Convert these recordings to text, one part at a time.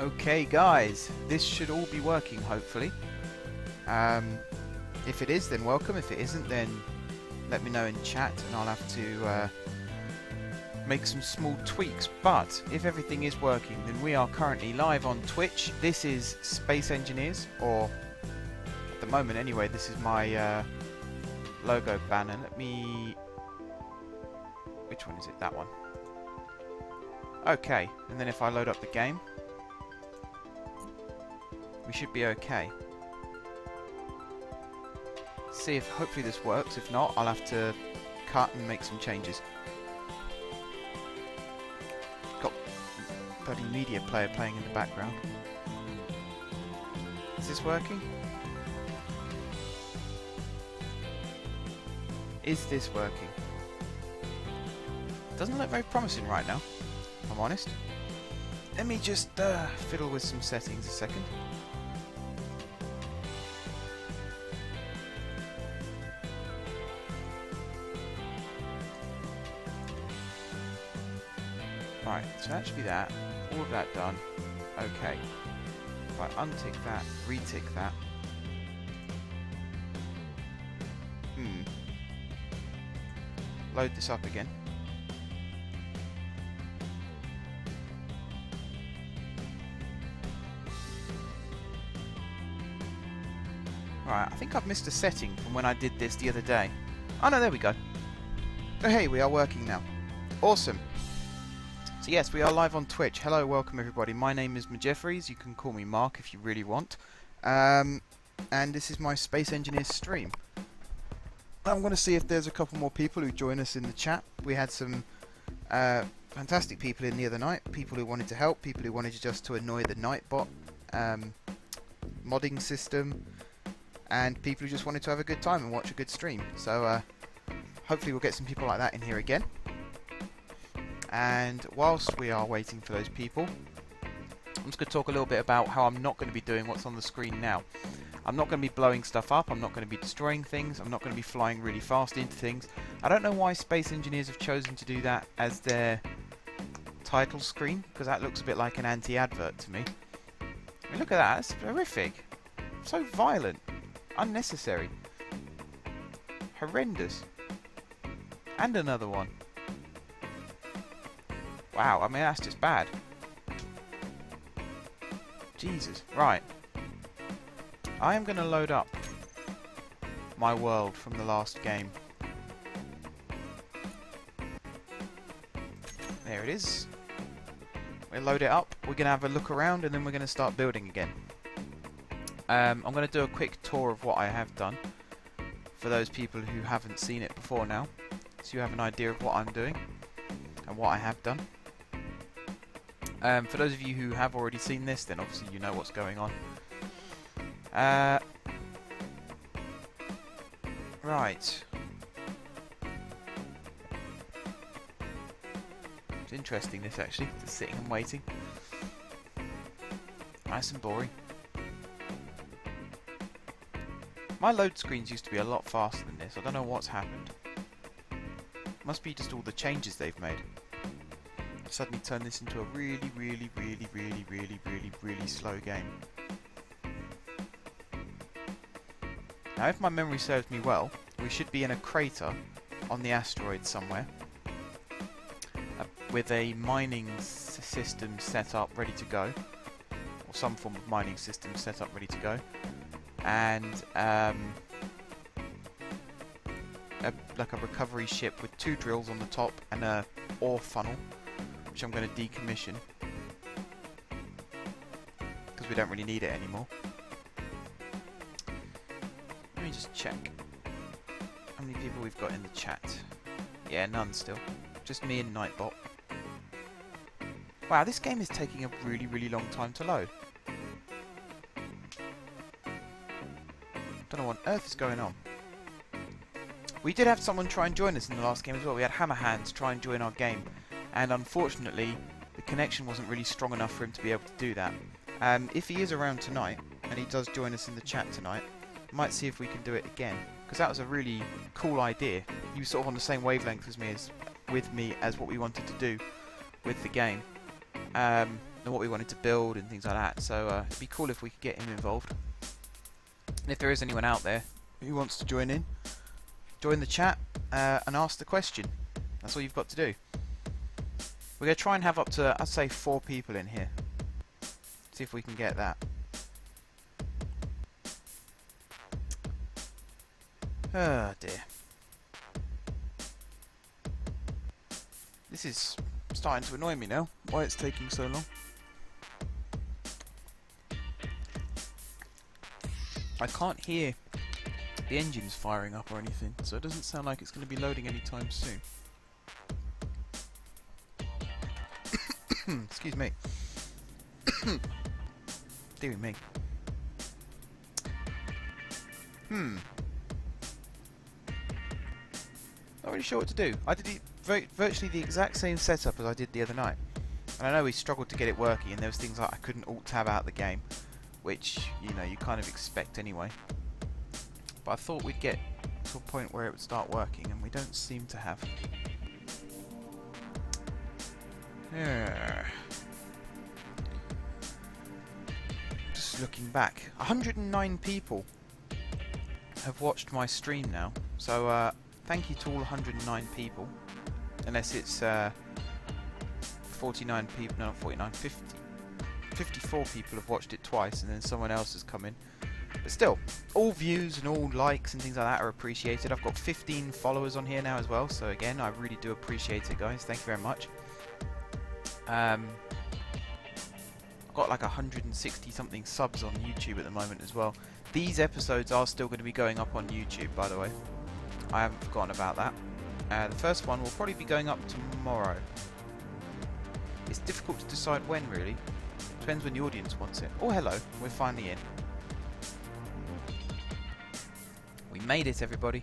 Okay guys, this should all be working hopefully. If it is, then welcome. If it isn't, then let me know in chat and I'll have to make some small tweaks. But if everything is working, then we are currently live on Twitch. This is Space Engineers, or at the moment anyway, this is my logo banner. Let me... which one is it? That one. Okay, and then if I load up the game, we should be okay. See if hopefully this works. If not, I'll have to cut and make some changes. Got bloody media player playing in the background. Is this working? Is this working? Doesn't look very promising right now, if I'm honest. Let me just fiddle with some settings a second. Right, so that should be that. All of that done. Okay. If I untick that, retick that. Load this up again. Right, I think I've missed a setting from when I did this the other day. Oh no, there we go. Oh hey, we are working now. Awesome. So yes, we are live on Twitch. Hello, welcome everybody. My name is Majeffries. You can call me Mark if you really want. And this is my Space Engineers stream. I'm going to see if there's a couple more people who join us in the chat. We had some fantastic people in the other night. People who wanted to help, people who wanted just to annoy the Nightbot modding system, and people who just wanted to have a good time and watch a good stream. So hopefully we'll get some people like that in here again. And whilst we are waiting for those people, I'm just going to talk a little bit about how I'm not going to be doing what's on the screen now. I'm not going to be blowing stuff up, I'm not going to be destroying things, I'm not going to be flying really fast into things. I don't know why Space Engineers have chosen to do that as their title screen, because that looks a bit like an anti-advert to me. I mean, look at that, that's horrific. So violent. Unnecessary. Horrendous. And another one. Wow, I mean that's just bad. Jesus. Right. I am going to load up my world from the last game. There it is. We'll load it up, we're going to have a look around, and then we're going to start building again. I'm going to do a quick tour of what I have done for those people who haven't seen it before now, so you have an idea of what I'm doing and what I have done. For those of you who have already seen this, then obviously you know what's going on. Right. It's interesting this actually, just sitting and waiting. Nice and boring. My load screens used to be a lot faster than this. I don't know what's happened. Must be just all the changes they've made. Suddenly turn this into a really slow game. Now if my memory serves me well, we should be in a crater on the asteroid somewhere with a mining system set up ready to go, or some form of mining system set up ready to go, and like a recovery ship with 2 drills on the top and a ore funnel, which I'm going to decommission because we don't really need it anymore. Let me just check how many people we've got in the chat. Yeah, none still. Just me and Nightbot. Wow, this game is taking a really long time to load. Don't know what on earth is going on. We did have someone try and join us in the last game as well. We had Hammerhands try and join our game, and unfortunately the connection wasn't really strong enough for him to be able to do that. If he is around tonight, and he does join us in the chat tonight, might see if we can do it again, because that was a really cool idea. He was sort of on the same wavelength as me as what we wanted to do with the game. and what we wanted to build and things like that. So it'd be cool if we could get him involved. And if there is anyone out there who wants to join in, join the chat and ask the question. That's all you've got to do. We're going to try and have up to, I'd say, 4 people in here. See if we can get that. Oh dear. This is starting to annoy me now. Why it's taking so long. I can't hear the engines firing up or anything, so it doesn't sound like it's going to be loading anytime soon. Excuse me. Dear me. Not really sure what to do. I did virtually the exact same setup as I did the other night. And I know we struggled to get it working, and there was things like I couldn't alt-tab out the game, which, you know, you kind of expect anyway. But I thought we'd get to a point where it would start working, and we don't seem to have. Just looking back, 109 people have watched my stream now, so thank you to all 109 people, unless it's 49 people, no, not 49, 54 people have watched it twice, and then someone else has come in. But still, all views and all likes and things like that are appreciated. I've got 15 followers on here now as well, so again, I really do appreciate it, guys. Thank you very much. I've got like 160 something subs on YouTube at the moment as well. These episodes are still going to be going up on YouTube, by the way. I haven't forgotten about that. The first one will probably be going up tomorrow. It's difficult to decide when, really. Depends when the audience wants it. Oh, hello. We're finally in. We made it, everybody.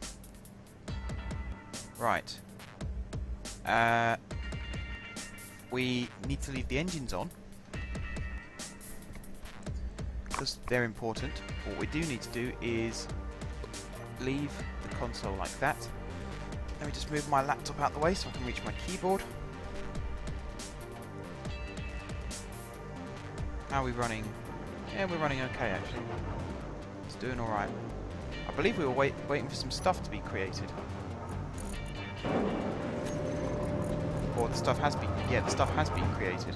Right. We need to leave the engines on, because they're important. What we do need to do is leave the console like that. Let me just move my laptop out the way so I can reach my keyboard. How are we running? Yeah, we're running okay, actually. It's doing alright. I believe we were waiting for some stuff to be created. Or the stuff has been... Yeah, the stuff has been created.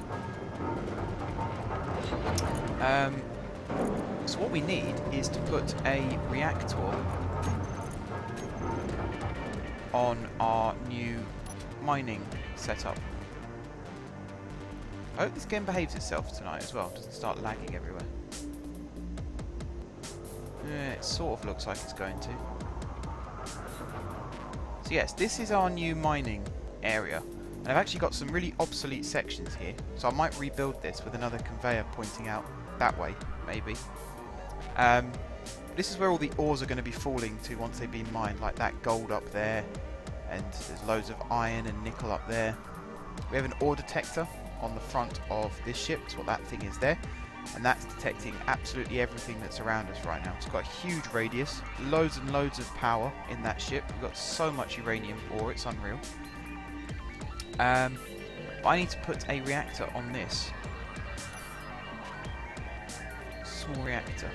So what we need is to put a reactor on our new mining setup. I hope this game behaves itself tonight as well, doesn't start lagging everywhere. Yeah, it sort of looks like it's going to. So yes, this is our new mining area. And I've actually got some really obsolete sections here, so I might rebuild this with another conveyor pointing out that way, maybe. This is where all the ores are going to be falling to once they've been mined, like that gold up there, and there's loads of iron and nickel up there. We have an ore detector on the front of this ship, that's what that thing is there, and that's detecting absolutely everything that's around us right now. It's got a huge radius, loads and loads of power in that ship. We've got so much uranium ore, it's unreal. But I need to put a reactor on this. Small reactor.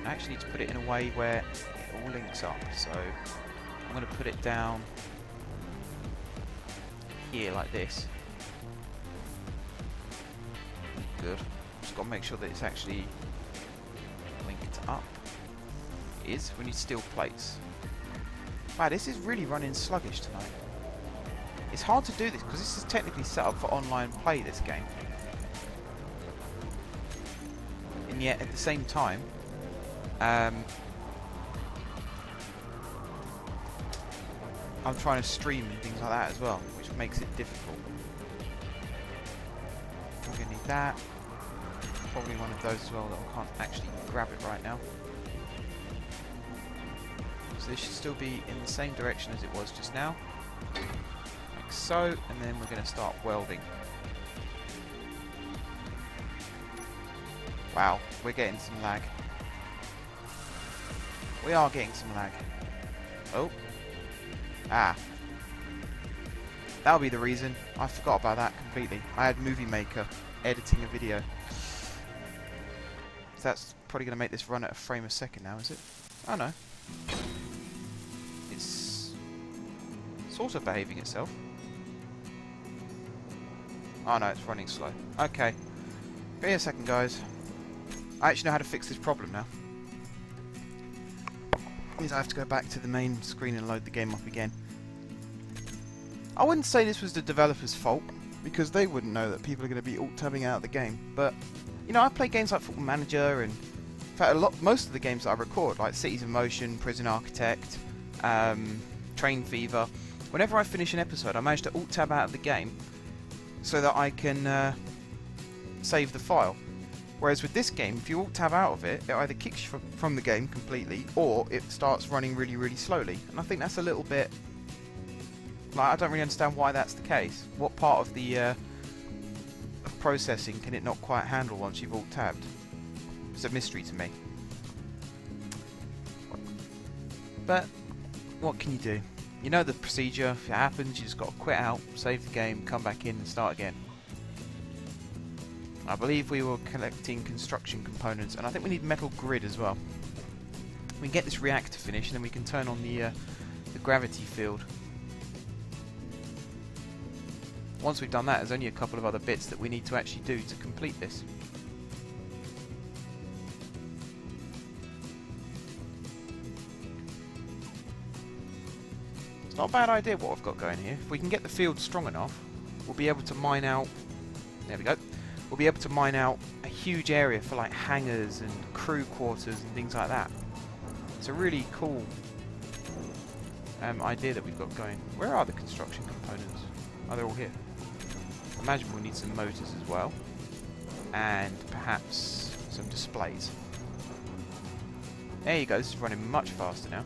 I actually need to put it in a way where it all links up, so I'm going to put it down here like this. Good. Just got to make sure that it's actually linked up. It is. We need steel plates. Wow, this is really running sluggish tonight. It's hard to do this because this is technically set up for online play, this game. And yet at the same time, I'm trying to stream and things like that as well, which makes it difficult. We're going to need that. Probably one of those as well that I can't actually grab it right now. So this should still be in the same direction as it was just now. Like so, and then we're going to start welding. Wow, we're getting some lag. We are getting some lag. Oh. Ah. That'll be the reason. I forgot about that completely. I had Movie Maker editing a video. So that's probably going to make this run at a frame a second now, is it? Oh no. It's sort of behaving itself. Oh no, it's running slow. Okay. Give me a second, guys. I actually know how to fix this problem now. Means I have to go back to the main screen and load the game up again. I wouldn't say this was the developer's fault, because they wouldn't know that people are going to be alt-tabbing out of the game. But, you know, I play games like Football Manager, and in fact, most of the games that I record, like Cities in Motion, Prison Architect, Train Fever, whenever I finish an episode, I manage to alt-tab out of the game so that I can save the file. Whereas with this game, if you alt-tab out of it, it either kicks you from the game completely, or it starts running really, really slowly. And I think that's a little bit... like, I don't really understand why that's the case. What part of the of processing can it not quite handle once you've alt-tabbed? It's a mystery to me. But, what can you do? You know the procedure. If it happens, you just got to quit out, save the game, come back in and start again. I believe we were collecting construction components, and I think we need metal grid as well. We can get this reactor finished, and then we can turn on the gravity field. Once we've done that, there's only a couple of other bits that we need to actually do to complete this. It's not a bad idea what I've got going here. If we can get the field strong enough, we'll be able to mine out... there we go. We'll be able to mine out a huge area for like hangars and crew quarters and things like that. It's a really cool idea that we've got going. Where are the construction components? Oh, they're all here. I imagine we'll need some motors as well. And perhaps some displays. There you go, this is running much faster now.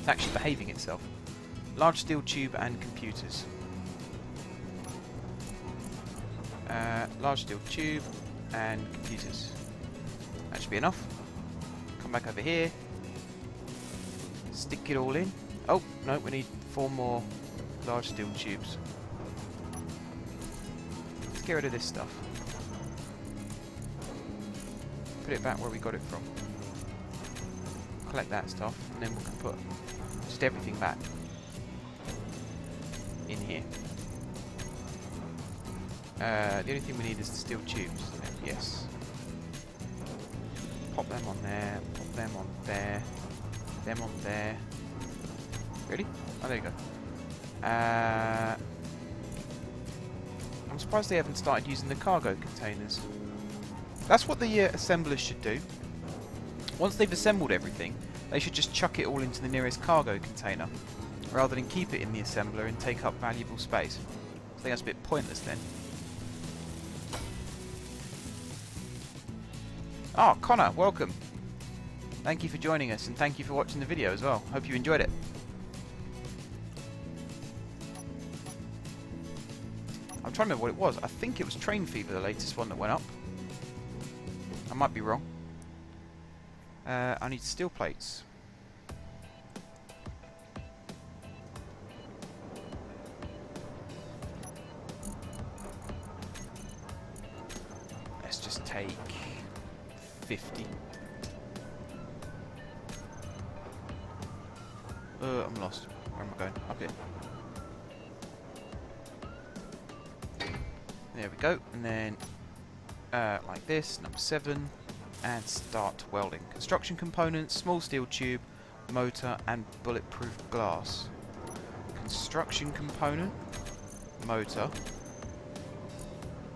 It's actually behaving itself. Large steel tube and computers. Large steel tube and computers. That should be enough. Come back over here. Stick it all in. Oh, no, we need 4 more large steel tubes. Let's get rid of this stuff. Put it back where we got it from. Collect that stuff, and then we can put just everything back in here. The only thing we need is the steel tubes, isn't it? Yes. Pop them on there, pop them on there, them on there. Ready? Oh, there you go. I'm surprised they haven't started using the cargo containers. That's what the assemblers should do. Once they've assembled everything, they should just chuck it all into the nearest cargo container, rather than keep it in the assembler and take up valuable space. I think that's a bit pointless then. Oh, Connor, welcome. Thank you for joining us, and thank you for watching the video as well. Hope you enjoyed it. I'm trying to remember what it was. I think it was Train Fever, the latest one that went up. I might be wrong. I need steel plates. Let's just take 50. I'm lost. Where am I going? Up here. There we go. And then like this, number 7, and start welding. Construction components, small steel tube, motor, and bulletproof glass. Construction component, motor,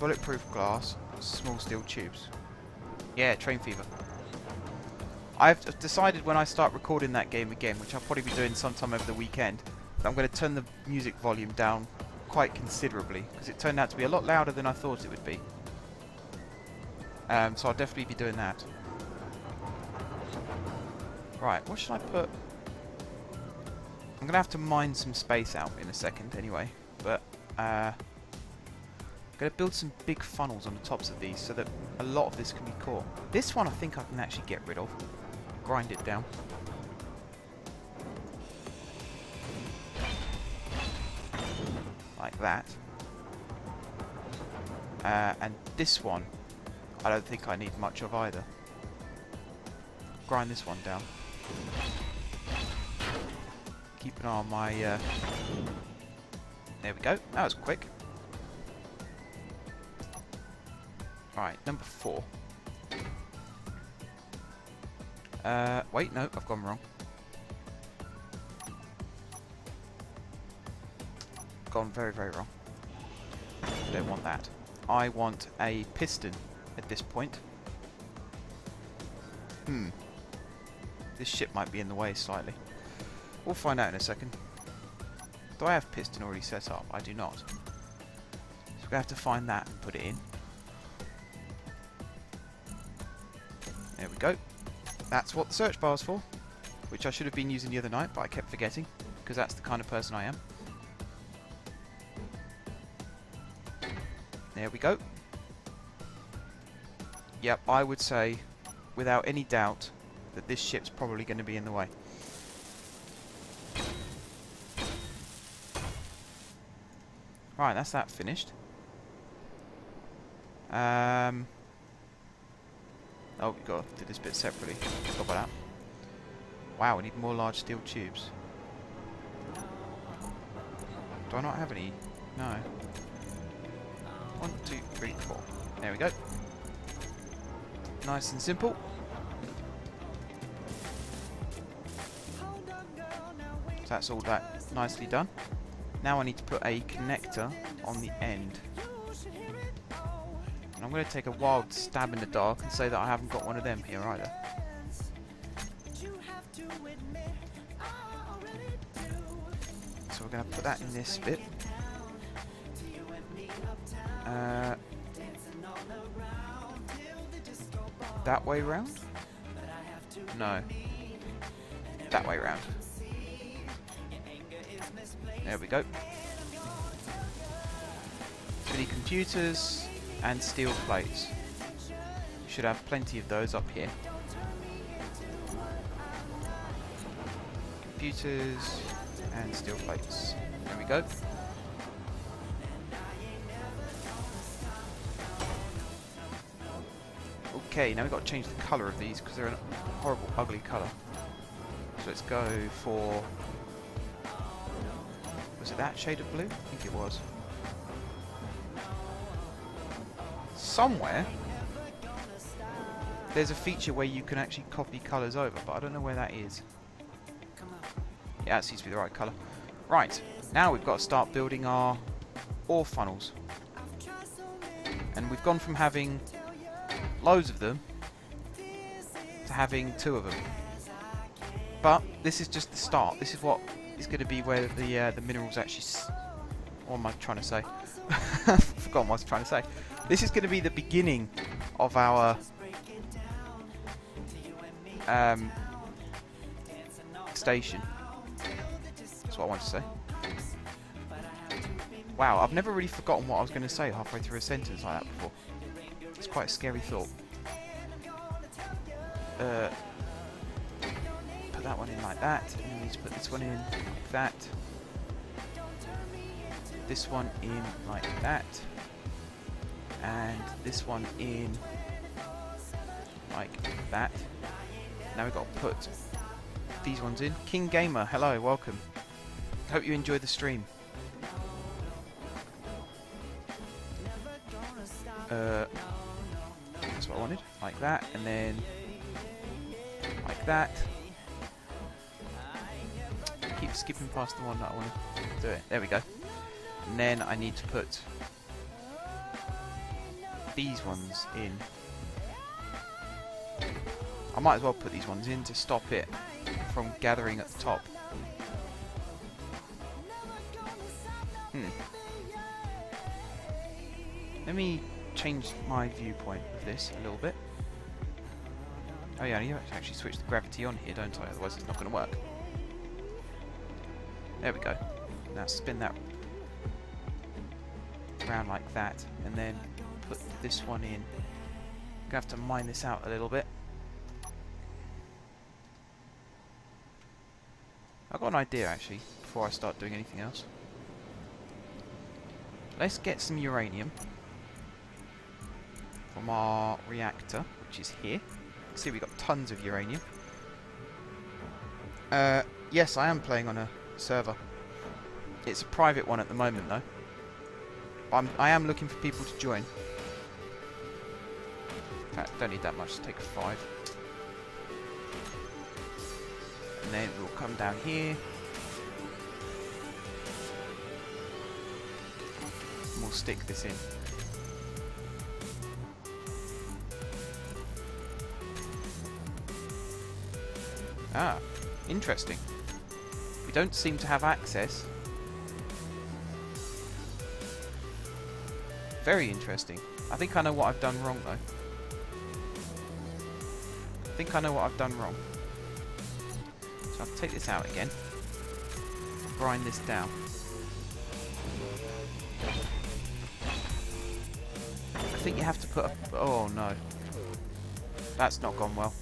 bulletproof glass, small steel tubes. Yeah, Train Fever. I've decided when I start recording that game again, which I'll probably be doing sometime over the weekend, that I'm going to turn the music volume down quite considerably, because it turned out to be a lot louder than I thought it would be. So I'll definitely be doing that. Right, what should I put? I'm going to have to mine some space out in a second anyway, but I'm going to build some big funnels on the tops of these so that a lot of this can be caught. This one I think I can actually get rid of. Grind it down. like that. And this one, I don't think I need much of either. Grind this one down. Keep an eye on my... There we go. That was quick. Right, number 4. Wait, no, I've gone wrong. Gone very, very wrong. I don't want that. I want a piston at this point. This ship might be in the way slightly. We'll find out in a second. Do I have piston already set up? I do not. So we're going to have to find that and put it in. There we go. That's what the search bar is for. Which I should have been using the other night, but I kept forgetting. Because that's the kind of person I am. There we go. Yep, I would say, without any doubt, that this ship's probably going to be in the way. Right, that's that finished. Oh, we've got to do this bit separately. Forgot about that. Wow, we need more large steel tubes. Do I not have any? No. 1, 2, 3, 4. There we go. Nice and simple. So that's all that nicely done. Now I need to put a connector on the end. And I'm going to take a wild stab in the dark and say that I haven't got one of them here either. So we're going to put that in this bit. That way round? No. That way round. There we go. For the computers and steel plates. We should have plenty of those up here. Computers and steel plates. There we go. Okay, now we've got to change the colour of these because they're a horrible, ugly colour. So let's go for... Was it that shade of blue? I think it was. Somewhere there's a feature where you can actually copy colours over, but I don't know where that is. Yeah, that seems to be the right colour. Right, now we've got to start building our ore funnels. And we've gone from having loads of them to having 2 of them. But this is just the start. This is what is going to be where the minerals actually... What am I trying to say? I've forgotten what I was trying to say. This is going to be the beginning of our station. That's what I want to say. Wow, I've never really forgotten what I was going to say halfway through a sentence like that before. It's quite a scary thought. Put that one in like that, and we need to put this one in like that. This one in like that. And this one in like that. Now we've got to put these ones in. King Gamer, hello, welcome. Hope you enjoyed the stream. That's what I wanted. Like that, and then like that. Keep skipping past the one that I want to do it. There we go. And then I need to put these ones in. I might as well put these ones in to stop it from gathering at the top. Let me change my viewpoint of this a little bit. Oh yeah, I need to actually switch the gravity on here, don't I? Otherwise it's not going to work. There we go. Now spin that around like that, and then put this one in. I'm going to have to mine this out a little bit. I've got an idea actually, before I start doing anything else. Let's get some uranium from our reactor, which is here. See, we got tons of uranium. Yes, I am playing on a server. It's a private one at the moment, though. I am looking for people to join. In fact, don't need that much. Just take 5. And then we'll come down here. And we'll stick this in. Ah, interesting. We don't seem to have access. Very interesting. I think I know what I've done wrong, though. I think I know what I've done wrong. So I'll take this out again. Grind this down. I think you have to put a... Oh, no. That's not gone well.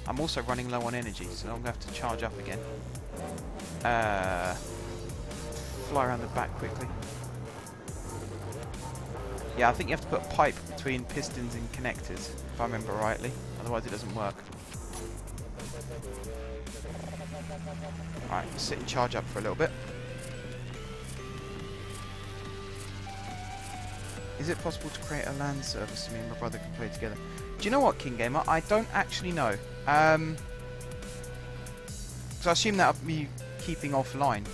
I'm also running low on energy, so I'm going to have to charge up again. Fly around the back quickly. Yeah, I think you have to put a pipe between pistons and connectors, if I remember rightly. Otherwise it doesn't work. Alright, sit and charge up for a little bit. Is it possible to create a LAN server so me and my brother can play together? Do you know what, King Gamer? I don't actually know. So I assume that would be keeping offline.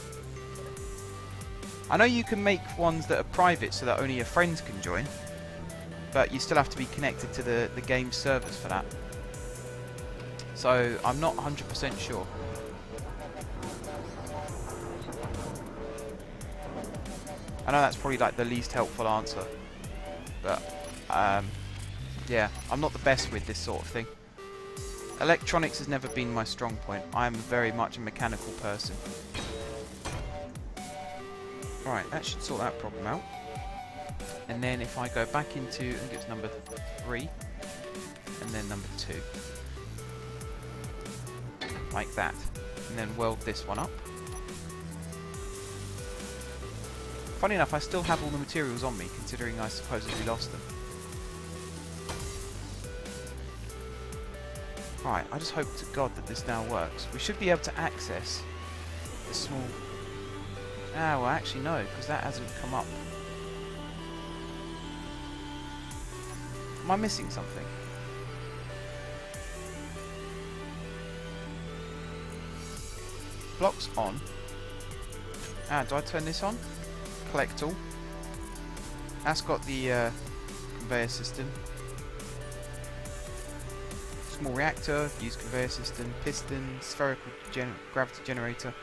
I know you can make ones that are private so that only your friends can join, but you still have to be connected to the game servers for that. So I'm not 100% sure. I know that's probably like the least helpful answer, but yeah, I'm not the best with this sort of thing. Electronics has never been my strong point. I am very much a mechanical person. Right, that should sort that problem out. And then if I go back into, I think it's number 3, and then number 2. Like that. And then weld this one up. Funny enough, I still have all the materials on me, considering I supposedly lost them. Right, I just hope to God that this now works. We should be able to access the small... Ah, well actually no, because that hasn't come up. Am I missing something? Blocks on. Ah, do I turn this on? Collect all. That's got the conveyor system. Small reactor, use conveyor system, piston, spherical gravity generator.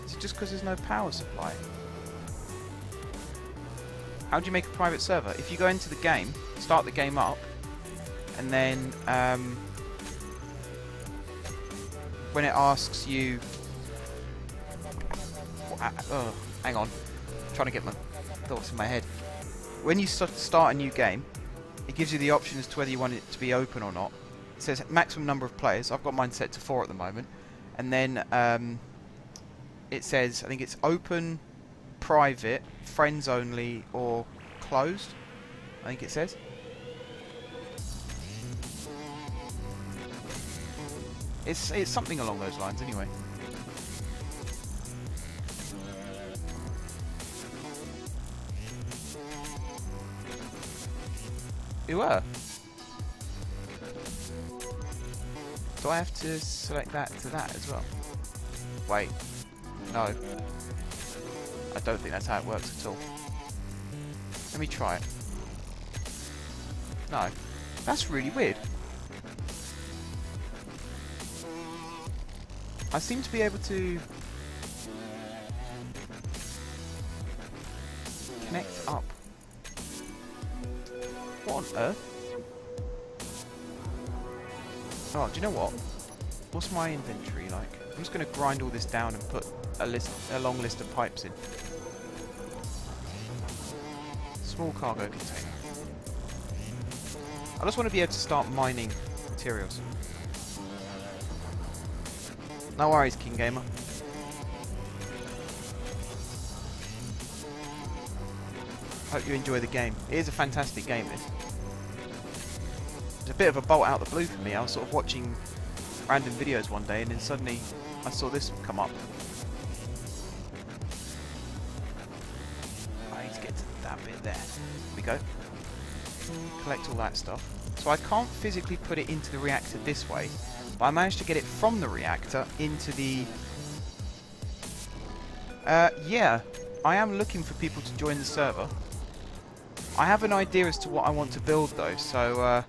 Is it just because there's no power supply? How do you make a private server? If you go into the game, start the game up, and then when it asks you... Oh, hang on. I'm trying to get my thoughts in my head. When you start a new game, it gives you the option as to whether you want it to be open or not. It says maximum number of players. I've got mine set to 4 at the moment. And then it says, I think it's open, private, friends only, or closed. I think it says. It's something along those lines anyway. You were. Do I have to select that to that as well? Wait. No. I don't think that's how it works at all. Let me try it. No. That's really weird. I seem to be able to connect up. What on earth? Oh, do you know what? What's my inventory like? I'm just going to grind all this down and put a long list of pipes in. Small cargo container. I just want to be able to start mining materials. No worries, King Gamer. Hope you enjoy the game. It is a fantastic game, this. It's a bit of a bolt out of the blue for me. I was sort of watching random videos one day and then suddenly I saw this come up. I need to get to that bit there. There we go. Collect all that stuff. So I can't physically put it into the reactor this way, but I managed to get it from the reactor into the... yeah, I am looking for people to join the server. I have an idea as to what I want to build though, so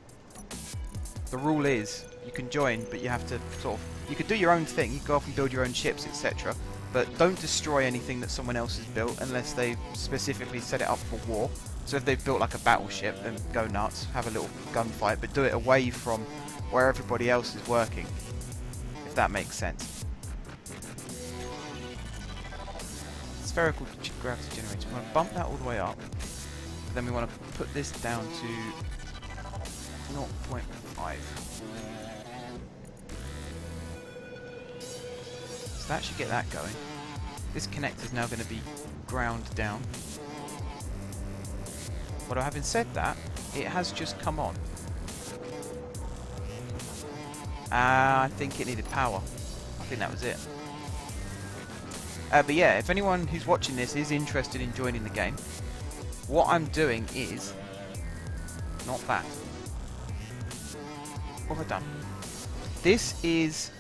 the rule is you can join, but you have to sort of... You could do your own thing, you go off and build your own ships, etc. But don't destroy anything that someone else has built unless they've specifically set it up for war. So if they've built like a battleship, then go nuts, have a little gunfight, but do it away from where everybody else is working, if that makes sense. Spherical gravity generator. We want to bump that all the way up. Then we want to put this down to 0.5. So that should get that going. This connector is now going to be ground down. But having said that, it has just come on. I think it needed power. I think that was it. But yeah, if anyone who's watching this is interested in joining the game, what I'm doing is... Not that. What have I done? This is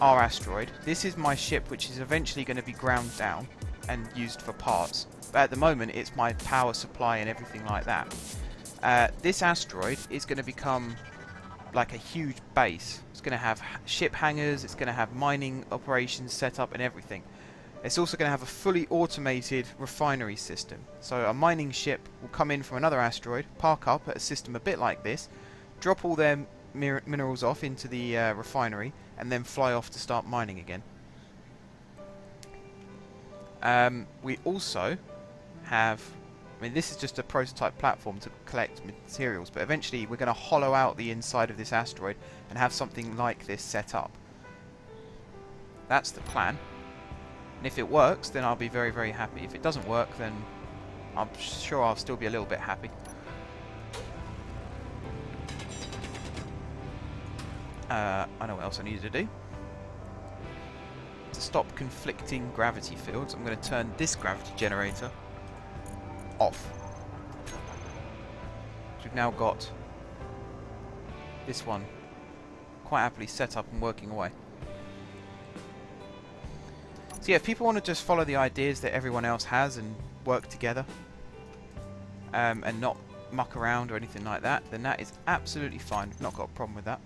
our asteroid. This is my ship, which is eventually going to be ground down and used for parts. But at the moment, it's my power supply and everything like that. This asteroid is going to become like a huge base. It's going to have ship hangars, it's going to have mining operations set up and everything. It's also going to have a fully automated refinery system. So a mining ship will come in from another asteroid, park up at a system a bit like this, drop all their minerals off into the refinery, and then fly off to start mining again. We also have... I mean, this is just a prototype platform to collect materials, but eventually we're going to hollow out the inside of this asteroid and have something like this set up. That's the plan. And if it works, then I'll be very, very happy. If it doesn't work, then I'm sure I'll still be a little bit happy. I know what else I needed to do. To stop conflicting gravity fields, I'm going to turn this gravity generator off. So we've now got this one quite happily set up and working away. So yeah, if people want to just follow the ideas that everyone else has and work together and not muck around or anything like that, then that is absolutely fine. I've not got a problem with that.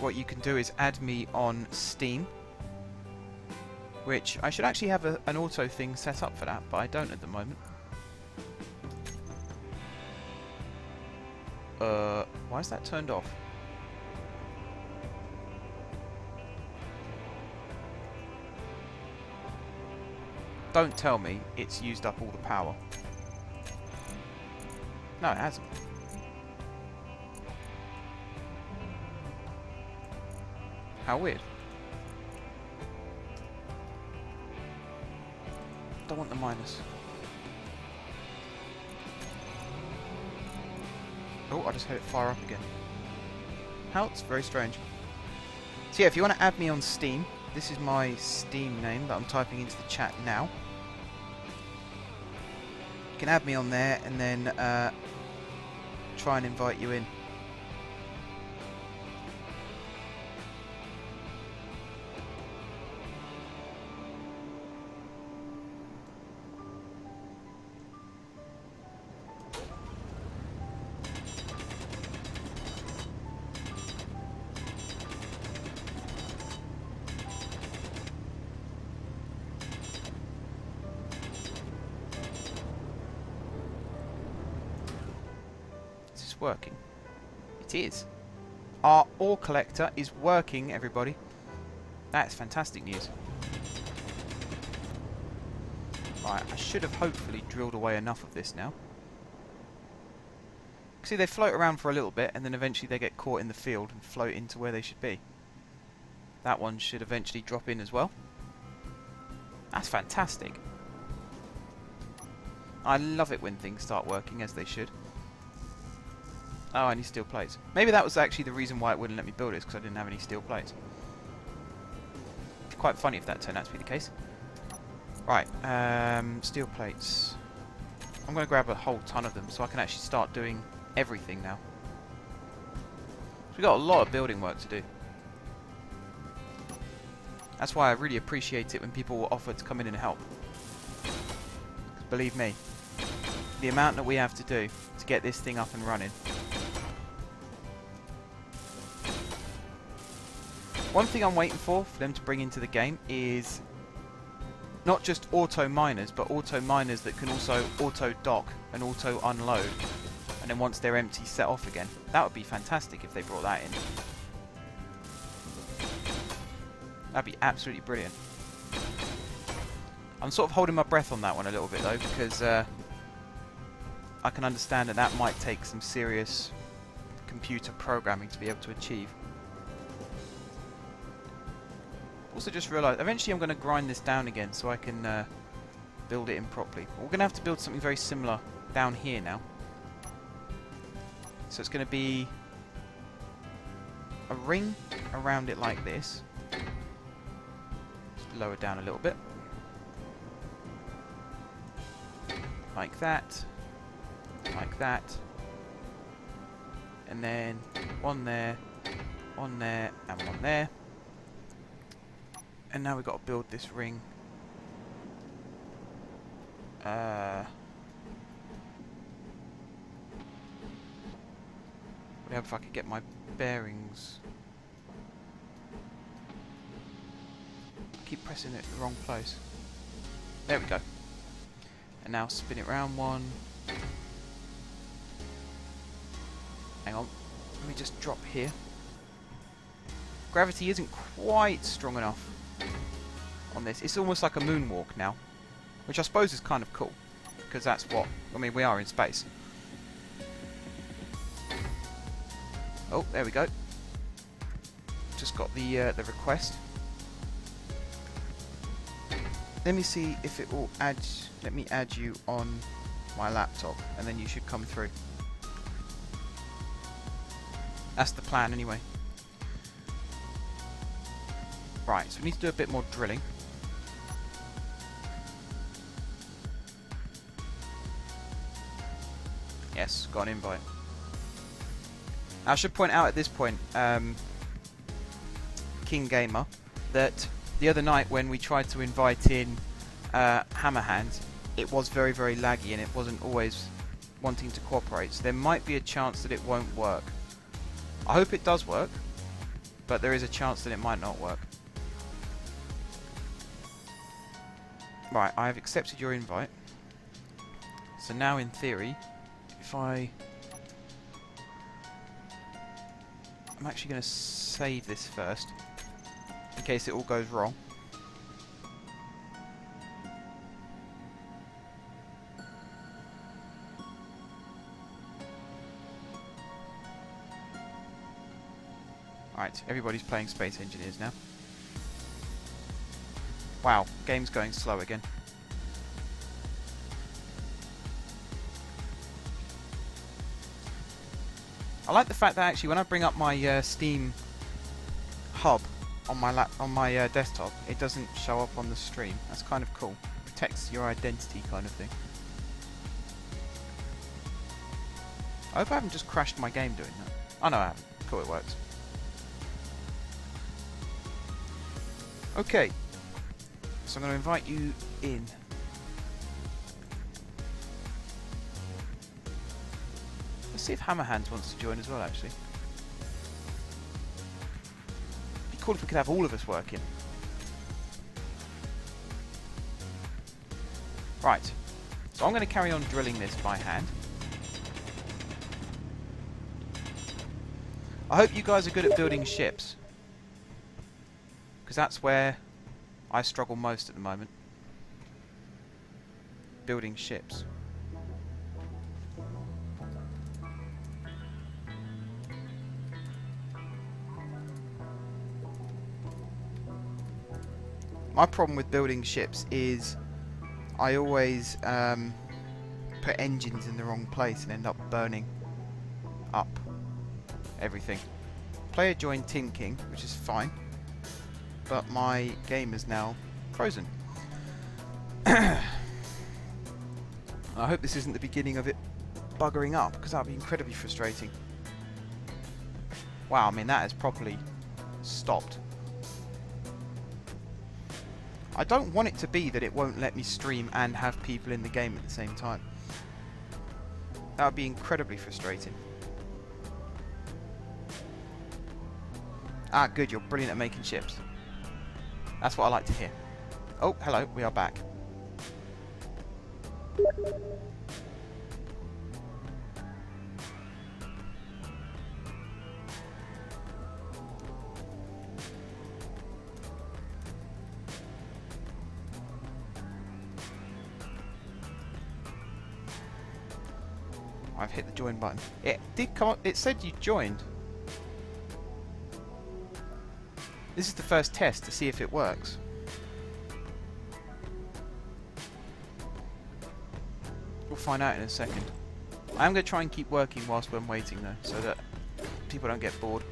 What you can do is add me on Steam, which I should actually have an auto thing set up for that, but I don't at the moment. Why is that turned off? Don't tell me it's used up all the power. No, it hasn't. How weird. Don't want the minus. Oh, I just had it fire up again. How? It's very strange. So yeah, if you want to add me on Steam, this is my Steam name that I'm typing into the chat now. You can add me on there and then try and invite you in. Working. It is. Our ore collector is working, everybody. That's fantastic news. Right, I should have hopefully drilled away enough of this now. See, they float around for a little bit, and then eventually they get caught in the field and float into where they should be. That one should eventually drop in as well. That's fantastic. I love it when things start working as they should. Oh, I need steel plates. Maybe that was actually the reason why it wouldn't let me build it, because I didn't have any steel plates. It's quite funny if that turned out to be the case. Right, steel plates. I'm going to grab a whole ton of them so I can actually start doing everything now. So we've got a lot of building work to do. That's why I really appreciate it when people offer to come in and help. Believe me, the amount that we have to do to get this thing up and running. One thing I'm waiting for them to bring into the game is not just auto miners, but auto miners that can also auto dock and auto unload, and then once they're empty, set off again. That would be fantastic if they brought that in. That'd be absolutely brilliant. I'm sort of holding my breath on that one a little bit though, because I can understand that that might take some serious computer programming to be able to achieve. Also just realised, eventually I'm going to grind this down again so I can build it in properly. We're going to have to build something very similar down here now. So it's going to be a ring around it like this. Just lower down a little bit. Like that. Like that. And then one there, and one there. And now we've got to build this ring. Whatever if I could get my bearings. I keep pressing it in the wrong place. There we go. And now spin it round one. Hang on. Let me just drop here. Gravity isn't quite strong enough on this. It's almost like a moonwalk now, which I suppose is kind of cool, because that's what, I mean, we are in space. Oh, there we go. Just got the request. Let me see if it will add, let me add you on my laptop, and then you should come through. That's the plan anyway. Right, so we need to do a bit more drilling. Yes, got an invite. I should point out at this point, King Gamer, that the other night when we tried to invite in Hammerhand, it was very, very laggy and it wasn't always wanting to cooperate. So there might be a chance that it won't work. I hope it does work, but there is a chance that it might not work. Right, I have accepted your invite. So now in theory, if I'm actually going to save this first, in case it all goes wrong. Right, everybody's playing Space Engineers now. Wow, game's going slow again. I like the fact that actually when I bring up my Steam hub on my desktop, it doesn't show up on the stream. That's kind of cool. Protects your identity kind of thing. I hope I haven't just crashed my game doing that. Oh no, I haven't. Cool, it works. Okay. So I'm going to invite you in. Let's see if Hammerhands wants to join as well, actually. It'd be cool if we could have all of us working. Right. So I'm going to carry on drilling this by hand. I hope you guys are good at building ships, because that's where I struggle most at the moment. Building ships. My problem with building ships is I always put engines in the wrong place and end up burning up everything. Player joined Tin King, which is fine, but my game is now frozen. I hope this isn't the beginning of it buggering up, because that would be incredibly frustrating. Wow, I mean that has properly stopped. I don't want it to be that it won't let me stream and have people in the game at the same time. That would be incredibly frustrating. Ah, good, you're brilliant at making ships. That's what I like to hear. Oh, hello, we are back. I've hit the join button. It did come up, it said you joined. This is the first test to see if it works. We'll find out in a second. I'm going to try and keep working whilst we're waiting though, so that people don't get bored.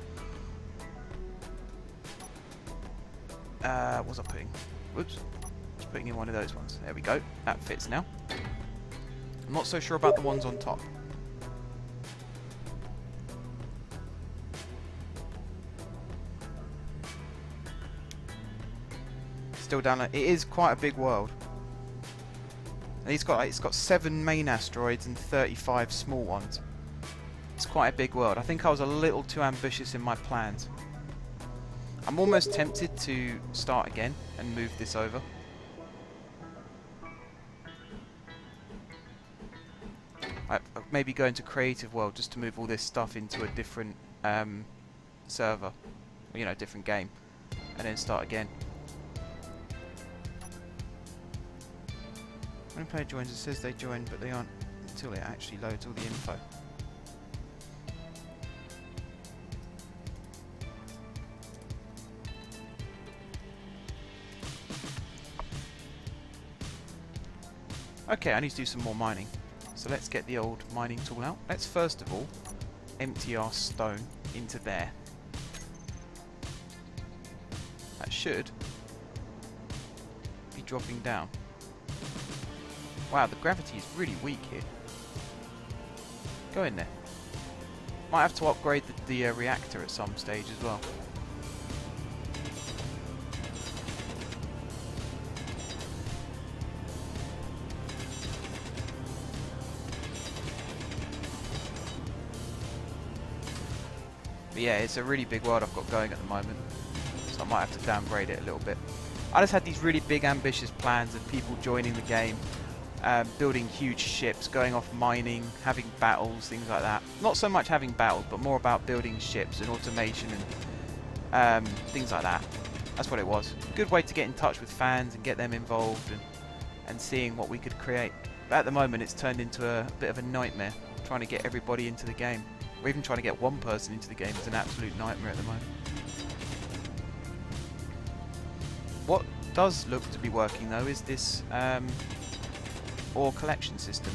What was I putting? Whoops. Just putting in one of those ones. There we go. That fits now. I'm not so sure about the ones on top. Still down. It is quite a big world. And it's got 7 main asteroids and 35 small ones. It's quite a big world. I think I was a little too ambitious in my plans. I'm almost tempted to start again and move this over. Maybe go into creative world just to move all this stuff into a different server, you know, different game, and then start again. When a player joins, it says they joined, but they aren't until it actually loads all the info. Okay, I need to do some more mining. So let's get the old mining tool out. Let's first of all empty our stone into there. That should be dropping down. Wow, the gravity is really weak here. Go in there. Might have to upgrade the reactor at some stage as well. But yeah, it's a really big world I've got going at the moment, so I might have to downgrade it a little bit. I just had these really big ambitious plans of people joining the game, building huge ships, going off mining, having battles, things like that. Not so much having battles, but more about building ships and automation and things like that. That's what it was. Good way to get in touch with fans and get them involved and seeing what we could create. But at the moment it's turned into a bit of a nightmare, trying to get everybody into the game. Or even trying to get one person into the game is an absolute nightmare at the moment. What does look to be working though is this ore collection system.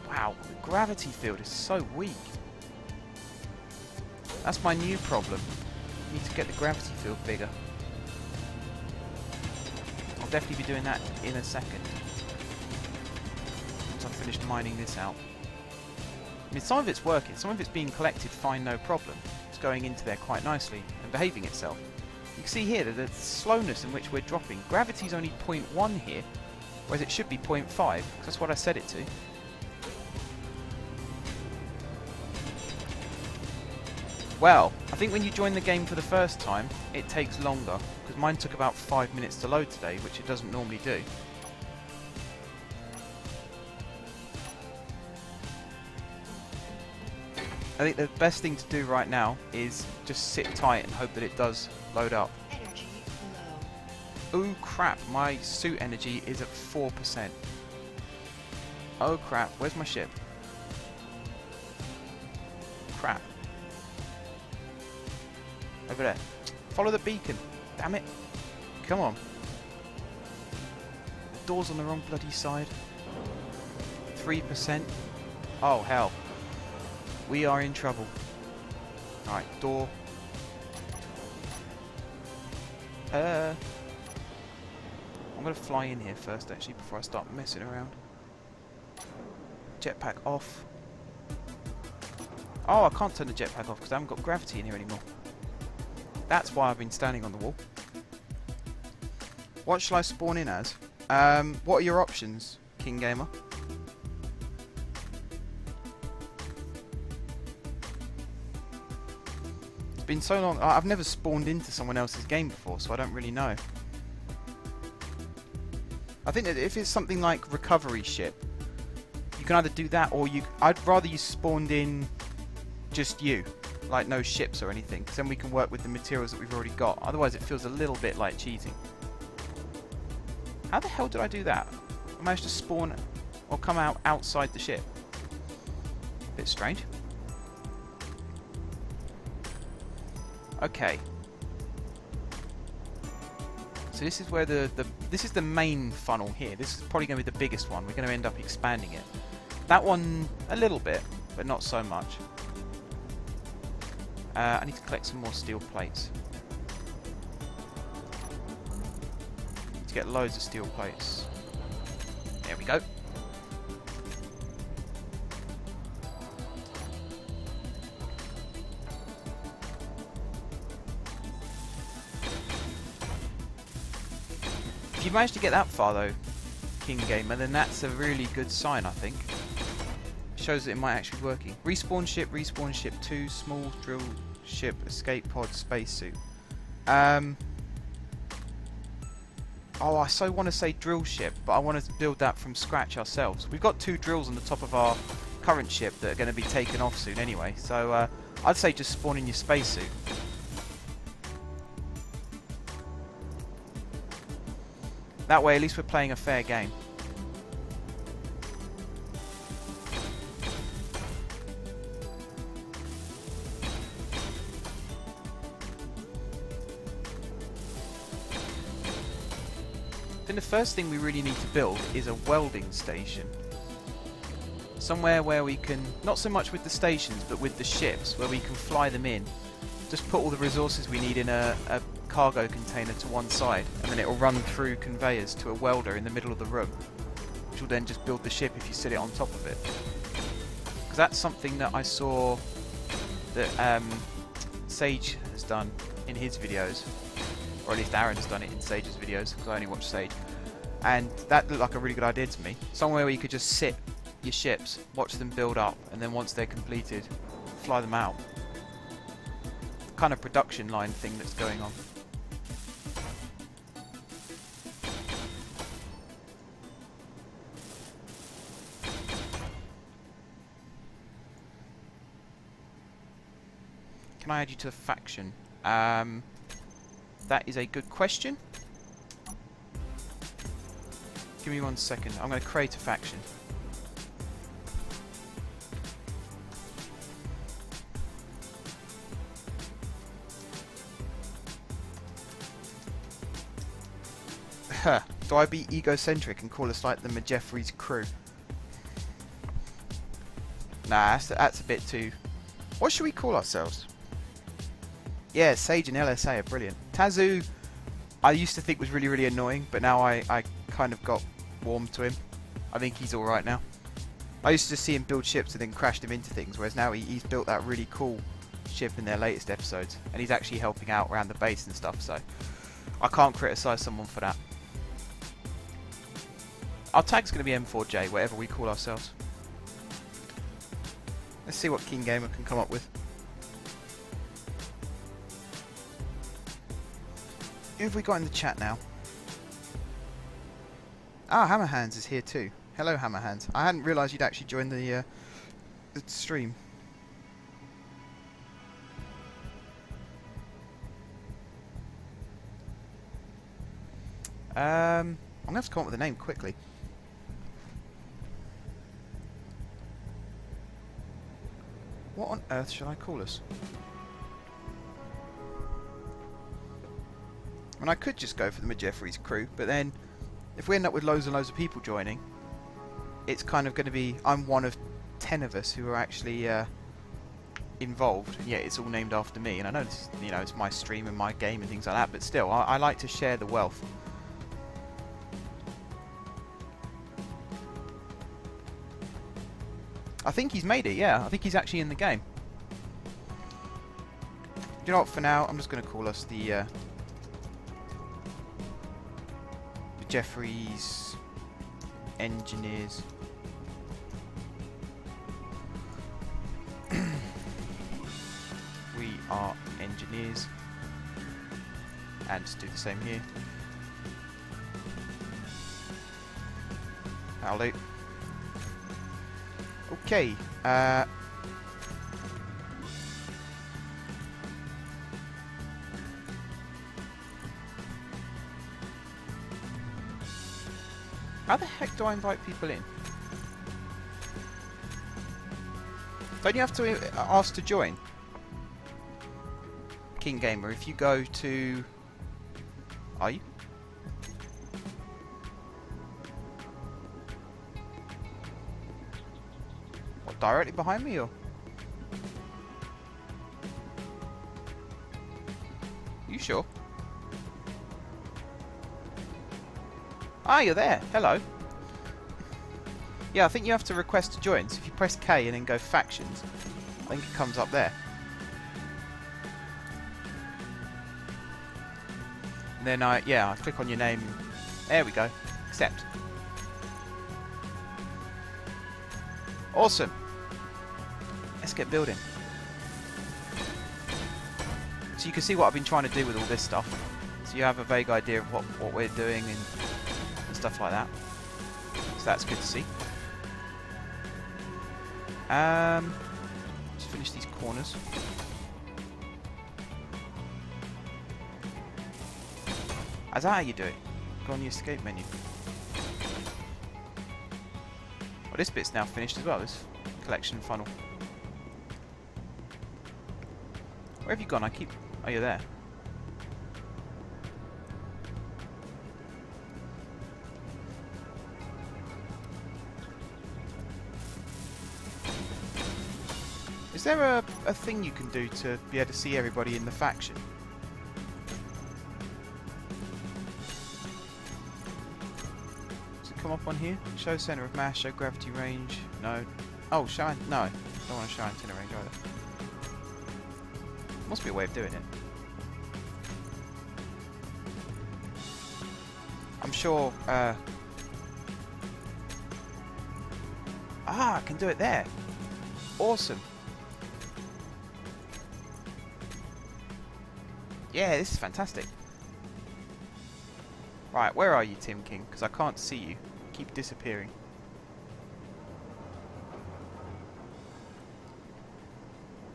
Wow, the gravity field is so weak. That's my new problem. I need to get the gravity field bigger. I'll definitely be doing that in a second. Once I've finished mining this out. I mean, some of it's working, some of it's being collected fine, no problem. It's going into there quite nicely and behaving itself. You can see here that the slowness in which we're dropping. Gravity's only 0.1 here, whereas it should be 0.5, because that's what I set it to. Well, I think when you join the game for the first time, it takes longer, because mine took about 5 minutes to load today, which it doesn't normally do. I think the best thing to do right now is just sit tight and hope that it does load up. Energy low. Oh crap, my suit energy is at 4%. Oh crap, where's my ship? Crap. Over there. Follow the beacon. Damn it. Come on. The door's on the wrong bloody side. 3%. Oh, hell. We are in trouble. Alright, door. I'm going to fly in here first, actually, before I start messing around. Jetpack off. Oh, I can't turn the jetpack off because I haven't got gravity in here anymore. That's why I've been standing on the wall. What shall I spawn in as? What are your options, King Gamer? It's been so long. I've never spawned into someone else's game before, so I don't really know. I think that if it's something like recovery ship, you can either do that or I'd rather you spawned in just you, like no ships or anything, because then we can work with the materials that we've already got. Otherwise it feels a little bit like cheating. How the hell did I do that? I managed to spawn or come out outside the ship. Bit strange. Okay. So this is where this is the main funnel here. This is probably going to be the biggest one. We're going to end up expanding it. That one a little bit, but not so much. I need to collect some more steel plates. To get loads of steel plates. There we go. If you managed to get that far though, King Gamer, then that's a really good sign, I think. Shows that it might actually be working. Respawn ship 2, small drill ship, escape pod, spacesuit. Oh, I so want to say drill ship, but I want to build that from scratch ourselves. We've got 2 drills on the top of our current ship that are going to be taken off soon anyway, so I'd say just spawn in your spacesuit. That way at least we're playing a fair game. Then the first thing we really need to build is a welding station. Somewhere where we can, not so much with the stations, but with the ships, where we can fly them in. Just put all the resources we need in a cargo container to one side, and then it will run through conveyors to a welder in the middle of the room, which will then just build the ship if you sit it on top of it. Because that's something that I saw that Sage has done in his videos, or at least Aaron's done it in Sage's videos, because I only watch Sage, and that looked like a really good idea to me. Somewhere where you could just sit your ships, watch them build up, and then once they're completed, fly them out. The kind of production line thing that's going on. Can I add you to a faction? That is a good question. Give me 1 second. I'm going to create a faction. Do I be egocentric and call us like the Majeffries crew? Nah, that's a bit too... What should we call ourselves? Yeah, Sage and LSA are brilliant. Tazu, I used to think was really, really annoying, but now I kind of got warm to him. I think he's alright now. I used to just see him build ships and then crash them into things, whereas now he's built that really cool ship in their latest episodes, and he's actually helping out around the base and stuff, so I can't criticise someone for that. Our tag's going to be M4J, whatever we call ourselves. Let's see what King Gamer can come up with. Who have we got in the chat now? Ah, Hammerhands is here too. Hello, Hammerhands. I hadn't realised you'd actually joined the stream. I'm going to have to come up with a name quickly. What on earth should I call us? And I could just go for the Majeffries crew, but then if we end up with loads and loads of people joining, it's kind of going to be, I'm one of 10 of us who are actually involved, and yet it's all named after me. And I know this is, you know, it's my stream and my game and things like that, but still, I like to share the wealth. I think he's made it, yeah. I think he's actually in the game. You know what, for now, I'm just going to call us the Jeffries Engineers. We are engineers. And just do the same here. Howdy. Okay, how the heck do I invite people in? Don't you have to ask to join? King Gamer, if you go to... Are you? What, directly behind me, or...? You sure? Ah, you're there. Hello. Yeah, I think you have to request to join. So if you press K and then go factions, I think it comes up there. And then I click on your name. There we go. Accept. Awesome. Let's get building. So you can see what I've been trying to do with all this stuff. So you have a vague idea of what we're doing and stuff like that. So that's good to see. Just finish these corners. Is that how you do it? Go on the escape menu. Well, this bit's now finished as well, this collection funnel. Where have you gone? Oh, you're there. Is there a thing you can do to be able to see everybody in the faction? Does it come up on here? Show center of mass, show gravity range. No. Oh, shine. No. Don't want to show antenna range either. Must be a way of doing it. I'm sure. I can do it there. Awesome. Yeah, this is fantastic. Right, where are you, Tim King? Because I can't see you. You keep disappearing.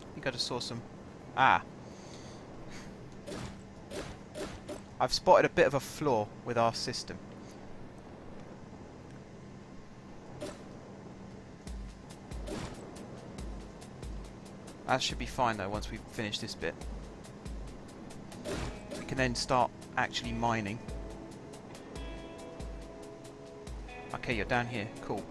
I think I just saw some... Ah. I've spotted a bit of a flaw with our system. That should be fine though once we finish this bit. We can then start actually mining. Okay, you're down here. Cool.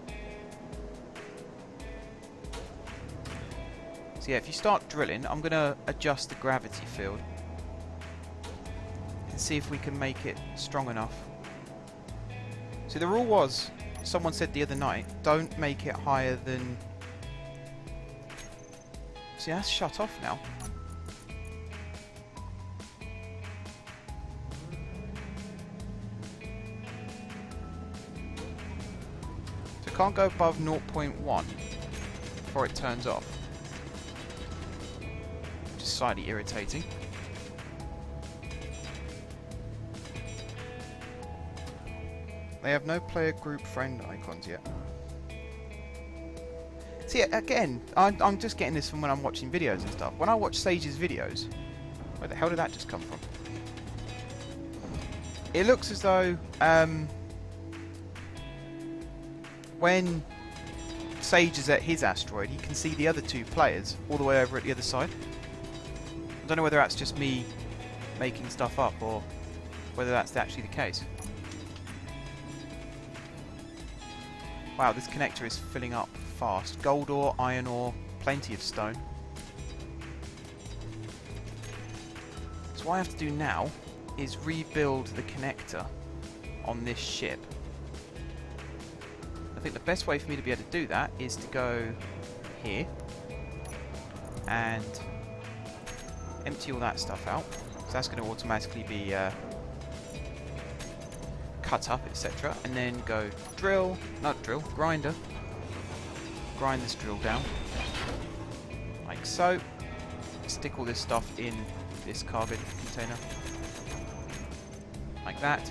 So yeah, if you start drilling, I'm going to adjust the gravity field. And see if we can make it strong enough. So the rule was, someone said the other night, don't make it higher than... See, that's shut off now. So it can't go above 0.1 before it turns off. Which is slightly irritating. They have no player group friend icons yet. See, again, I'm just getting this from when I'm watching videos and stuff. When I watch Sage's videos, where the hell did that just come from? It looks as though when Sage is at his asteroid, he can see the other two players all the way over at the other side. I don't know whether that's just me making stuff up or whether that's actually the case. Wow, this connector is filling up fast. Gold ore, iron ore, plenty of stone. So what I have to do now is rebuild the connector on this ship. I think the best way for me to be able to do that is to go here and empty all that stuff out. So that's going to automatically be cut up, etc. And then go grinder. Grind this drill down. Like so. Stick all this stuff in this cargo container. Like that.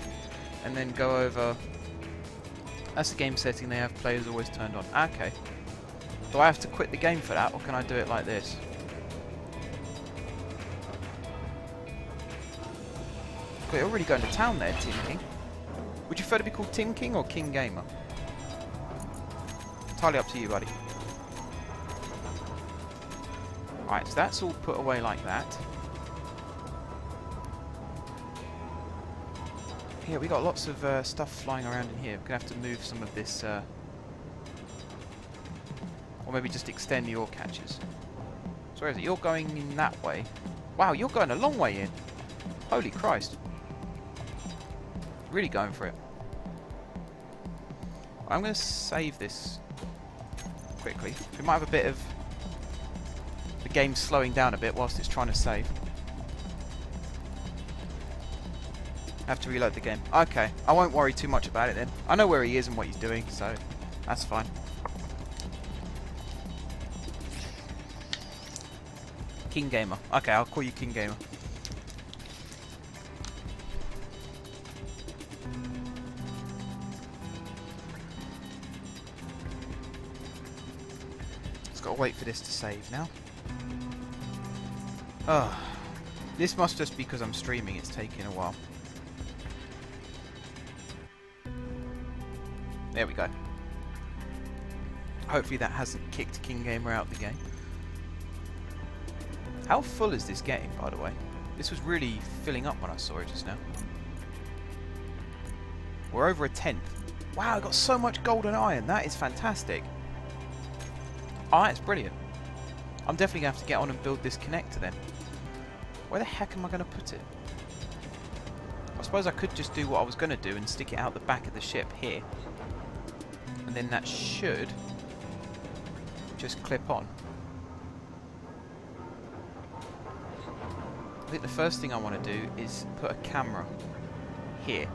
And then go over. That's the game setting they have players always turned on. Okay. Do I have to quit the game for that, or can I do it like this? Okay, you're already going to town there, Tim King. Would you prefer to be called Tim King or King Gamer? Entirely up to you, buddy. Alright, so that's all put away like that. Here, we got lots of stuff flying around in here. We're going to have to move some of this, or maybe just extend the ore catches. So where is it? You're going in that way. Wow, you're going a long way in. Holy Christ. Really going for it. I'm going to save this quickly. We might have a bit of the game slowing down a bit whilst it's trying to save. I have to reload the game. Okay, I won't worry too much about it then. I know where he is and what he's doing, so that's fine. King Gamer. Okay, I'll call you King Gamer. Just gotta wait for this to save now. Oh, this must just be because I'm streaming, it's taking a while. There we go. Hopefully that hasn't kicked King Gamer out of the game. How full is this game, by the way? This was really filling up when I saw it just now. We're over a 10th. Wow, I got so much gold and iron. That is fantastic. Oh, that's brilliant. I'm definitely going to have to get on and build this connector then. Where the heck am I going to put it? I suppose I could just do what I was going to do and stick it out the back of the ship here. And then that should just clip on. I think the first thing I want to do is put a camera here.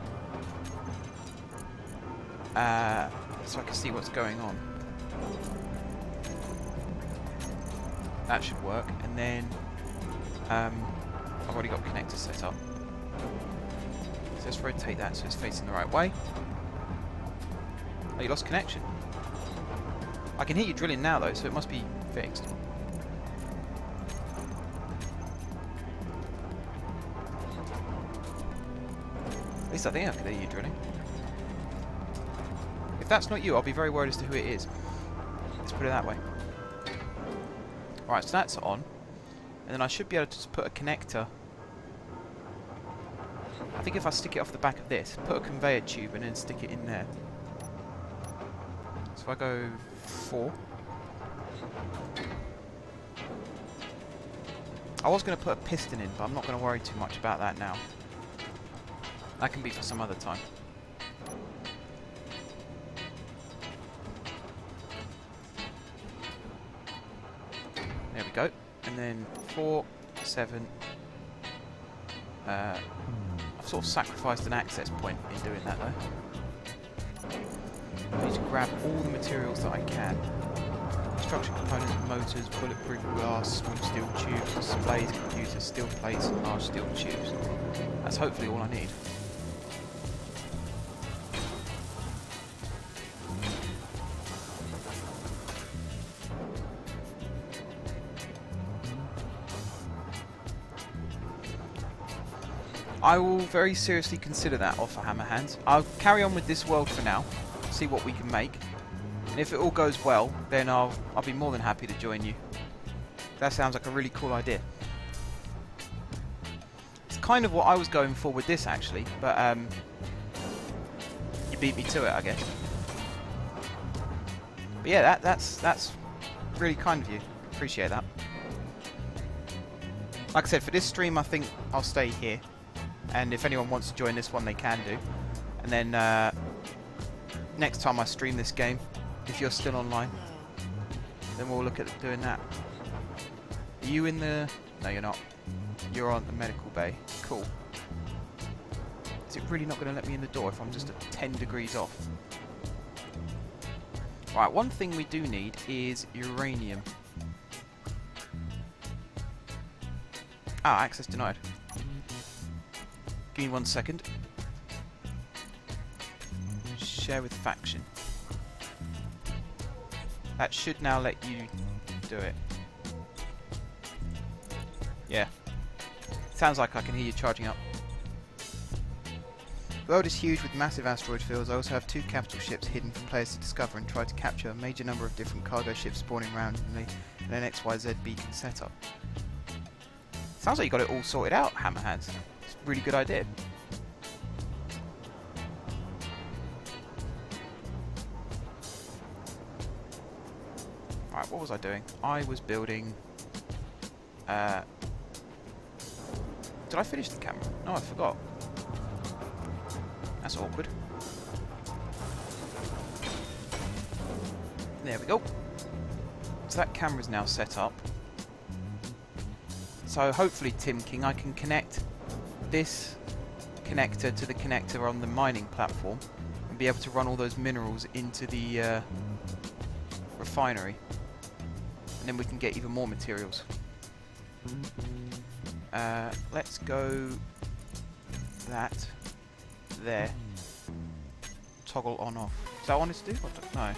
So I can see what's going on. That should work. And then I've already got connectors set up. So let's rotate that so it's facing the right way. Oh, you lost connection. I can hear you drilling now though, so it must be fixed. At least I think I can hear you drilling. If that's not you, I'll be very worried as to who it is. Let's put it that way. Alright, so that's on. And then I should be able to just put a connector. I think if I stick it off the back of this, put a conveyor tube and then stick it in there. So if I go 4. I was going to put a piston in, but I'm not going to worry too much about that now. That can be for some other time. There we go. And then 4, 7. I've sort of sacrificed an access point in doing that though. I need to grab all the materials that I can. Construction components, motors, bulletproof glass, small steel tubes, displays, computers, steel plates and large steel tubes. That's hopefully all I need. I will very seriously consider that offer, Hammerhands. I'll carry on with this world for now, see what we can make. And if it all goes well, then I'll be more than happy to join you. That sounds like a really cool idea. It's kind of what I was going for with this, actually, but you beat me to it, I guess. But yeah, that's really kind of you. Appreciate that. Like I said, for this stream, I think I'll stay here. And if anyone wants to join this one, they can do. And then next time I stream this game, if you're still online, then we'll look at doing that. Are you in the... No, you're not. You're on the medical bay. Cool. Is it really not going to let me in the door if I'm just at 10 degrees off? Right, one thing we do need is uranium. Ah, access denied. Give me 1 second. Share with faction. That should now let you do it. Yeah. Sounds like I can hear you charging up. The world is huge with massive asteroid fields. I also have 2 capital ships hidden for players to discover and try to capture. A major number of different cargo ships spawning randomly and an XYZ beacon setup. Sounds like you got it all sorted out, Hammerhands. It's a really good idea. Right, what was I doing? I was building... Did I finish the camera? No, I forgot. That's awkward. There we go. So that camera's now set up. So hopefully, Tim King, I can connect this connector to the connector on the mining platform and be able to run all those minerals into the refinery. And then we can get even more materials. Let's go that there. Toggle on off. Is that what I wanted to do? No.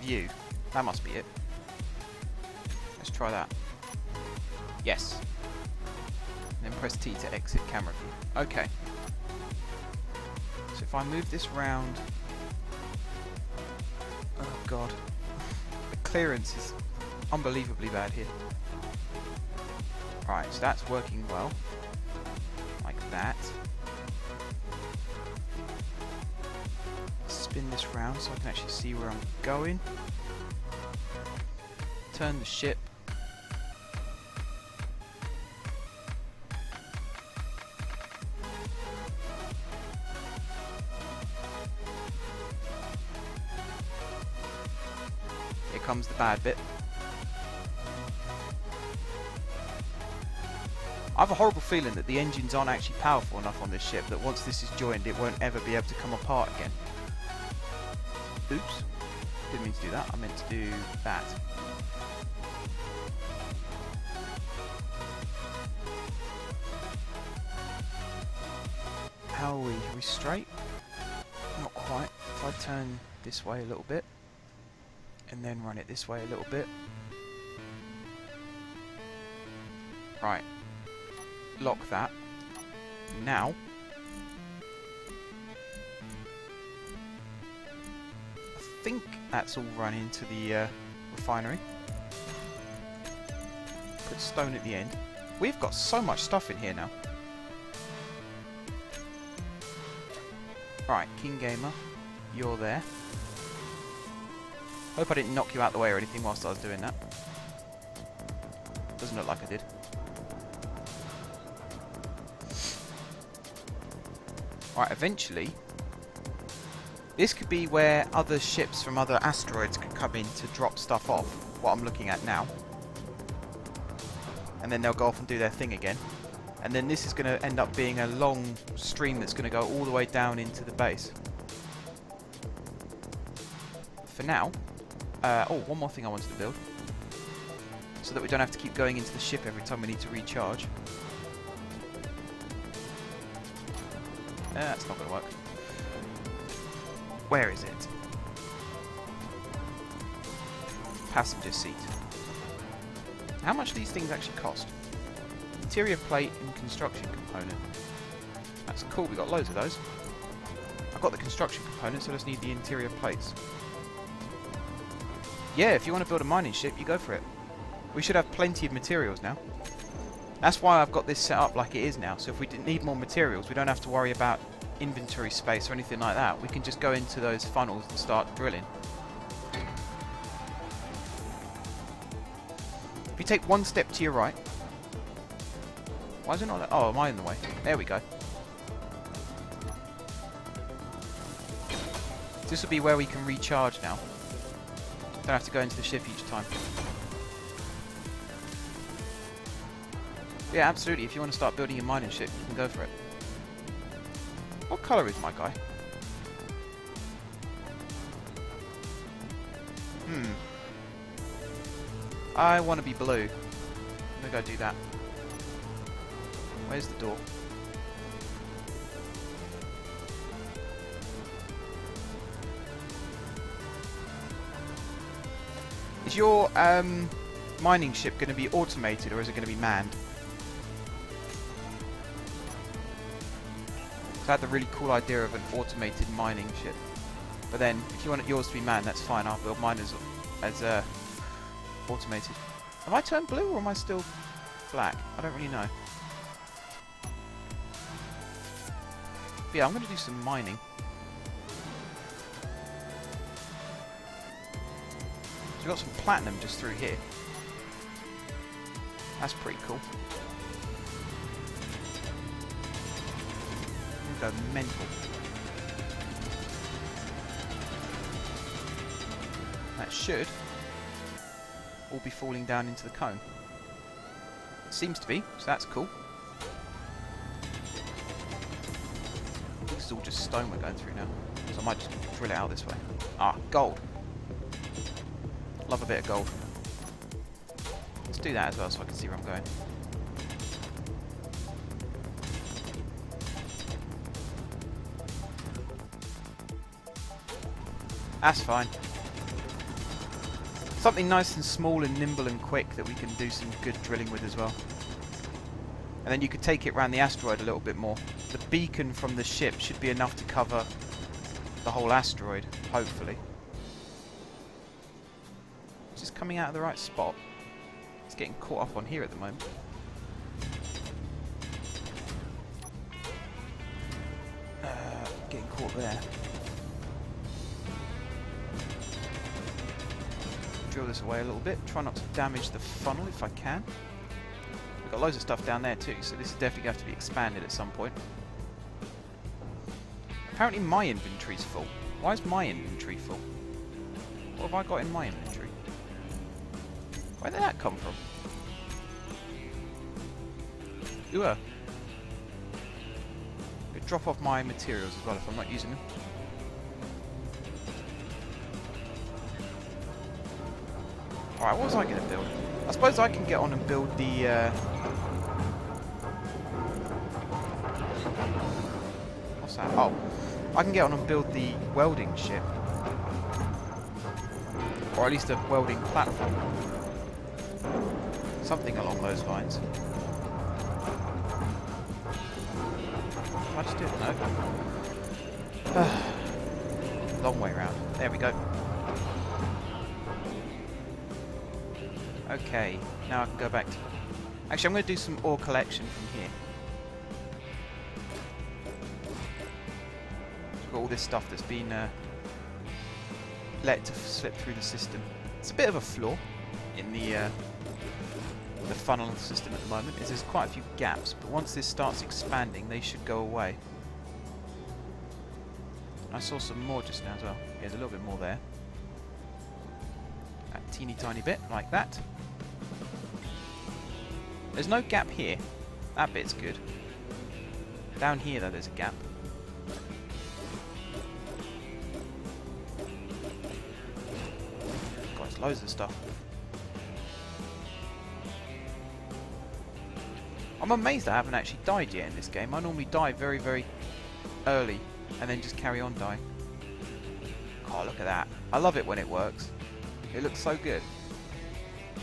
View. That must be it. Let's try that. Yes. And then press T to exit camera view. Okay. So if I move this round... Oh god. The clearance is unbelievably bad here. Right, so that's working well. Like that. Spin this round so I can actually see where I'm going. Turn the ship. Here comes the bad bit. I have a horrible feeling that the engines aren't actually powerful enough on this ship that once this is joined it won't ever be able to come apart again. Oops. Didn't mean to do that. I meant to do that. How are we? Are we straight? Not quite. If I turn this way a little bit and then run it this way a little bit. Right. Lock that. Now I think that's all run into the refinery. Put stone at the end. We've got so much stuff in here now. Right, King Gamer, you're there. Hope I didn't knock you out the way or anything whilst I was doing that. Doesn't look like I did. Right, eventually, this could be where other ships from other asteroids could come in to drop stuff off, what I'm looking at now. And then they'll go off and do their thing again. And then this is going to end up being a long stream that's going to go all the way down into the base. For now, oh, one more thing I wanted to build. So that we don't have to keep going into the ship every time we need to recharge. That's not going to work. Where is it? Passenger seat. How much do these things actually cost? Interior plate and construction component. That's cool, we got loads of those. I've got the construction component, so I just need the interior plates. Yeah, if you want to build a mining ship, you go for it. We should have plenty of materials now. That's why I've got this set up like it is now. So if we need more materials, we don't have to worry about inventory space or anything like that. We can just go into those funnels and start drilling. If you take one step to your right... Why is it not... Oh, am I in the way? There we go. This will be where we can recharge now. Don't have to go into the ship each time. Yeah, absolutely. If you want to start building a mining ship, you can go for it. What colour is my guy? I want to be blue. I'm going to go do that. Where's the door? Is your mining ship going to be automated or is it going to be manned? So I had the really cool idea of an automated mining ship. But then, if you want yours to be manned, that's fine. I'll build mine as automated. Have I turned blue or am I still black? I don't really know. But yeah, I'm going to do some mining. So we've got some platinum just through here. That's pretty cool. Go mental. That should all be falling down into the cone. It seems to be, so that's cool. This is all just stone we're going through now, so I might just drill it out this way. Ah, gold. Love a bit of gold. Let's do that as well so I can see where I'm going. That's fine. Something nice and small and nimble and quick that we can do some good drilling with as well. And then you could take it around the asteroid a little bit more. The beacon from the ship should be enough to cover the whole asteroid, hopefully. Is this coming out of the right spot? It's getting caught up on here at the moment. Getting caught there. Drill this away a little bit. Try not to damage the funnel if I can. We've got loads of stuff down there too, so this is definitely going to have to be expanded at some point. Apparently my inventory's full. Why is my inventory full? What have I got in my inventory? Where did that come from? Ooh. Could drop off my materials as well if I'm not using them. Alright, what was I going to build? I suppose I can get on and build the... What's that? Oh, I can get on and build the welding ship. Or at least a welding platform. Something along those lines. I just didn't know. Long way round. There we go. Okay, now I can go back to... Actually, I'm going to do some ore collection from here. We've got all this stuff that's been let to slip through the system. It's a bit of a flaw in the funnel system at the moment, is there's quite a few gaps, but once this starts expanding, they should go away. I saw some more just now as well. Yeah, there's a little bit more there. A teeny tiny bit, like that. There's no gap here. That bit's good. Down here, though, there's a gap. God, there's loads of stuff. I'm amazed I haven't actually died yet in this game. I normally die very, very early and then just carry on dying. Oh, look at that. I love it when it works. It looks so good.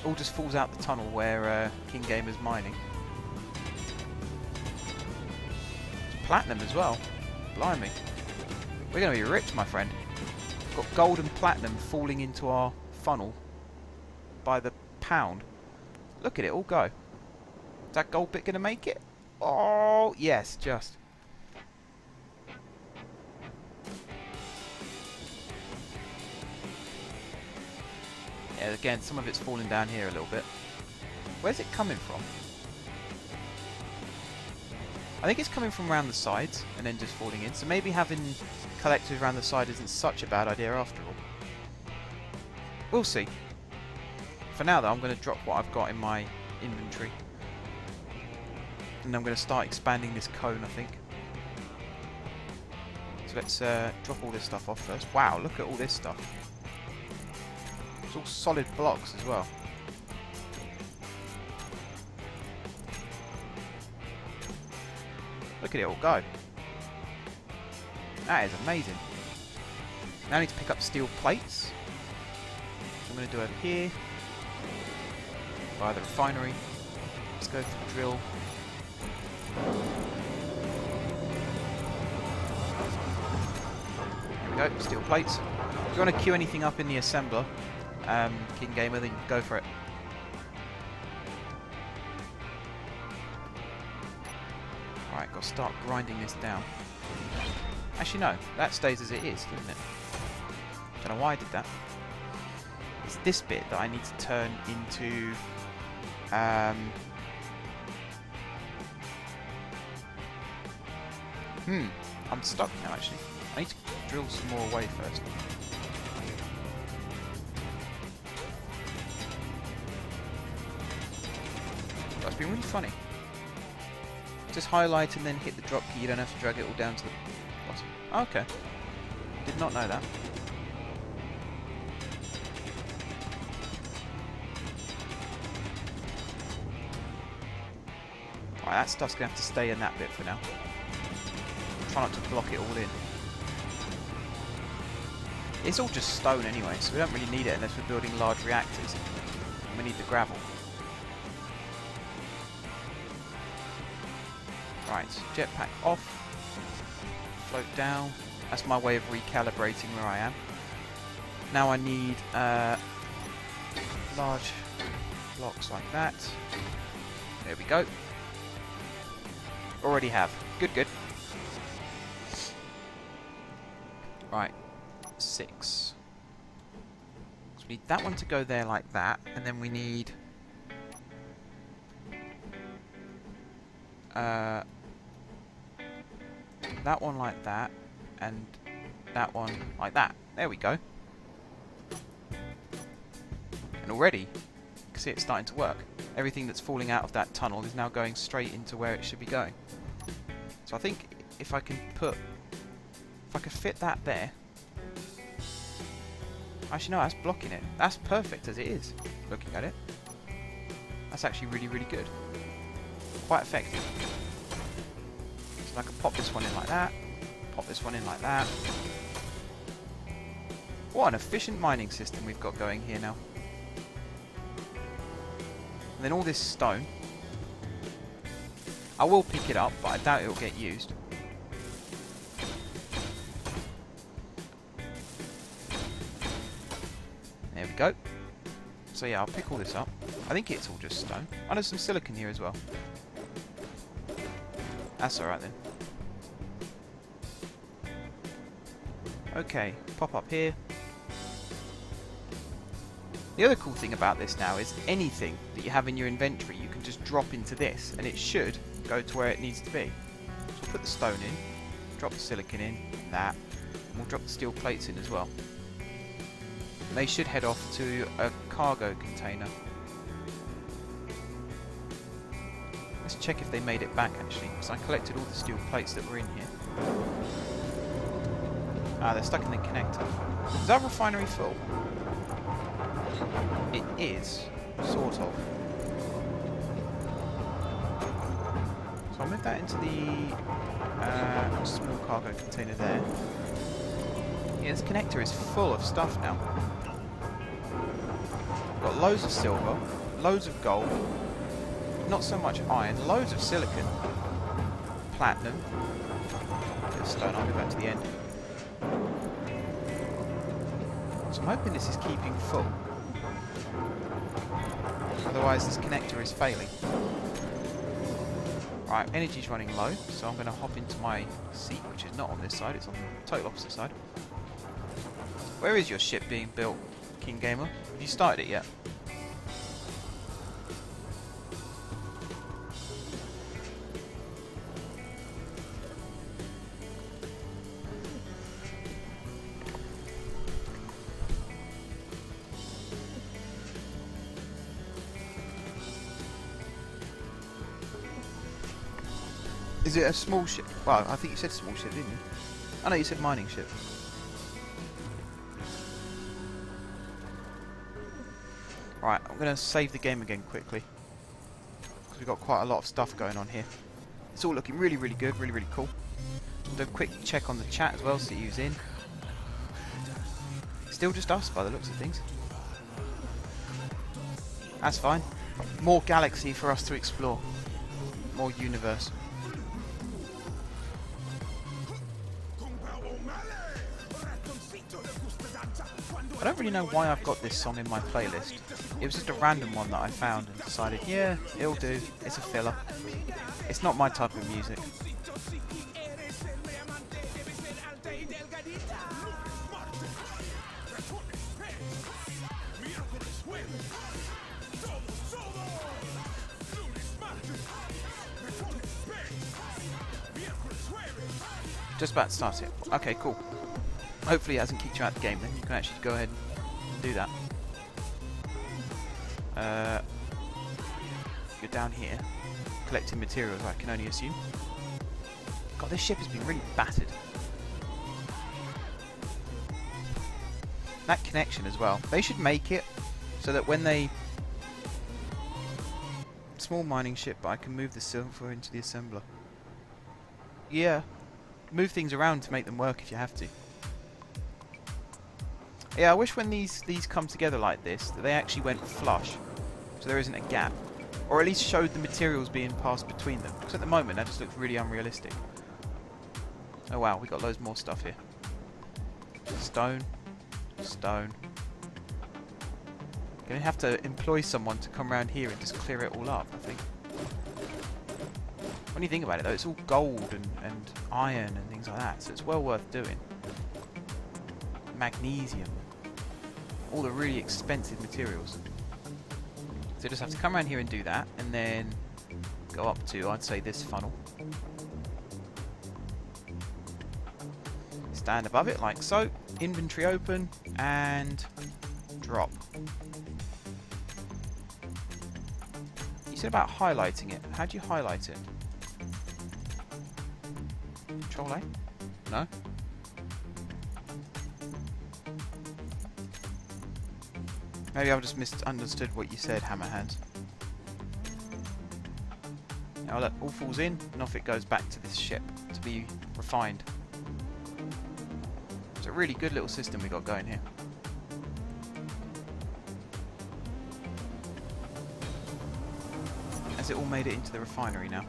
All just falls out the tunnel where King Gamer's mining. It's platinum as well. Blimey. We're going to be rich, my friend. Got gold and platinum falling into our funnel by the pound. Look at it all go. that gold bit going to make it? Oh, yes, just. Yeah, again, some of it's falling down here a little bit. Where's it coming from? I think it's coming from around the sides and then just falling in. So maybe having collectors around the side isn't such a bad idea after all. We'll see. For now though, I'm going to drop what I've got in my inventory. And I'm going to start expanding this cone, I think. So let's drop all this stuff off first. Wow, look at all this stuff. It's all solid blocks as well. Look at it all go. That is amazing. Now I need to pick up steel plates. I'm going to do over here. By the refinery. Let's go for the drill. There we go, steel plates. If you want to queue anything up in the assembler, King Gamer, then go for it. Alright, got to start grinding this down. Actually no, that stays as it is, doesn't it? Don't know why I did that. It's this bit that I need to turn into... I'm stuck now actually. I need to drill some more away first. That's been really funny. Just highlight and then hit the drop key, you don't have to drag it all down to the bottom. Oh, okay. Did not know that. Alright, that stuff's going to have to stay in that bit for now. Try not to block it all in. It's all just stone anyway, so we don't really need it unless we're building large reactors. We need the gravel. Right, jetpack off. Float down. That's my way of recalibrating where I am. Now I need large blocks like that. There we go. Already have. Good, good. Right. 6. So we need that one to go there like that, and then we need that one like that, and that one like that. There we go. And already, you can see it's starting to work. Everything that's falling out of that tunnel is now going straight into where it should be going. So I think if I can fit that there. Actually no, that's blocking it. That's perfect as it is, looking at it. That's actually really, really good. Quite effective. So I can pop this one in like that. Pop this one in like that. What an efficient mining system we've got going here now. And then all this stone. I will pick it up, but I doubt it will get used. There we go. So yeah, I'll pick all this up. I think it's all just stone. Oh, there's some silicon here as well. That's alright then. Okay, pop up here. The other cool thing about this now is anything that you have in your inventory you can just drop into this and it should go to where it needs to be. So we'll put the stone in, drop the silicon in, that, and we'll drop the steel plates in as well. And they should head off to a cargo container. Let's check if they made it back actually, because I collected all the steel plates that were in here. Ah, they're stuck in the connector. Is that refinery full? It is, sort of. So I'll move that into the small cargo container there. Yeah, this connector is full of stuff now. Got loads of silver, loads of gold, not so much iron, loads of silicon, platinum, bit of stone. I'll move that to the end. So I'm hoping this is keeping full. Otherwise this connector is failing. Right, energy's running low, so I'm going to hop into my seat, which is not on this side, it's on the total opposite side. Where is your ship being built, King Gamer? Have you started it yet? Is it a small ship? Well, I think you said small ship, didn't you? I know you said mining ship. Right, I'm going to save the game again quickly. Because we've got quite a lot of stuff going on here. It's all looking really, really good, really, really cool. Do a quick check on the chat as well, see who's in. Still just us by the looks of things. That's fine. More galaxy for us to explore. More universe. I don't really know why I've got this song in my playlist. It was just a random one that I found and decided, yeah, it'll do. It's a filler. It's not my type of music. Just about to start it. Okay, cool. Hopefully it hasn't kicked you out of the game then. You can actually go ahead and do that. You're down here, collecting materials, I can only assume. God, this ship has been really battered. That connection as well. They should make it so that when they... Small mining ship, but I can move the silver into the assembler. Yeah. Move things around to make them work if you have to. Yeah, I wish when these come together like this, that they actually went flush, so there isn't a gap. Or at least showed the materials being passed between them. Because at the moment, that just looks really unrealistic. Oh wow, we got loads more stuff here. Stone. Stone. Gonna have to employ someone to come around here and just clear it all up, I think. When you think about it though, it's all gold and iron and things like that, so it's well worth doing. Magnesium. All the really expensive materials. So you just have to come around here and do that, and then go up to, I'd say, this funnel. Stand above it like so. Inventory open, and drop. You said about highlighting it. How do you highlight it? Control A? No? Maybe I've just misunderstood what you said, Hammerhands. Now look, all falls in, and off it goes back to this ship to be refined. It's a really good little system we got going here. Has it all made it into the refinery now?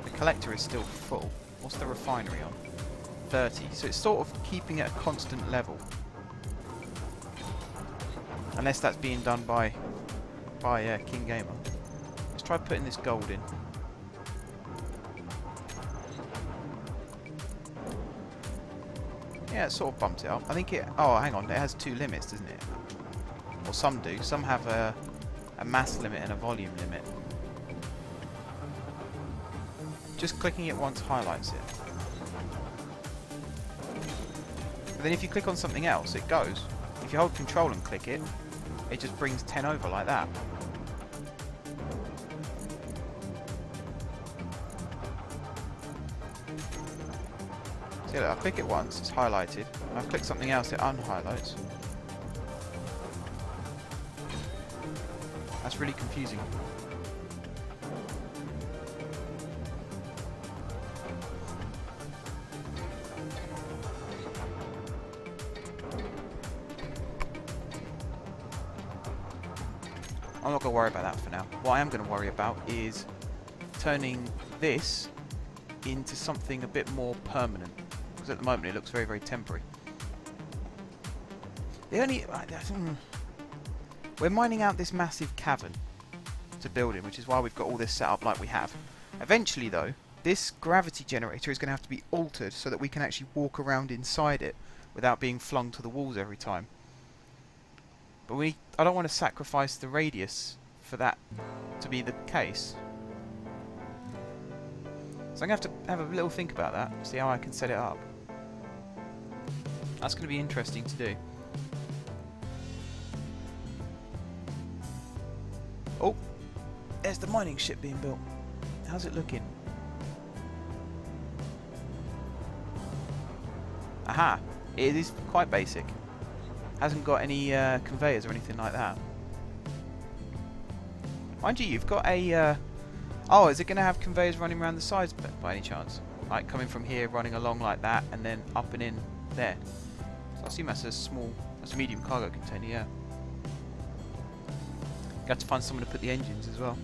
The collector is still full. What's the refinery on? 30. So it's sort of keeping it a constant level. Unless that's being done by King Gamer. Let's try putting this gold in. Yeah, it sort of bumped it up. I think it... Oh, hang on. It has two limits, doesn't it? Or some do. Some have a mass limit and a volume limit. Just clicking it once highlights it. But then if you click on something else, it goes. If you hold control and click it, it just brings 10 over like that. See, look, I click it once, it's highlighted. I've clicked something else, it unhighlights. That's really confusing. I'm not going to worry about that for now. What I am going to worry about is turning this into something a bit more permanent. Because at the moment it looks very, very temporary. We're mining out this massive cavern to build in, which is why we've got all this set up like we have. Eventually, though, this gravity generator is going to have to be altered so that we can actually walk around inside it without being flung to the walls every time. But I don't want to sacrifice the radius for that to be the case. So I'm going to have a little think about that, see how I can set it up. That's going to be interesting to do. Oh, there's the mining ship being built. How's it looking? Aha, it is quite basic. Hasn't got any conveyors or anything like that. Mind you, you've got a... oh, is it going to have conveyors running around the sides by any chance? Like coming from here, running along like that, and then up and in there. So I assume that's that's a medium cargo container, yeah. You have to find someone to put the engines as well.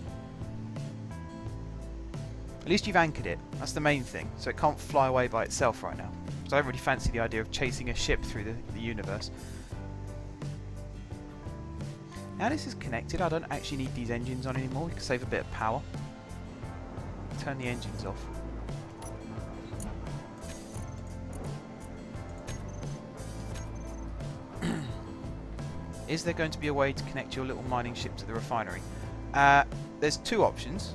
At least you've anchored it. That's the main thing. So it can't fly away by itself right now. So I don't really fancy the idea of chasing a ship through the universe. Now this is connected, I don't actually need these engines on anymore. We can save a bit of power. Turn the engines off. Is there going to be a way to connect your little mining ship to the refinery? There's two options.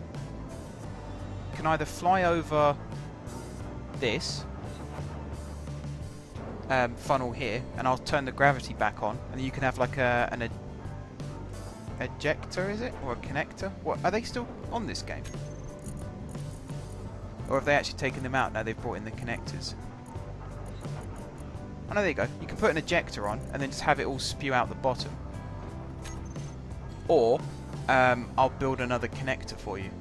You can either fly over this funnel here, and I'll turn the gravity back on, and you can have like an ejector, is it? Or a connector? What, are they still on this game? Or have they actually taken them out now they've brought in the connectors? Oh no, there you go. You can put an ejector on and then just have it all spew out the bottom. Or I'll build another connector for you.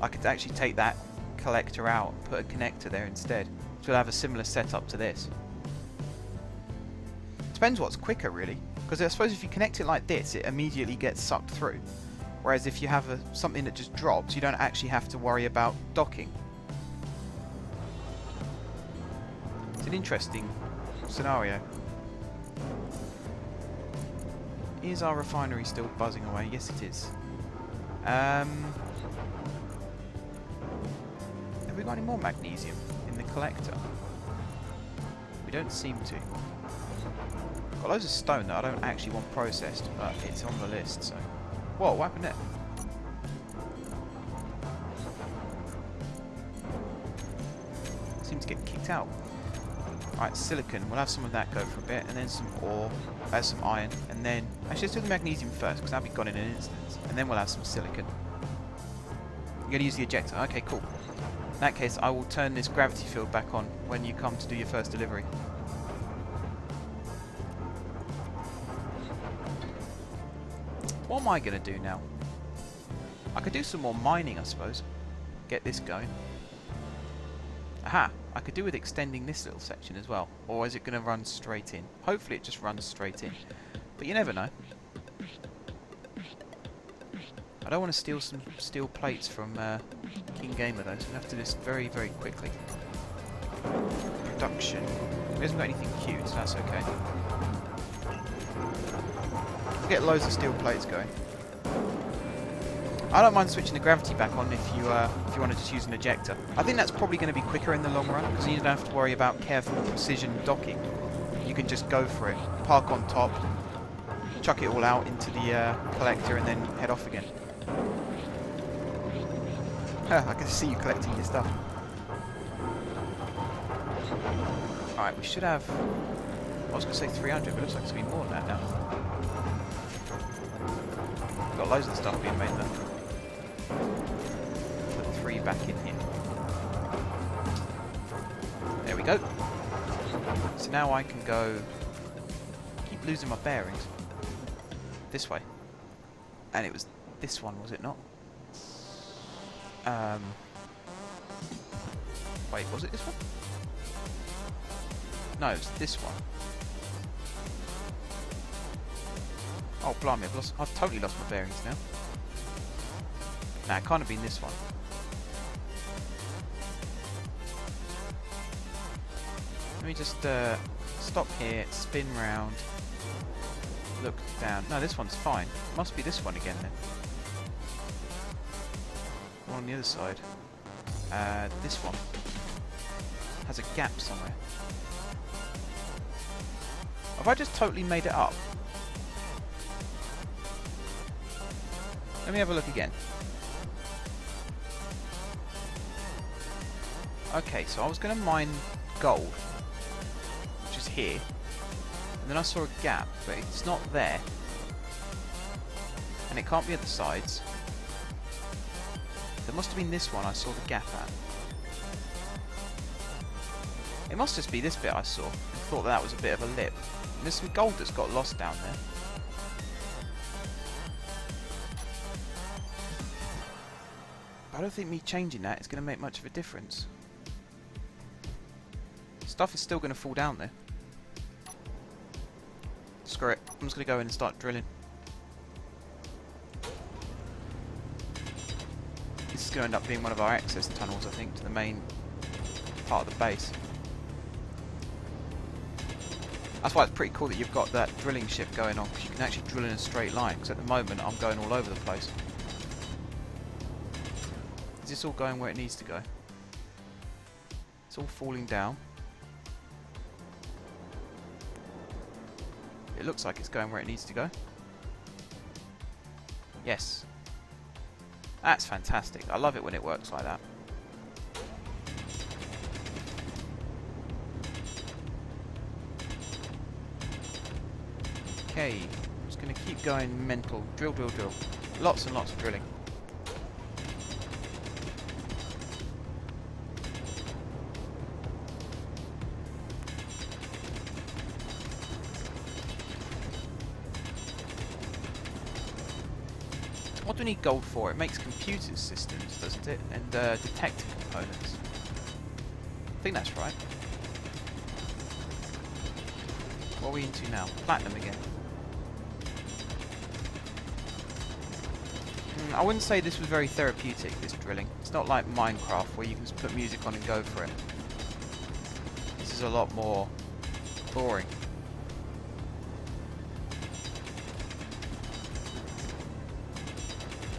I could actually take that collector out and put a connector there instead. So we'll have a similar setup to this. Depends what's quicker really. Because I suppose if you connect it like this, it immediately gets sucked through. Whereas if you have something that just drops, you don't actually have to worry about docking. It's an interesting scenario. Is our refinery still buzzing away? Yes, it is. Have we got any more magnesium in the collector? We don't seem to. Got loads of stone that I don't actually want processed, but it's on the list, so... Whoa, what happened there? Seems to get kicked out. Right, silicon, we'll have some of that go for a bit, and then some ore, some iron, and then... Actually, let's do the magnesium first, because that'll be gone in an instant. And then we'll have some silicon. You're going to use the ejector, okay, cool. In that case, I will turn this gravity field back on when you come to do your first delivery. What am I going to do now? I could do some more mining, I suppose. Get this going. Aha! I could do with extending this little section as well. Or is it going to run straight in? Hopefully it just runs straight in. But you never know. I don't want to steal some steel plates from King Gamer though, so we have to do this very, very quickly. Production. We haven't got anything queued, so that's okay. We'll get loads of steel plates going. I don't mind switching the gravity back on if you want to just use an ejector. I think that's probably going to be quicker in the long run because you don't have to worry about careful precision docking. You can just go for it, park on top, chuck it all out into the collector, and then head off again. I can see you collecting your stuff. Alright, we should have... I was going to say 300, but it looks like it's going to be more than that now. We've got loads of stuff being made there. Put 3 back in here. There we go. So now I can go... keep losing my bearings. This way. And it was this one, was it not? Wait, was it this one? No, it's this one. Oh, blimey, I've totally lost my bearings now. Nah, it can't have been this one. Let me just stop here, spin round, look down. No, this one's fine. Must be this one again then. one on the other side. This one has a gap somewhere. Have I just totally made it up? Let me have a look again. Okay, so I was going to mine gold, which is here, and then I saw a gap, but it's not there, and it can't be at the sides. There must have been this one I saw the gap at. It must just be this bit I saw. I thought that was a bit of a lip. And there's some gold that's got lost down there. But I don't think me changing that is going to make much of a difference. Stuff is still going to fall down there. Screw it. I'm just going to go in and start drilling. This is going to end up being one of our access tunnels, I think, to the main part of the base. That's why it's pretty cool that you've got that drilling ship going on, because you can actually drill in a straight line, because at the moment I'm going all over the place. Is this all going where it needs to go? It's all falling down. It looks like it's going where it needs to go. Yes. That's fantastic. I love it when it works like that. Okay, I'm just going to keep going mental. Drill, drill, drill. Lots and lots of drilling. What do we need gold for? It makes computer systems, doesn't it? And detector components. I think that's right. What are we into now? Platinum again. I wouldn't say this was very therapeutic, this drilling. It's not like Minecraft where you can just put music on and go for it. This is a lot more boring.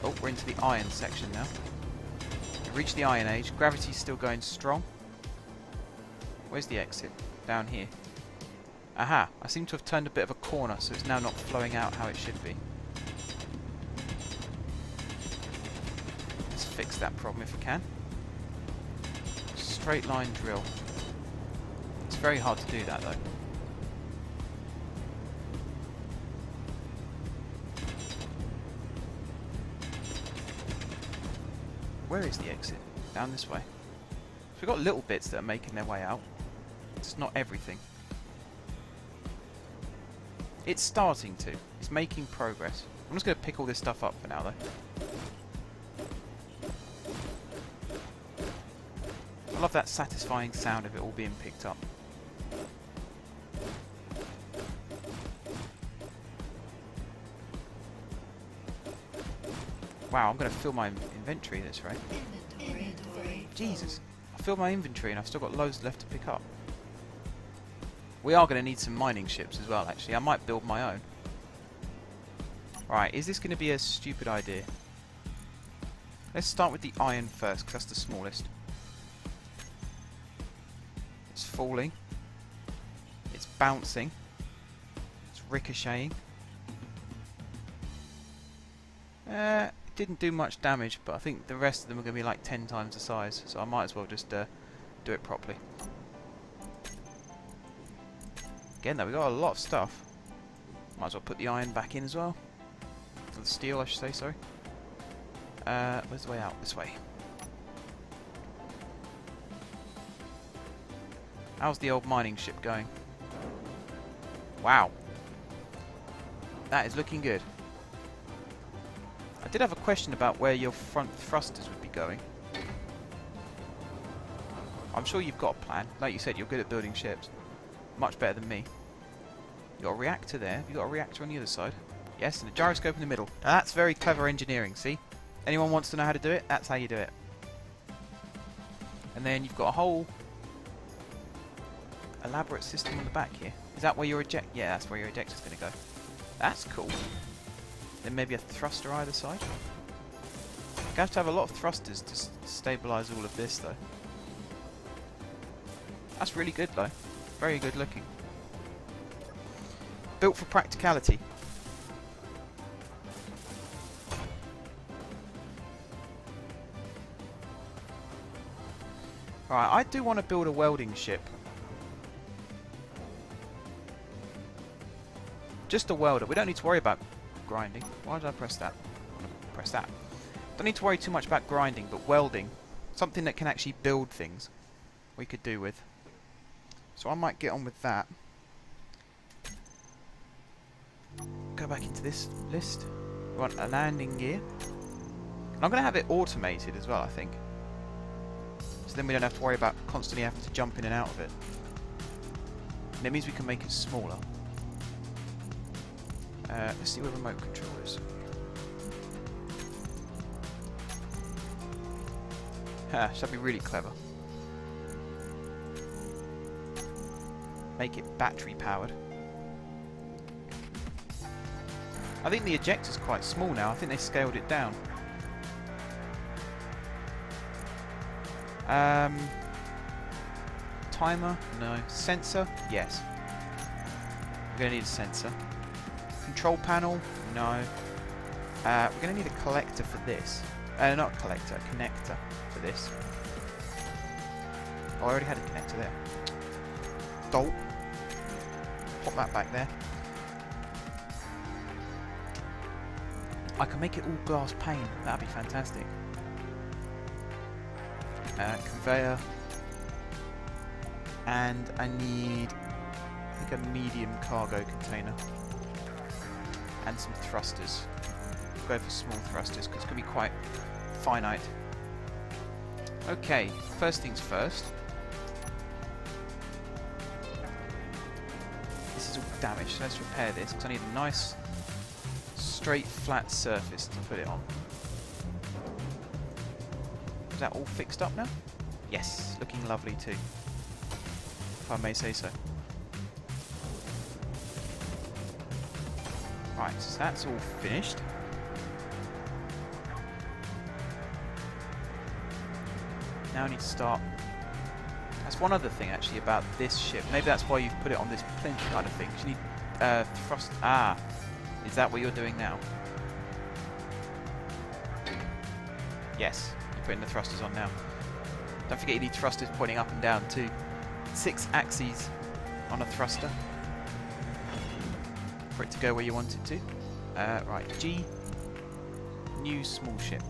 Oh, we're into the iron section now. We've reached the Iron Age. Gravity's still going strong. Where's the exit? Down here. Aha! I seem to have turned a bit of a corner, so it's now not flowing out how it should be. Let's fix that problem if we can. Straight line drill. It's very hard to do that though. Where is the exit? Down this way. So we've got little bits that are making their way out. It's not everything. It's starting to. It's making progress. I'm just going to pick all this stuff up for now though. I love that satisfying sound of it all being picked up. Wow, I'm going to fill my inventory at this rate. Jesus. I filled my inventory and I've still got loads left to pick up. We are going to need some mining ships as well, actually. I might build my own. Right, is this going to be a stupid idea? Let's start with the iron first, because that's the smallest. It's falling. It's bouncing. It's ricocheting. It didn't do much damage, but I think the rest of them are going to be like 10 times the size, so I might as well just do it properly. Again though, we got a lot of stuff. Might as well put the iron back in as well. Or the steel, I should say, sorry. Where's the way out? This way. How's the old mining ship going? Wow. That is looking good. I did have a question about where your front thrusters would be going. I'm sure you've got a plan. Like you said, you're good at building ships. Much better than me. You got a reactor there. You got a reactor on the other side. Yes, and a gyroscope in the middle. Now that's very clever engineering, see? Anyone wants to know how to do it? That's how you do it. And then you've got a whole elaborate system on the back here. Is that where your eject? Yeah, that's where your ejector's going to go. That's cool. Then maybe a thruster either side. You have to have a lot of thrusters to stabilise all of this, though. That's really good, though. Very good looking. Built for practicality. Right, I do want to build a welding ship. Just a welder. We don't need to worry about grinding. Why did I press that? Press that. Don't need to worry too much about grinding, but welding, something that can actually build things, we could do with. So I might get on with that. Go back into this list. We want a landing gear. And I'm going to have it automated as well, I think. So then we don't have to worry about constantly having to jump in and out of it. And it means we can make it smaller. Let's see where remote control is. Ha, that'd be really clever. Make it battery powered. I think the ejector's quite small now. I think they scaled it down. Timer? No. Sensor? Yes. We're going to need a sensor. Control panel? No. We're going to need a collector for this. Not a collector, a connector for this. Oh, I already had a connector there. Dolt. Pop that back there. I can make it all glass pane. That'd be fantastic. Conveyor. And I need, I think, a medium cargo container. And some thrusters. Go for small thrusters because it's going to be quite finite. Okay, first things first. This is all damaged, so let's repair this because I need a nice straight flat surface to put it on. Is that all fixed up now? Yes, looking lovely too, if I may say so. Right, so that's all finished. Now I need to start. That's one other thing actually about this ship. Maybe that's why you've put it on this plinth kind of thing. You need thrust. Ah, is that what you're doing now? Yes, you're putting the thrusters on now. Don't forget you need thrusters pointing up and down too. 6 axes on a thruster for it to go where you want it to. Right, G. New small ship.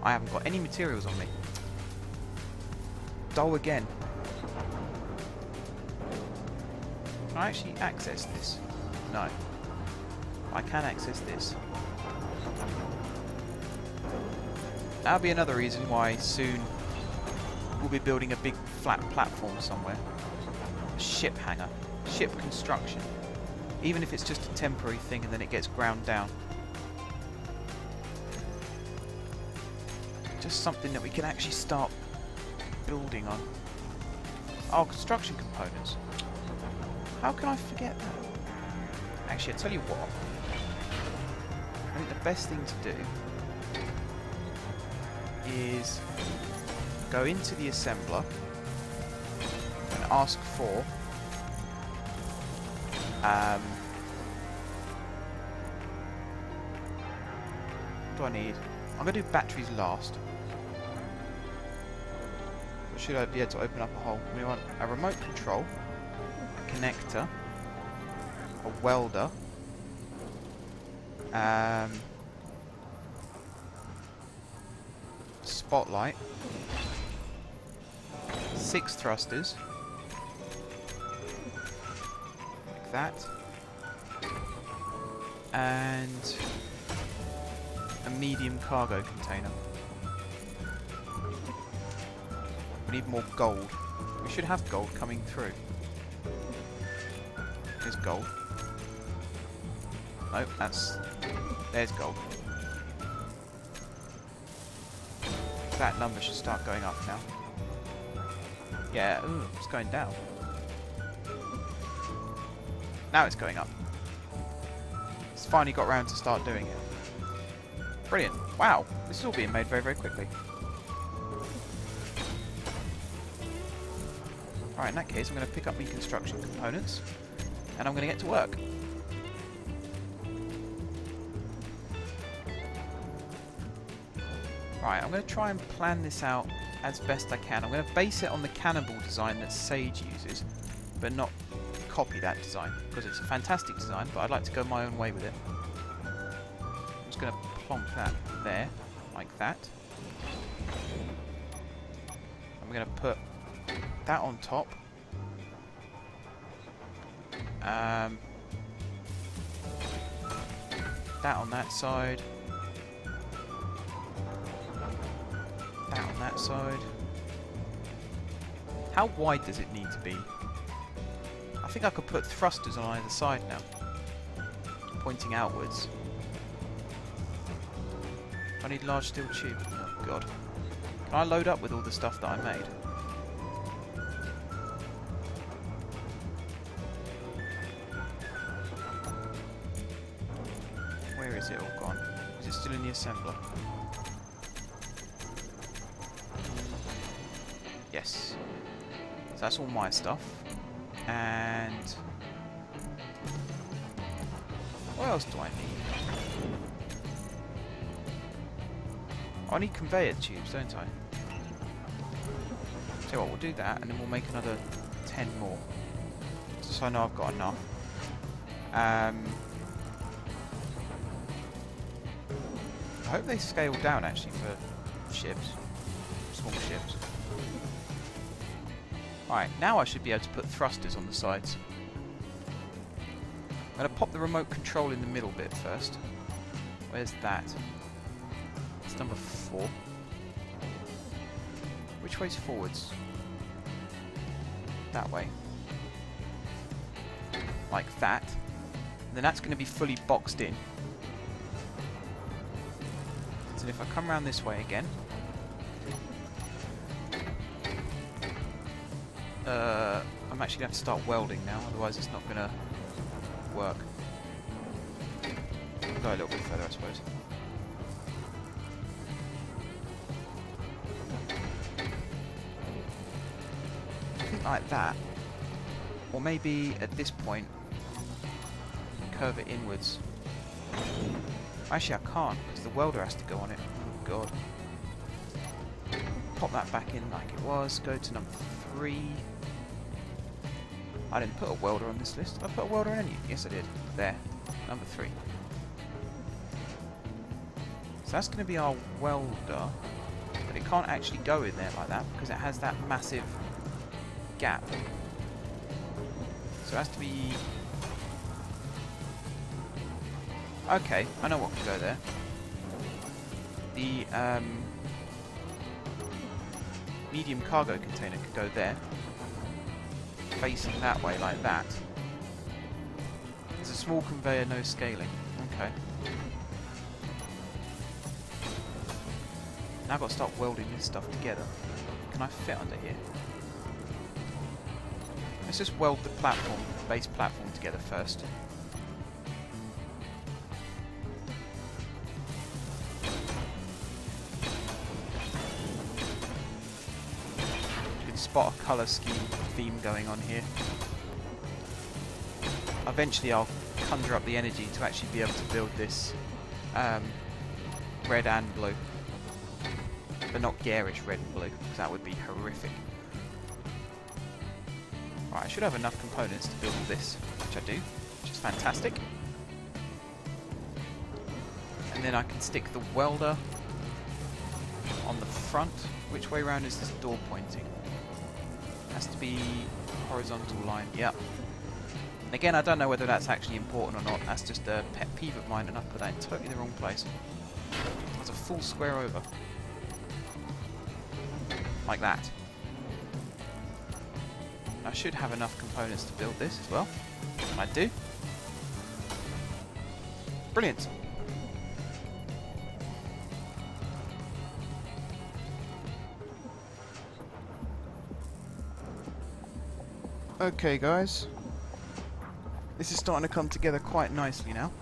I haven't got any materials on me. Dull again. Can I actually access this? No. I can access this. That'll be another reason why soon we'll be building a big flat platform somewhere. A ship hangar. Ship construction. Even if it's just a temporary thing and then it gets ground down. Just something that we can actually start building on. Oh, construction components. How can I forget that? Actually, I'll tell you what. I think the best thing to do is go into the assembler and ask for what do I need? I'm going to do batteries last. Or should I be able to open up a hole? We want a remote control, a connector, a welder, spotlight, 6 thrusters, like that, and a medium cargo container. We need more gold. We should have gold coming through. There's gold. Nope, there's gold. That number should start going up now. Yeah, ooh, it's going down. Now it's going up. It's finally got round to start doing it. Brilliant. Wow, this is all being made very, very quickly. Alright, in that case, I'm going to pick up my construction components, and I'm going to get to work. Right, I'm going to try and plan this out as best I can. I'm going to base it on the cannonball design that Sage uses, but not copy that design, because it's a fantastic design, but I'd like to go my own way with it. I'm just going to plonk that there, like that. I'm going to put that on top. That on that side. That on that side. How wide does it need to be? I think I could put thrusters on either side now, pointing outwards. I need large steel tube. Oh god. Can I load up with all the stuff that I made? Where is it all gone? Is it still in the assembler? Yes. So that's all my stuff. And what else do I need? I need conveyor tubes, don't I? So what, we'll do that, and then we'll make another 10 more. Just so I know I've got enough. I hope they scale down actually for ships, small ships. Alright, now I should be able to put thrusters on the sides. I'm going to pop the remote control in the middle bit first. Where's that? It's number 4. Which way's forwards? That way. Like that. And then that's going to be fully boxed in. So if I come around this way again, I'm actually going to have to start welding now, otherwise it's not going to work. Go a little bit further, I suppose. I think like that. Or maybe at this point, curve it inwards. Actually, I can't, because the welder has to go on it. Oh, God. Pop that back in like it was. Go to number 3. I didn't put a welder on this list. Did I put a welder in any? Yes, I did. There. Number 3. So that's going to be our welder. But it can't actually go in there like that, because it has that massive gap. So it has to be... Okay, I know what can go there. The medium cargo container could go there, facing that way like that. There's a small conveyor, no scaling. Okay. Now I've got to start welding this stuff together. Can I fit under here? Let's just weld the platform, base platform together first. Spot a colour scheme theme going on here. Eventually I'll conjure up the energy to actually be able to build this red and blue. But not garish red and blue, because that would be horrific. Right, I should have enough components to build this, which I do, which is fantastic. And then I can stick the welder on the front. Which way around is this door pointing? Has to be horizontal line. Yep. Again, I don't know whether that's actually important or not. That's just a pet peeve of mine, and I've put that in totally the wrong place. That's a full square over. Like that. I should have enough components to build this as well. And I do. Brilliant. Okay guys, this is starting to come together quite nicely now.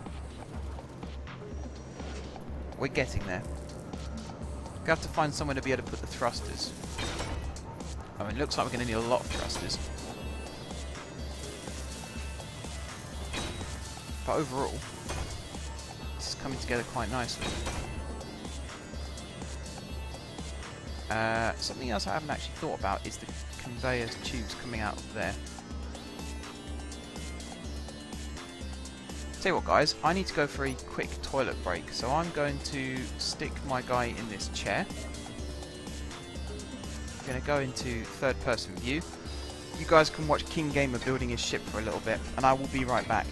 We're getting there. We have to find somewhere to be able to put the thrusters. I mean, it looks like we're going to need a lot of thrusters. But overall, this is coming together quite nicely. Something else I haven't actually thought about is the conveyor tubes coming out of there. Tell you what guys, I need to go for a quick toilet break, so I'm going to stick my guy in this chair. I'm going to go into third person view. You guys can watch King Gamer building his ship for a little bit, and I will be right back.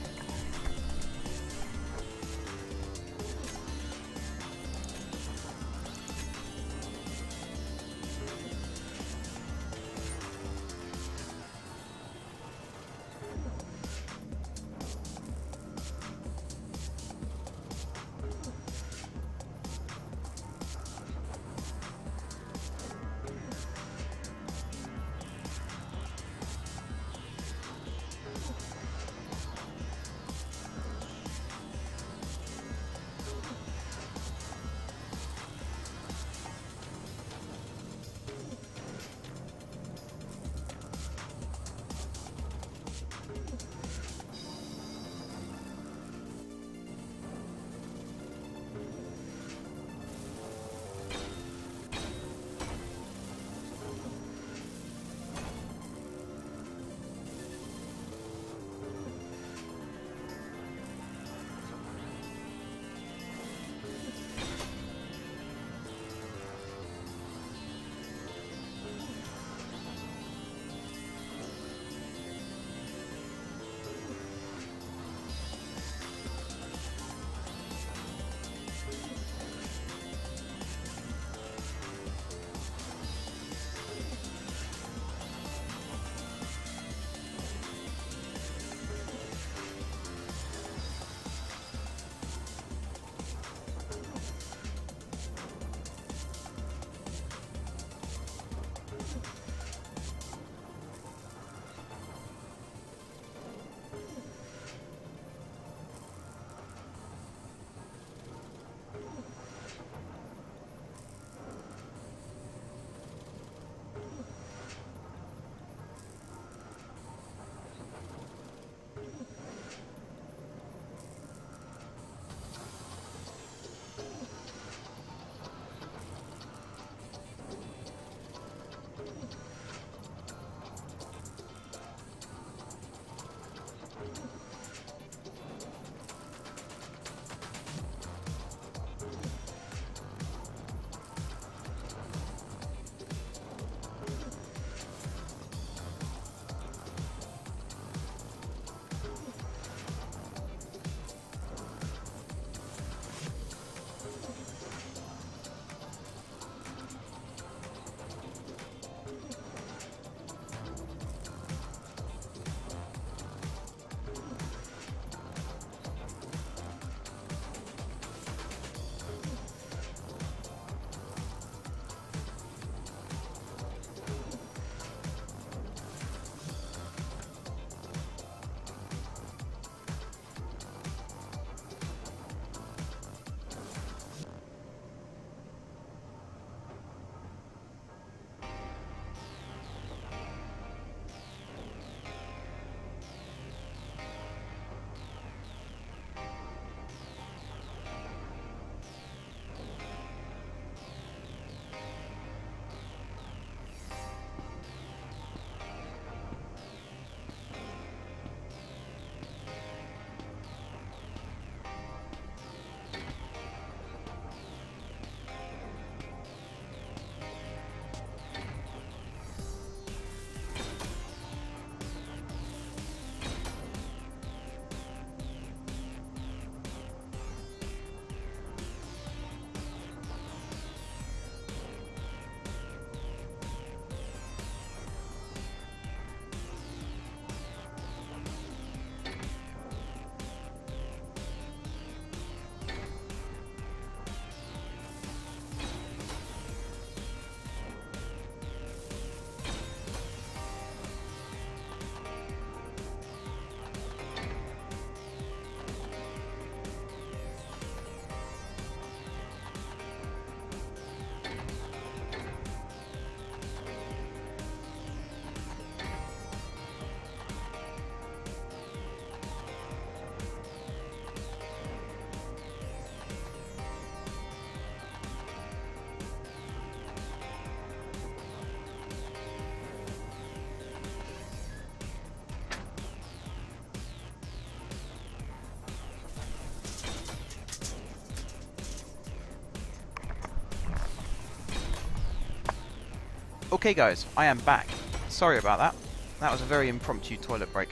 Okay guys, I am back. Sorry about that. That was a very impromptu toilet break.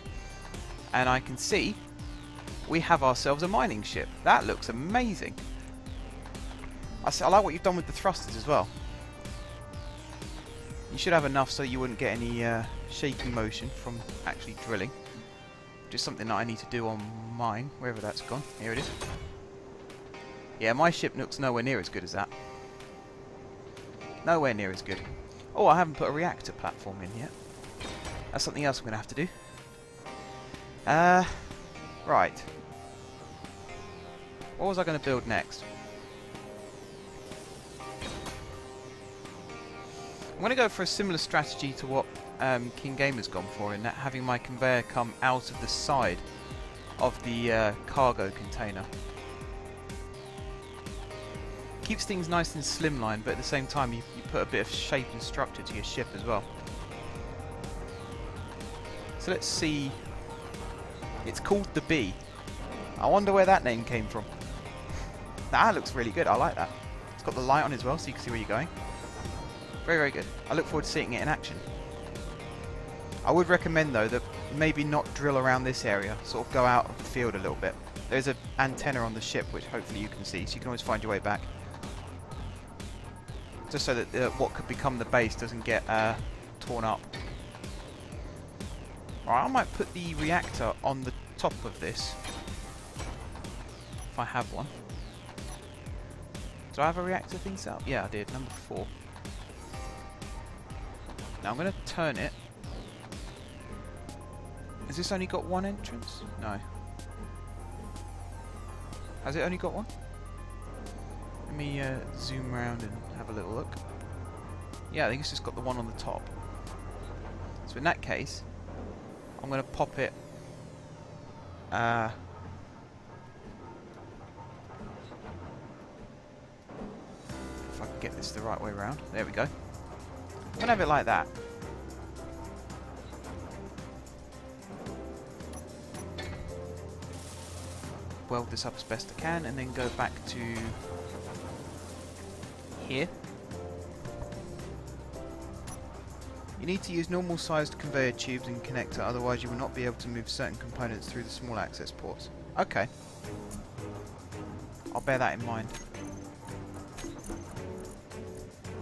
And I can see we have ourselves a mining ship. That looks amazing. I like what you've done with the thrusters as well. You should have enough so you wouldn't get any shaking motion from actually drilling. Just something that I need to do on mine, wherever that's gone. Here it is. Yeah, my ship looks nowhere near as good as that. Nowhere near as good. Oh, I haven't put a reactor platform in yet. That's something else I'm going to have to do. Right. What was I going to build next? I'm going to go for a similar strategy to what King Gamer's gone for, in that having my conveyor come out of the side of the cargo container. Keeps things nice and slimline, but at the same time you put a bit of shape and structure to your ship as well. So let's see. It's called the Bee. I wonder where that name came from. That looks really good. I like that. It's got the light on as well, so you can see where you're going. Very, very good. I look forward to seeing it in action. I would recommend, though, that maybe not drill around this area. Sort of go out of the field a little bit. There's an antenna on the ship, which hopefully you can see, so you can always find your way back. Just so that what could become the base doesn't get torn up. Alright, I might put the reactor on the top of this. If I have one. Do I have a reactor thing set up? Yeah, I did. Number 4. Now I'm going to turn it. Has this only got one entrance? No. Has it only got one? Let me zoom around and have a little look. Yeah, I think it's just got the one on the top. So in that case, I'm going to pop it if I can get this the right way around. There we go. I'm going to have it like that. Weld this up as best I can and then go back to here. You need to use normal sized conveyor tubes and connector, otherwise you will not be able to move certain components through the small access ports. Okay. I'll bear that in mind.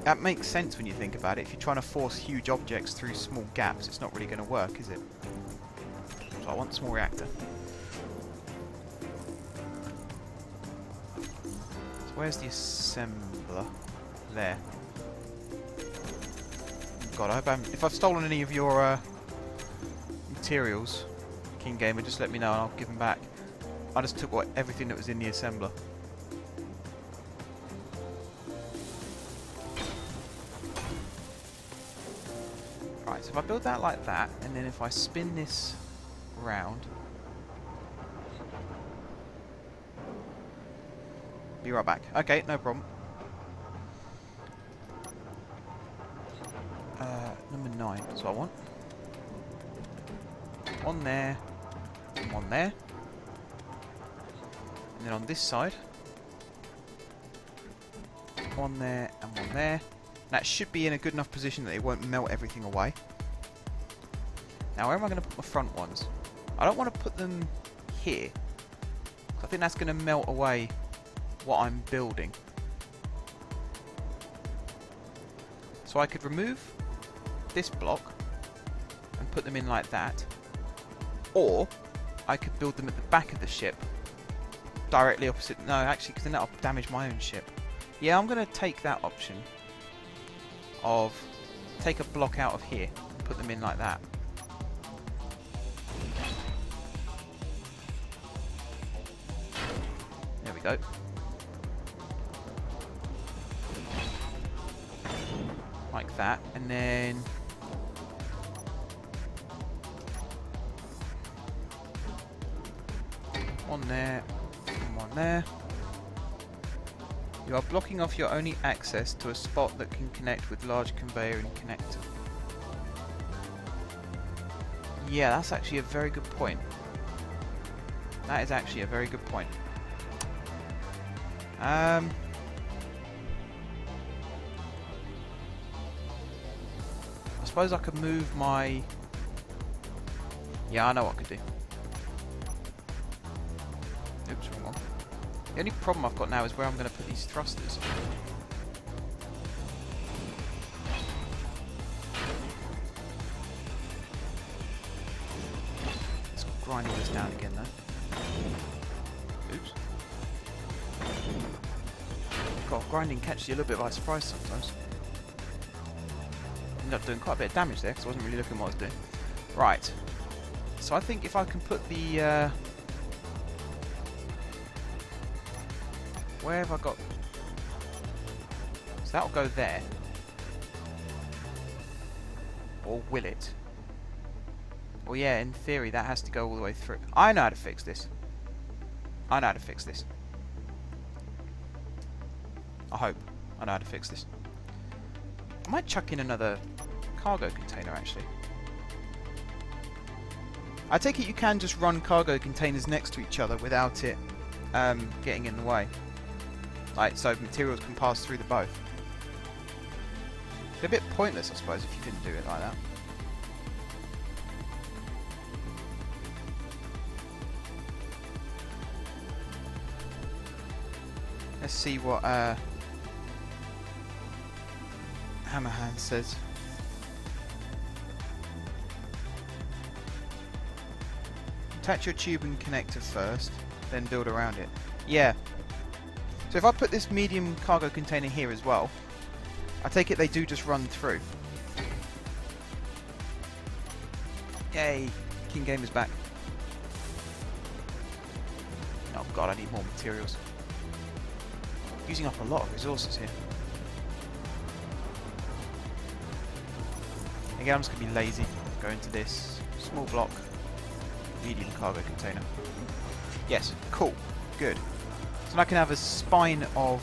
That makes sense when you think about it. If you're trying to force huge objects through small gaps, it's not really going to work, is it? So I want a small reactor. So where's the assembler? There. God, I hope if I've stolen any of your materials, King Gamer, just let me know and I'll give them back. I just took everything that was in the assembler. Right, so if I build that like that, and then if I spin this round, be right back. Okay, no problem. Number 9, that's what I want. One there, and one there. And then on this side, one there and one there. That should be in a good enough position that it won't melt everything away. Now where am I going to put my front ones? I don't want to put them here. I think that's going to melt away what I'm building. So I could remove this block and put them in like that, or I could build them at the back of the ship directly opposite. No, actually, because then that'll damage my own ship. Yeah, I'm going to take that option of take a block out of here and put them in like that. There we go. Like that, and then one there and one there. You are blocking off your only access to a spot that can connect with large conveyor and connector. Yeah, that's actually a very good point. That is actually a very good point. suppose I could move my... Yeah, I know what I could do. Oops, wrong one. The only problem I've got now is where I'm going to put these thrusters. Let's grind all this down again though. Oops. God, grinding catches you a little bit by surprise sometimes. Ended up doing quite a bit of damage there because I wasn't really looking what I was doing. Right. So I think if I can put the... where have I got... So that'll go there. Or will it? Well, yeah, in theory that has to go all the way through. I know how to fix this. I know how to fix this. I hope I know how to fix this. I might chuck in another cargo container, actually. I take it you can just run cargo containers next to each other without it getting in the way. Like, so materials can pass through the both. It's a bit pointless, I suppose, if you couldn't do it like that. Let's see what Hammerhand says. Attach your tube and connector first, then build around it. Yeah. So if I put this medium cargo container here as well, I take it they do just run through. Yay! King Gamer's back. Oh god, I need more materials. Using up a lot of resources here. Again, I'm just going to be lazy. Go into this small block, medium cargo container. Yes, cool, good. So now I can have a spine of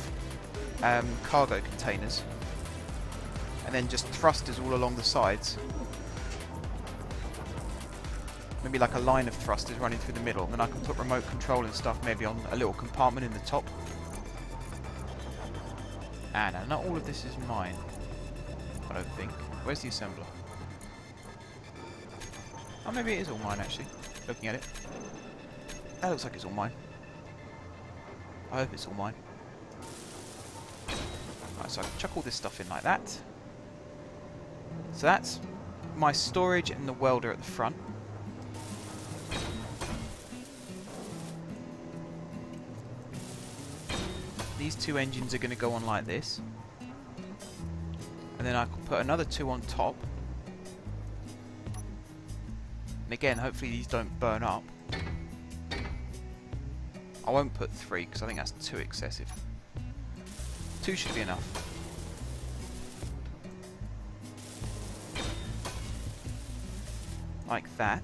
cargo containers, and then just thrusters all along the sides. Maybe like a line of thrusters running through the middle, and then I can put remote control and stuff maybe on a little compartment in the top. Ah, no, not all of this is mine. I don't think. Where's the assembler? Oh, maybe it is all mine actually. Looking at it. That looks like it's all mine. I hope it's all mine. Right, so I can chuck all this stuff in like that. So that's my storage and the welder at the front. These two engines are going to go on like this. And then I can put another two on top. And again, hopefully these don't burn up. I won't put 3 because I think that's too excessive. 2 should be enough. Like that.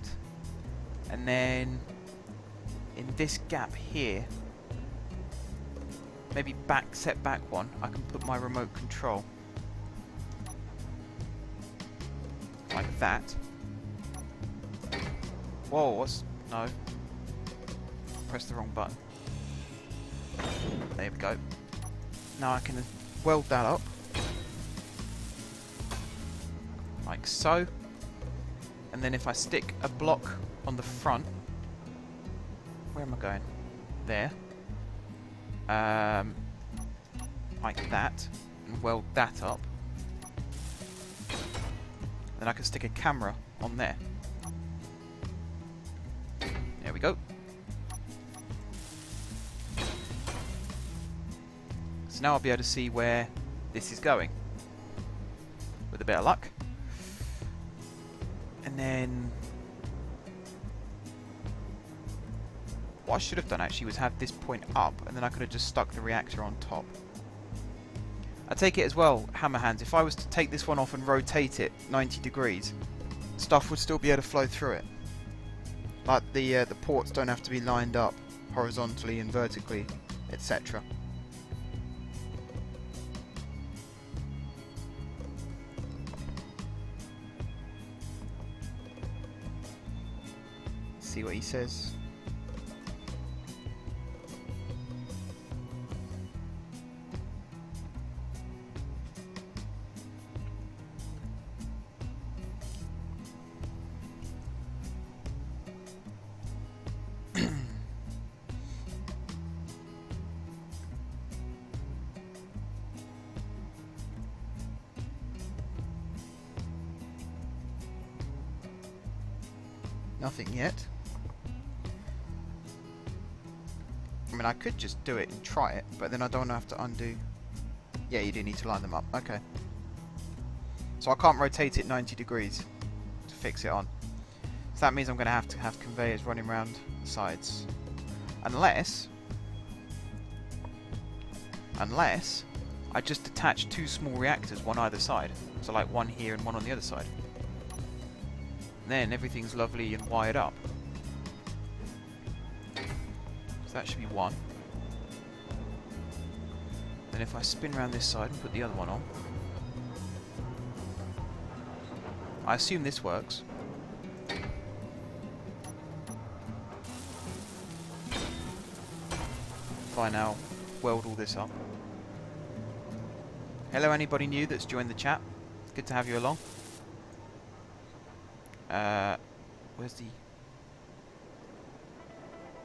And then in this gap here, maybe set back one, I can put my remote control. Like that. Whoa, what's... no. Press the wrong button. There we go. Now I can weld that up. Like so. And then if I stick a block on the front... where am I going? There. Like that. And weld that up. Then I can stick a camera on there. There we go. So now I'll be able to see where this is going. With a bit of luck. And then... what I should have done actually was have this point up, and then I could have just stuck the reactor on top. I take it as well, Hammerhands, if I was to take this one off and rotate it 90 degrees, stuff would still be able to flow through it. Like the ports don't have to be lined up horizontally and vertically, etc. See what he says. Nothing yet. I mean, I could just do it and try it, but then I don't have to undo. Yeah, you do need to line them up. Okay. So I can't rotate it 90 degrees to fix it on. So that means I'm going to have conveyors running around the sides. Unless I just attach two small reactors, one either side. So like one here and one on the other side. Then everything's lovely and wired up. So that should be one. Then if I spin around this side and put the other one on. I assume this works. If I now weld all this up. Hello, anybody new that's joined the chat. Good to have you along. Where's the...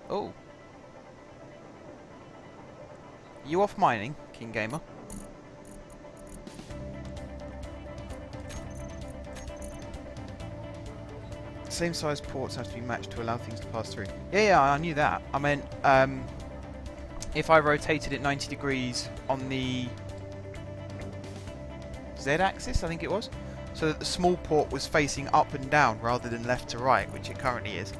Oh. You off mining, King Gamer? Same size ports have to be matched to allow things to pass through. Yeah, I knew that. I meant, if I rotated it 90 degrees on the Z-axis, I think it was, so that the small port was facing up and down rather than left to right, which it currently is.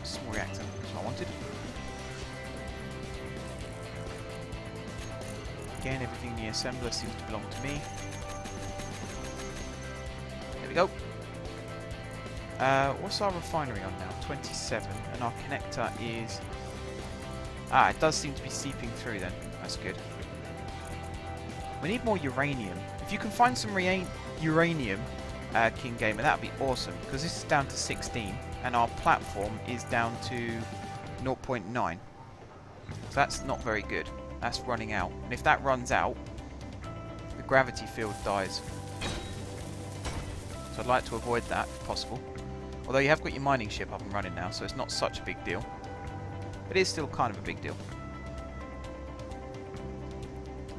Small reactor, that's what I wanted. Again, everything in the assembler seems to belong to me. There we go. What's our refinery on now? 27, and our connector is... Ah, it does seem to be seeping through then. That's good. We need more uranium. If you can find some uranium, King Gamer, that would be awesome, because this is down to 16, and our platform is down to 0.9. So that's not very good. That's running out. And if that runs out, the gravity field dies. So I'd like to avoid that if possible. Although you have got your mining ship up and running now, so it's not such a big deal. But it is still kind of a big deal.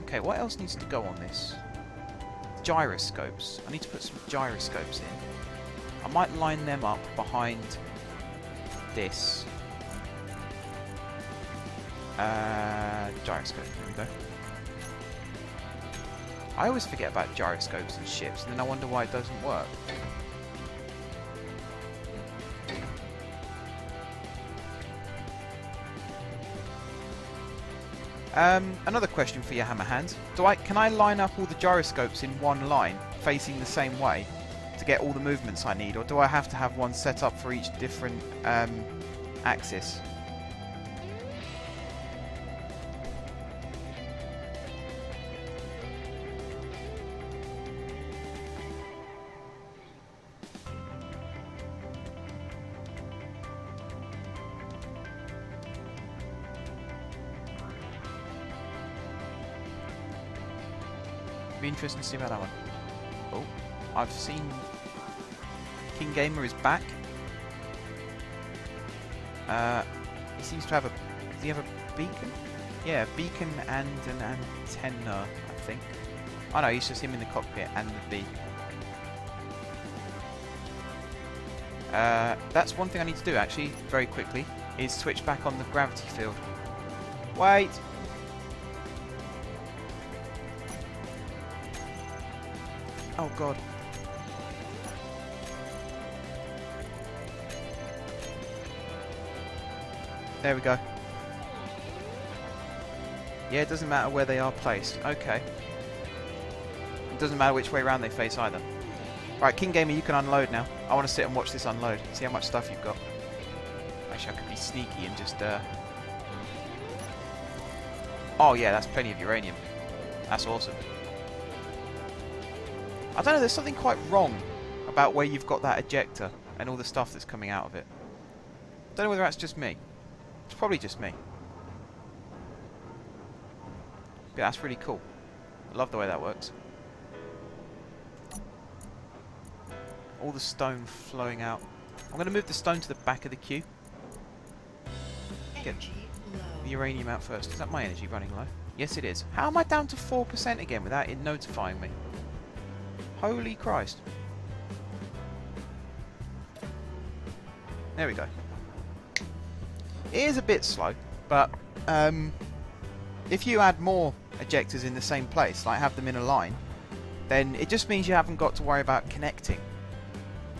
Okay, what else needs to go on this? Gyroscopes. I need to put some gyroscopes in. I might line them up behind this. Gyroscope, there we go. I always forget about gyroscopes and ships, and then I wonder why it doesn't work. Another question for you, Hammerhands. Can I line up all the gyroscopes in one line, facing the same way, to get all the movements I need, or do I have to have one set up for each different axis? Be interesting to see about that one. Oh, I've seen King Gamer is back. He seems to have a... Does he have a beacon? Yeah, a beacon and an antenna, I think. Oh no, he's just him in the cockpit and the bee. That's one thing I need to do actually, very quickly, is switch back on the gravity field. Wait! Oh god. There we go. Yeah, it doesn't matter where they are placed. Okay. It doesn't matter which way around they face either. Right, King Gamer, you can unload now. I want to sit and watch this unload. See how much stuff you've got. Actually, I could be sneaky and just... Oh yeah, that's plenty of uranium. That's awesome. I don't know, there's something quite wrong about where you've got that ejector and all the stuff that's coming out of it. Don't know whether that's just me. It's probably just me. But that's really cool. I love the way that works. All the stone flowing out. I'm going to move the stone to the back of the queue. Get the uranium out first. Is that my energy running low? Yes, it is. How am I down to 4% again without it notifying me? Holy Christ. There we go. It is a bit slow, but if you add more ejectors in the same place, like have them in a line, then it just means you haven't got to worry about connecting.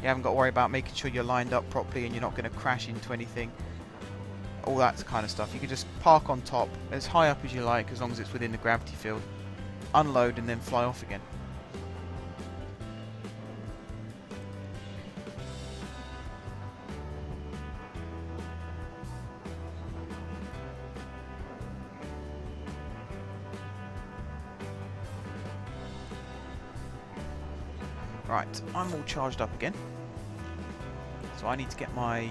You haven't got to worry about making sure you're lined up properly and you're not going to crash into anything. All that kind of stuff. You can just park on top as high up as you like, as long as it's within the gravity field, unload and then fly off again. Right, I'm all charged up again. So I need to get my...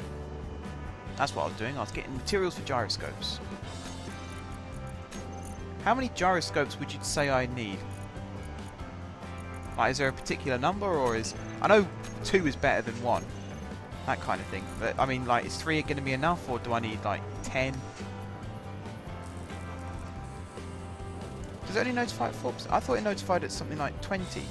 That's what I was doing. I was getting materials for gyroscopes. How many gyroscopes would you say I need? Like, is there a particular number, or is... I know 2 is better than 1. That kind of thing. But, I mean, like, is 3 going to be enough, or do I need, like, 10? Does it only notify at 4%? I thought it notified at something like 20.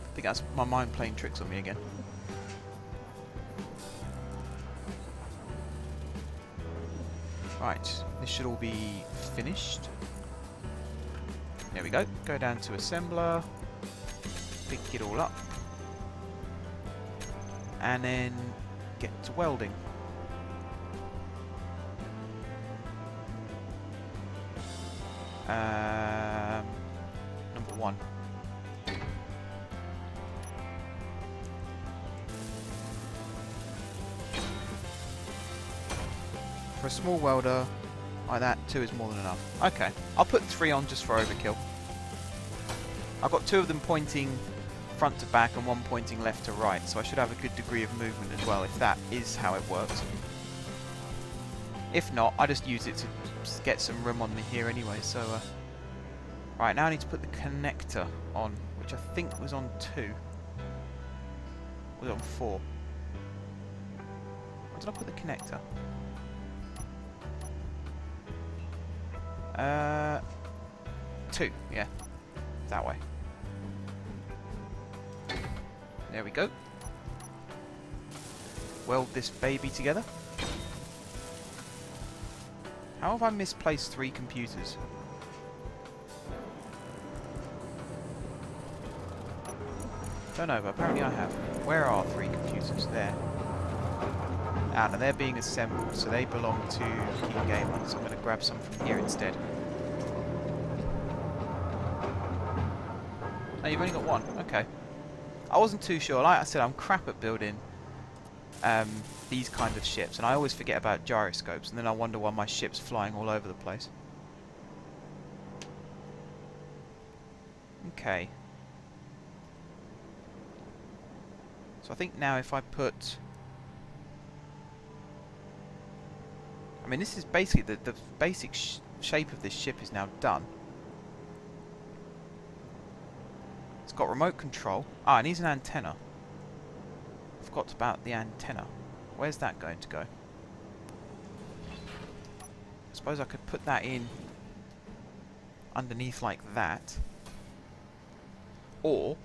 I think that's my mind playing tricks on me again. Right, this should all be finished. There we go. Go down to assembler, pick it all up, and then get to welding. Number 1. For a small welder like that, 2 is more than enough. Okay, I'll put 3 on just for overkill. I've got 2 of them pointing front to back and 1 pointing left to right, so I should have a good degree of movement as well, if that is how it works. If not, I just use it to just get some room on here anyway, so... Right, now I need to put the connector on, which I think was on 2. Or was it on 4? Where did I put the connector? 2, yeah. That way. There we go. Weld this baby together. How have I misplaced 3 computers? Don't know, but apparently I have. Where are 3 computers? There. Ah, no, they're being assembled, so they belong to King Gamer, so I'm going to grab some from here instead. Oh, you've only got 1? Okay. I wasn't too sure. Like I said, I'm crap at building these kind of ships, and I always forget about gyroscopes, and then I wonder why my ship's flying all over the place. Okay. So I think now if I put... I mean, this is basically the basic shape of this ship is now done. It's got remote control. Ah, it needs an antenna. I forgot about the antenna. Where's that going to go? I suppose I could put that in underneath like that. Or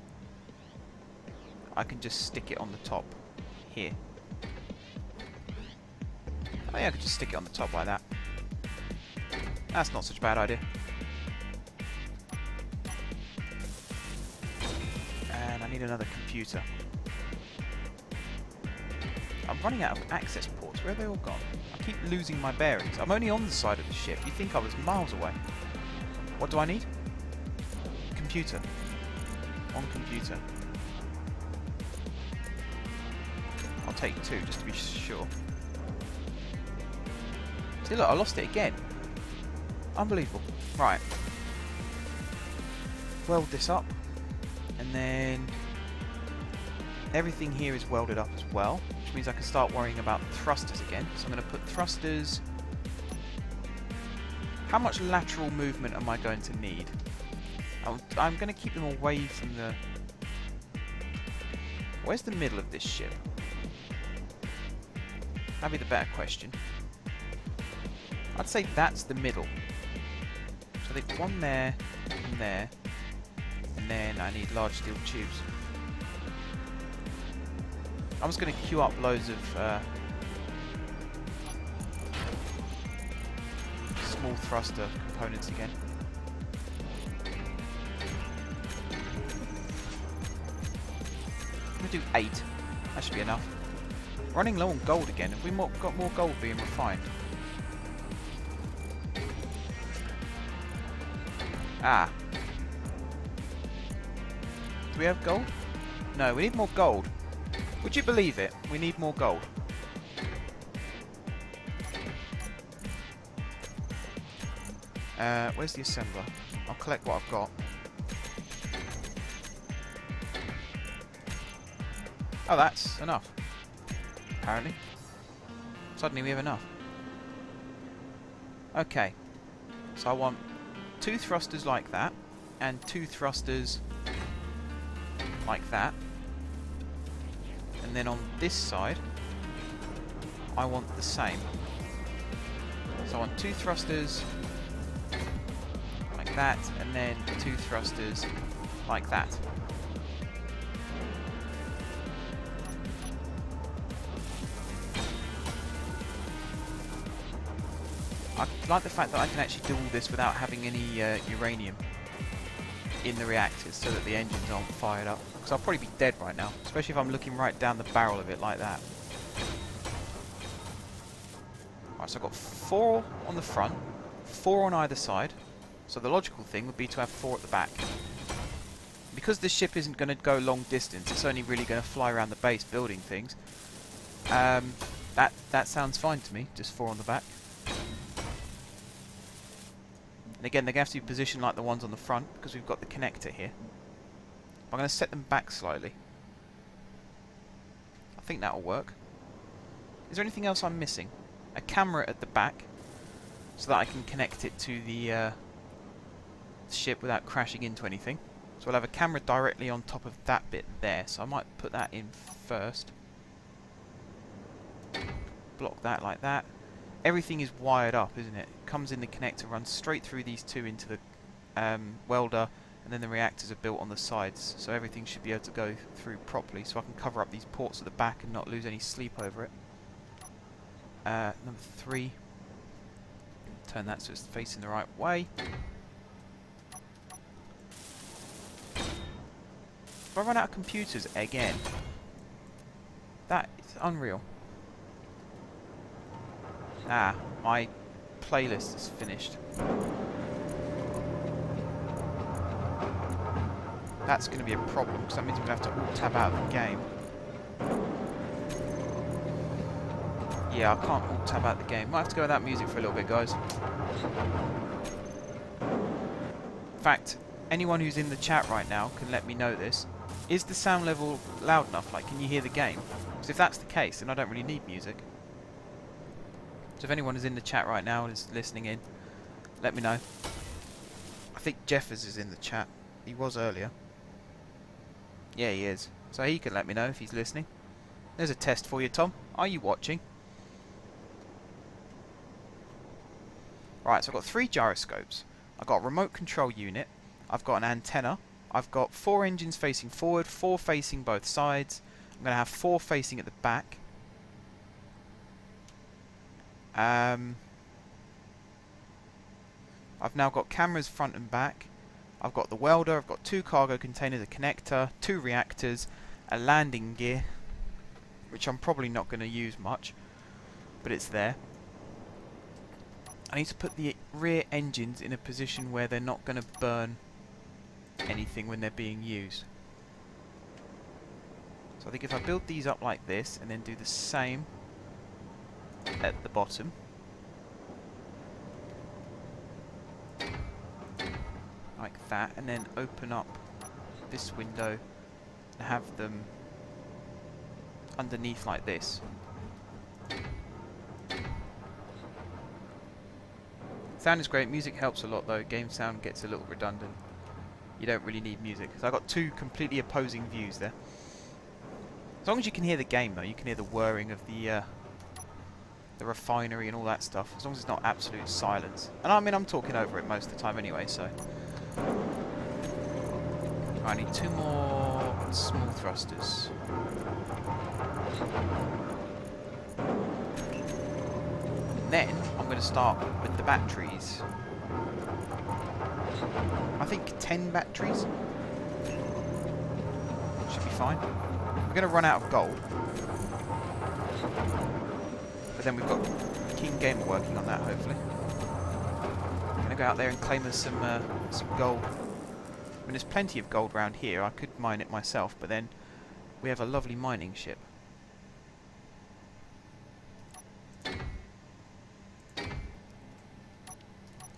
I can just stick it on the top here. Oh yeah, I could just stick it on the top like that. That's not such a bad idea. And I need another computer. I'm running out of access ports. Where have they all gone? I keep losing my bearings. I'm only on the side of the ship. You'd think I was miles away. What do I need? Computer. On computer. I'll take 2 just to be sure. See, look, I lost it again. Unbelievable. Right. Weld this up. And then everything here is welded up as well, which means I can start worrying about thrusters again. So I'm going to put thrusters... How much lateral movement am I going to need? I'm going to keep them away from the... Where's the middle of this ship? That'd be the better question. I'd say that's the middle. think one there, and there, and then I need large steel tubes. I'm just going to queue up loads of small thruster components again. I'm going to do 8. That should be enough. Running low on gold again. Have we got more gold being refined? Ah. Do we have gold? No, we need more gold. Would you believe it? We need more gold. Where's the assembler? I'll collect what I've got. Oh, that's enough. Apparently. Suddenly we have enough. Okay. So I want 2 thrusters like that, and 2 thrusters like that. And then on this side, I want the same. So I want 2 thrusters like that, and then 2 thrusters like that. I like the fact that I can actually do all this without having any uranium in the reactors, so that the engines aren't fired up. Because I'll probably be dead right now, especially if I'm looking right down the barrel of it like that. Right, so I've got 4 on the front, 4 on either side. So the logical thing would be to have 4 at the back. Because this ship isn't going to go long distance, it's only really going to fly around the base building things. That sounds fine to me, just 4 on the back. And again, they're going to have to be positioned like the ones on the front, because we've got the connector here. I'm going to set them back slightly. I think that'll work. Is there anything else I'm missing? A camera at the back, so that I can connect it to the ship without crashing into anything. So we'll have a camera directly on top of that bit there, so I might put that in first. Block that like that. Everything is wired up, isn't it? Comes in the connector, runs straight through these 2 into the welder, and then the reactors are built on the sides, so everything should be able to go through properly, so I can cover up these ports at the back and not lose any sleep over it. Number 3. Turn that so it's facing the right way. If I run out of computers again, that is unreal. Ah, my playlist is finished. That's going to be a problem, because that means we're going to have to alt-tab out of the game. Yeah, I can't alt-tab out the game. Might have to go without music for a little bit, guys. In fact, anyone who's in the chat right now can let me know this. Is the sound level loud enough? Like, can you hear the game? Because if that's the case, then I don't really need music. So if anyone is in the chat right now and is listening in, let me know. I think Jeffers is in the chat. He was earlier. Yeah, he is. So he can let me know if he's listening. There's a test for you, Tom. Are you watching? Right, so I've got 3 gyroscopes. I've got a remote control unit. I've got an antenna. I've got 4 engines facing forward, 4 facing both sides. I'm going to have 4 facing at the back. I've now got cameras front and back. I've got the welder, I've got 2 cargo containers, a connector, 2 reactors, a landing gear, which I'm probably not going to use much, but it's there. I need to put the rear engines in a position where they're not going to burn anything when they're being used. So I think if I build these up like this and then do the same at the bottom, like that, and then open up this window and have them underneath like this. Sound is great, music helps a lot though. Game sound gets a little redundant. You don't really need music. So I've got 2 completely opposing views there. As long as you can hear the game though, you can hear the whirring of the the refinery and all that stuff, as long as it's not absolute silence. And I mean, I'm talking over it most of the time anyway, so. I need 2 more small thrusters. And then I'm going to start with the batteries. I think 10 batteries should be fine. We're going to run out of gold. But then we've got King Gamer working on that, hopefully. I'm going to go out there and claim us some gold. I mean, there's plenty of gold around here. I could mine it myself, but then we have a lovely mining ship.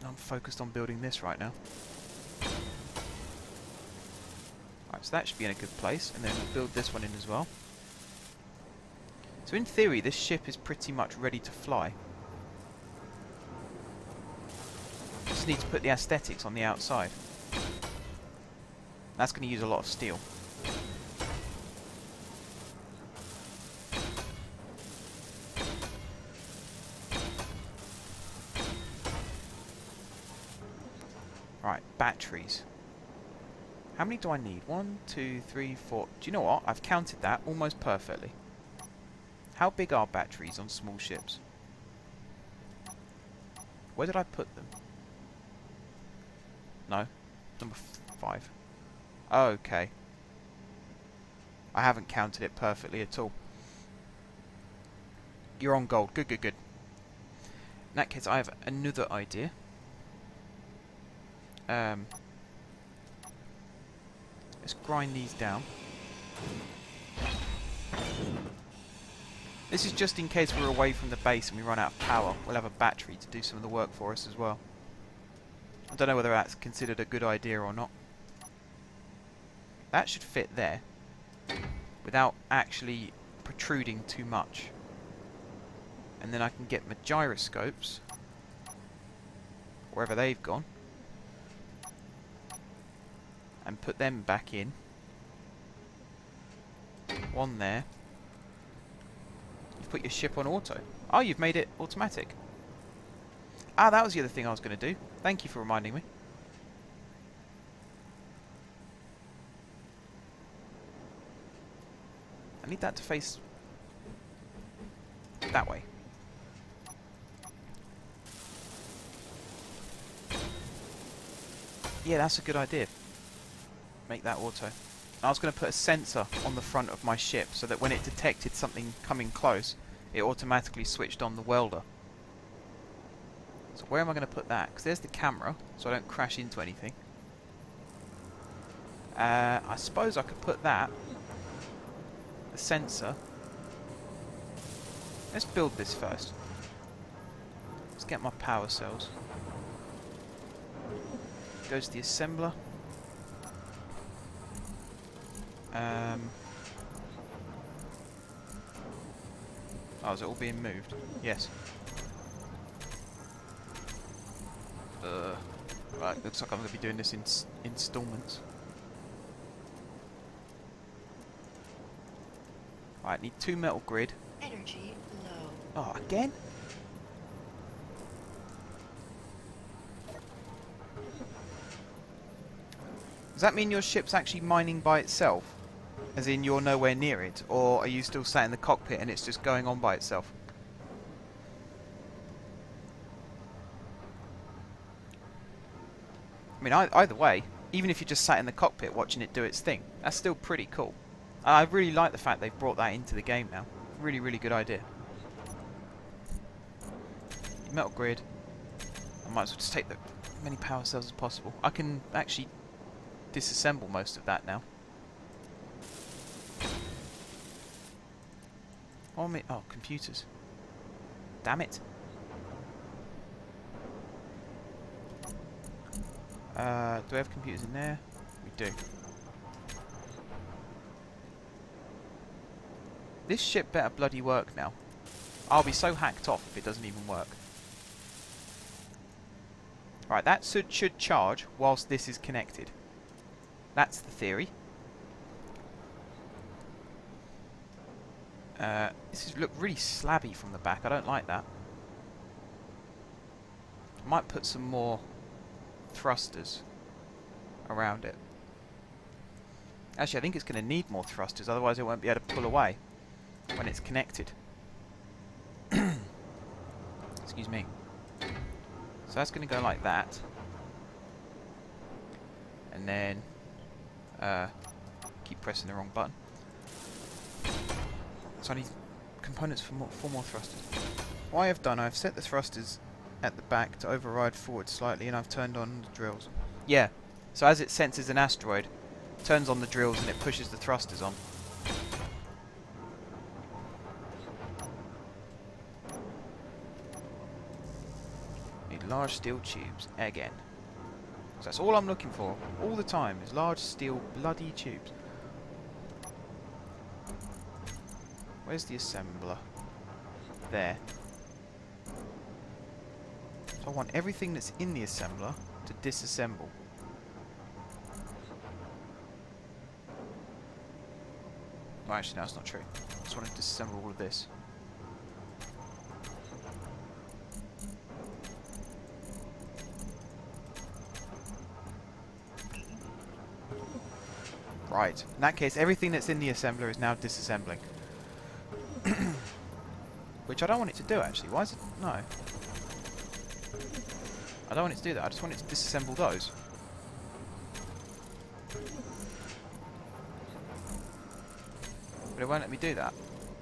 I'm focused on building this right now. Right, so that should be in a good place, and then we'll build this one in as well. So in theory, this ship is pretty much ready to fly. Just need to put the aesthetics on the outside. That's going to use a lot of steel. Right, batteries. How many do I need? 1, 2, 3, 4. Do you know what? I've counted that almost perfectly. How big are batteries on small ships? Where did I put them? No. Number 5. Okay. I haven't counted it perfectly at all. You're on gold. Good, good, good. In that case, I have another idea. Let's grind these down. This is just in case we're away from the base and we run out of power. We'll have a battery to do some of the work for us as well. I don't know whether that's considered a good idea or not. That should fit there without actually protruding too much. And then I can get my gyroscopes, wherever they've gone, and put them back in. One there. You've put your ship on auto. Oh, you've made it automatic. Ah, that was the other thing I was going to do. Thank you for reminding me. I need that to face that way. Yeah, that's a good idea. Make that auto. I was going to put a sensor on the front of my ship so that when it detected something coming close, it automatically switched on the welder. So where am I going to put that? Because there's the camera, so I don't crash into anything. I suppose I could put that, the sensor. Let's build this first. Let's get my power cells. Goes to the assembler. Oh, is it all being moved? Yes. Right, looks like I'm going to be doing this in installments. Right, need 2 metal grid. Energy low. Oh, again? Does that mean your ship's actually mining by itself? As in you're nowhere near it? Or are you still sat in the cockpit and it's just going on by itself? I mean, either way, even if you just sat in the cockpit watching it do its thing, that's still pretty cool. I really like the fact they've brought that into the game now. Really, really good idea. Metal grid. I might as well just take the many power cells as possible. I can actually disassemble most of that now. Oh, computers. Damn it. Do we have computers in there? We do. This ship better bloody work now. I'll be so hacked off if it doesn't even work. Right, that should charge whilst this is connected. That's the theory. This is look really slabby from the back. I don't like that. I might put some more thrusters around it. Actually, I think it's going to need more thrusters, otherwise it won't be able to pull away when it's connected. Excuse me. So that's going to go like that. And then keep pressing the wrong button. So I need components for four more thrusters. What I have done, I've set the thrusters at the back to override forward slightly, and I've turned on the drills. Yeah, so as it senses an asteroid, it turns on the drills and it pushes the thrusters on. Need large steel tubes again. So that's all I'm looking for all the time, is large steel bloody tubes. Where's the assembler? There. So I want everything that's in the assembler to disassemble. Well, actually, no, that's not true. I just want to disassemble all of this. Right. In that case, everything that's in the assembler is now disassembling. Which I don't want it to do, actually. Why is it... No. I don't want it to do that. I just want it to disassemble those. But it won't let me do that.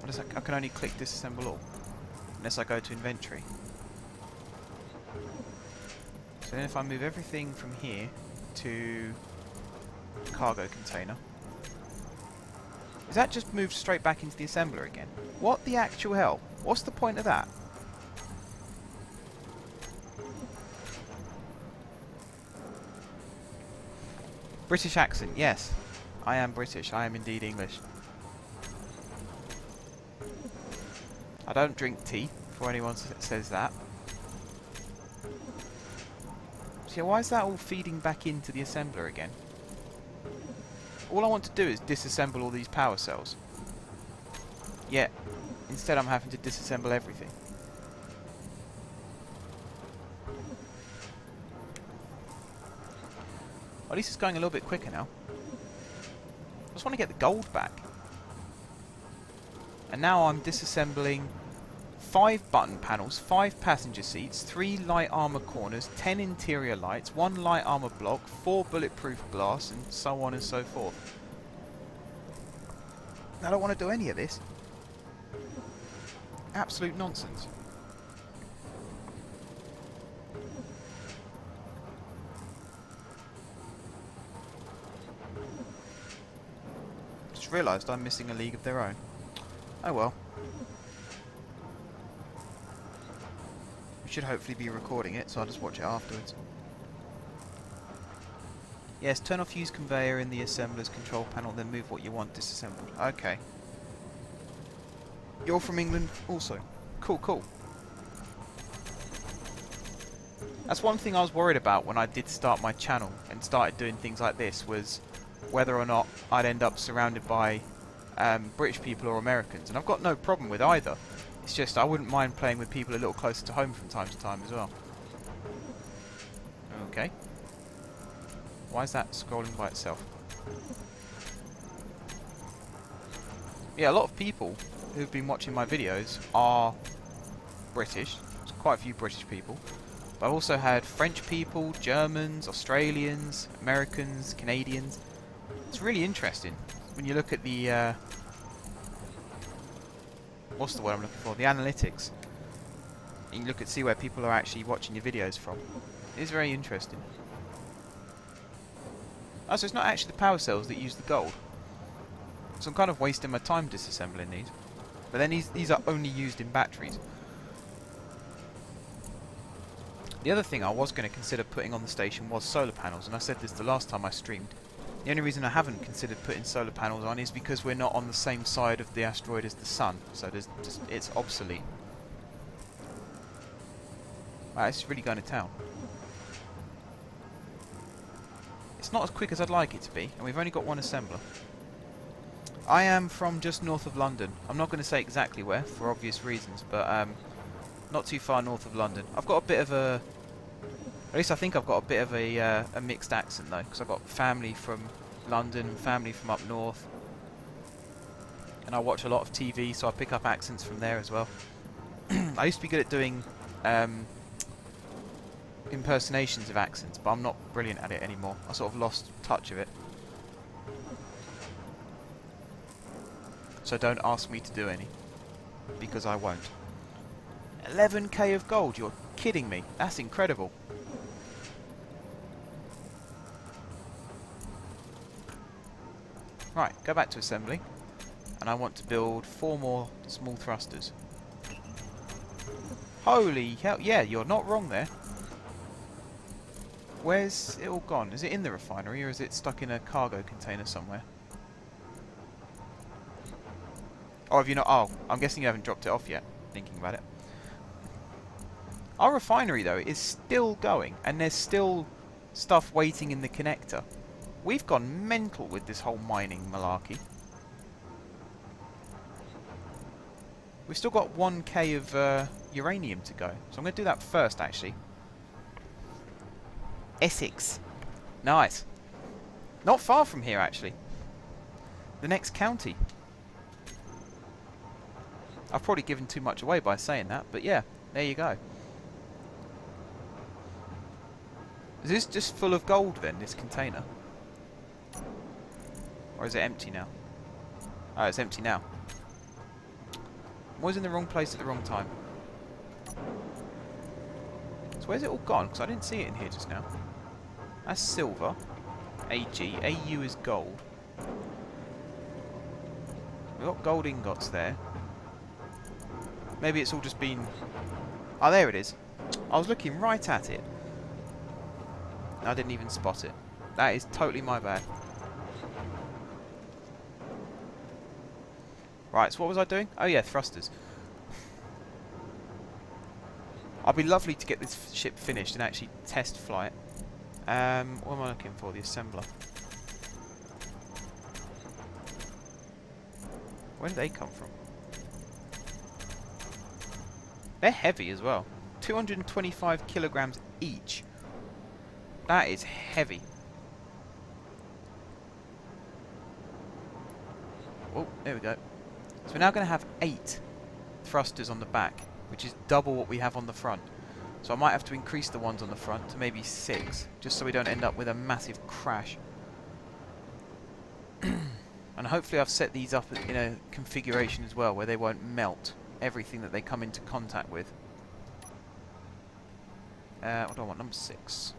I can only click disassemble all. Unless I go to inventory. So then if I move everything from here to the cargo container... Is that just moved straight back into the assembler again? What the actual hell? What's the point of that? British accent, yes. I am British. I am indeed English. I don't drink tea, for anyone says that. So yeah, why is that all feeding back into the assembler again? All I want to do is disassemble all these power cells. Yet, instead I'm having to disassemble everything. Well, at least it's going a little bit quicker now. I just want to get the gold back. And now I'm disassembling 5 button panels, 5 passenger seats, 3 light armor corners, 10 interior lights, 1 light armor block, 4 bulletproof glass, and so on and so forth. I don't want to do any of this. Absolute nonsense. Just realised I'm missing a League of Their Own. Oh well. We should hopefully be recording it, so I'll just watch it afterwards. Yes, turn off use conveyor in the assembler's control panel, then move what you want disassembled. Okay. You're from England also. Cool, cool. That's one thing I was worried about when I did start my channel and started doing things like this, was whether or not I'd end up surrounded by British people or Americans. And I've got no problem with either. It's just I wouldn't mind playing with people a little closer to home from time to time as well. Okay. Why is that scrolling by itself? Yeah, a lot of people who've been watching my videos are British. There's quite a few British people. But I've also had French people, Germans, Australians, Americans, Canadians. It's really interesting when you look at the what's the word I'm looking for? The analytics. And you look at see where people are actually watching your videos from. It is very interesting. Oh, so it's not actually the power cells that use the gold. So I'm kind of wasting my time disassembling these. But then these are only used in batteries. The other thing I was going to consider putting on the station was solar panels, and I said this the last time I streamed. The only reason I haven't considered putting solar panels on is because we're not on the same side of the asteroid as the Sun, so it's obsolete. Wow, this is really going to town. It's not as quick as I'd like it to be, and we've only got one assembler. I am from just north of London. I'm not going to say exactly where, for obvious reasons, but not too far north of London. I've got a bit of a... At least I think I've got a bit of a mixed accent, though, because I've got family from London, family from up north. And I watch a lot of TV, so I pick up accents from there as well. I used to be good at doing impersonations of accents, but I'm not brilliant at it anymore. I sort of lost touch of it. So don't ask me to do any, because I won't. 11k of gold, you're kidding me. That's incredible. Right, go back to assembly. And I want to build 4 more small thrusters. Holy hell, yeah, you're not wrong there. Where's it all gone? Is it in the refinery or is it stuck in a cargo container somewhere? Oh, have you not? Oh, I'm guessing you haven't dropped it off yet, thinking about it. Our refinery, though, is still going, and there's still stuff waiting in the connector. We've gone mental with this whole mining malarkey. We've still got 1k of uranium to go, so I'm going to do that first, actually. Essex. Nice. Not far from here, actually. The next county. I've probably given too much away by saying that, but yeah, there you go. Is this just full of gold then, this container? Or is it empty now? Oh, it's empty now. I'm always in the wrong place at the wrong time. So where's it all gone? Because I didn't see it in here just now. That's silver. AG. AU is gold. We've got gold ingots there. Maybe it's all just been... Oh, there it is. I was looking right at it. I didn't even spot it. That is totally my bad. Right, so what was I doing? Oh yeah, thrusters. I'll be lovely to get this ship finished and actually test fly it. What am I looking for? The assembler. Where did they come from? They're heavy as well. 225 kilograms each. That is heavy. Oh, there we go. So we're now going to have 8 thrusters on the back, which is double what we have on the front. So I might have to increase the ones on the front to maybe 6, just so we don't end up with a massive crash. And hopefully I've set these up in a configuration as well, where they won't melt everything that they come into contact with. What do I want? Number 6.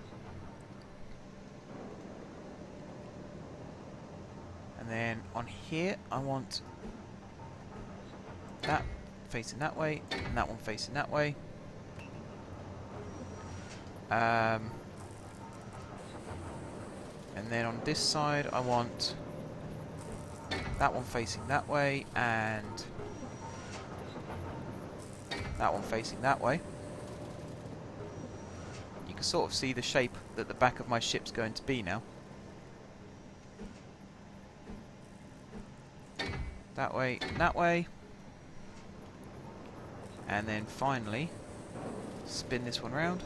And then on here, I want that facing that way, and that one facing that way. And then on this side, I want that one facing that way, and that one facing that way. You can sort of see the shape that the back of my ship's going to be now. That way, and that way. And then finally, spin this one round.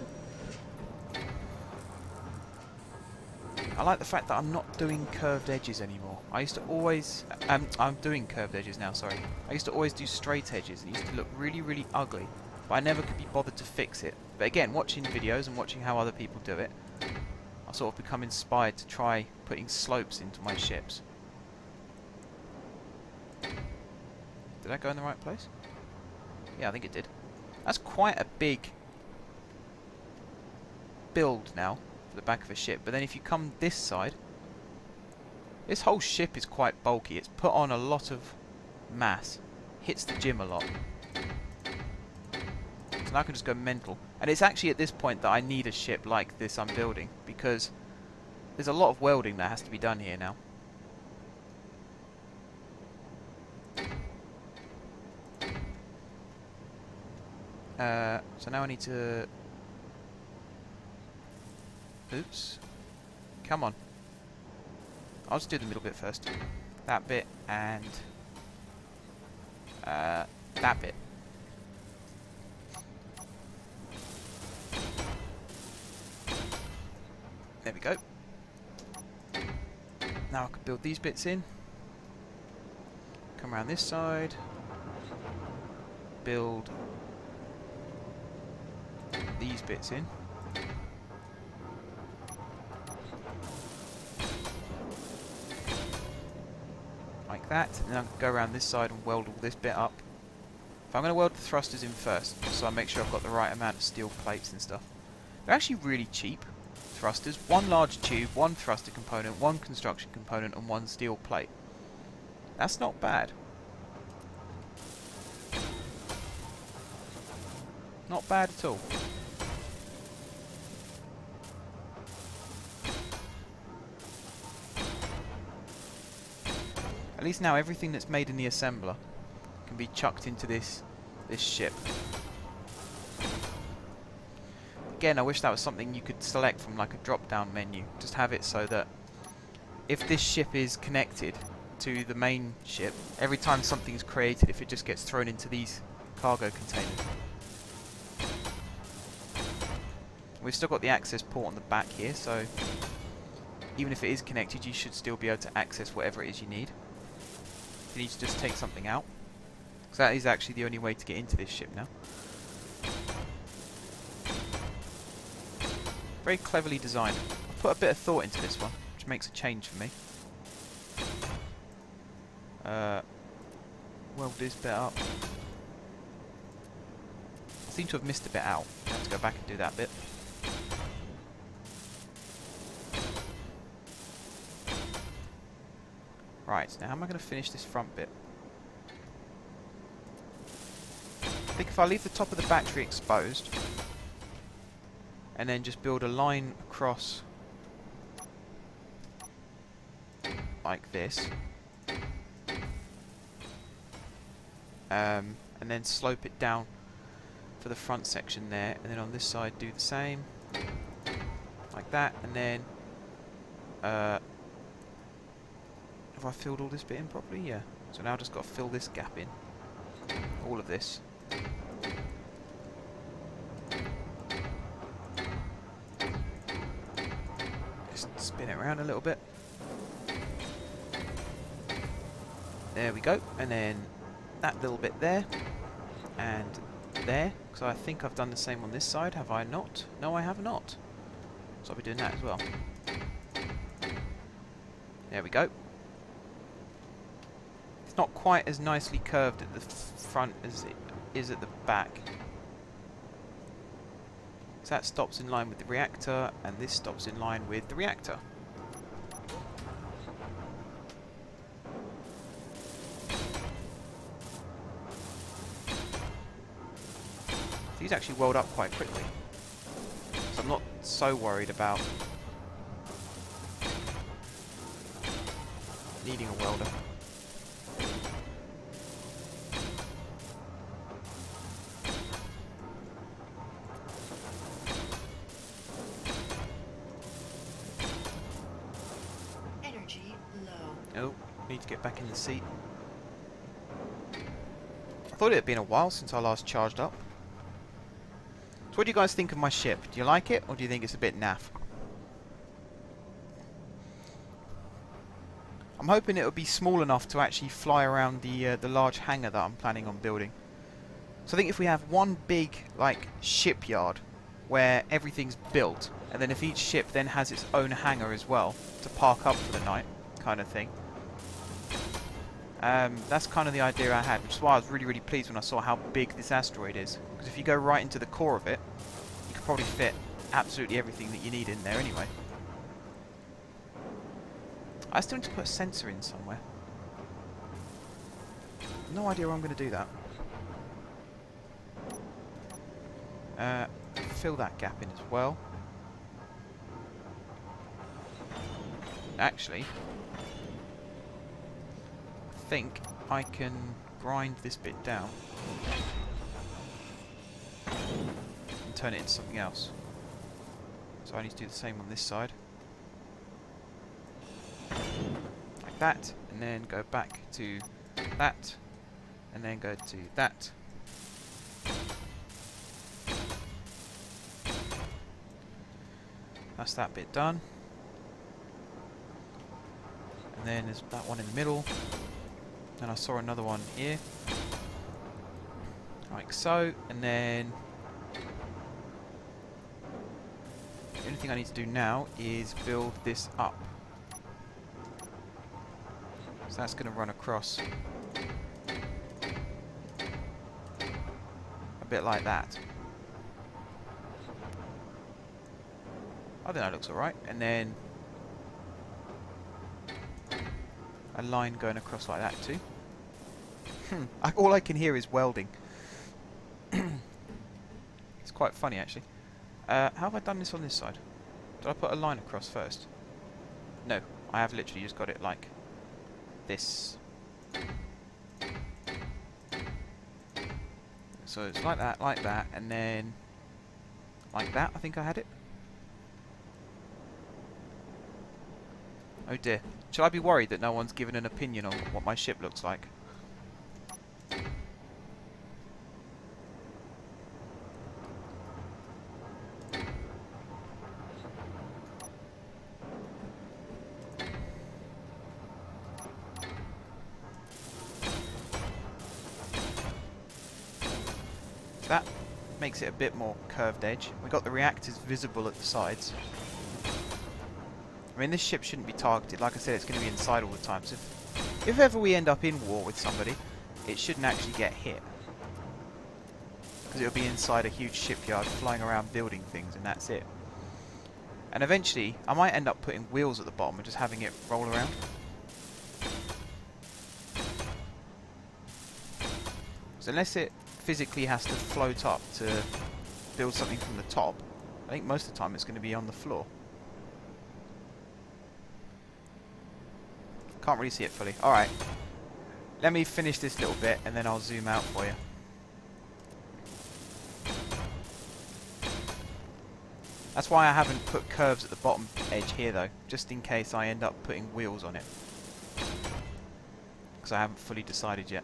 I like the fact that I'm not doing curved edges anymore. I used to always... I'm doing curved edges now, sorry. I used to always do straight edges. It used to look really, really ugly. But I never could be bothered to fix it. But again, watching videos and watching how other people do it, I've sort of become inspired to try putting slopes into my ships. Did I go in the right place? Yeah, I think it did. That's quite a big build now for the back of a ship. But then if you come this side, this whole ship is quite bulky. It's put on a lot of mass. Hits the gym a lot. So now I can just go mental. And it's actually at this point that I need a ship like this I'm building, because there's a lot of welding that has to be done here now. So now I need to... Oops. Come on. I'll just do the middle bit first. that bit, and that bit. There we go. Now I can build these bits in. Come around this side. Build these bits in. Like that. And then I can go around this side and weld all this bit up. If I'm going to weld the thrusters in first, so I make sure I've got the right amount of steel plates and stuff. They're actually really cheap. Thrusters. One large tube, one thruster component, one construction component, and one steel plate. That's not bad. Not bad at all. At least now everything that's made in the assembler can be chucked into this ship. Again, I wish that was something you could select from like a drop-down menu. Just have it so that if this ship is connected to the main ship, every time something's created, if it just gets thrown into these cargo containers. We've still got the access port on the back here, so even if it is connected, you should still be able to access whatever it is you need. You need to just take something out, because that is actually the only way to get into this ship now. Very cleverly designed. I put a bit of thought into this one, which makes a change for me. Weld this bit up. I seem to have missed a bit out. I have to go back and do that bit. Right, now how am I going to finish this front bit? I think if I leave the top of the battery exposed, and then just build a line across like this, and then slope it down for the front section there, and then on this side do the same, like that, and then have I filled all this bit in properly? Yeah. So now I've just got to fill this gap in. All of this. Just spin it around a little bit. There we go. And then that little bit there. And there. So I think I've done the same on this side. Have I not? No, I have not. So I'll be doing that as well. There we go. It's not quite as nicely curved at the front as it is at the back. So that stops in line with the reactor, and this stops in line with the reactor. These actually weld up quite quickly, so I'm not so worried about needing a welder. Energy low. Oh, need to get back in the seat. I thought it had been a while since I last charged up. So what do you guys think of my ship? Do you like it, or do you think it's a bit naff? I'm hoping it'll be small enough to actually fly around the large hangar that I'm planning on building. So I think if we have one big like shipyard where everything's built, and then if each ship then has its own hangar as well to park up for the night, kind of thing. That's kind of the idea I had, which is why I was really pleased when I saw how big this asteroid is. Because if you go right into the core of it, you could probably fit absolutely everything that you need in there anyway. I still need to put a sensor in somewhere. No idea where I'm going to do that. Fill that gap in as well. Actually, I think I can grind this bit down and turn it into something else. So I need to do the same on this side. Like that, and then go back to that, and then go to that. That's that bit done. And then there's that one in the middle. Then I saw another one here. Like so, and then the only thing I need to do now is build this up. So that's going to run across a bit like that. I think that looks alright. And then a line going across like that too. All I can hear is welding. It's quite funny actually. How have I done this on this side? Did I put a line across first? No, I have literally just got it like this. So it's like that, and then like that. I think I had it. Oh dear. Should I be worried that no one's given an opinion on what my ship looks like? That makes it a bit more curved edge. We've got the reactors visible at the sides. I mean, this ship shouldn't be targeted. Like I said, it's going to be inside all the time. So if ever we end up in war with somebody, it shouldn't actually get hit. Because it'll be inside a huge shipyard flying around building things, and that's it. And eventually, I might end up putting wheels at the bottom and just having it roll around. So unless it physically has to float up to build something from the top, I think most of the time it's going to be on the floor. Can't really see it fully. Alright. Let me finish this little bit and then I'll zoom out for you. That's why I haven't put curves at the bottom edge here though, just in case I end up putting wheels on it. Because I haven't fully decided yet.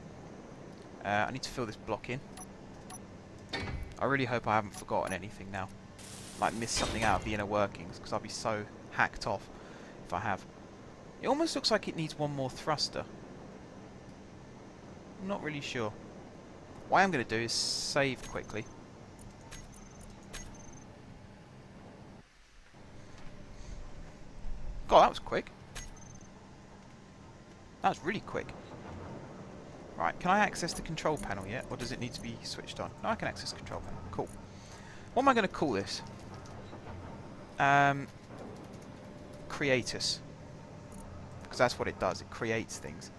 I need to fill this block in. I really hope I haven't forgotten anything now. Like missed something out of the inner workings, because I'll be so hacked off if I have. It almost looks like it needs one more thruster. I'm not really sure. What I'm going to do is save quickly. God, that was quick. That was really quick. Right, can I access the control panel yet? Or does it need to be switched on? No, I can access the control panel. Cool. What am I going to call this? Creatus. Because that's what it does. It creates things.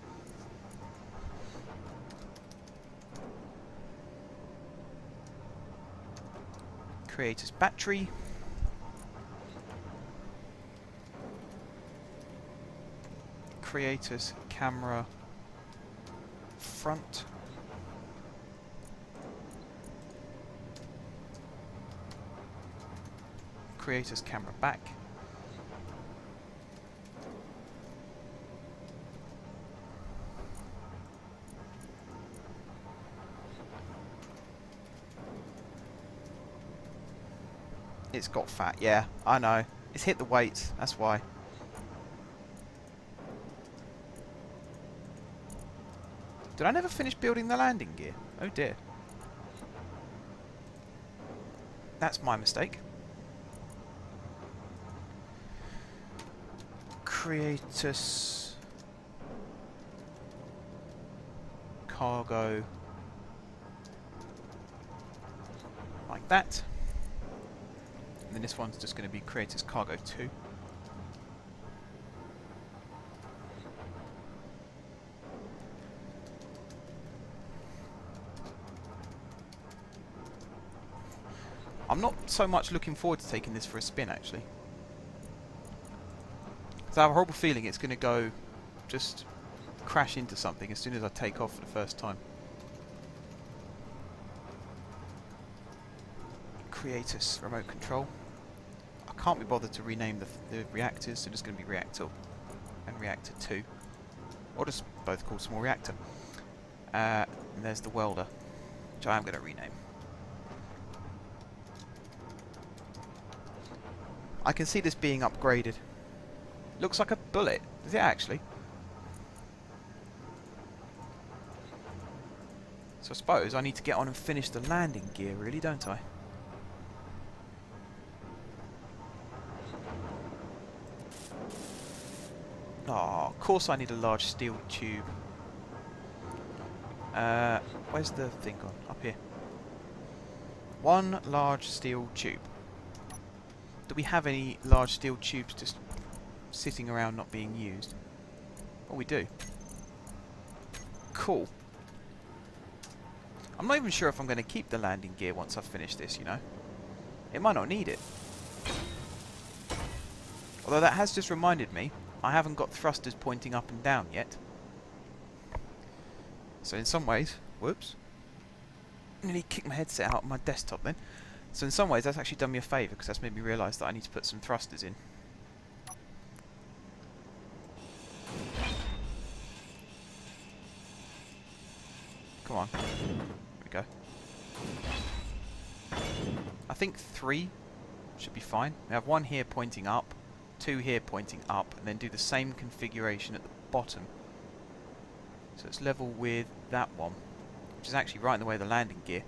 Creatus battery. Creatus camera front. Creatus camera back. It's got fat, yeah, I know. It's hit the weights, that's why. Did I never finish building the landing gear? Oh dear. That's my mistake. Creatus cargo like that. And then this one's just going to be Creatus Cargo 2. I'm not so much looking forward to taking this for a spin, actually. Because I have a horrible feeling it's going to go just crash into something as soon as I take off for the first time. Creatus remote control. I can't be bothered to rename the reactors, so just going to be Reactor and Reactor 2. or just both called small reactor. And there's the welder, which I am going to rename. I can see this being upgraded. Looks like a bullet. Is it actually? So I suppose I need to get on and finish the landing gear, really, don't I? Oh, of course I need a large steel tube. Where's the thing gone? Up here. One large steel tube. Do we have any large steel tubes just sitting around not being used? Oh, we do. Cool. I'm not even sure if I'm going to keep the landing gear once I've finished this, you know. It might not need it. Although that has just reminded me, I haven't got thrusters pointing up and down yet. So in some ways, whoops, nearly kicked my headset out of my desktop then. So in some ways that's actually done me a favour, because that's made me realise that I need to put some thrusters in. Come on. Here we go. I think 3 should be fine. We have 1 here pointing up, 2 here pointing up, and then do the same configuration at the bottom. So it's level with that one, which is actually right in the way of the landing gear.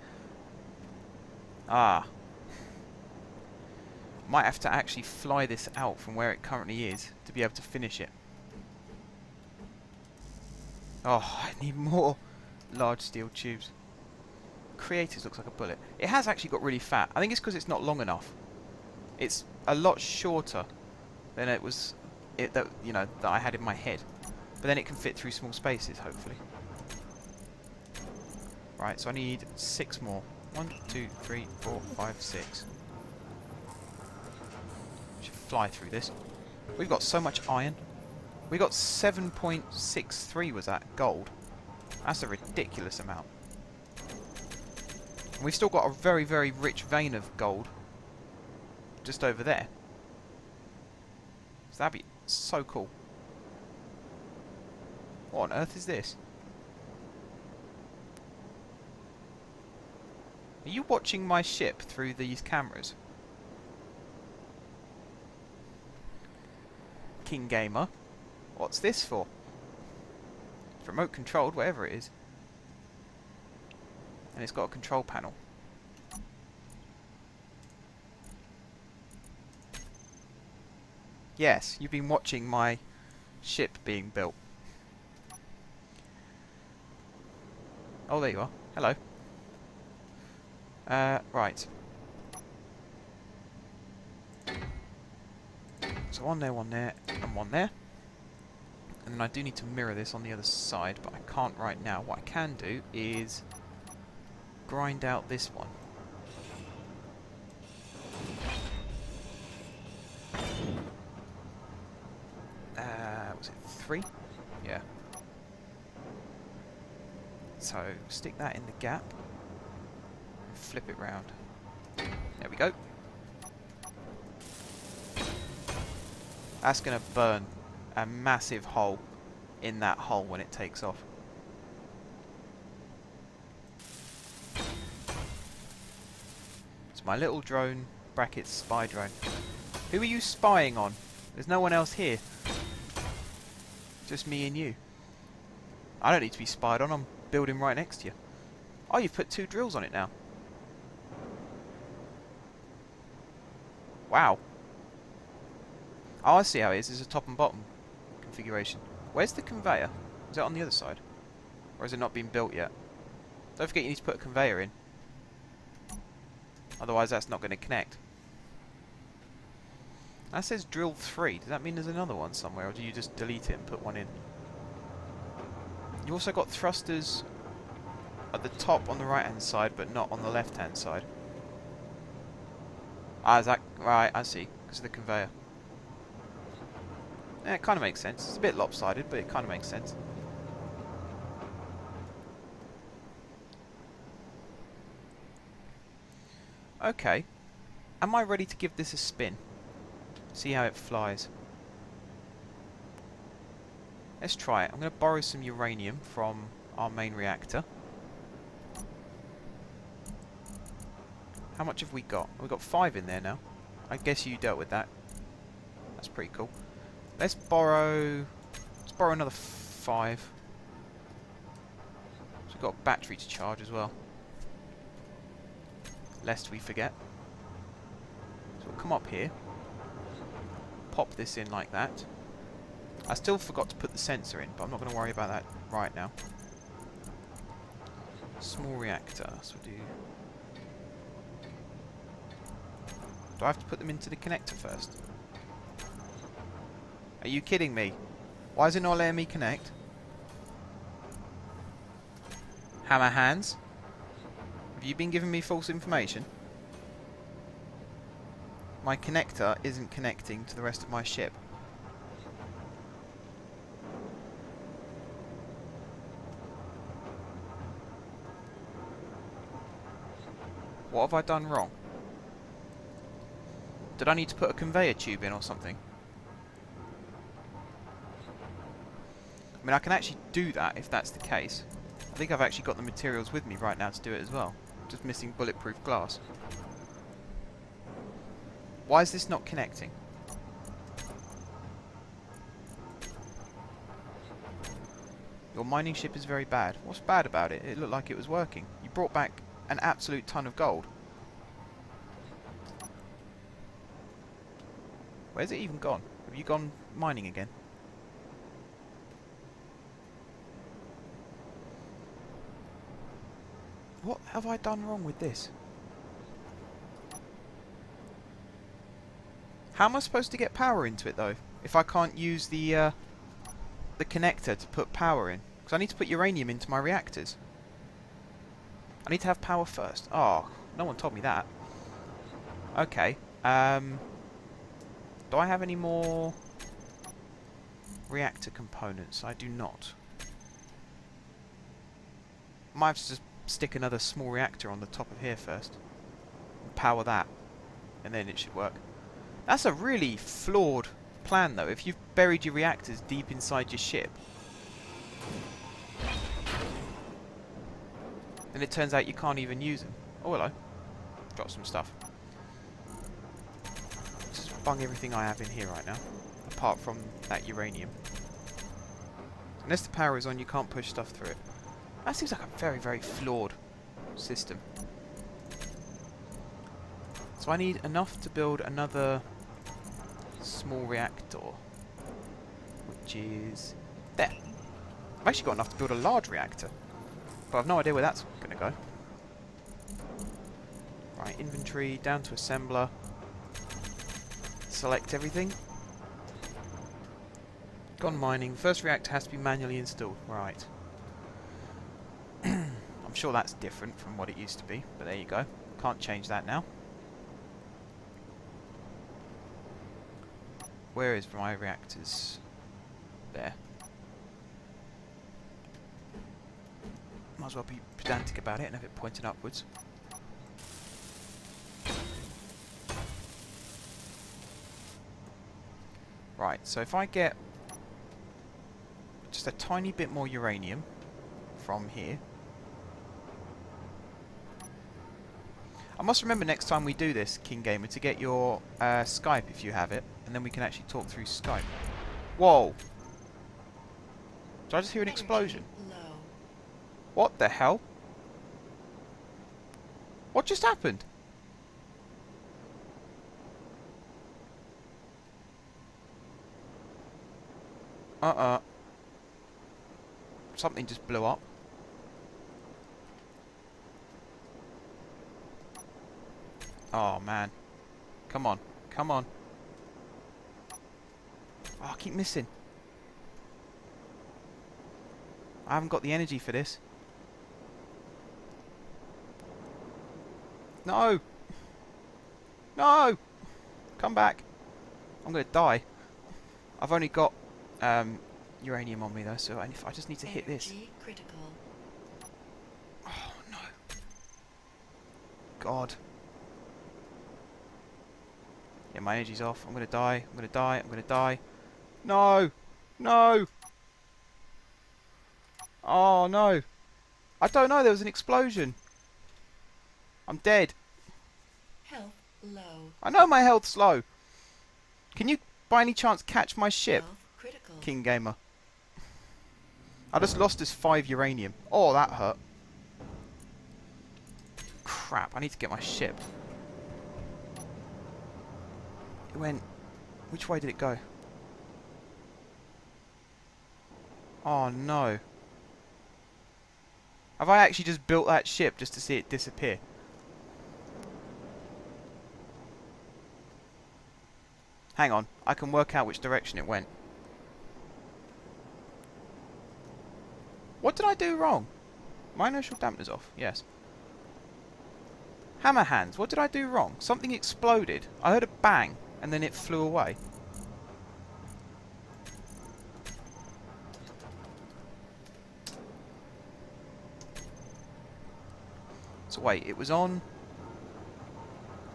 Ah. Might have to actually fly this out from where it currently is to be able to finish it. Oh, I need more large steel tubes. Creators looks like a bullet. It has actually got really fat. I think it's because it's not long enough. It's a lot shorter than it was that I had in my head. But then it can fit through small spaces, hopefully. Right, so I need 6 more. 1, 2, 3, 4, 5, 6. Should fly through this. We've got so much iron. We got 7.63 was that gold. That's a ridiculous amount. And we've still got a very, very rich vein of gold just over there. So that'd be so cool. What on earth is this? Are you watching my ship through these cameras? King Gamer. What's this for? It's remote controlled, whatever it is. And it's got a control panel. Yes, you've been watching my ship being built. Oh, there you are. Hello. Right. So one there, and one there. And then I do need to mirror this on the other side, but I can't right now. What I can do is grind out this one. Was it 3? Yeah. So stick that in the gap. And flip it round. There we go. That's going to burn a massive hole in that hole when it takes off. It's my little drone, brackets spy drone. Who are you spying on? There's no one else here. Just me and you. I don't need to be spied on, I'm building right next to you. Oh, you've put 2 drills on it now. Wow. Oh, I see how it is. There's a top and bottom configuration. Where's the conveyor? Is it on the other side? Or has it not been built yet? Don't forget you need to put a conveyor in. Otherwise that's not going to connect. That says drill 3. Does that mean there's another one somewhere, or do you just delete it and put one in? You also got thrusters at the top on the right hand side, but not on the left hand side. Ah, is that right? I see. Because of the conveyor. Yeah, it kind of makes sense. It's a bit lopsided, but it kind of makes sense. Okay. Am I ready to give this a spin? See how it flies. Let's try it. I'm going to borrow some uranium from our main reactor. How much have we got? We've got 5 in there now. I guess you dealt with that. That's pretty cool. Let's borrow another 5. So we've got a battery to charge as well. Lest we forget. So we'll come up here. Pop this in like that. I still forgot to put the sensor in, but I'm not going to worry about that right now. Small reactor. So we'll do... Do I have to put them into the connector first? Are you kidding me? Why is it not letting me connect? Hammer hands? Have you been giving me false information? My connector isn't connecting to the rest of my ship. What have I done wrong? Did I need to put a conveyor tube in or something? I mean, I can actually do that if that's the case. I think I've actually got the materials with me right now to do it as well. Just missing bulletproof glass. Why is this not connecting? Your mining ship is very bad. What's bad about it? It looked like it was working. You brought back an absolute ton of gold. Where's it even gone? Have you gone mining again? What have I done wrong with this? How am I supposed to get power into it though? If I can't use the connector to put power in? Because I need to put uranium into my reactors. I need to have power first. Oh, no one told me that. Okay. Do I have any more reactor components? I do not. Might have to just stick another small reactor on the top of here first. And power that. And then it should work. That's a really flawed plan though. If you've buried your reactors deep inside your ship, then it turns out you can't even use them. Oh hello. Got some stuff. Just bung everything I have in here right now. Apart from that uranium. Unless the power is on, you can't push stuff through it. That seems like a very, very flawed system. So I need enough to build another small reactor. Which is there. I've actually got enough to build a large reactor. But I've no idea where that's going to go. Right, inventory, down to assembler. Select everything. Gone mining. First reactor has to be manually installed. Right. I'm sure that's different from what it used to be, but there you go. Can't change that now. Where is my reactors? There. Might as well be pedantic about it and have it pointed upwards. Right, so if I get just a tiny bit more uranium from here. I must remember next time we do this, King Gamer, to get your Skype if you have it, and then we can actually talk through Skype. Whoa! Did I just hear an explosion? Low. What the hell? What just happened? Something just blew up. Oh man. Come on. Come on. Oh, I keep missing. I haven't got the energy for this. No! No! Come back. I'm gonna die. I've only got uranium on me though, so I just need to hit this. Energy critical. Oh no. God. Yeah, my energy's off. I'm gonna die. I'm gonna die. I'm gonna die. No! No! Oh no. I don't know, there was an explosion. I'm dead. Health low. I know my health's low. Can you by any chance catch my ship, Health critical. King Gamer? I just lost this 5 uranium. Oh, that hurt. Crap, I need to get my ship. It went... Which way did it go? Oh no. Have I actually just built that ship just to see it disappear? Hang on, I can work out which direction it went. What did I do wrong? My inertial dampener's off, yes. Hammer hands, what did I do wrong? Something exploded. I heard a bang, and then it flew away. So wait, it was on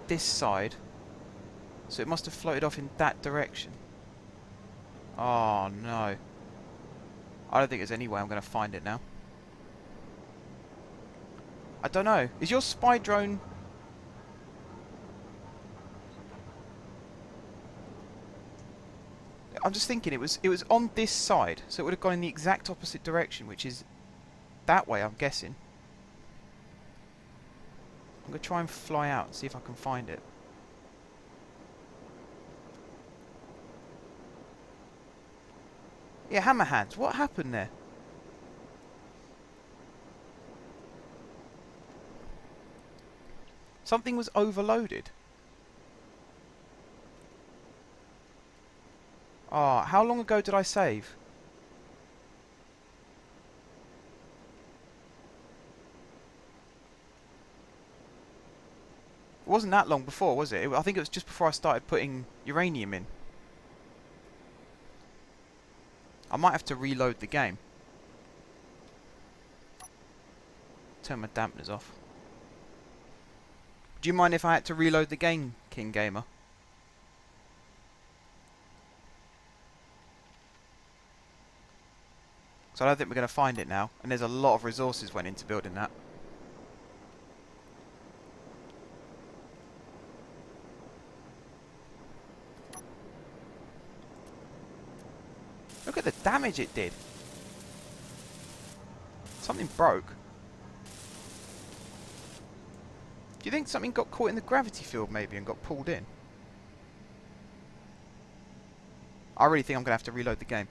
this side, so it must have floated off in that direction. Oh no. I don't think there's any way I'm going to find it now. I don't know. Is your spy drone... I'm just thinking it was on this side, so it would have gone in the exact opposite direction, which is that way, I'm guessing. I'm going to try and fly out and see if I can find it. Yeah, hammer hands. What happened there? Something was overloaded. Ah, how long ago did I save? It wasn't that long before, was it? I think it was just before I started putting uranium in. I might have to reload the game. Turn my dampeners off. Do you mind if I had to reload the game, King Gamer? So I don't think we're going to find it now. And there's a lot of resources went into building that. Look at the damage it did. Something broke. Do you think something got caught in the gravity field maybe and got pulled in? I really think I'm going to have to reload the game.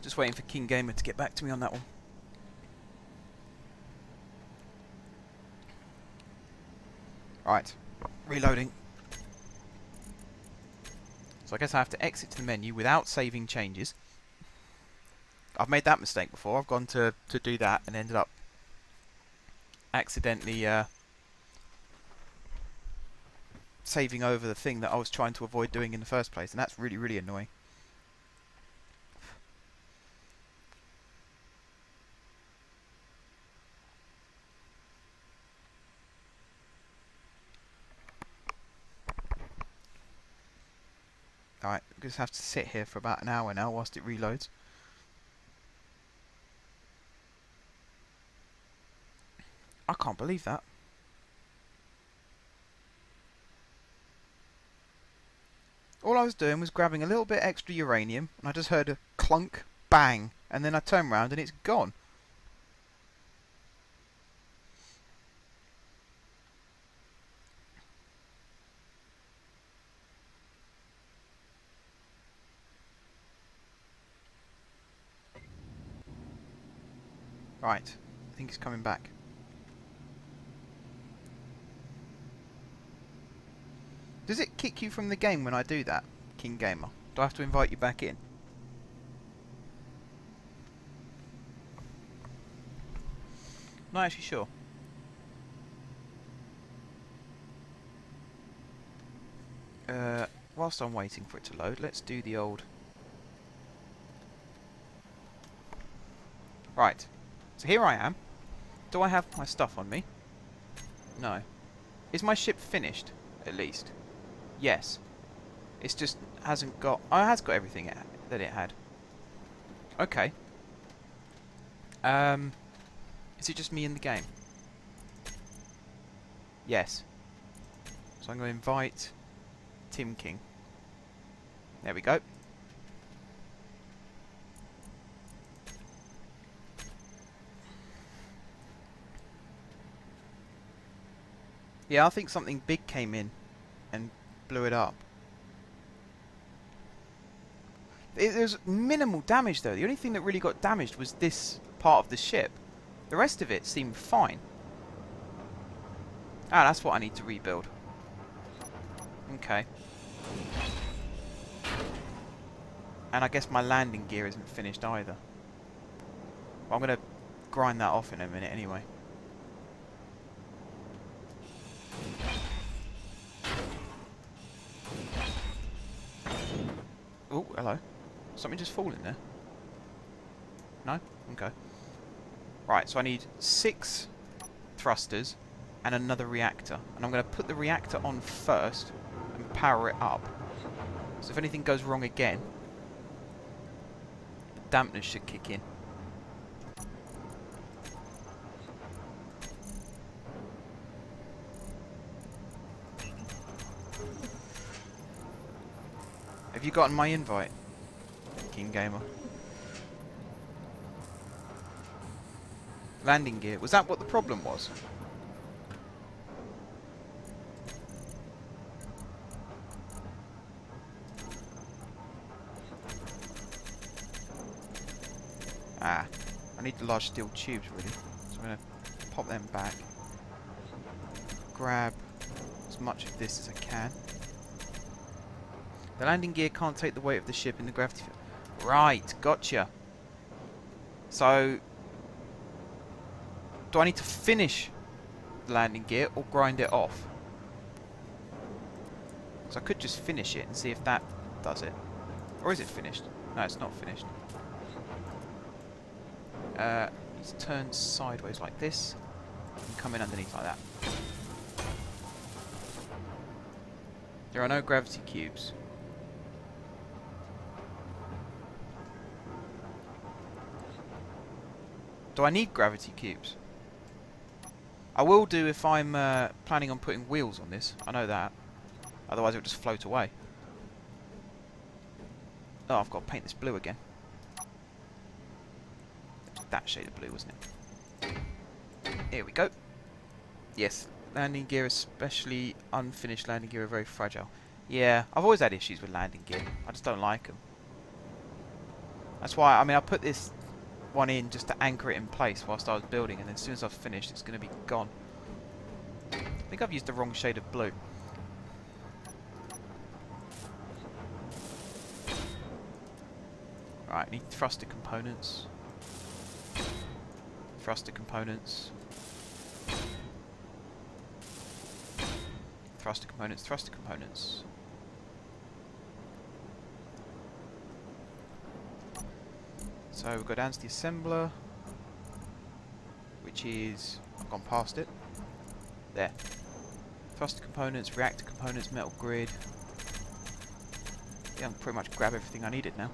Just waiting for King Gamer to get back to me on that one. Right, reloading. So I guess I have to exit to the menu without saving changes. I've made that mistake before. I've gone to do that and ended up accidentally saving over the thing that I was trying to avoid doing in the first place, and that's really, really annoying. Alright, just have to sit here for about an hour now whilst it reloads. I can't believe that. All I was doing was grabbing a little bit extra uranium, and I just heard a clunk, bang, and then I turn around and it's gone. Right, I think it's coming back. Does it kick you from the game when I do that, King Gamer? Do I have to invite you back in? Not actually sure. Whilst I'm waiting for it to load, let's do the old... Right. So here I am. Do I have my stuff on me? No. Is my ship finished, at least? Yes. It's just hasn't got... Oh, it has got everything that it had. Okay. Is it just me in the game? Yes. So I'm going to invite Tim King. There we go. Yeah, I think something big came in and blew it up. There's minimal damage though. The only thing that really got damaged was this part of the ship. The rest of it seemed fine. Ah, that's what I need to rebuild. Okay. And I guess my landing gear isn't finished either. Well, I'm going to grind that off in a minute anyway. Oh, hello. Something just falling there. No? Okay. Right, so I need 6 thrusters and another reactor. And I'm going to put the reactor on first and power it up. So if anything goes wrong again, the dampeners should kick in. Have you gotten my invite, King Gamer? Landing gear. Was that what the problem was? Ah, I need the large steel tubes really. So I'm going to pop them back. Grab as much of this as I can. The landing gear can't take the weight of the ship in the gravity field. Right, gotcha. So, do I need to finish the landing gear or grind it off? So I could just finish it and see if that does it. Or is it finished? No, it's not finished. It's turned sideways like this. And come in underneath like that. There are no gravity cubes. Do I need gravity cubes? I will do if I'm planning on putting wheels on this. I know that. Otherwise it will just float away. Oh, I've got to paint this blue again. It was that shade of blue, wasn't it? Here we go. Yes, landing gear, especially unfinished landing gear, are very fragile. Yeah, I've always had issues with landing gear. I just don't like them. That's why, I mean, I put this one in just to anchor it in place whilst I was building, and then as soon as I've finished it's going to be gone. I think I've used the wrong shade of blue. Right, need thruster components. Thruster components. Thruster components, thruster components. So we've got down to the assembler, which is, I've gone past it. There. Thruster components, reactor components, metal grid. Yeah, I can pretty much grab everything I needed now.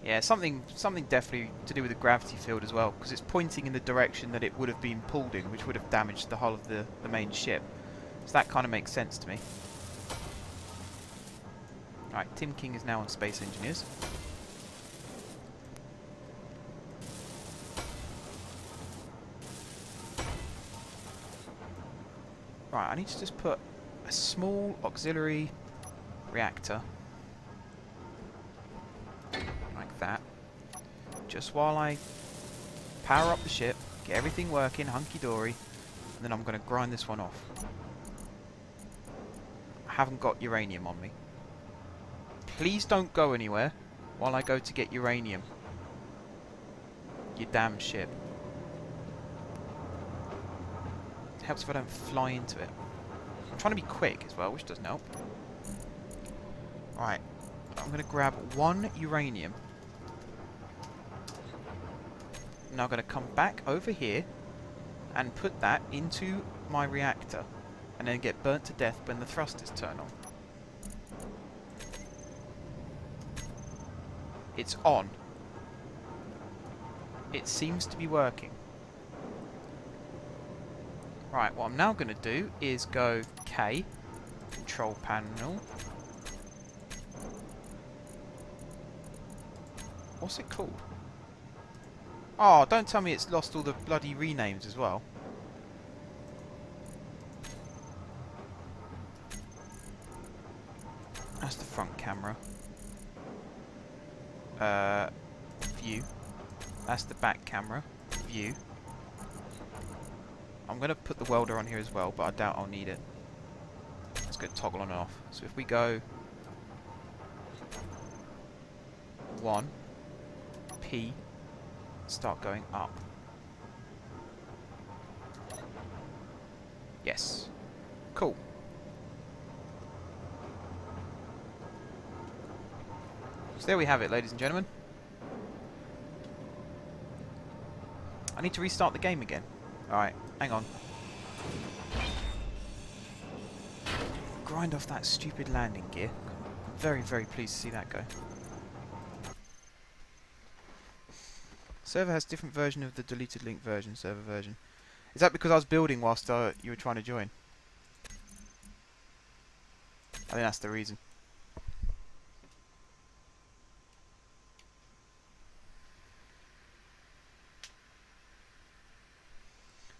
Yeah, something definitely to do with the gravity field as well, because it's pointing in the direction that it would have been pulled in, which would have damaged the hull of the main ship. So that kind of makes sense to me. Alright, Tim King is now on Space Engineers. Right, I need to just put a small auxiliary reactor like that, just while I power up the ship, get everything working hunky-dory, and then I'm going to grind this one off. I haven't got uranium on me. Please don't go anywhere while I go to get uranium. You damn ship. It helps if I don't fly into it. I'm trying to be quick as well, which doesn't help. Right, I'm going to grab 1 uranium. Now I'm going to come back over here and put that into my reactor and then get burnt to death when the thrusters turn on. It's on. It seems to be working. Right, what I'm now going to do is go K, control panel. What's it called? Oh, don't tell me it's lost all the bloody renames as well. That's the front camera. View. That's the back camera. View. I'm going to put the welder on here as well, but I doubt I'll need it. Let's go toggle on and off. So if we go 1, P, start going up. Yes. Cool. So there we have it, ladies and gentlemen. I need to restart the game again. Alright, hang on. Grind off that stupid landing gear. I'm very, very pleased to see that go. Server has different version of the deleted link version, server version. Is that because I was building whilst you were trying to join? I think that's the reason.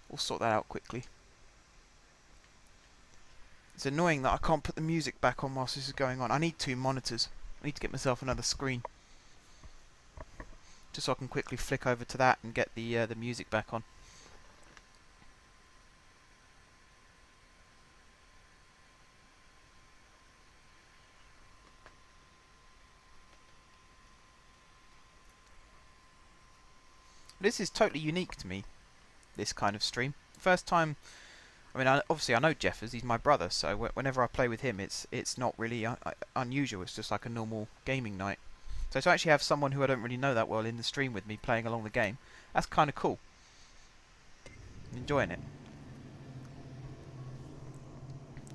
We'll sort that out quickly. It's annoying that I can't put the music back on whilst this is going on. I need 2 monitors. I need to get myself another screen. Just so I can quickly flick over to that and get the music back on. This is totally unique to me, this kind of stream. First time, I mean, obviously I know Jeffers, he's my brother, so whenever I play with him, it's not really unusual. It's just like a normal gaming night. So to actually have someone who I don't really know that well in the stream with me playing along the game, that's kind of cool. I'm enjoying it.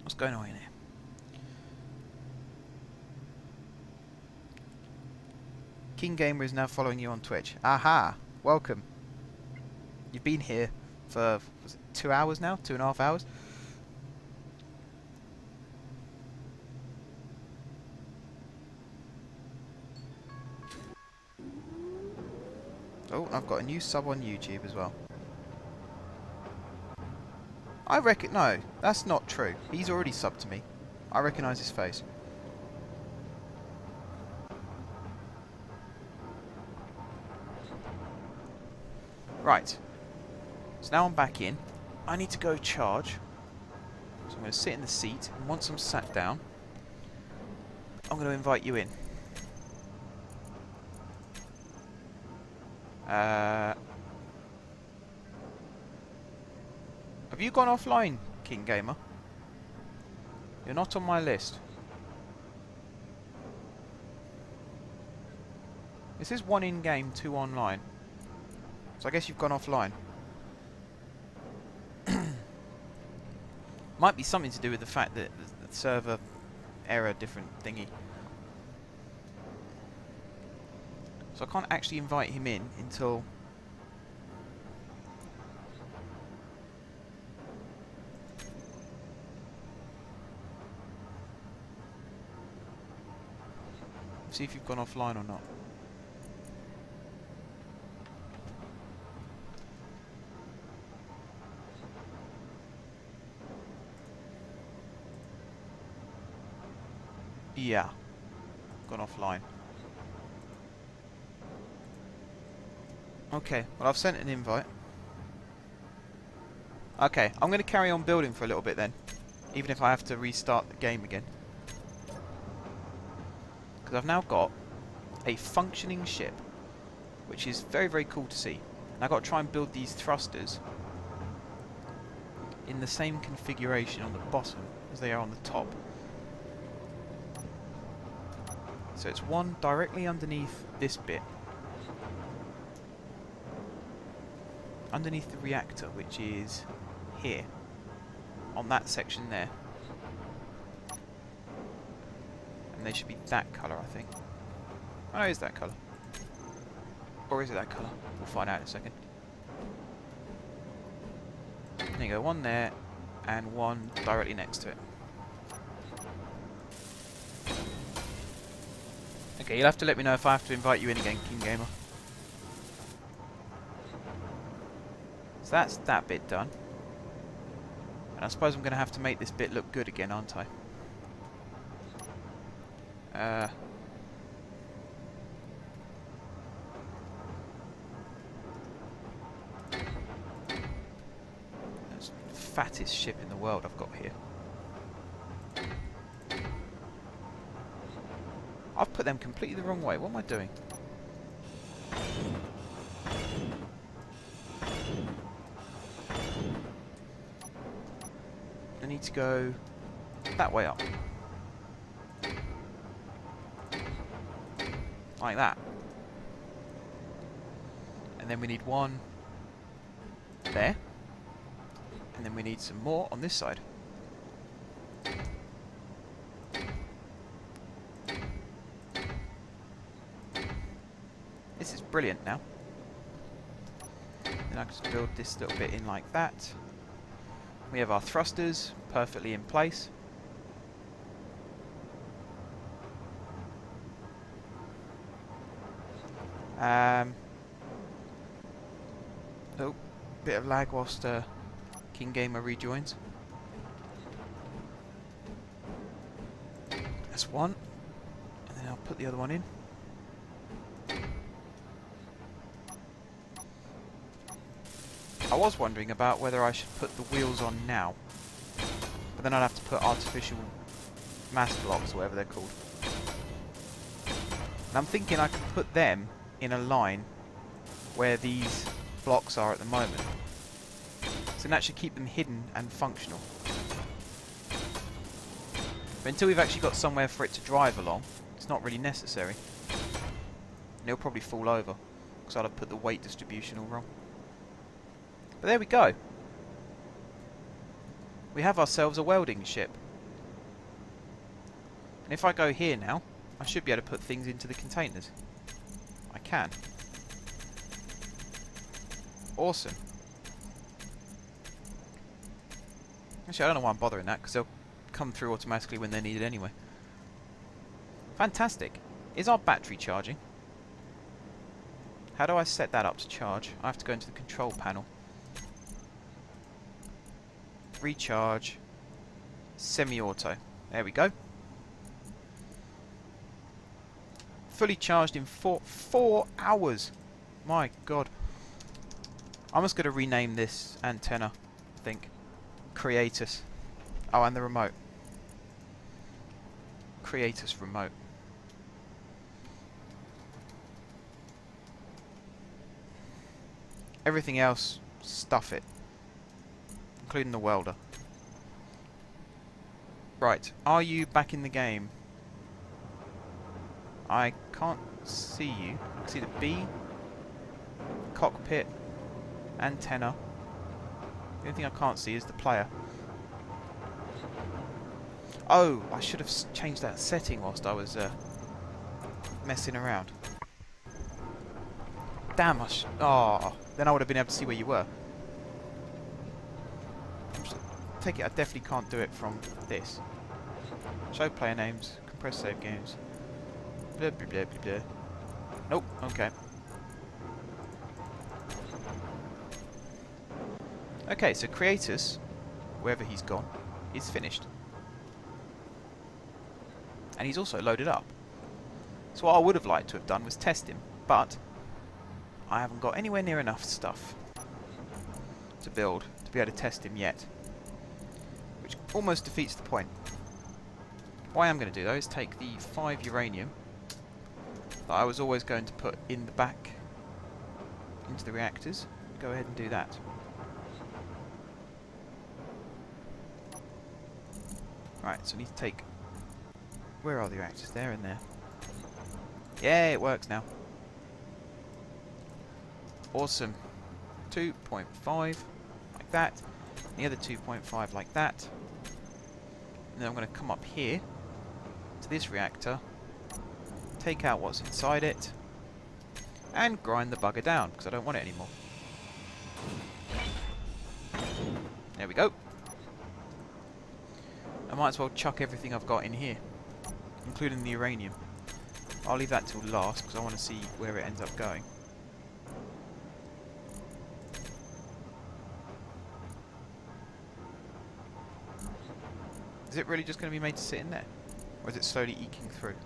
What's going on in here? King Gamer is now following you on Twitch. Aha! Welcome. You've been here for, was it 2 hours now? 2.5 hours? Oh, I've got a new sub on YouTube as well. I reckon... No, that's not true. He's already subbed to me. I recognise his face. Right. So now I'm back in. I need to go charge. So I'm going to sit in the seat. And once I'm sat down, I'm going to invite you in. Have you gone offline, King Gamer? You're not on my list. This is 1 in-game, 2 online. So I guess you've gone offline. Might be something to do with the fact that the server error different thingy. So I can't actually invite him in until... See if you've gone offline or not. Yeah. Gone offline. Okay, well I've sent an invite. Okay, I'm going to carry on building for a little bit then. Even if I have to restart the game again. Because I've now got a functioning ship. Which is very, very cool to see. And I've got to try and build these thrusters in the same configuration on the bottom as they are on the top. So it's one directly underneath this bit. underneath the reactor, which is here, on that section there. And they should be that colour, I think. Oh, no, it is that colour. Or is it that colour? We'll find out in a second. There you go, one there, and one directly next to it. Okay, you'll have to let me know if I have to invite you in again, King Gamer. So that's that bit done. And I suppose I'm going to have to make this bit look good again, aren't I? That's the fattest ship in the world I've got here. I've put them completely the wrong way. What am I doing? I need to go that way up. Like that. And then we need one there. And then we need some more on this side. This is brilliant now. Then I can just build this little bit in like that. We have our thrusters perfectly in place. Oh, bit of lag whilst King Gamer rejoins. That's one. And then I'll put the other one in. I was wondering about whether I should put the wheels on now, but then I'd have to put artificial mass blocks, or whatever they're called. And I'm thinking I could put them in a line where these blocks are at the moment, so that should keep them hidden and functional. But until we've actually got somewhere for it to drive along, it's not really necessary. And it'll probably fall over, because I'd have put the weight distribution all wrong. But there we go. We have ourselves a welding ship. And if I go here now, I should be able to put things into the containers. I can. Awesome. Actually, I don't know why I'm bothering that, because they'll come through automatically when they're needed anyway. Fantastic. Is our battery charging? How do I set that up to charge? I have to go into the control panel. Recharge. Semi-auto. There we go. Fully charged in 4 hours. My god. I'm just going to rename this antenna, I think. Creatus. Oh, and the remote. Creatus remote. Everything else, stuff it. Including the welder. Right, are you back in the game? I can't see you. I can see the B, cockpit, antenna. The only thing I can't see is the player. Oh, I should have changed that setting whilst I was messing around. Damn, then I would have been able to see where you were. Take it, I definitely can't do it from this. Show player names, compress save games. Blah blah blah blah blah. Nope, okay. Okay, so Creatus, wherever he's gone, is finished. And he's also loaded up. So what I would have liked to have done was test him, but I haven't got anywhere near enough stuff to build to be able to test him yet. Which almost defeats the point. What I am going to do though is take the 5 uranium that I was always going to put in the back into the reactors. Go ahead and do that. Right, so I need to take... Where are the reactors? There and there. Yeah, it works now. Awesome. 2.5 like that. And the other 2.5 like that. And then I'm going to come up here to this reactor, take out what's inside it, and grind the bugger down, because I don't want it anymore. There we go. I might as well chuck everything I've got in here, including the uranium. I'll leave that till last, because I want to see where it ends up going. Is it really just going to be made to sit in there? Or is it slowly eking through?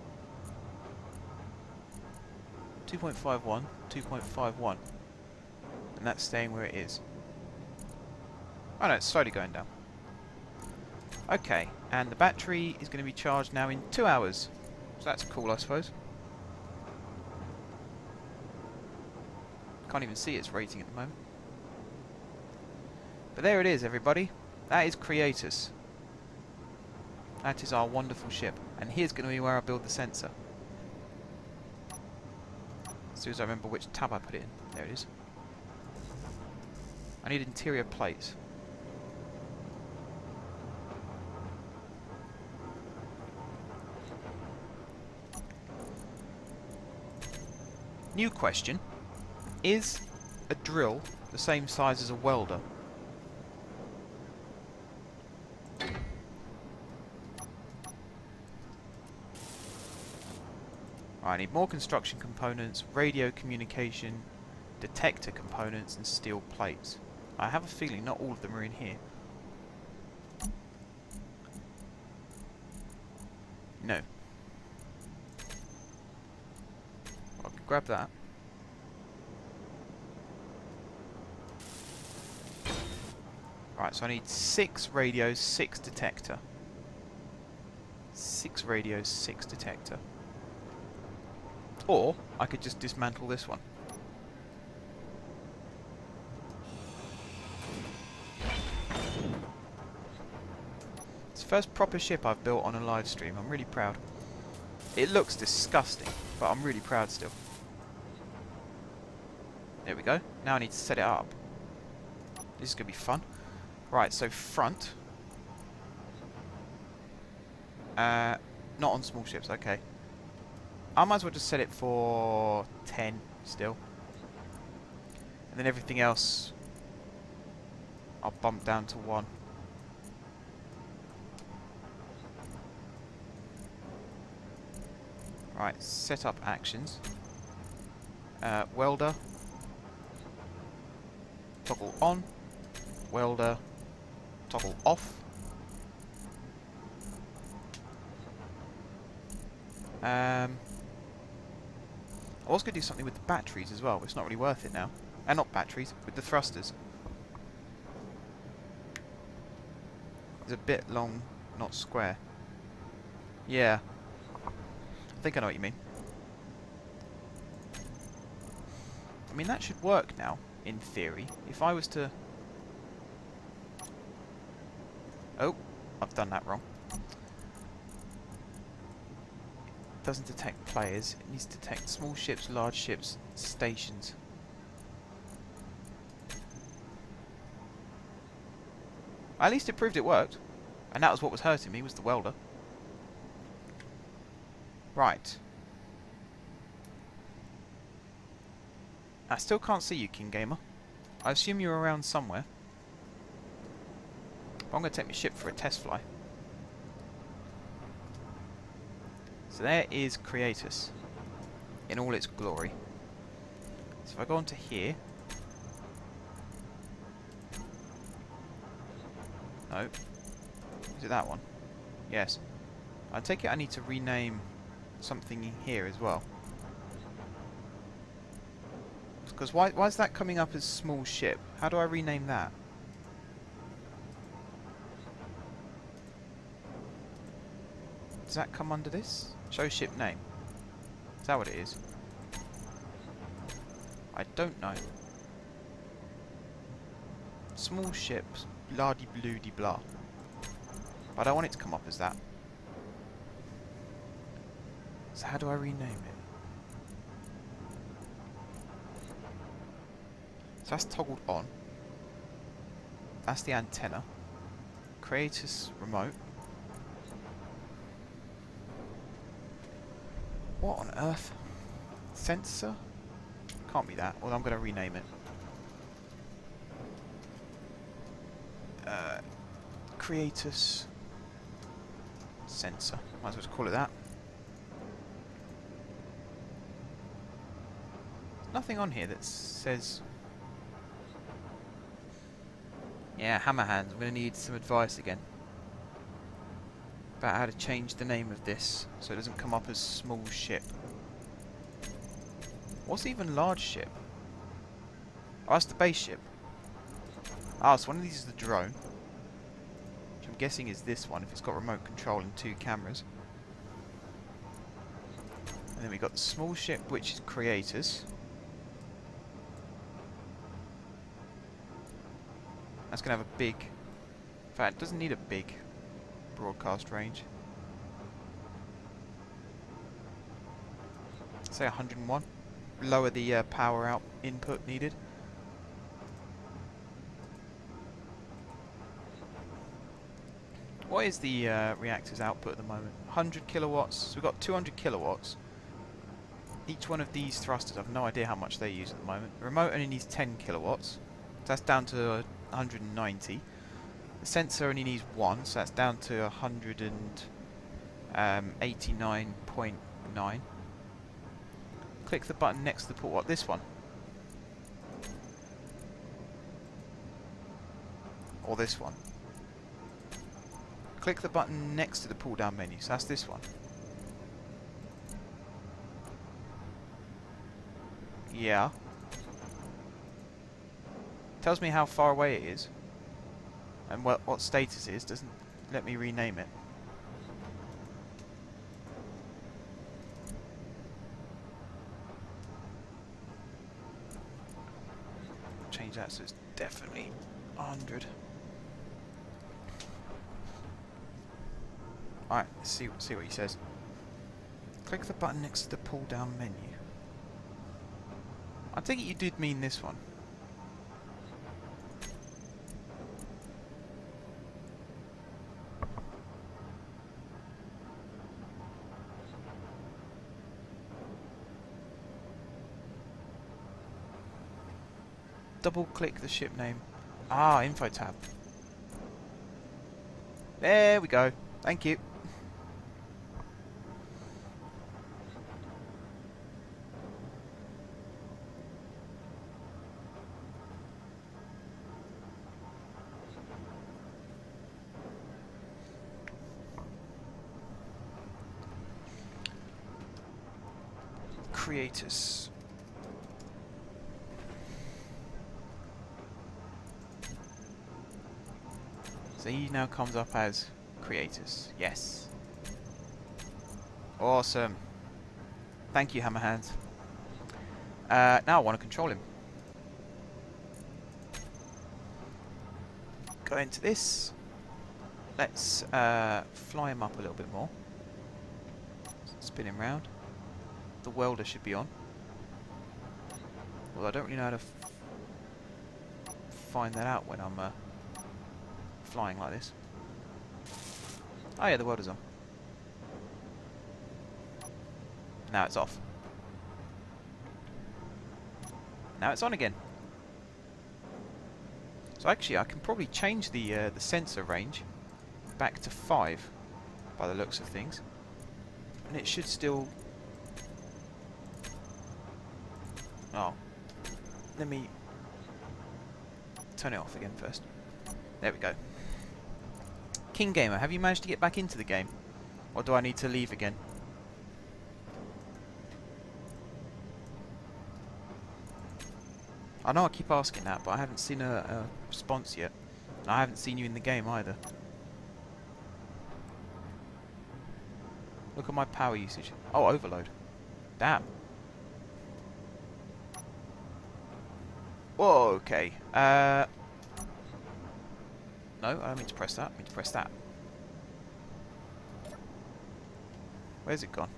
2.51, 2.51. And that's staying where it is. Oh no, it's slowly going down. Okay, and the battery is going to be charged now in 2 hours. So that's cool, I suppose. Can't even see its rating at the moment. But there it is, everybody. That is Creatus. That is our wonderful ship. And here's going to be where I build the sensor. As soon as I remember which tab I put it in. There it is. I need interior plates. New question. Is a drill the same size as a welder? I need more construction components, radio communication, detector components, and steel plates. I have a feeling not all of them are in here. No. Well, I can grab that. Right, so I need 6 radios, 6 detector. 6 radios, 6 detector. Or I could just dismantle this one. It's the first proper ship I've built on a live stream. I'm really proud. It looks disgusting, but I'm really proud still. There we go. Now I need to set it up. This is going to be fun. Right, so front. Not on small ships, okay. I might as well just set it for 10 still. And then everything else I'll bump down to 1. Right, set up actions. Welder. Toggle on. Welder. Toggle off. I was going to do something with the batteries as well, but it's not really worth it now. And not batteries, with the thrusters. It's a bit long, not square. Yeah. I think I know what you mean. I mean, that should work now, in theory. If I was to... Oh, I've done that wrong. Doesn't detect players, it needs to detect small ships, large ships, stations. At least it proved it worked. And that was what was hurting me, was the welder. Right. I still can't see you, King Gamer. I assume you're around somewhere. But I'm going to take my ship for a test fly. So there is Creatus in all its glory. So if I go onto here... No. Is it that one? Yes. I take it I need to rename something in here as well. Because why is that coming up as small ship? How do I rename that? Does that come under this? Show ship name. Is that what it is? I don't know. Small ships, blah-de-blue-de-blah. But I don't want it to come up as that. So how do I rename it? So that's toggled on. That's the antenna. Creatus remote. What on earth? Sensor? Can't be that. Well, I'm going to rename it. Creatus sensor. Might as well just call it that. Nothing on here that says... Yeah, hammer hands. I'm going to need some advice again about how to change the name of this so it doesn't come up as small ship. What's even large ship? Oh, that's the base ship. Ah, so one of these is the drone. Which I'm guessing is this one if it's got remote control and 2 cameras. And then we've got the small ship, which is Creators. That's going to have a big... In fact, it doesn't need a big broadcast range. Say 101. Lower the power out input needed. What is the reactor's output at the moment? 100 kilowatts. So we've got 200 kilowatts. Each one of these thrusters, I've no idea how much they use at the moment. The remote only needs 10 kilowatts. So that's down to 190. The sensor only needs 1, so that's down to 189.9. Click the button next to the port. What, this one? Or this one? Click the button next to the pull down menu, so that's this one. Yeah. Tells me how far away it is. And what status it is, doesn't let me rename it. Change that so it's definitely 100. Alright, let's see what he says. Click the button next to the pull down menu. I think you did mean this one. Double click the ship name. Ah, info tab. There we go. Thank you. Creators. So he now comes up as Creators. Yes. Awesome. Thank you, Hammerhands. Now I want to control him. Go into this. Let's fly him up a little bit more. Spin him round. The welder should be on. Well, I don't really know how to find that out when I'm flying like this. Oh yeah, the welder's on. Now it's off. Now it's on again. So actually I can probably change the sensor range back to 5 by the looks of things. And it should still... Oh. Let me turn it off again first. There we go. King Gamer, have you managed to get back into the game? Or do I need to leave again? I know I keep asking that, but I haven't seen a response yet. And I haven't seen you in the game either. Look at my power usage. Oh, overload. Damn. Whoa, okay. No, I don't mean to press that. I mean to press that. Where's it gone?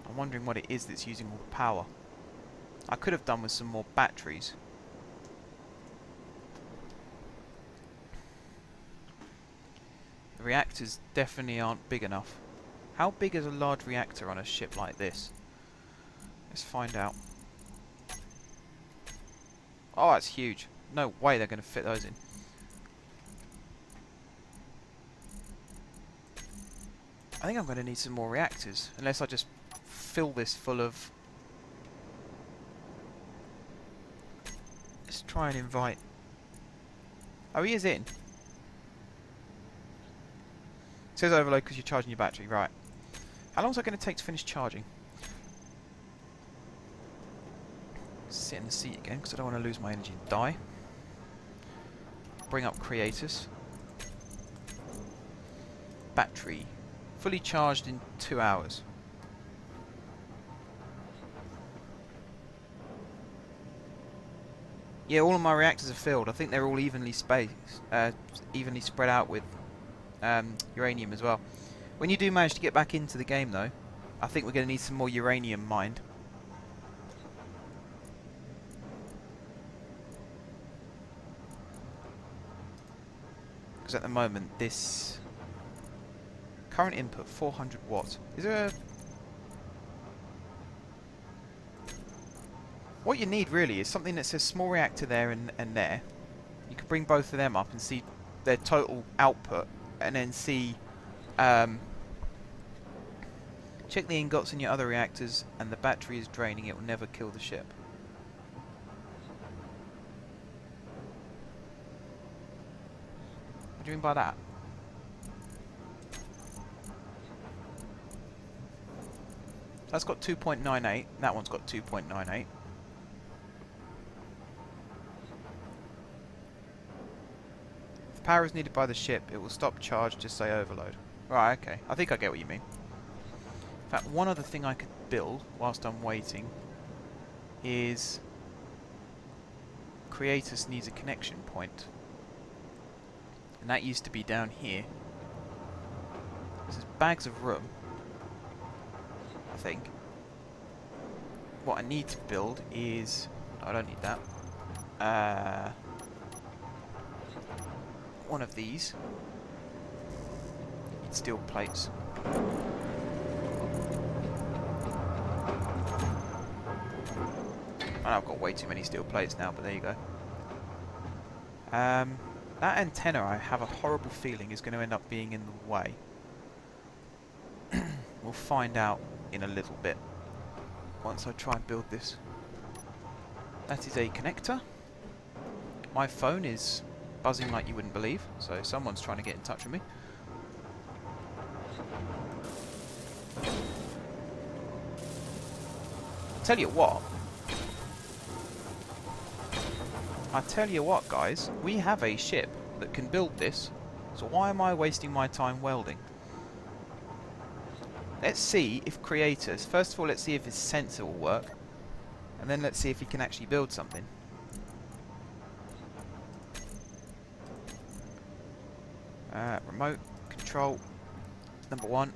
I'm I'm wondering what it is that's using all the power. I could have done with some more batteries. The reactors definitely aren't big enough. How big is a large reactor on a ship like this? Let's find out. Oh, that's huge. No way they're going to fit those in. I think I'm going to need some more reactors, unless I just fill this full of... Let's try and invite... Oh, he is in. It says overload because you're charging your battery, right. How long is that going to take to finish charging? Sit in the seat again because I don't want to lose my energy and die. Bring up Creatus. Battery. Fully charged in 2 hours. Yeah, all of my reactors are filled. I think they're all evenly spaced, evenly spread out with uranium as well. When you do manage to get back into the game though, I think we're going to need some more uranium mined. Because at the moment this current input 400 watts. Is there a... What you need really is something that says small reactor there and there. You could bring both of them up and see their total output, and then see check the ingots in your other reactors, and the battery is draining. It will never kill the ship. What do you mean by that? That's got 2.98. That one's got 2.98. If power is needed by the ship, it will stop charge, just say overload. Right, okay. I think I get what you mean. In fact, one other thing I could build whilst I'm waiting is... Creatus needs a connection point. And that used to be down here. This is bags of room, I think. What I need to build is... No, I don't need that. One of these. Need steel plates. I know I've got way too many steel plates now, but there you go. That antenna, I have a horrible feeling, is going to end up being in the way. We'll find out in a little bit once I try and build this. That is a connector. My phone is buzzing like you wouldn't believe, so someone's trying to get in touch with me. Tell you what, guys, we have a ship that can build this, so why am I wasting my time welding? Let's see if Creatus, first of all let's see if his sensor will work, and then let's see if he can actually build something. Remote control number 1.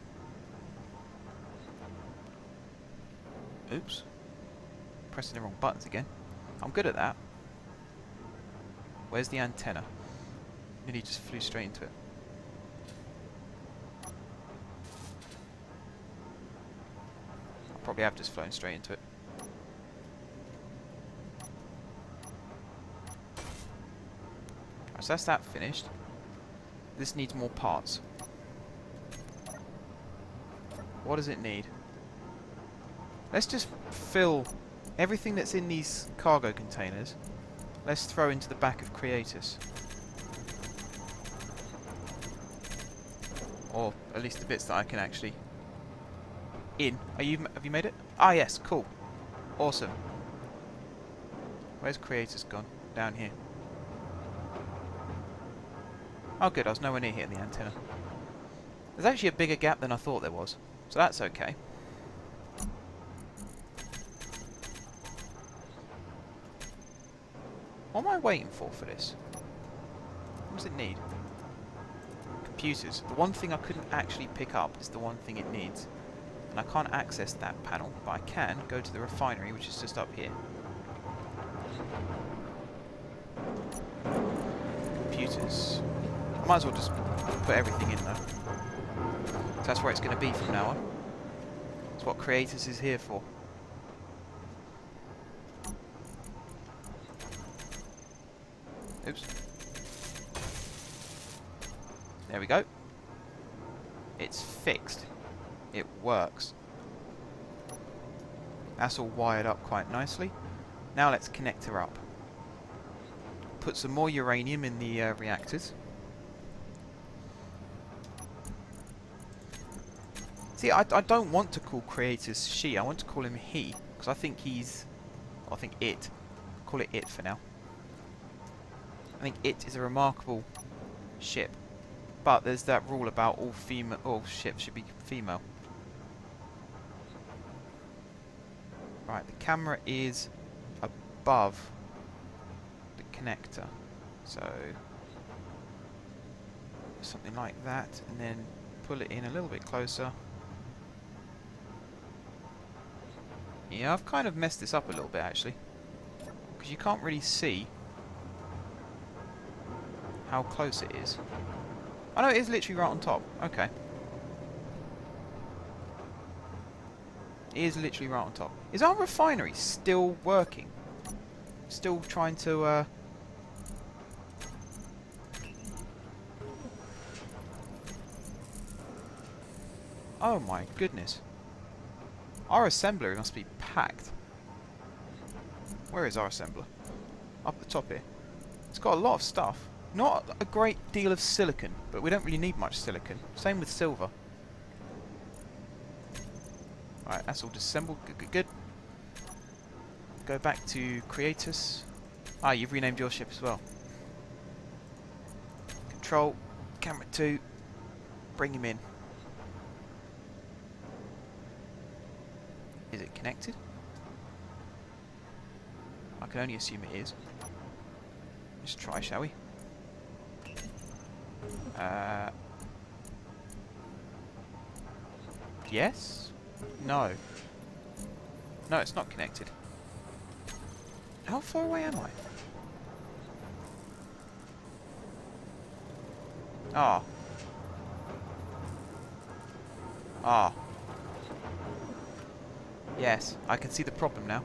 Oops. Pressing the wrong buttons again. I'm good at that. Where's the antenna? Nearly just flew straight into it. I probably have just flown straight into it. Right, so that's that finished. This needs more parts. What does it need? Let's just fill everything that's in these cargo containers. Let's throw into the back of Creatus. Or at least the bits that I can actually... in. Have you made it? Ah yes, cool. Awesome. Where's Creatus gone? Down here. Oh good, I was nowhere near hitting the antenna. There's actually a bigger gap than I thought there was. So that's okay. What am I waiting for this? What does it need? Computers. The one thing I couldn't actually pick up is the one thing it needs. And and I can't access that panel, but I can go to the refinery, which is just up here. Computers. I might as well just put everything in though. So that's where it's going to be from now on. That's what Creators is here for. Oops. There we go. It's fixed. It works. That's all wired up quite nicely. Now let's connect her up. Put some more uranium in the reactors. See, I don't want to call Creators she. I want to call him he, because I think he's... I think it. Call it it for now. I think it is a remarkable ship. But there's that rule about all ships should be female. Right, the camera is above the connector. So something like that, and then pull it in a little bit closer. Yeah, I've kind of messed this up a little bit actually, because you can't really see how close it is. Oh no, it is literally right on top. Okay. It is literally right on top. Is our refinery still working? Still trying to... Oh my goodness. Our assembler must be packed. Where is our assembler? Up at the top here. It's got a lot of stuff. Not a great deal of silicon, but we don't really need much silicon. Same with silver. Right, that's all disassembled. Good. Go back to Creators. Ah, you've renamed your ship as well. Control, camera 2. Bring him in. Is it connected? I can only assume it is. Let's try, shall we? Yes? No. No, it's not connected. How far away am I? Ah. Ah. Yes, I can see the problem now.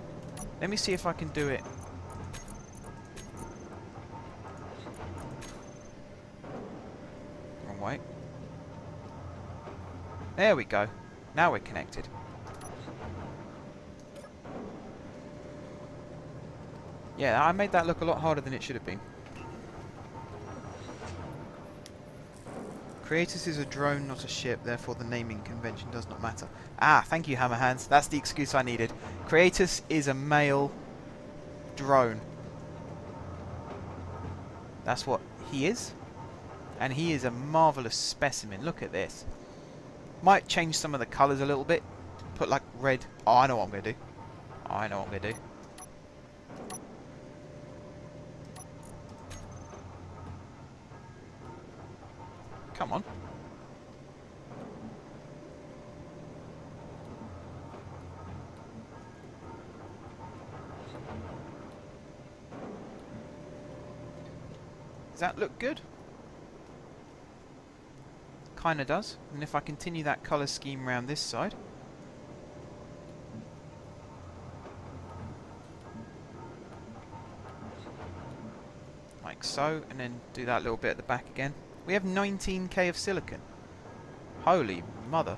Let me see if I can do it. Wrong way. There we go. Now we're connected. Yeah, I made that look a lot harder than it should have been. Creators is a drone, not a ship, therefore the naming convention does not matter. Ah, thank you, Hammerhands. That's the excuse I needed. Creators is a male drone. That's what he is. And he is a marvellous specimen. Look at this. Might change some of the colours a little bit. Put like red. Oh, I know what I'm going to do. I know what I'm going to do. Come on. Does that look good? Kinda does. And if I continue that colour scheme around this side. Like so, and then do that little bit at the back again. We have 19k of silicon. Holy mother.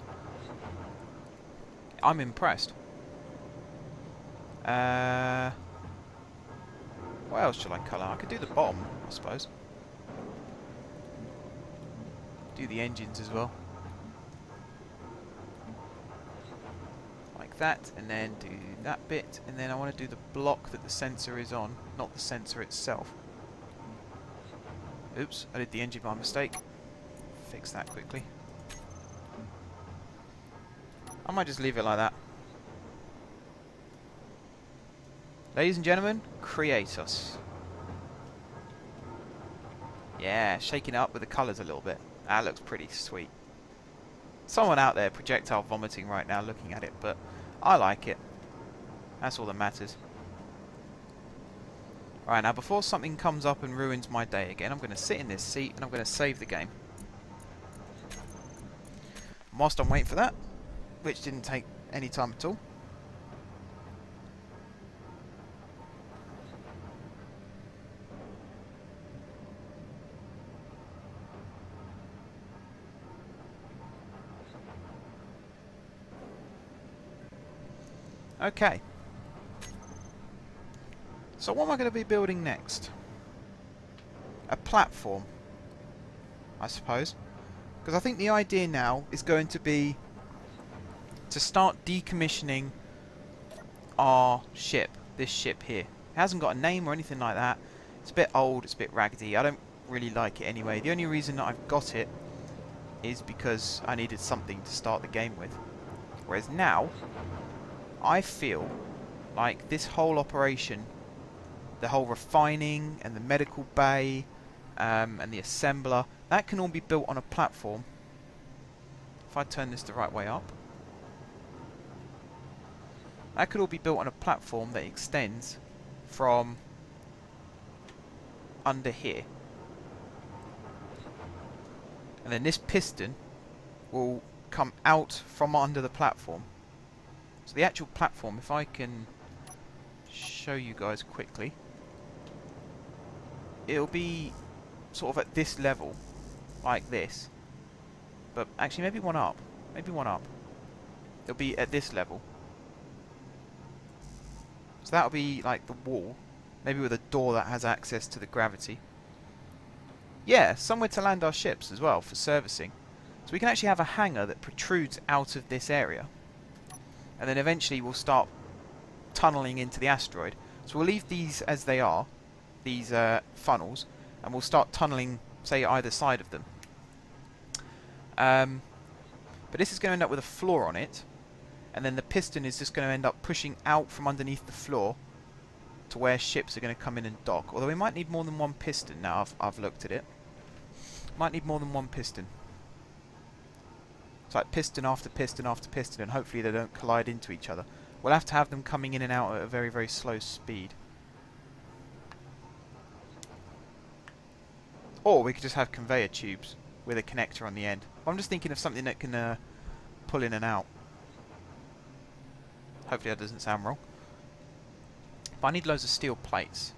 I'm impressed. What else shall I colour? I could do the bottom, I suppose. Do the engines as well. Like that, and then do that bit, and then I want to do the block that the sensor is on, not the sensor itself. Oops, I did the engine by mistake. Fix that quickly. I might just leave it like that. Ladies and gentlemen, Creators. Yeah, shaking it up with the colours a little bit. That looks pretty sweet. Someone out there projectile vomiting right now looking at it, but I like it. That's all that matters. Right, now before something comes up and ruins my day again, I'm going to sit in this seat and I'm going to save the game. And whilst I'm waiting for that, which didn't take any time at all. Okay. So what am I going to be building next? A platform, I suppose. Because I think the idea now is going to be to start decommissioning our ship. This ship here. It hasn't got a name or anything like that. It's a bit old, it's a bit raggedy. I don't really like it anyway. The only reason that I've got it is because I needed something to start the game with. Whereas now, I feel like this whole operation, the whole refining and the medical bay and the assembler, that can all be built on a platform. If I turn this the right way up, that could all be built on a platform that extends from under here. And then this piston will come out from under the platform. So the actual platform, if I can show you guys quickly, it'll be sort of at this level, like this. But actually maybe one up. Maybe one up. It'll be at this level. So that'll be like the wall. Maybe with a door that has access to the gravity. Yeah, somewhere to land our ships as well for servicing. So we can actually have a hangar that protrudes out of this area. And then eventually we'll start tunneling into the asteroid. So we'll leave these as they are, these funnels, and we'll start tunneling, say, either side of them. But this is going to end up with a floor on it, and then the piston is just going to end up pushing out from underneath the floor to where ships are going to come in and dock. Although we might need more than one piston now. I've looked at it. Might need more than one piston. It's like piston after piston after piston, and hopefully they don't collide into each other. We'll have to have them coming in and out at a very, very slow speed. Or we could just have conveyor tubes with a connector on the end. I'm just thinking of something that can pull in and out. Hopefully that doesn't sound wrong. But I need loads of steel plates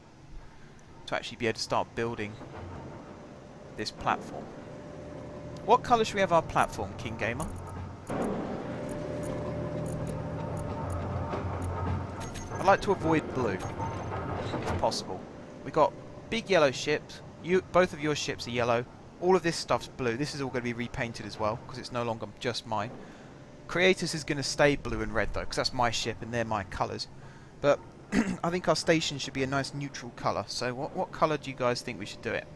to actually be able to start building this platform. What colour should we have our platform, King Gamer? I'd like to avoid blue, if possible. We've got big yellow ships. Both of your ships are yellow. All of this stuff's blue. This is all going to be repainted as well, because it's no longer just mine. Creators is going to stay blue and red, though, because that's my ship and they're my colours. But I think our station should be a nice neutral colour. So what colour do you guys think we should do it?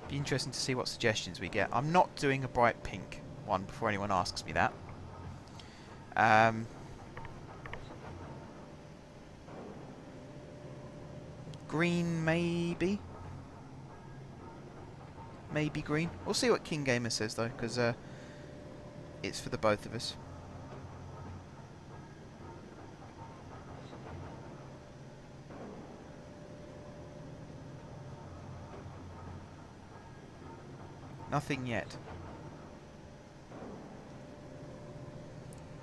Be interesting to see what suggestions we get. I'm not doing a bright pink one before anyone asks me that. Green, maybe? Maybe green. We'll see what King Gamer says, though, because it's for the both of us. Nothing yet.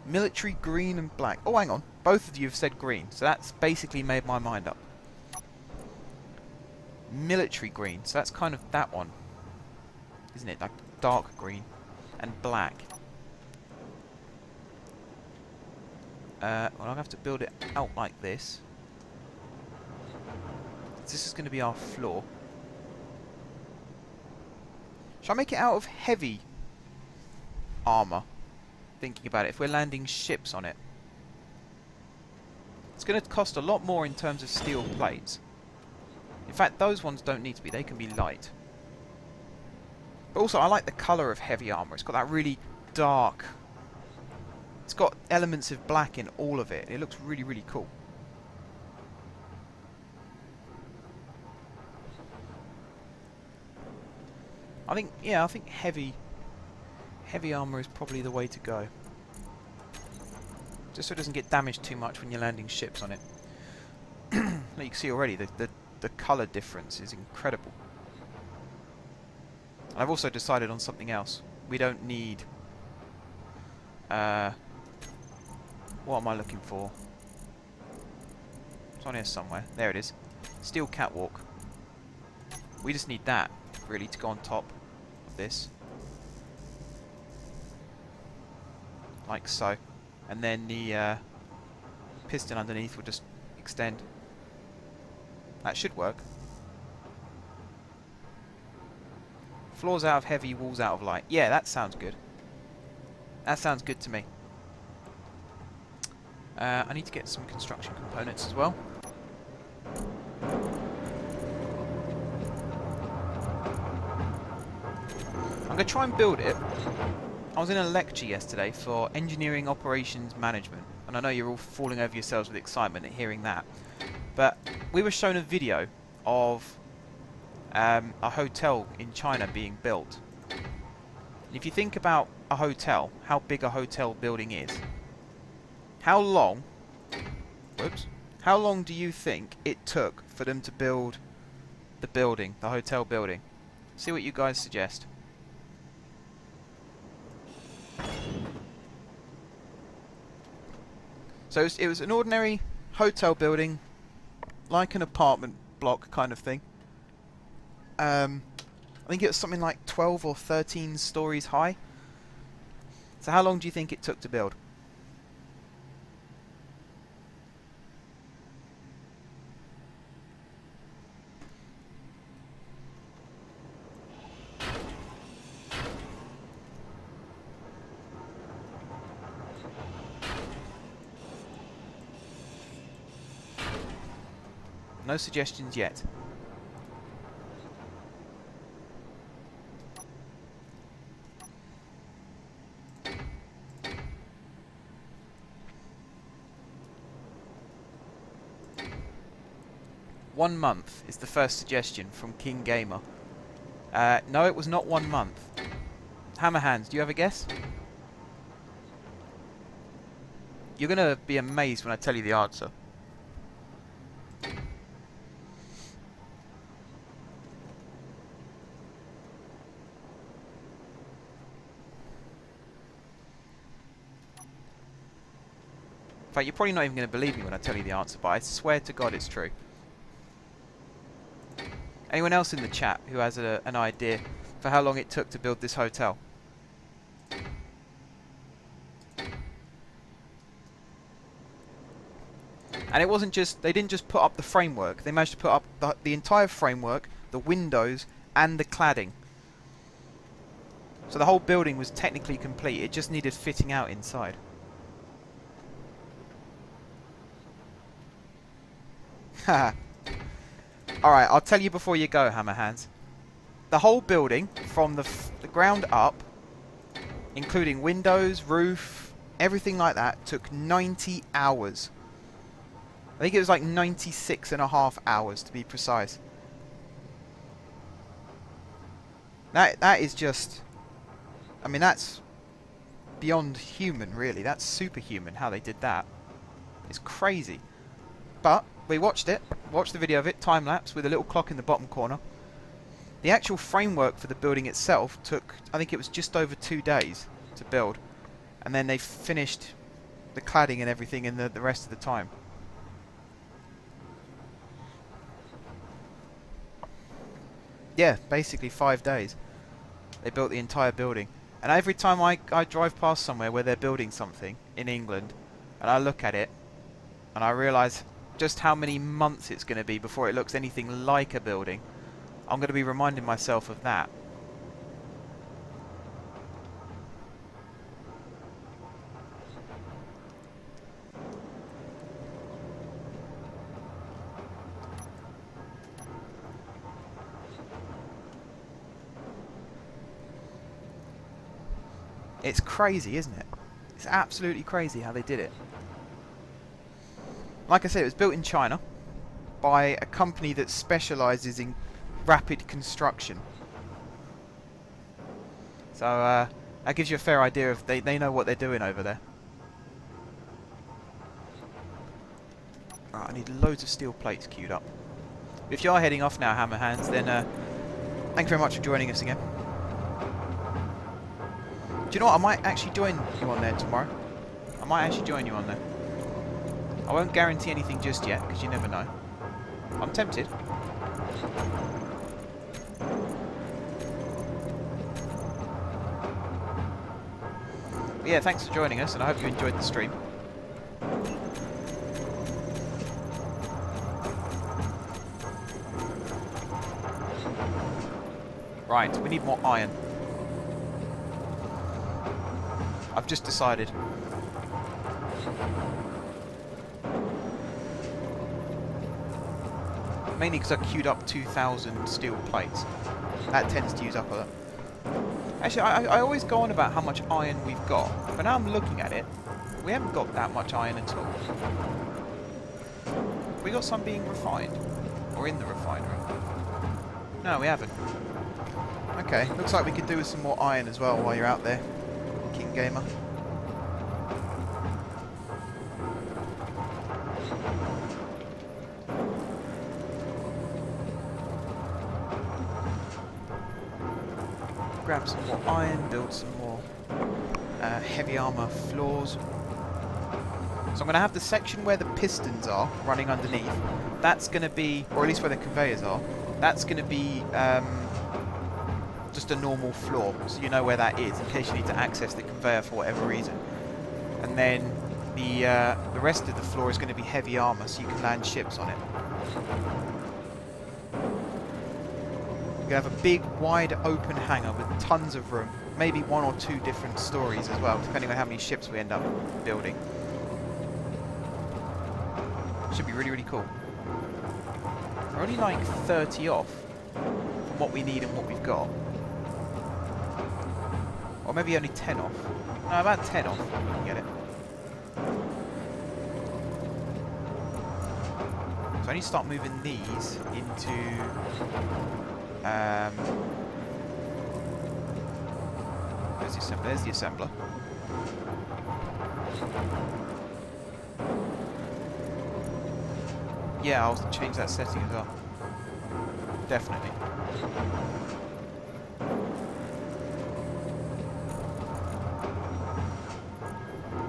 Military green and black. Oh, hang on. Both of you have said green, so that's basically made my mind up. Military green, so that's kind of that one, isn't it? Like dark green and black. Well, I'll have to build it out like this. This is going to be our floor. Shall I make it out of heavy armour? Thinking about it, if we're landing ships on it. It's going to cost a lot more in terms of steel plates. In fact, those ones don't need to be, they can be light. But also, I like the colour of heavy armour. It's got that really dark... It's got elements of black in all of it. It looks really, really cool. I think heavy armor is probably the way to go. Just so it doesn't get damaged too much when you're landing ships on it. Like you can see already, the colour difference is incredible. And I've also decided on something else. We don't need... what am I looking for? It's on here somewhere. There it is. Steel catwalk. We just need that, really, to go on top of this. Like so. And then the piston underneath will just extend. That should work. Floors out of heavy, walls out of light. Yeah, that sounds good. That sounds good to me. I need to get some construction components as well. I'm going to try and build it. I was in a lecture yesterday for Engineering Operations Management, and I know you're all falling over yourselves with excitement at hearing that. But we were shown a video of a hotel in China being built. And if you think about a hotel, how big a hotel building is, how long do you think it took for them to build the building, the hotel building? See what you guys suggest. So it was an ordinary hotel building, like an apartment block kind of thing. I think it was something like 12 or 13 stories high. So how long do you think it took to build? No suggestions yet. "1 month" is the first suggestion from King Gamer. No, it was not 1 month. Hammerhands, do you have a guess? You're going to be amazed when I tell you the answer. In fact, you're probably not even going to believe me when I tell you the answer, but I swear to God it's true. Anyone else in the chat who has an idea for how long it took to build this hotel? And it wasn't just, they didn't just put up the framework, they managed to put up the entire framework, the windows, and the cladding. So the whole building was technically complete, it just needed fitting out inside. Haha. Alright, I'll tell you before you go, Hammerhands. The whole building, from the ground up, including windows, roof, everything like that, took 90 hours. I think it was like 96.5 hours to be precise. That is just... I mean, that's beyond human, really. That's superhuman, how they did that. It's crazy. But we watched it, watched the video of it, time-lapse, with a little clock in the bottom corner. The actual framework for the building itself took, I think it was just over 2 days to build. And then they finished the cladding and everything in the rest of the time. Yeah, basically 5 days. They built the entire building. And every time I drive past somewhere where they're building something in England, and I look at it, and I realise just how many months it's going to be before it looks anything like a building, I'm going to be reminding myself of that. It's crazy, isn't it? It's absolutely crazy how they did it. Like I said, it was built in China by a company that specialises in rapid construction. So that gives you a fair idea of they know what they're doing over there. Right, I need loads of steel plates queued up. If you are heading off now, Hammer Hands, then thank you very much for joining us again. Do you know what? I might actually join you on there tomorrow. I might actually join you on there. I won't guarantee anything just yet, because you never know. I'm tempted. But yeah, thanks for joining us, and I hope you enjoyed the stream. Right, we need more iron. I've just decided. Mainly because I queued up 2,000 steel plates. That tends to use up a lot. Actually, I always go on about how much iron we've got, but now I'm looking at it, we haven't got that much iron at all. We got some being refined? Or in the refinery? No, we haven't. Okay, looks like we could do with some more iron as well while you're out there, King Gamer. Grab some more iron, build some more heavy armour floors. So I'm going to have the section where the pistons are running underneath. That's going to be, or at least where the conveyors are, that's going to be just a normal floor, so you know where that is in case you need to access the conveyor for whatever reason. And then the rest of the floor is going to be heavy armour, so you can land ships on it. You have a big, wide, open hangar with tons of room. Maybe 1 or 2 different stories as well, depending on how many ships we end up building. Should be really, really cool. We're only like 30 off from what we need and what we've got. Or maybe only 10 off. No, about 10 off. We can get it. So I need to start moving these into... where's the assembler? There's the assembler. Yeah, I'll change that setting as well. Definitely.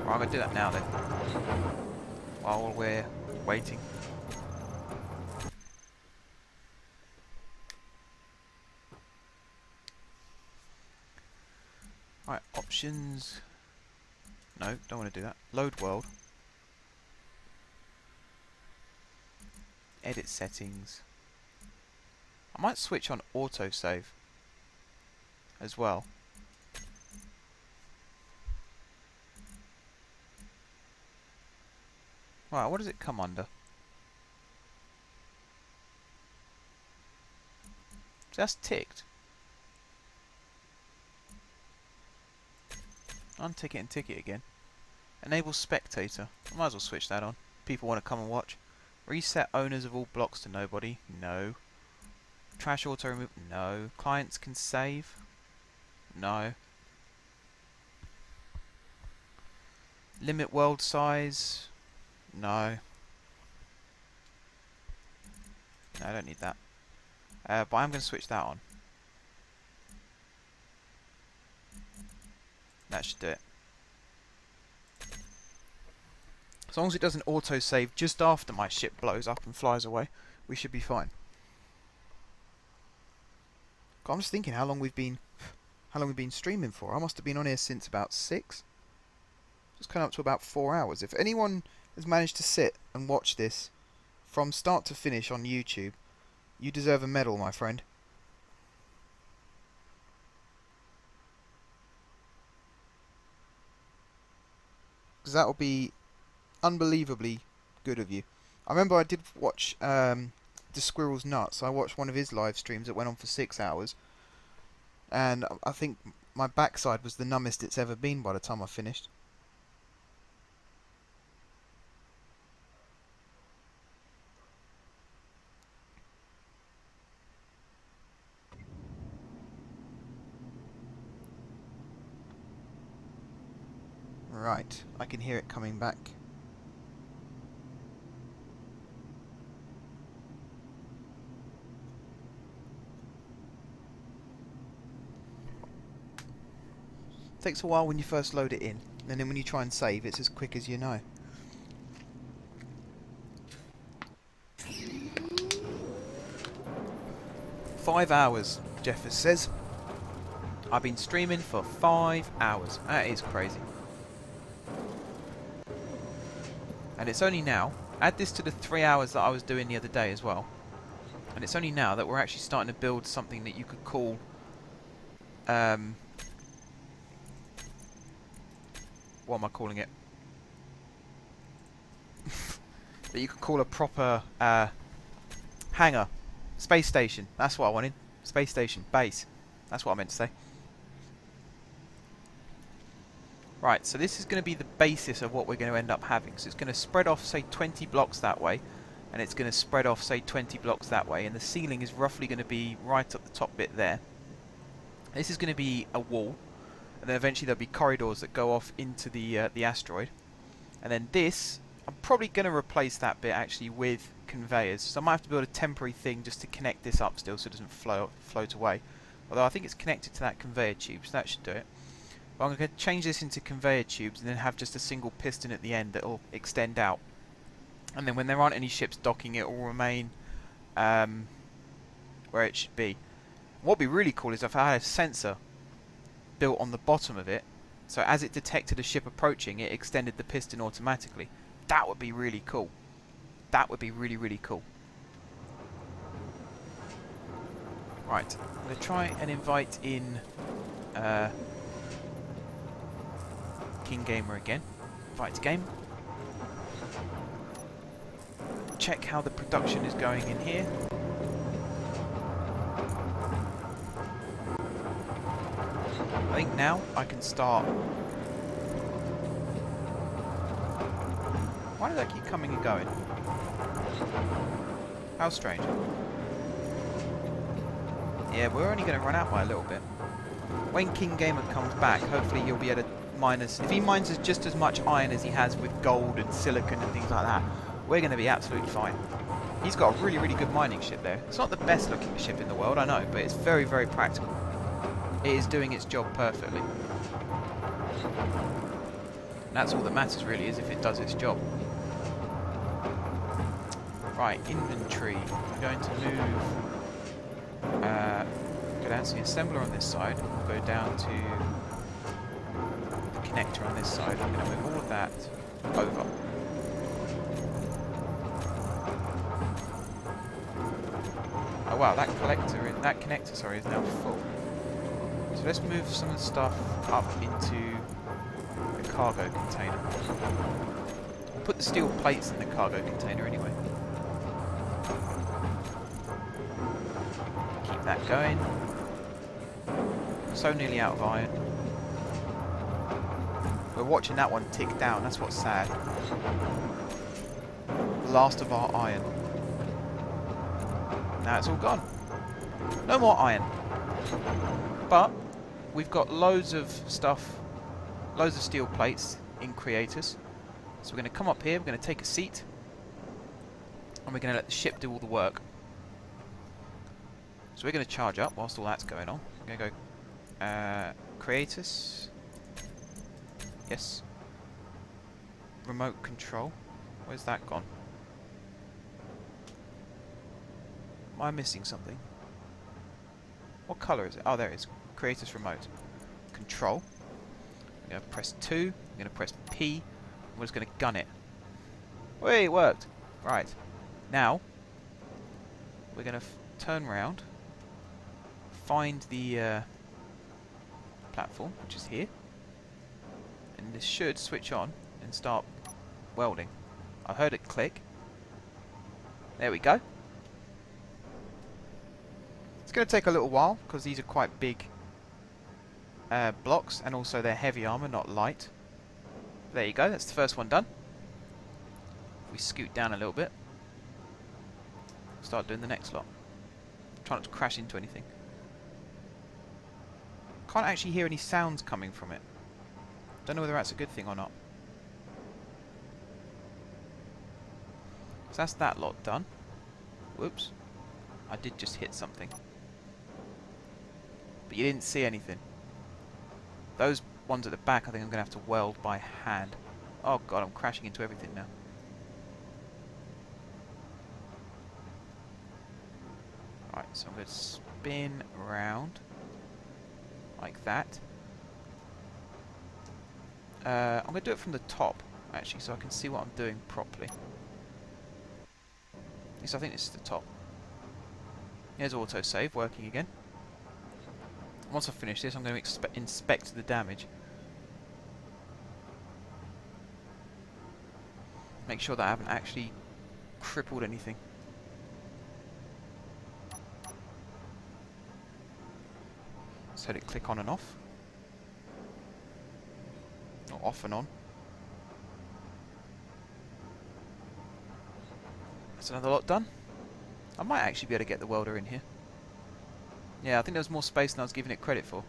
Right, I'm going to do that now then. While we're waiting. Right, options. No, don't want to do that. Load world. Edit settings. I might switch on autosave as well. Right, what does it come under? So that's ticked. Untick it and tick it again. Enable spectator. I might as well switch that on. People want to come and watch. Reset owners of all blocks to nobody. No. Trash auto remove. No. Clients can save. No. Limit world size. No. No, I don't need that. But I'm going to switch that on. That should do it. As long as it doesn't auto-save just after my ship blows up and flies away, we should be fine. God, I'm just thinking how long we've been streaming for. I must have been on here since about 6. Just coming up to about 4 hours. If anyone has managed to sit and watch this from start to finish on YouTube, you deserve a medal, my friend. Because that will be unbelievably good of you. I remember I did watch The Squirrel's Nuts. I watched one of his live streams that went on for 6 hours. And I think my backside was the numbest it's ever been by the time I finished. Right, I can hear it coming back. Takes a while when you first load it in, and then when you try and save, it's as quick as you know. "5 hours, Jeffers says. I've been streaming for 5 hours. That is crazy. And it's only now, add this to the 3 hours that I was doing the other day as well, and it's only now that we're actually starting to build something that you could call what am I calling it? That you could call a proper hangar. Space station. That's what I wanted. Space station. Base. That's what I meant to say. Right, so this is going to be the basis of what we're going to end up having. So it's going to spread off, say, 20 blocks that way, and it's going to spread off, say, 20 blocks that way, and the ceiling is roughly going to be right up the top bit there. This is going to be a wall, and then eventually there'll be corridors that go off into the asteroid. And then this, I'm probably going to replace that bit actually with conveyors. So I might have to build a temporary thing just to connect this up still so it doesn't float away. Although I think it's connected to that conveyor tube, so that should do it. But I'm going to change this into conveyor tubes and then have just a single piston at the end that will extend out. And then when there aren't any ships docking, it will remain where it should be. What would be really cool is if I had a sensor built on the bottom of it, so as it detected a ship approaching, it extended the piston automatically. That would be really cool. That would be really, really cool. Right, I'm going to try and invite in King Gamer again. Invite to game. Check how the production is going in here. I think now I can start. Why does that keep coming and going? How strange. Yeah, we're only going to run out by a little bit. When King Gamer comes back, hopefully he'll be able to mine us. If he mines us just as much iron as he has with gold and silicon and things like that, we're going to be absolutely fine. He's got a really, really good mining ship there. It's not the best looking ship in the world, I know, but it's very, very practical. It is doing its job perfectly. And that's all that matters really, is if it does its job. Right, inventory. We're going to move... go down to the assembler on this side. We'll go down to the connector on this side. We're going to move all of that over. Oh wow, that connector, sorry, is now full. So let's move some of the stuff up into the cargo container. We'll put the steel plates in the cargo container anyway. Keep that going. So nearly out of iron. We're watching that one tick down, that's what's sad. The last of our iron. Now it's all gone. No more iron. But we've got loads of stuff, loads of steel plates in creators. So we're going to come up here, we're going to take a seat, and we're going to let the ship do all the work. So we're going to charge up whilst all that's going on. We're going to go creators. Yes. Remote control. Where's that gone? Am I missing something? What colour is it? Oh, there it is. Creators remote. Control. I'm going to press 2. I'm going to press P. We're just going to gun it. Wait, it worked. Right. Now, we're going to turn round. Find the platform, which is here. And this should switch on and start welding. I heard it click. There we go. It's going to take a little while because these are quite big blocks, and also they're heavy armor, not light. There you go, that's the first one done. We scoot down a little bit. Start doing the next lot. Try not to crash into anything. Can't actually hear any sounds coming from it. Don't know whether that's a good thing or not. So that's that lot done. Whoops. I did just hit something. But you didn't see anything. Those ones at the back I think I'm going to have to weld by hand. Oh god, I'm crashing into everything now. Right, so I'm going to spin around like that. I'm going to do it from the top, actually, so I can see what I'm doing properly. Yes, I think this is the top. Here's autosave working again. Once I finish this, I'm going to inspect the damage. Make sure that I haven't actually crippled anything. So let it click on and off. Or off and on. That's another lot done. I might actually be able to get the welder in here. Yeah, I think there was more space than I was giving it credit for.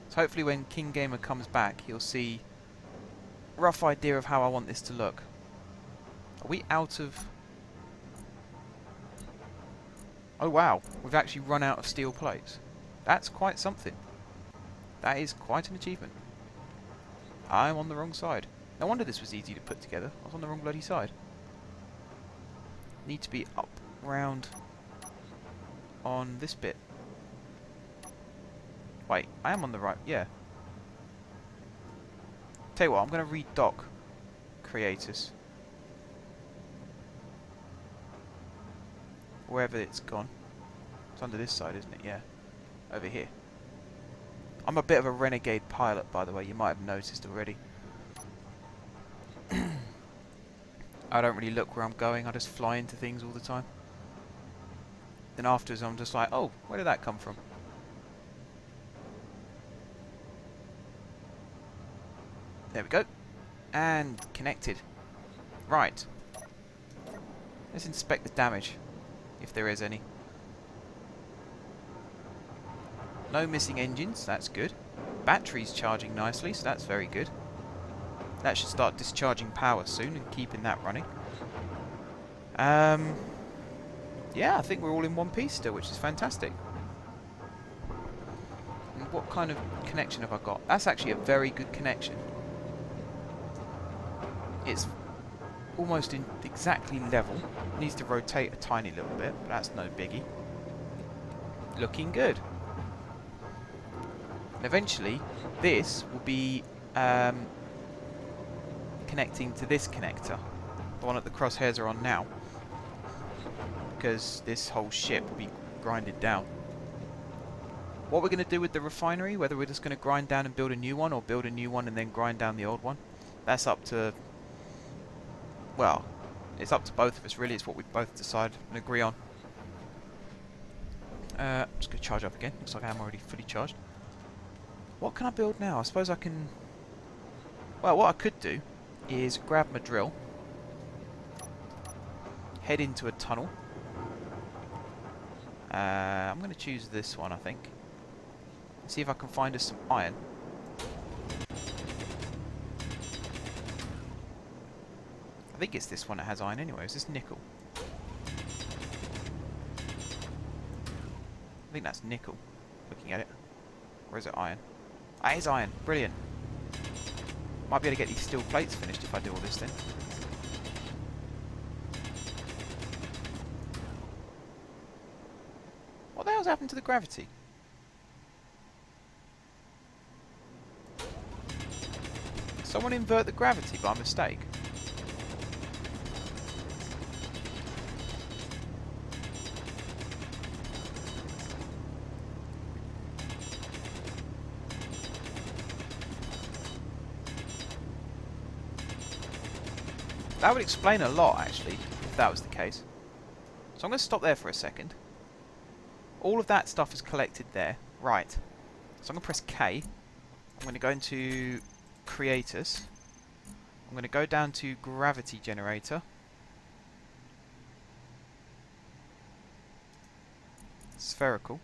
So hopefully when King Gamer comes back, he'll see a rough idea of how I want this to look. Are we out of... Oh wow, we've actually run out of steel plates. That's quite something. That is quite an achievement. I'm on the wrong side. No wonder this was easy to put together. I was on the wrong bloody side. Need to be up round on this bit. Wait, I am on the right... yeah. Tell you what, I'm going to redock Creatus. Wherever it's gone. It's under this side, isn't it? Yeah. Over here. I'm a bit of a renegade pilot, by the way. You might have noticed already. I don't really look where I'm going. I just fly into things all the time. Then afterwards I'm just like, oh, where did that come from? There we go. And connected. Right. Let's inspect the damage, if there is any. No missing engines, that's good. Battery's charging nicely, so that's very good. That should start discharging power soon and keeping that running. Yeah, I think we're all in one piece still, which is fantastic. And what kind of connection have I got? That's actually a very good connection. It's almost exactly level. Needs to rotate a tiny little bit, but that's no biggie. Looking good. And eventually, this will be connecting to this connector, the one that the crosshairs are on now, because this whole ship will be grinded down. What we're going to do with the refinery, whether we're just going to grind down and build a new one, or build a new one and then grind down the old one, that's up to, well, it's up to both of us really. It's what we both decide and agree on. I'm just going to charge up again. Looks like I am already fully charged. What can I build now? I suppose I can... well, what I could do is grab my drill, head into a tunnel. I'm going to choose this one, I think. See if I can find us some iron. I think it's this one that has iron anyway. Is this nickel? I think that's nickel, looking at it. Or is it iron? That is iron. Brilliant. Might be able to get these steel plates finished if I do all this then. What the hell's happened to the gravity? Someone invert the gravity by mistake. That would explain a lot, actually, if that was the case. So I'm going to stop there for a second. All of that stuff is collected there. Right. So I'm going to press K. I'm going to go into Creatus. I'm going to go down to Gravity Generator. Spherical.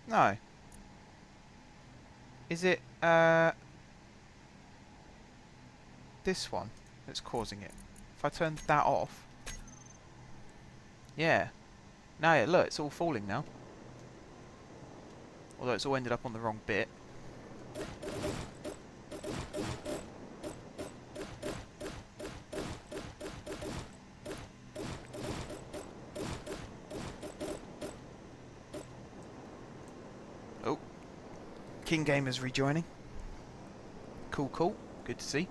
No. Is it this one that's causing it? If I turn that off. Yeah. Now yeah, look, it's all falling now. Although it's all ended up on the wrong bit. Oh. King Gamer's rejoining. Cool, cool. Good to see.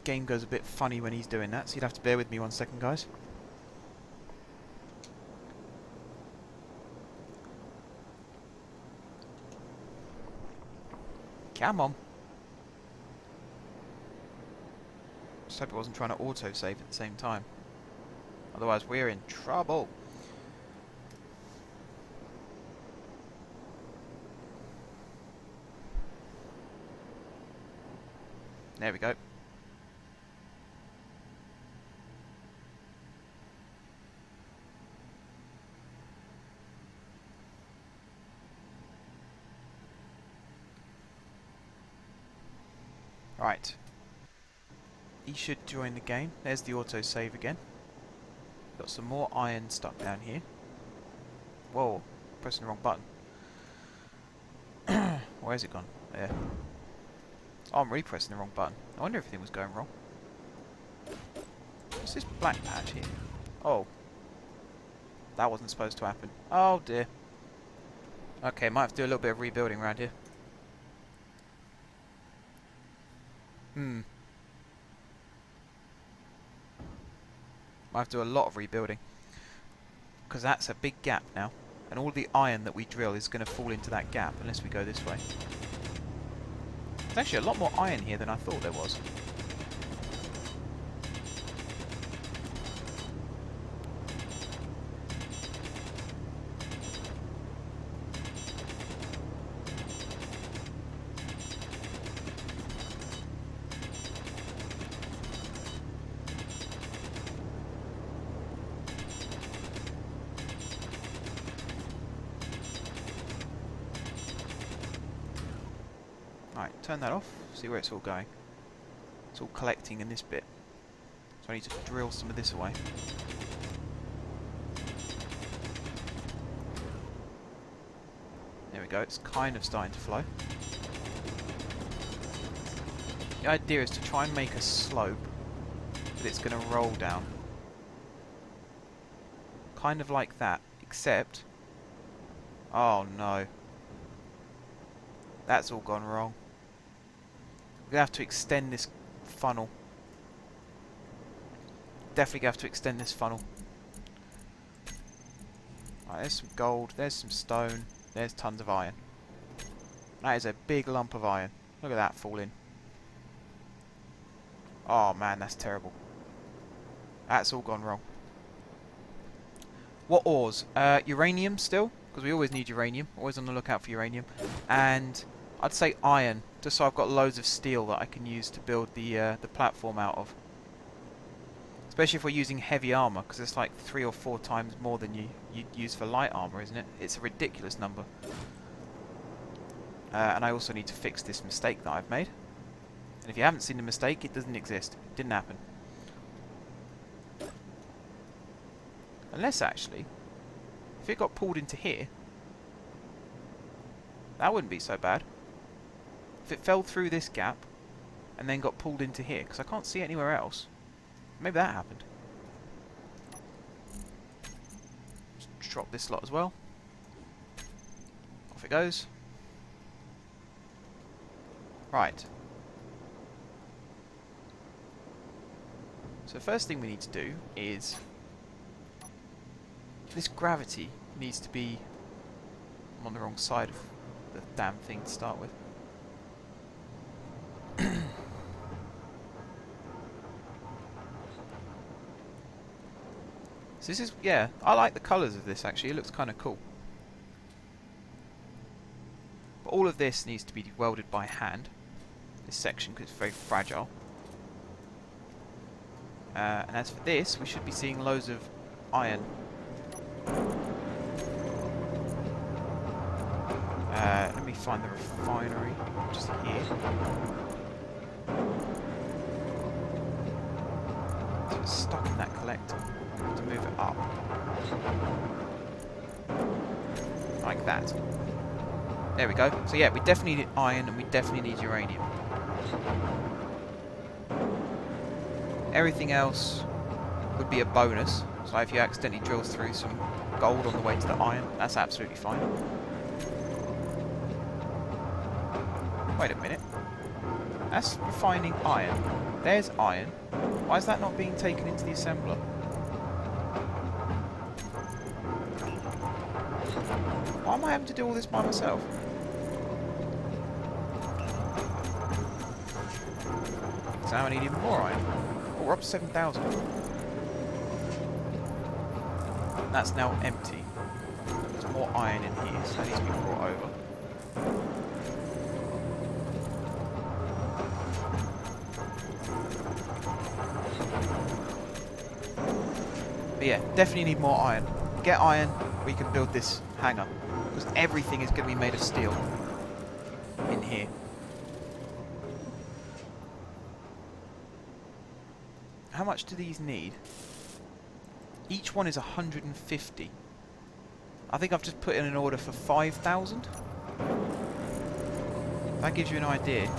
Game goes a bit funny when he's doing that, so you'd have to bear with me 1 second, guys. Come on. Just hope it wasn't trying to autosave at the same time. Otherwise we're in trouble. There we go. Right. He should join the game. There's the autosave again. Got some more iron stuck down here. Whoa, pressing the wrong button. Where's it gone? There. Oh, I'm really pressing the wrong button. I wonder if everything was going wrong. What's this black patch here? Oh. That wasn't supposed to happen. Oh dear. Okay, might have to do a little bit of rebuilding around here. Might have to do a lot of rebuilding. Because that's a big gap now. And all the iron that we drill is going to fall into that gap unless we go this way. There's actually a lot more iron here than I thought there was. Right, turn that off, see where it's all going. It's all collecting in this bit. So I need to drill some of this away. There we go, it's kind of starting to flow. The idea is to try and make a slope that it's going to roll down. Kind of like that, except... Oh no. That's all gone wrong. We're going to have to extend this funnel. Definitely going to have to extend this funnel. Right, there's some gold, there's some stone, there's tons of iron. That is a big lump of iron. Look at that fall in. Oh man, that's terrible. That's all gone wrong. What ores? Uranium still, because we always need uranium. Always on the lookout for uranium. And I'd say iron, just so I've got loads of steel that I can use to build the platform out of. Especially if we're using heavy armor, because it's like 3 or 4 times more than you'd use for light armor, isn't it? It's a ridiculous number. And I also need to fix this mistake that I've made. And if you haven't seen the mistake, it doesn't exist. It didn't happen. Unless, actually, if it got pulled into here, that wouldn't be so bad. If it fell through this gap, and then got pulled into here, because I can't see it anywhere else. Maybe that happened. Just drop this lot as well. Off it goes. Right. So the first thing we need to do is... this gravity needs to be... I'm on the wrong side of the damn thing to start with. So this is, yeah, I like the colours of this actually, it looks kind of cool. But all of this needs to be welded by hand. this section because it's very fragile. And as for this, we should be seeing loads of iron. Let me find the refinery, just here. So it's stuck in that collector. We have to move it up. Like that. There we go. So yeah, we definitely need iron and we definitely need uranium. Everything else would be a bonus. So if you accidentally drill through some gold on the way to the iron, that's absolutely fine. Wait a minute. That's refining iron. There's iron. Why is that not being taken into the assembler? Why am I having to do all this by myself? So now I need even more iron. Oh, we're up to 7,000. That's now empty. There's more iron in here, so that needs to be brought over. But yeah, definitely need more iron. Get iron, we can build this hangar. Because everything is going to be made of steel in here. How much do these need? Each one is 150. I think I've just put in an order for 5,000. That gives you an idea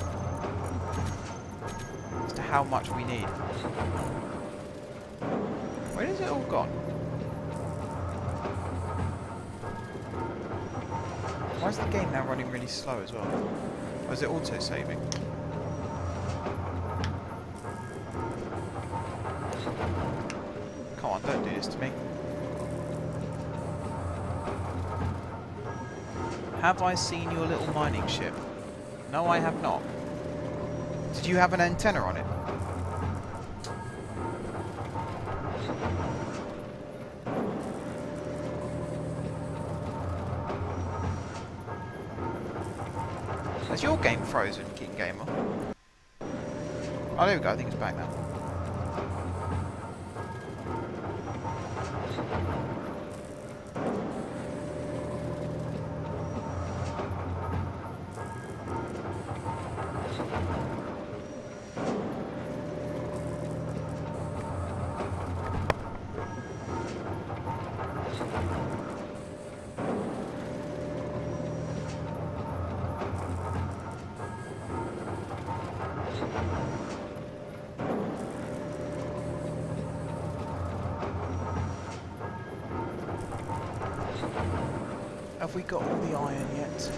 as to how much we need. Where is it all gone? Why is the game now running really slow as well? Or is it auto-saving? Come on, don't do this to me. Have I seen your little mining ship? No, I have not. Did you have an antenna on it? Is your game frozen, King Gamer? Oh, there we go. I think it's back now. Have we got all the iron yet?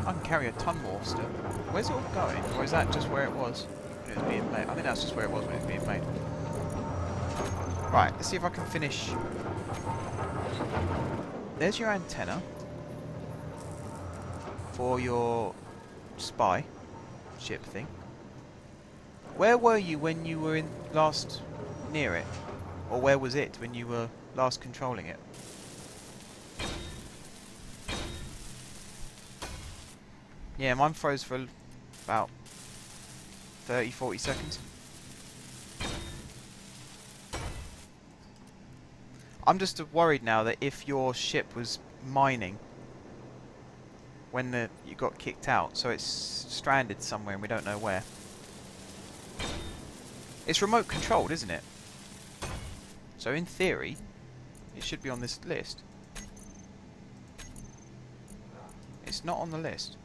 I can carry a ton more still. Where's it all going? Or is that just where it was when it was being made? I think that's just where it was when it was being made. Right, let's see if I can finish. There's your antenna for your spy ship thing. Where were you when you were in last near it? Or where was it when you were last controlling it? Yeah, mine froze for about 30-40 seconds. I'm just worried now that if your ship was mining when you got kicked out, so it's stranded somewhere and we don't know where. It's remote controlled, isn't it? So in theory, it should be on this list. It's not on the list.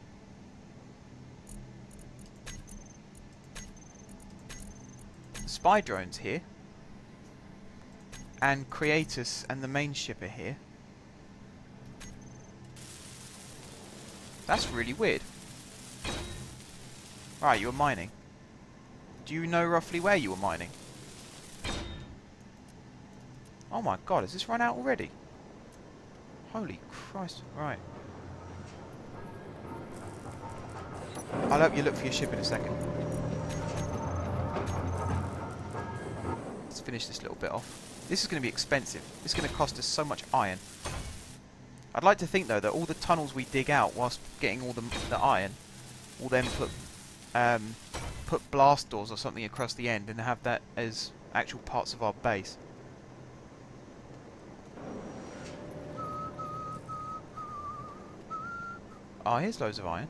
Spy drones here. And Creatus and the main ship are here. That's really weird. Right, you were mining. Do you know roughly where you were mining? Oh my god, has this run out already? Holy Christ, right. I'll help you look for your ship in a second. Let's finish this little bit off. This is going to be expensive. This is going to cost us so much iron. I'd like to think though that all the tunnels we dig out whilst getting all the iron will then put blast doors or something across the end and have that as actual parts of our base. Oh, here's loads of iron.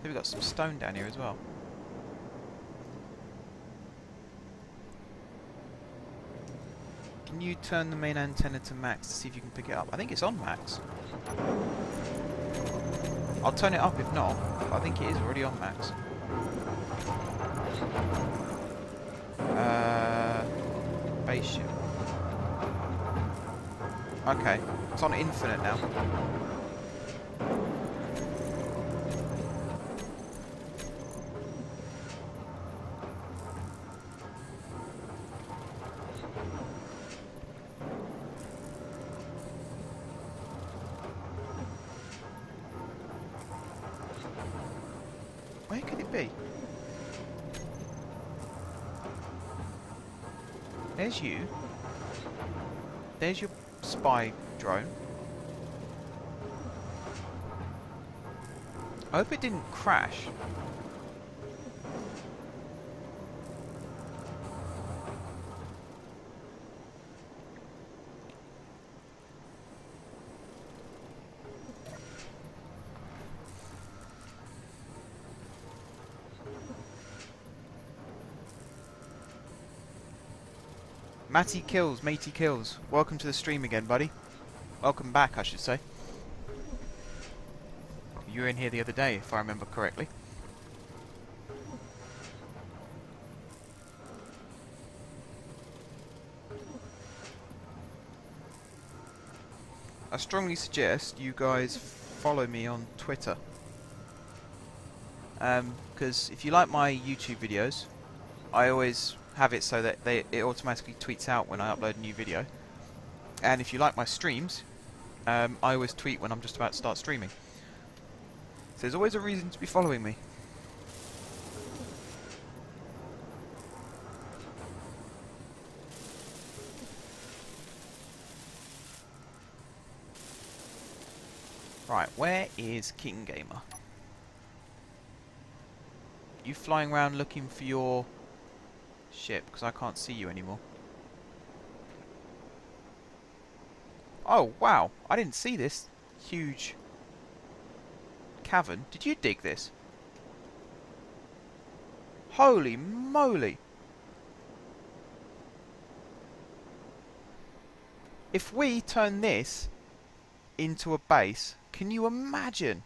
We've got some stone down here as well. Can you turn the main antenna to max to see if you can pick it up? I think it's on max. I'll turn it up if not, but I think it is already on max. Spaceship. Okay, it's on infinite now. Where could it be? There's you. There's your spy drone. I hope it didn't crash. Matty Kills, Matey Kills. Welcome to the stream again, buddy. Welcome back, I should say. You were in here the other day, if I remember correctly. I strongly suggest you guys follow me on Twitter. Because if you like my YouTube videos, I always have it so that it automatically tweets out when I upload a new video. And if you like my streams, I always tweet when I'm just about to start streaming. So there's always a reason to be following me. Right, where is King Gamer? You flying around looking for your ship, because I can't see you anymore. Oh, wow. I didn't see this huge cavern. Did you dig this? Holy moly. If we turn this into a base, can you imagine?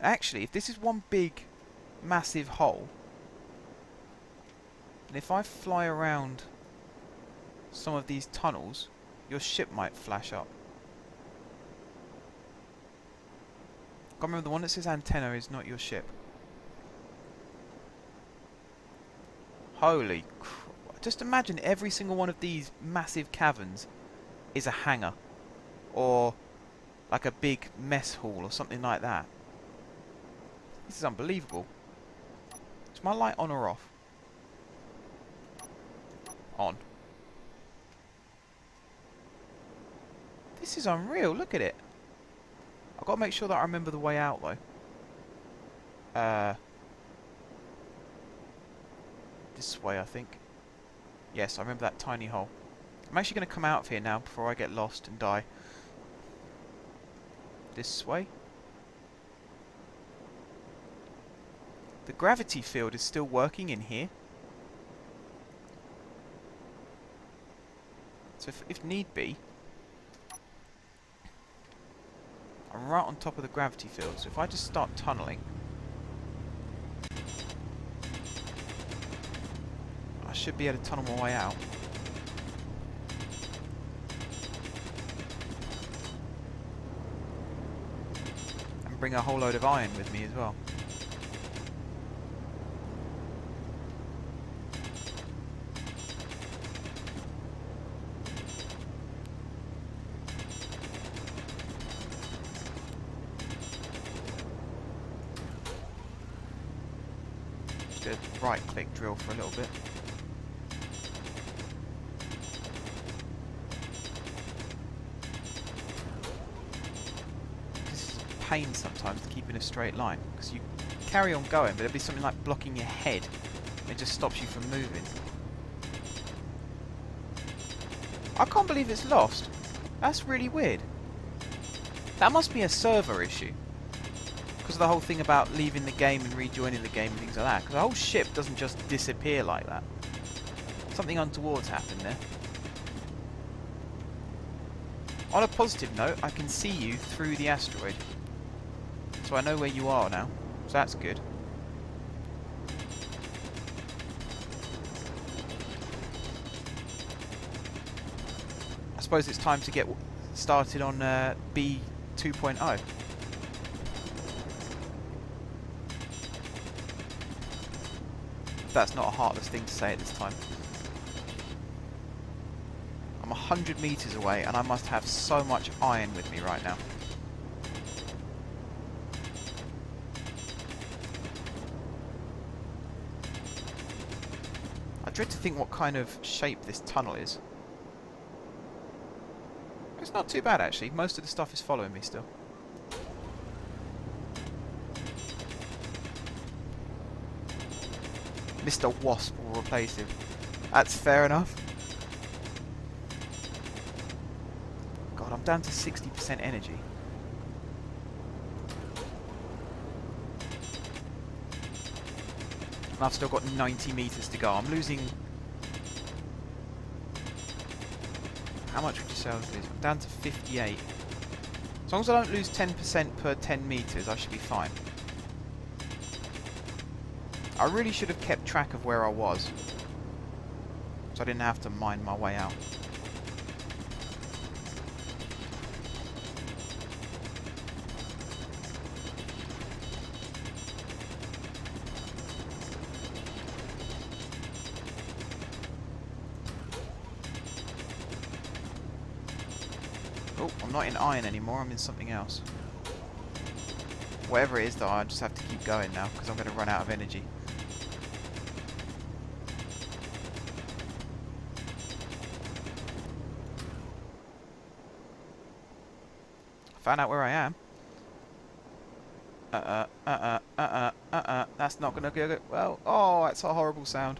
Actually, if this is one big, massive hole, and if I fly around some of these tunnels, your ship might flash up. Gotta remember, the one that says antenna is not your ship. Holy crap. Just imagine every single one of these massive caverns is a hangar. Or like a big mess hall or something like that. This is unbelievable. Is my light on or off? On. This is unreal, look at it. I've got to make sure that I remember the way out though. This way I think. Yes, I remember that tiny hole. I'm actually going to come out of here now before I get lost and die. This way. The gravity field is still working in here. So if need be, I'm right on top of the gravity field. So if I just start tunneling, I should be able to tunnel my way out. And bring a whole load of iron with me as well. Right click drill for a little bit. pain sometimes to keep in a straight line, because you carry on going, but there'll be something like blocking your head. It just stops you from moving. I can't believe it's lost. That's really weird. That must be a server issue. Because of the whole thing about leaving the game and rejoining the game and things like that. Because the whole ship doesn't just disappear like that. Something untoward's happened there. On a positive note, I can see you through the asteroid. So I know where you are now. So that's good. I suppose it's time to get started on B 2.0. That's not a heartless thing to say at this time. I'm 100 meters away and I must have so much iron with me right now. I dread to think what kind of shape this tunnel is. It's not too bad actually, most of the stuff is following me still. Mr. Wasp will replace him. That's fair enough. God, I'm down to 60% energy. And I've still got 90 meters to go. I'm losing... How much would you say I was losing? I'm down to 58. As long as I don't lose 10% per 10 meters, I should be fine. I really should have kept track of where I was, so I didn't have to mine my way out. Oh, I'm not in iron anymore, I'm in something else. Whatever it is though, I just have to keep going now, because I'm going to run out of energy. Found out where I am. That's not gonna go well. Oh, that's a horrible sound.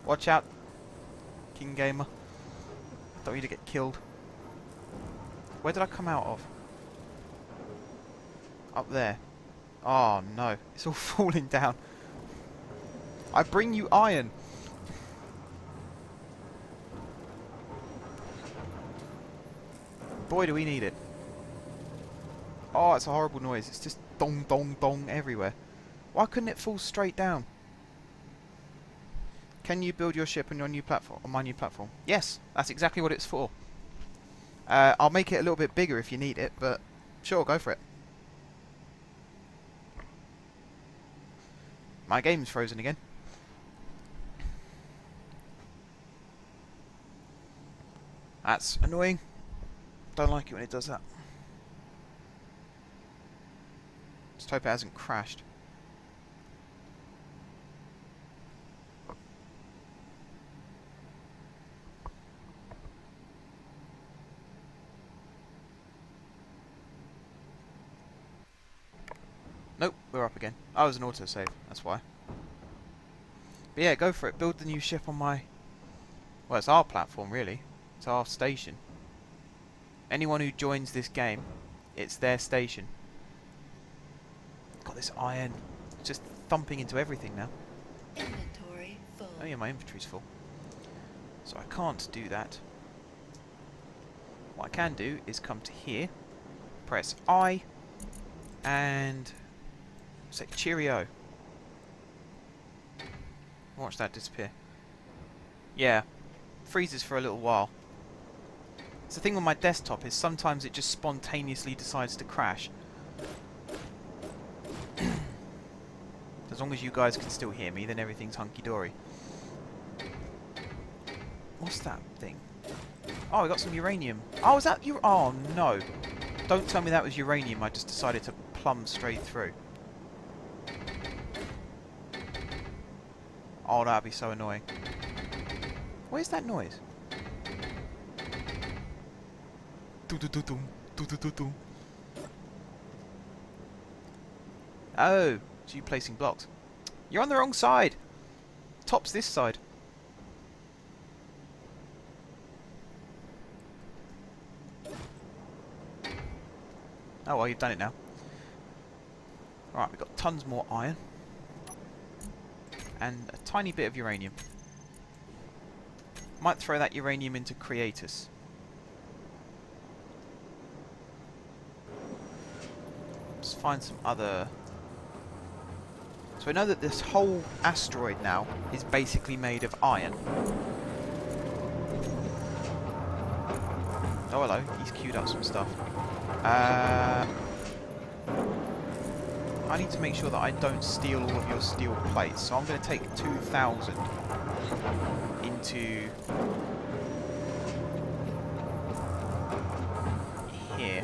Watch out, King Gamer. I don't need to get killed. Where did I come out of? Up there. Oh no, it's all falling down. I bring you iron. Boy, do we need it. Oh, it's a horrible noise. It's just dong, dong, dong everywhere. Why couldn't it fall straight down? Can you build your ship on your new platform? On my new platform? Yes, that's exactly what it's for. I'll make it a little bit bigger if you need it, but sure, go for it. My game's frozen again. That's annoying. Don't like it when it does that. Just hope it hasn't crashed. Nope, we're up again. Oh, it was an autosave, that's why. But yeah, go for it. Build the new ship on my... Well, it's our platform, really. It's our station. Anyone who joins this game, it's their station. Got this iron. It's just thumping into everything now. Inventory full. Oh yeah, my inventory's full. So I can't do that. What I can do is come to here, press I, and say cheerio. Watch that disappear. Yeah, freezes for a little while. The thing with my desktop is sometimes it just spontaneously decides to crash. As long as you guys can still hear me, then everything's hunky-dory. What's that thing? Oh, we got some uranium. Oh, is that oh no. Don't tell me that was uranium I just decided to plumb straight through. Oh, that'd be so annoying. Where's that noise? Oh, so you placing blocks. You're on the wrong side. Top's this side. Oh well, you've done it now. Right, we've got tons more iron. And a tiny bit of uranium. Might throw that uranium into Creatus. Let's find some other... So we know that this whole asteroid now is basically made of iron. Oh hello, he's queued up some stuff. I need to make sure that I don't steal all of your steel plates, so I'm going to take 2,000 into here.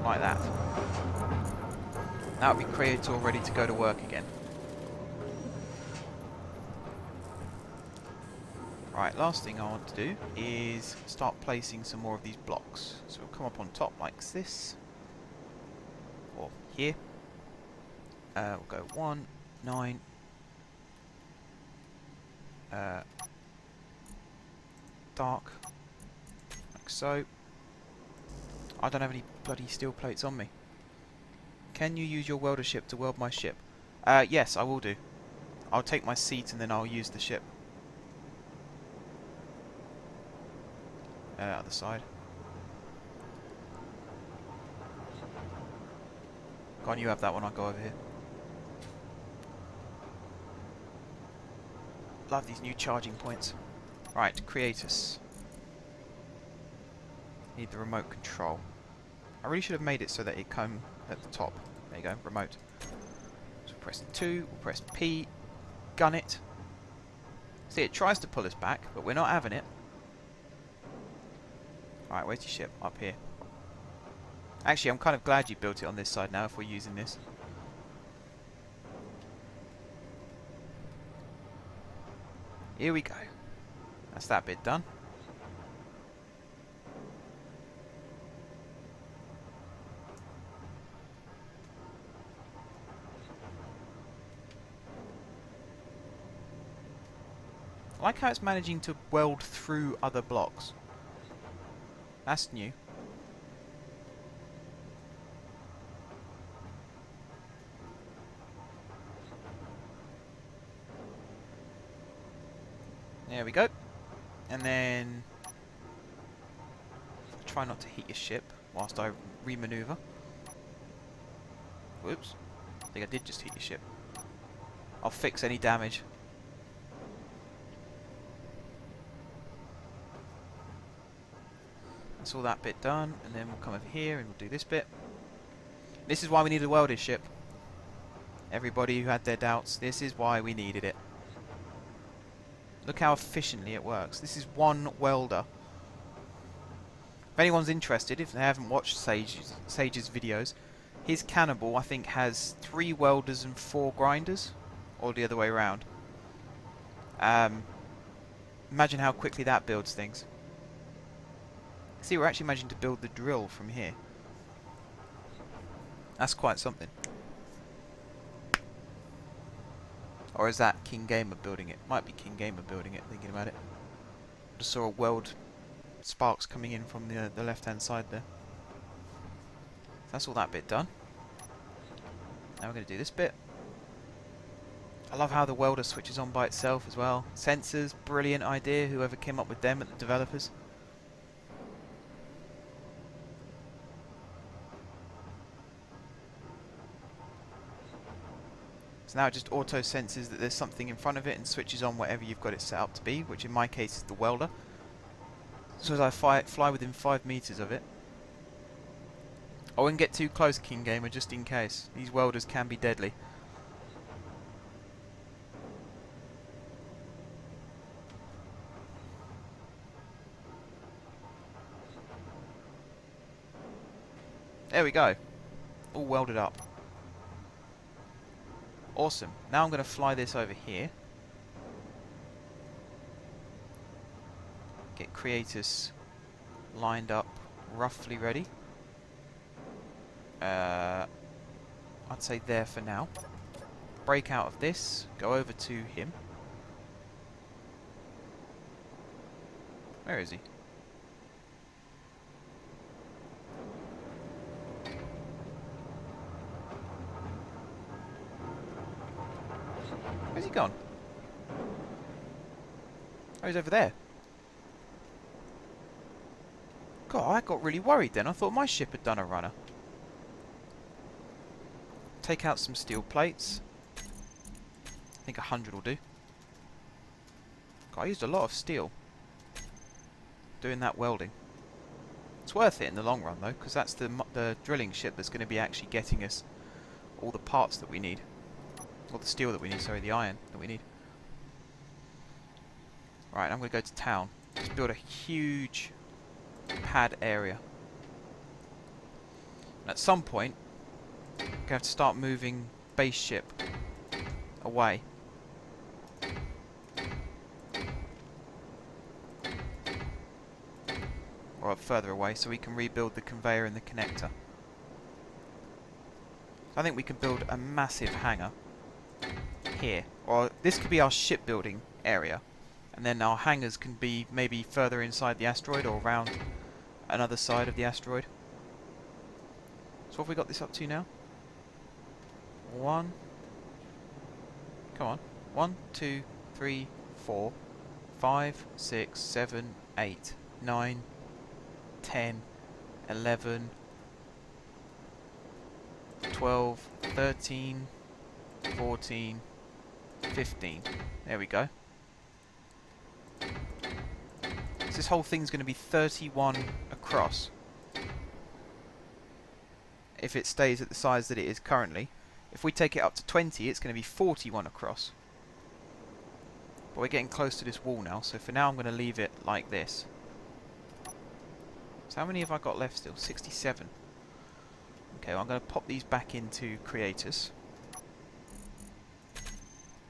Like that. That would be created all ready to go to work again. Right, last thing I want to do is start placing some more of these blocks. So we'll come up on top like this. Or here. We'll go 1, 9. Dark. Like so. I don't have any bloody steel plates on me. Can you use your welder ship to weld my ship? Yes, I will do. I'll take my seat and then I'll use the ship. Other side. Go on, you have that one, I'll go over here. Love these new charging points. Right, Creatus. Need the remote control. I really should have made it so that it come at the top. There you go, remote. So press 2, we'll press P, gun it. See, it tries to pull us back, but we're not having it. Right, where's your ship? Up here. Actually, I'm kind of glad you built it on this side now if we're using this. Here we go. That's that bit done. I like how it's managing to weld through other blocks. That's new. There we go. And then try not to hit your ship whilst I remaneuver. Whoops. I think I did just hit your ship. I'll fix any damage. That's all that bit done, and then we'll come over here and we'll do this bit. This is why we needed a welder ship. Everybody who had their doubts, this is why we needed it. Look how efficiently it works. This is one welder. If anyone's interested, if they haven't watched Sage's videos, his cannibal I think has 3 welders and 4 grinders, or the other way around. Imagine how quickly that builds things. See, we're actually managing to build the drill from here. That's quite something. Or is that King Gamer building it? Might be King Gamer building it, thinking about it. Just saw a weld sparks coming in from the left-hand side there. That's all that bit done. Now we're going to do this bit. I love how the welder switches on by itself as well. Sensors, brilliant idea, whoever came up with them at the developers. So now it just auto senses that there's something in front of it and switches on whatever you've got it set up to be, which in my case is the welder. So as I fly within 5 meters of it. I wouldn't get too close, King Gamer, just in case. These welders can be deadly. There we go. All welded up. Awesome. Now I'm going to fly this over here. creators lined up, roughly ready. I'd say there for now. Break out of this, go over to him. Where is he? Where's he gone? Oh, he's over there. God, I got really worried then. I thought my ship had done a runner. Take out some steel plates. I think 100 will do. God, I used a lot of steel doing that welding. It's worth it in the long run though, because that's the drilling ship that's going to be actually getting us all the parts that we need. Or the steel that we need, sorry, the iron that we need. Right, I'm going to go to town. Let's build a huge pad area. And at some point, we're going to have to start moving base ship away. Or further away, so we can rebuild the conveyor and the connector. I think we can build a massive hangar here. Or this could be our shipbuilding area. And then our hangars can be maybe further inside the asteroid or around another side of the asteroid. So what have we got this up to now? 1. Come on. 1, 2, 3, 4, 5, 6, 7, 8, 9, 10, 11, 12, 13, 14, 15. There we go. So this whole thing's going to be 31 across. If it stays at the size that it is currently. If we take it up to 20, it's going to be 41 across. But we're getting close to this wall now, so for now I'm going to leave it like this. So how many have I got left still? 67. Okay, well I'm going to pop these back into creators.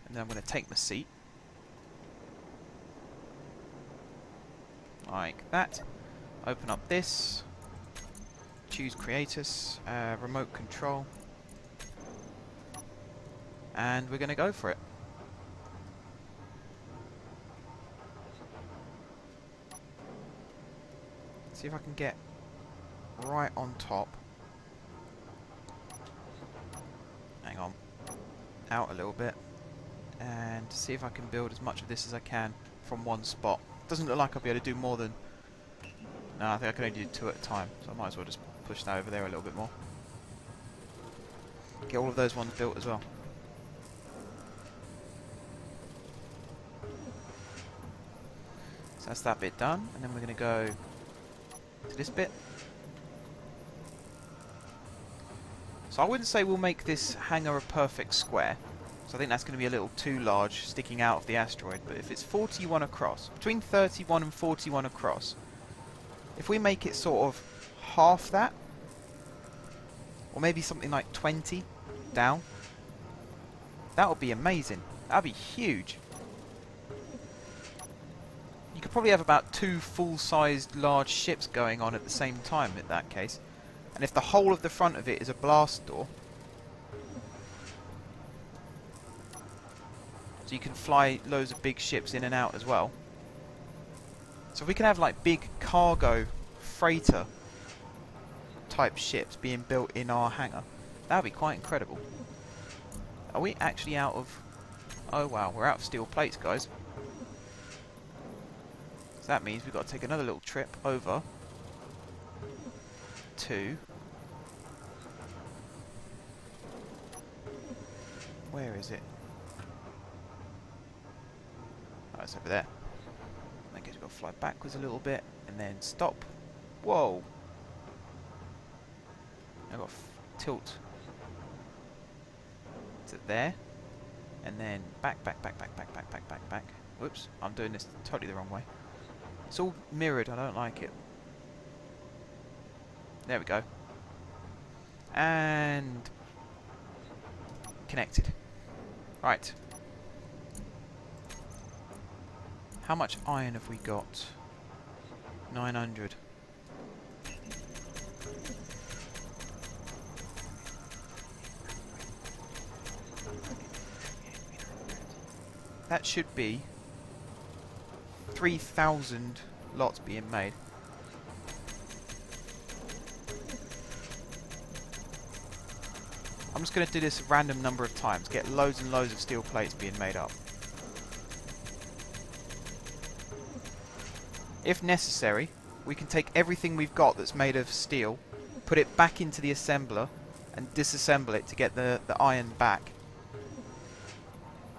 And then I'm going to take my seat. Like that. Open up this. Choose creators. Remote control. And we're going to go for it. See if I can get right on top. Hang on. Out a little bit. And see if I can build as much of this as I can from one spot. Doesn't look like I'll be able to do more than... No, I think I can only do 2 at a time. So I might as well just push that over there a little bit more. Get all of those ones built as well. So that's that bit done. And then we're going to go to this bit. So I wouldn't say we'll make this hangar a perfect square. So I think that's going to be a little too large, sticking out of the asteroid. But if it's 41 across, between 31 and 41 across, if we make it sort of half that, or maybe something like 20 down, that would be amazing. That would be huge. You could probably have about 2 full-sized large ships going on at the same time in that case. And if the whole of the front of it is a blast door, so you can fly loads of big ships in and out as well. So if we can have like big cargo freighter type ships being built in our hangar, that would be quite incredible. Are we actually out of... Oh wow, we're out of steel plates, guys. So that means we've got to take another little trip over to... Where is it? Oh, it's over there. I guess we've got to fly backwards a little bit and then stop. Whoa! I've got to tilt to there and then back. Whoops, I'm doing this totally the wrong way. It's all mirrored, I don't like it. There we go. And connected. Right. How much iron have we got? 900. That should be 3,000 lots being made. I'm just going to do this a random number of times, get loads and loads of steel plates being made up. If necessary, we can take everything we've got that's made of steel, put it back into the assembler, and disassemble it to get the iron back.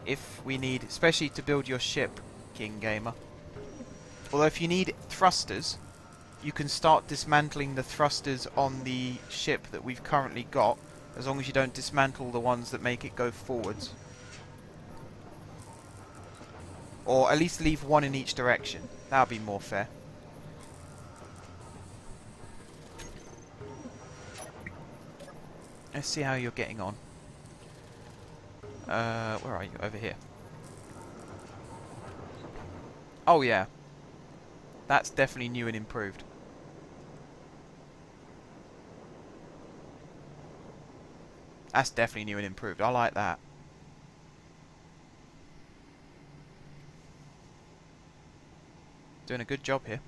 If we need, especially to build your ship, King Gamer. Although if you need thrusters, you can start dismantling the thrusters on the ship that we've currently got, as long as you don't dismantle the ones that make it go forwards. Or at least leave one in each direction. That would be more fair. Let's see how you're getting on. Where are you? Over here. Oh yeah. That's definitely new and improved. That's definitely new and improved. I like that. Doing a good job here.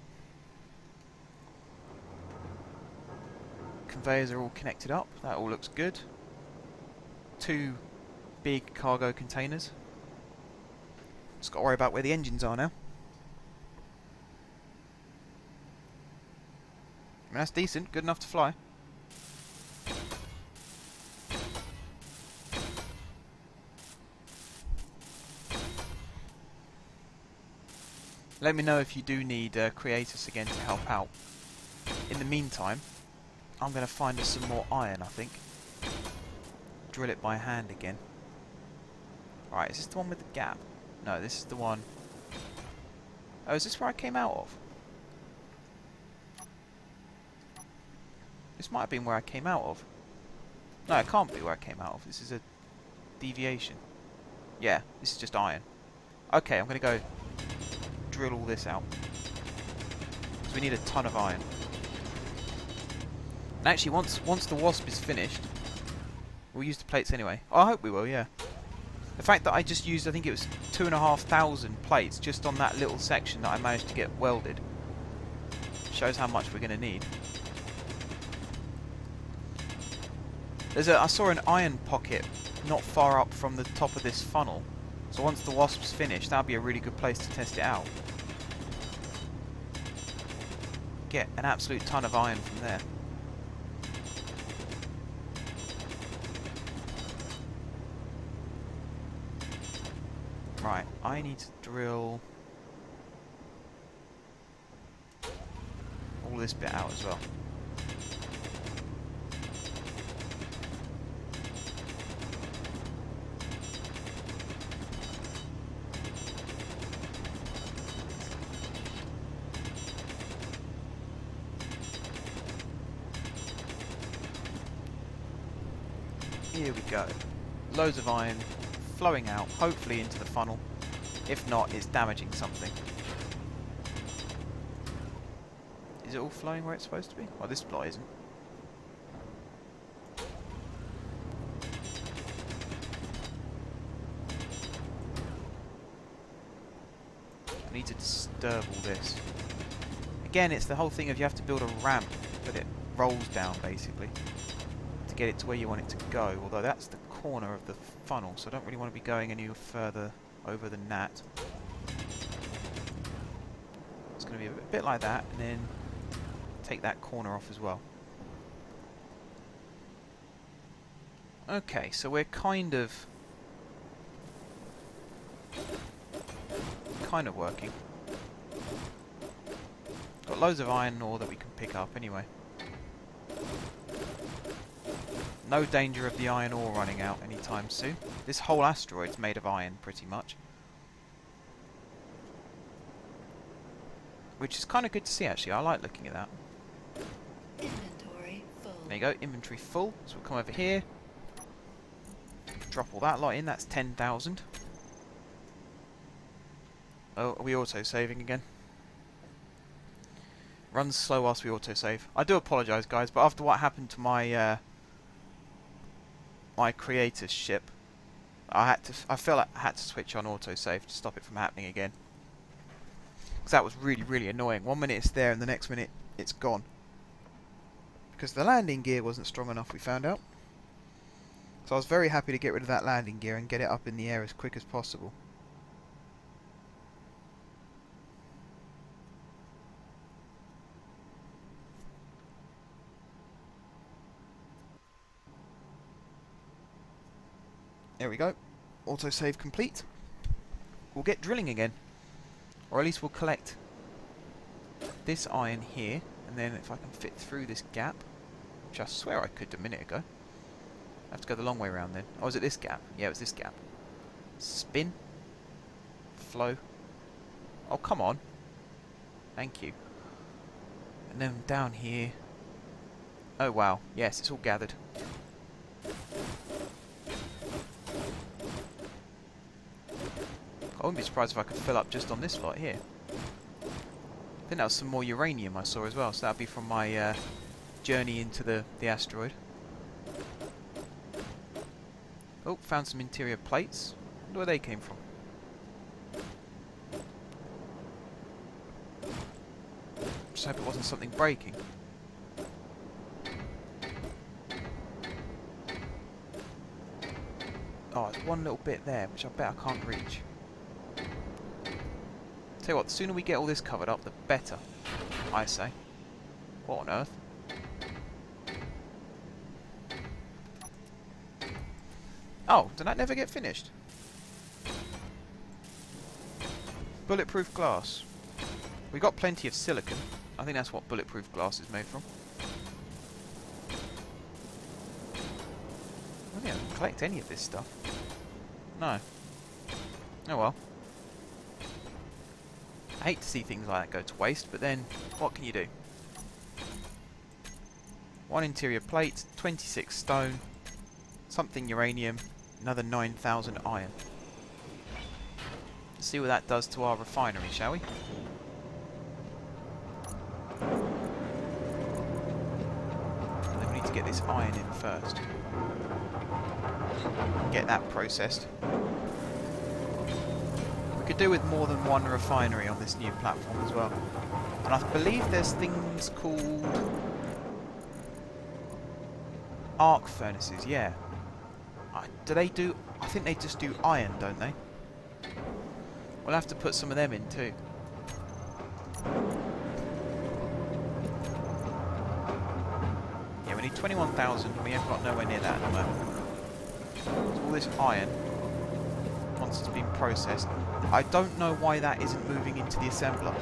Conveyors are all connected up. That all looks good. 2 big cargo containers. Just got to worry about where the engines are now. I mean, that's decent. Good enough to fly. Let me know if you do need Creatus again to help out. In the meantime, I'm going to find us some more iron, I think. Drill it by hand again. Right, is this the one with the gap? No, this is the one... Oh, is this where I came out of? This might have been where I came out of. No, it can't be where I came out of. This is a deviation. Yeah, this is just iron. Okay, I'm going to go drill all this out. Because we need a ton of iron. And actually, once the Wasp is finished, we'll use the plates anyway. Oh, I hope we will, yeah. The fact that I just used, I think it was 2,500 plates just on that little section that I managed to get welded shows how much we're going to need. I saw an iron pocket not far up from the top of this funnel. So once the Wasp's finished, that'll be a really good place to test it out. Get an absolute ton of iron from there. Right, I need to drill all this bit out as well. Here we go. Loads of iron flowing out, hopefully into the funnel. If not, it's damaging something. Is it all flowing where it's supposed to be? Well, this plot isn't. I need to disturb all this. Again, it's the whole thing of you have to build a ramp that it rolls down, basically, to get it to where you want it to go, although that's the corner of the funnel, so I don't really want to be going any further over than that. It's going to be a bit like that, and then take that corner off as well. Okay, so we're kind of working. Got loads of iron ore that we can pick up anyway. No danger of the iron ore running out anytime soon. This whole asteroid's made of iron, pretty much. Which is kind of good to see, actually. I like looking at that. Inventory full. There you go, inventory full. So we'll come over here. Drop all that lot in, that's 10,000. Oh, are we auto-saving again? Runs slow whilst we autosave. I do apologise, guys, but after what happened to my my creator's ship, I felt like I had to switch on autosave to stop it from happening again. Because that was really, really annoying. 1 minute it's there and the next minute it's gone. Because the landing gear wasn't strong enough, we found out. So I was very happy to get rid of that landing gear and get it up in the air as quick as possible. There we go. Autosave complete. We'll get drilling again. Or at least we'll collect this iron here. And then if I can fit through this gap, which I swear I could a minute ago. I have to go the long way around then. Oh, was it this gap? Yeah, it was this gap. Spin. Flow. Oh, come on. Thank you. And then down here. Oh, wow. Yes, it's all gathered. I wouldn't be surprised if I could fill up just on this lot here. I think that was some more uranium I saw as well, so that would be from my journey into the asteroid. Oh, found some interior plates. Wonder where they came from. Just hope it wasn't something breaking. Oh, there's one little bit there, which I bet I can't reach. Tell you what, the sooner we get all this covered up, the better, I say. What on earth? Oh, did that never get finished? Bulletproof glass. We got plenty of silicon. I think that's what bulletproof glass is made from. I don't think I can collect any of this stuff. No. Oh well. I hate to see things like that go to waste, but then, what can you do? 1 interior plate, 26 stone, something uranium, another 9,000 iron. Let's see what that does to our refinery, shall we? And then we need to get this iron in first. Get that processed. We could do with more than one refinery on this new platform as well. And I believe there's things called arc furnaces, yeah. Do they do... I think they just do iron, don't they? We'll have to put some of them in too. Yeah, we need 21,000 and we have got nowhere near that at the moment. So all this iron, once it's been processed, I don't know why that isn't moving into the assembler.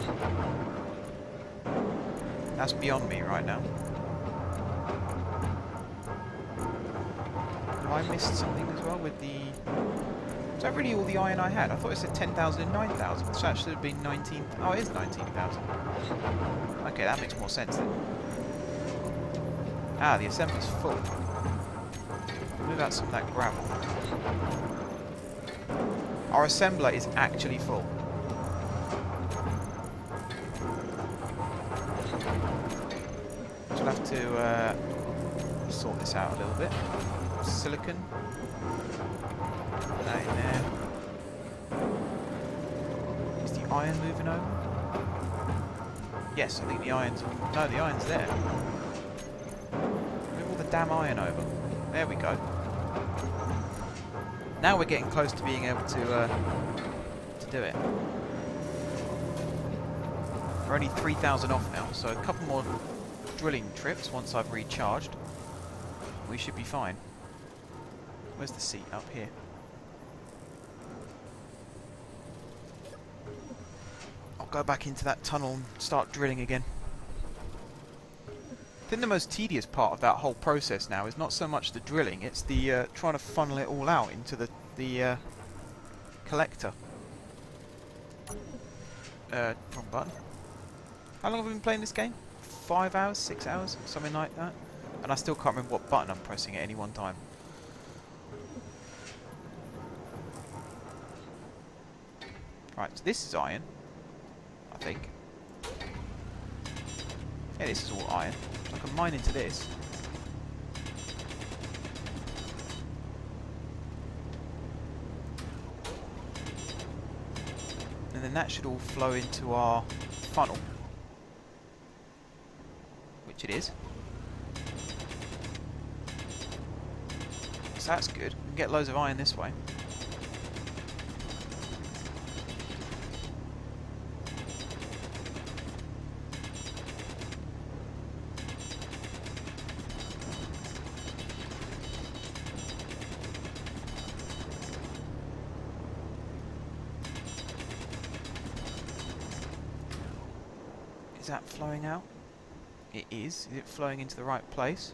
That's beyond me right now. Have I missed something as well with the... Is that really all the iron I had? I thought it said 10,000 and 9,000, so that should have been 19... Oh, it is 19,000. Okay, that makes more sense then. Ah, the assembly's full. Move out some of that gravel. Our assembler is actually full. So we'll have to sort this out a little bit. Silicon. Put that in there. Is the iron moving over? Yes, I think the iron's... No, the iron's there. Move all the damn iron over. There we go. Now we're getting close to being able to do it. We're only 3,000 off now, so a couple more drilling trips once I've recharged. We should be fine. Where's the seat? Up here. I'll go back into that tunnel and start drilling again. I think the most tedious part of that whole process now is not so much the drilling, it's the trying to funnel it all out into the collector. Wrong button. How long have we been playing this game? 5 hours? 6 hours? Something like that? And I still can't remember what button I'm pressing at any one time. Right, so this is iron, I think. Yeah, this is all iron. So I can mine into this. And then that should all flow into our funnel. Which it is. So that's good. We can get loads of iron this way. Is that flowing out? It is. Is it flowing into the right place?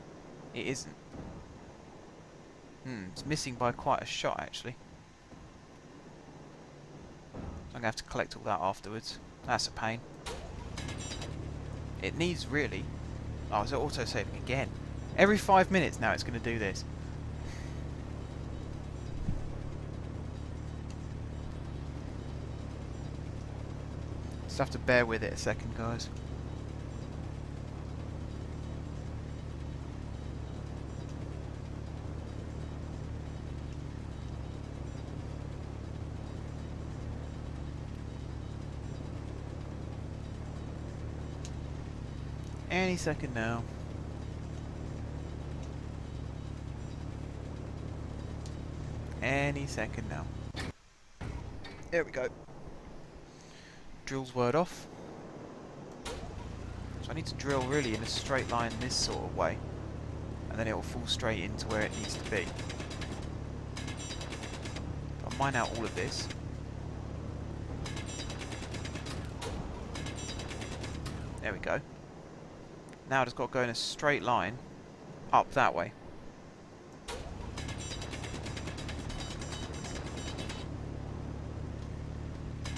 It isn't. It's missing by quite a shot actually. I'm going to have to collect all that afterwards. That's a pain. It needs really... Oh, is it auto-saving again? Every 5 minutes now it's going to do this. Just have to bear with it a second, guys. Any second now. Any second now. There we go. Drill's word off. So I need to drill really in a straight line this sort of way. And then it will fall straight into where it needs to be. I'll mine out all of this. There we go. Now I've just got to go in a straight line up that way.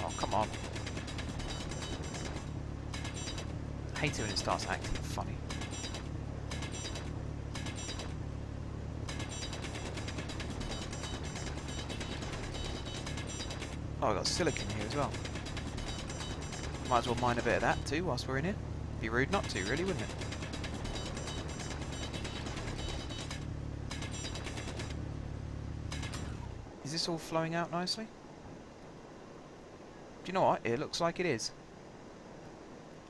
Oh, come on. I hate it when it starts acting funny. Oh, I've got silicon here as well. Might as well mine a bit of that too whilst we're in here. Be rude not to, really, wouldn't it? Is this all flowing out nicely? Do you know what? It looks like it is.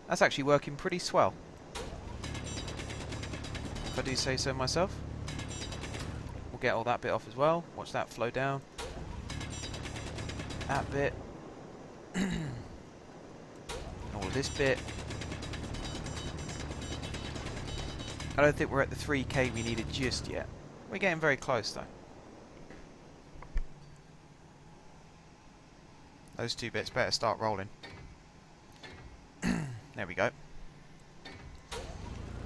That's actually working pretty swell. If I do say so myself. We'll get all that bit off as well. Watch that flow down. That bit. All of this bit. I don't think we're at the 3k we needed just yet. We're getting very close though. Those two bits better start rolling. There we go.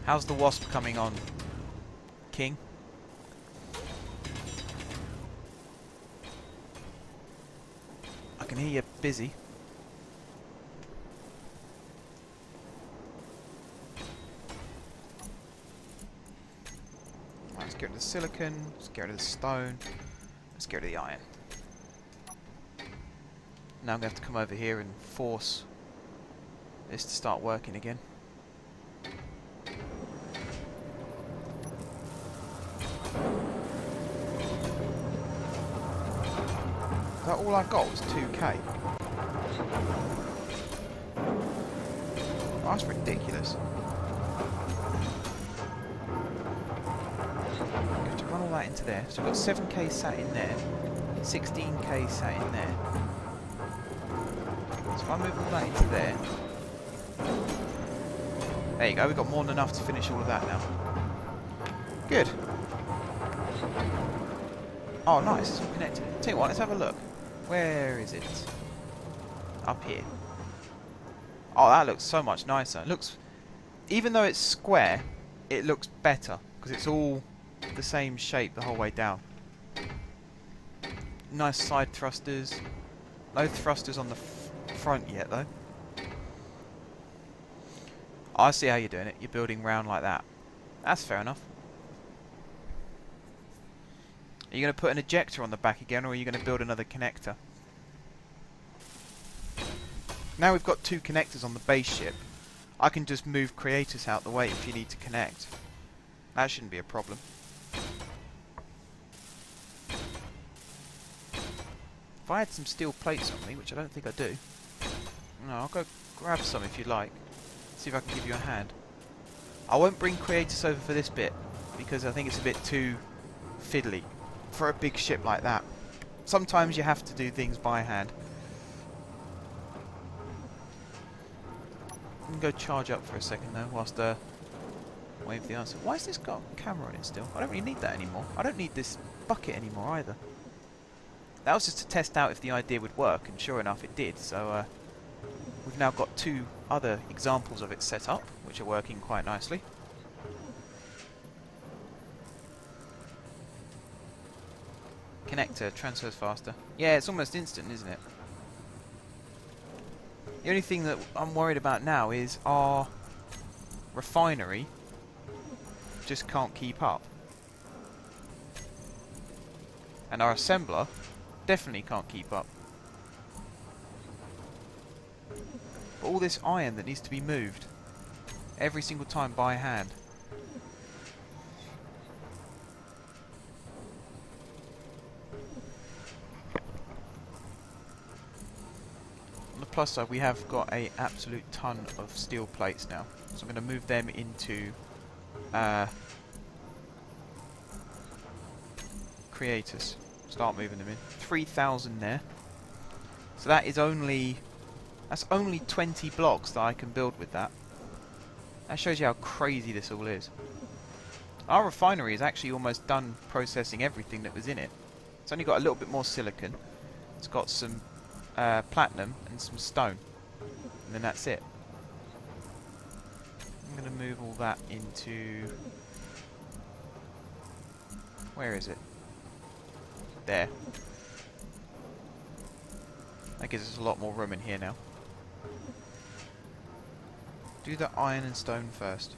How's the wasp coming on, King? I can hear you busy. Let's get rid of the silicon, let's get rid of the stone, let's get rid of the iron. Now I'm going to have to come over here and force this to start working again. That all I got was 2k. Oh, that's ridiculous. I'm going to run all that into there. So we've got 7k sat in there, 16k sat in there. So if I move all that into there. There you go, we've got more than enough to finish all of that now. Good. Oh, nice, it's all connected. Tell you what, let's have a look. Where is it? Up here. Oh, that looks so much nicer. It looks, even though it's square, it looks better because it's all the same shape the whole way down. Nice side thrusters. No thrusters on the front yet though. Oh, I see how you're doing it. You're building round like that. That's fair enough. Are you going to put an ejector on the back again, or are you going to build another connector? Now we've got two connectors on the base ship. I can just move creators out the way if you need to connect. That shouldn't be a problem. If I had some steel plates on me, which I don't think I do, no, I'll go grab some if you'd like. See if I can give you a hand. I won't bring creators over for this bit because I think it's a bit too fiddly for a big ship like that. Sometimes you have to do things by hand. I'm going to go charge up for a second though whilst wave the answer. Why has this got a camera on it still? I don't really need that anymore. I don't need this bucket anymore either. That was just to test out if the idea would work, and sure enough it did. So we've now got 2 other examples of it set up, which are working quite nicely. Connector transfers faster. Yeah, it's almost instant, isn't it? The only thing that I'm worried about now is our refinery just can't keep up. And our assembler definitely can't keep up. But all this iron that needs to be moved every single time by hand. On the plus side, we have got an absolute ton of steel plates now. So I'm going to move them into creators. Start moving them in. 3,000 there. So that is only... that's only 20 blocks that I can build with that. That shows you how crazy this all is. Our refinery is actually almost done processing everything that was in it. It's only got a little bit more silicon. It's got some platinum and some stone. And then that's it. I'm going to move all that into... where is it? There. That gives us a lot more room in here now. Do the iron and stone first.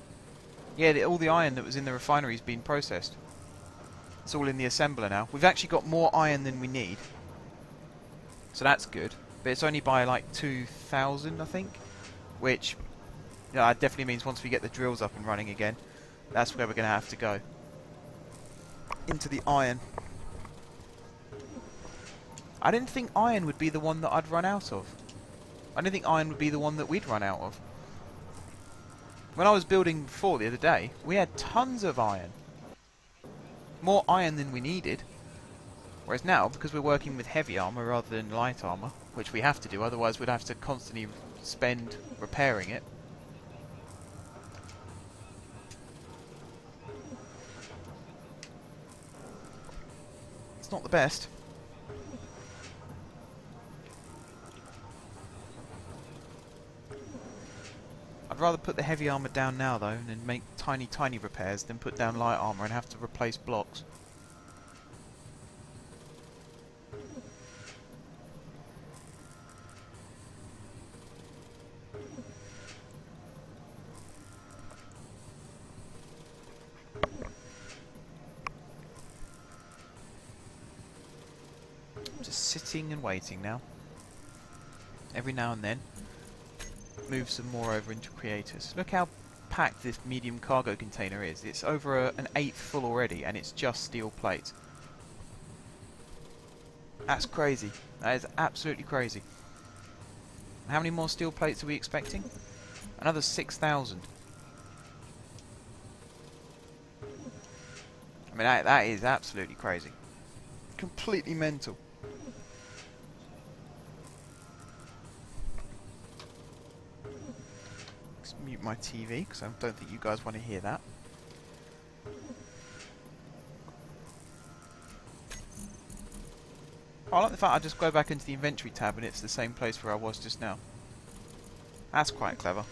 Yeah, all the iron that was in the refinery has been processed. It's all in the assembler now. We've actually got more iron than we need. So that's good. But it's only by like 2,000, I think. Which, you know, that definitely means once we get the drills up and running again, that's where we're going to have to go. Into the iron. I didn't think iron would be the one that I'd run out of. I didn't think iron would be the one that we'd run out of. When I was building before the other day, we had tons of iron. More iron than we needed. Whereas now, because we're working with heavy armour rather than light armour, which we have to do, otherwise we'd have to constantly spend repairing it. It's not the best. I'd rather put the heavy armour down now though, and then make tiny repairs than put down light armour and have to replace blocks. Just sitting and waiting now. Every now and then. Move some more over into creators. Look how packed this medium cargo container is. It's over an 1/8 full already, and it's just steel plates. That's crazy. That is absolutely crazy. How many more steel plates are we expecting? Another 6,000. I mean, that is absolutely crazy. Completely mental. Mute my TV because I don't think you guys want to hear that. I like the fact I just go back into the inventory tab and it's the same place where I was just now. That's quite clever.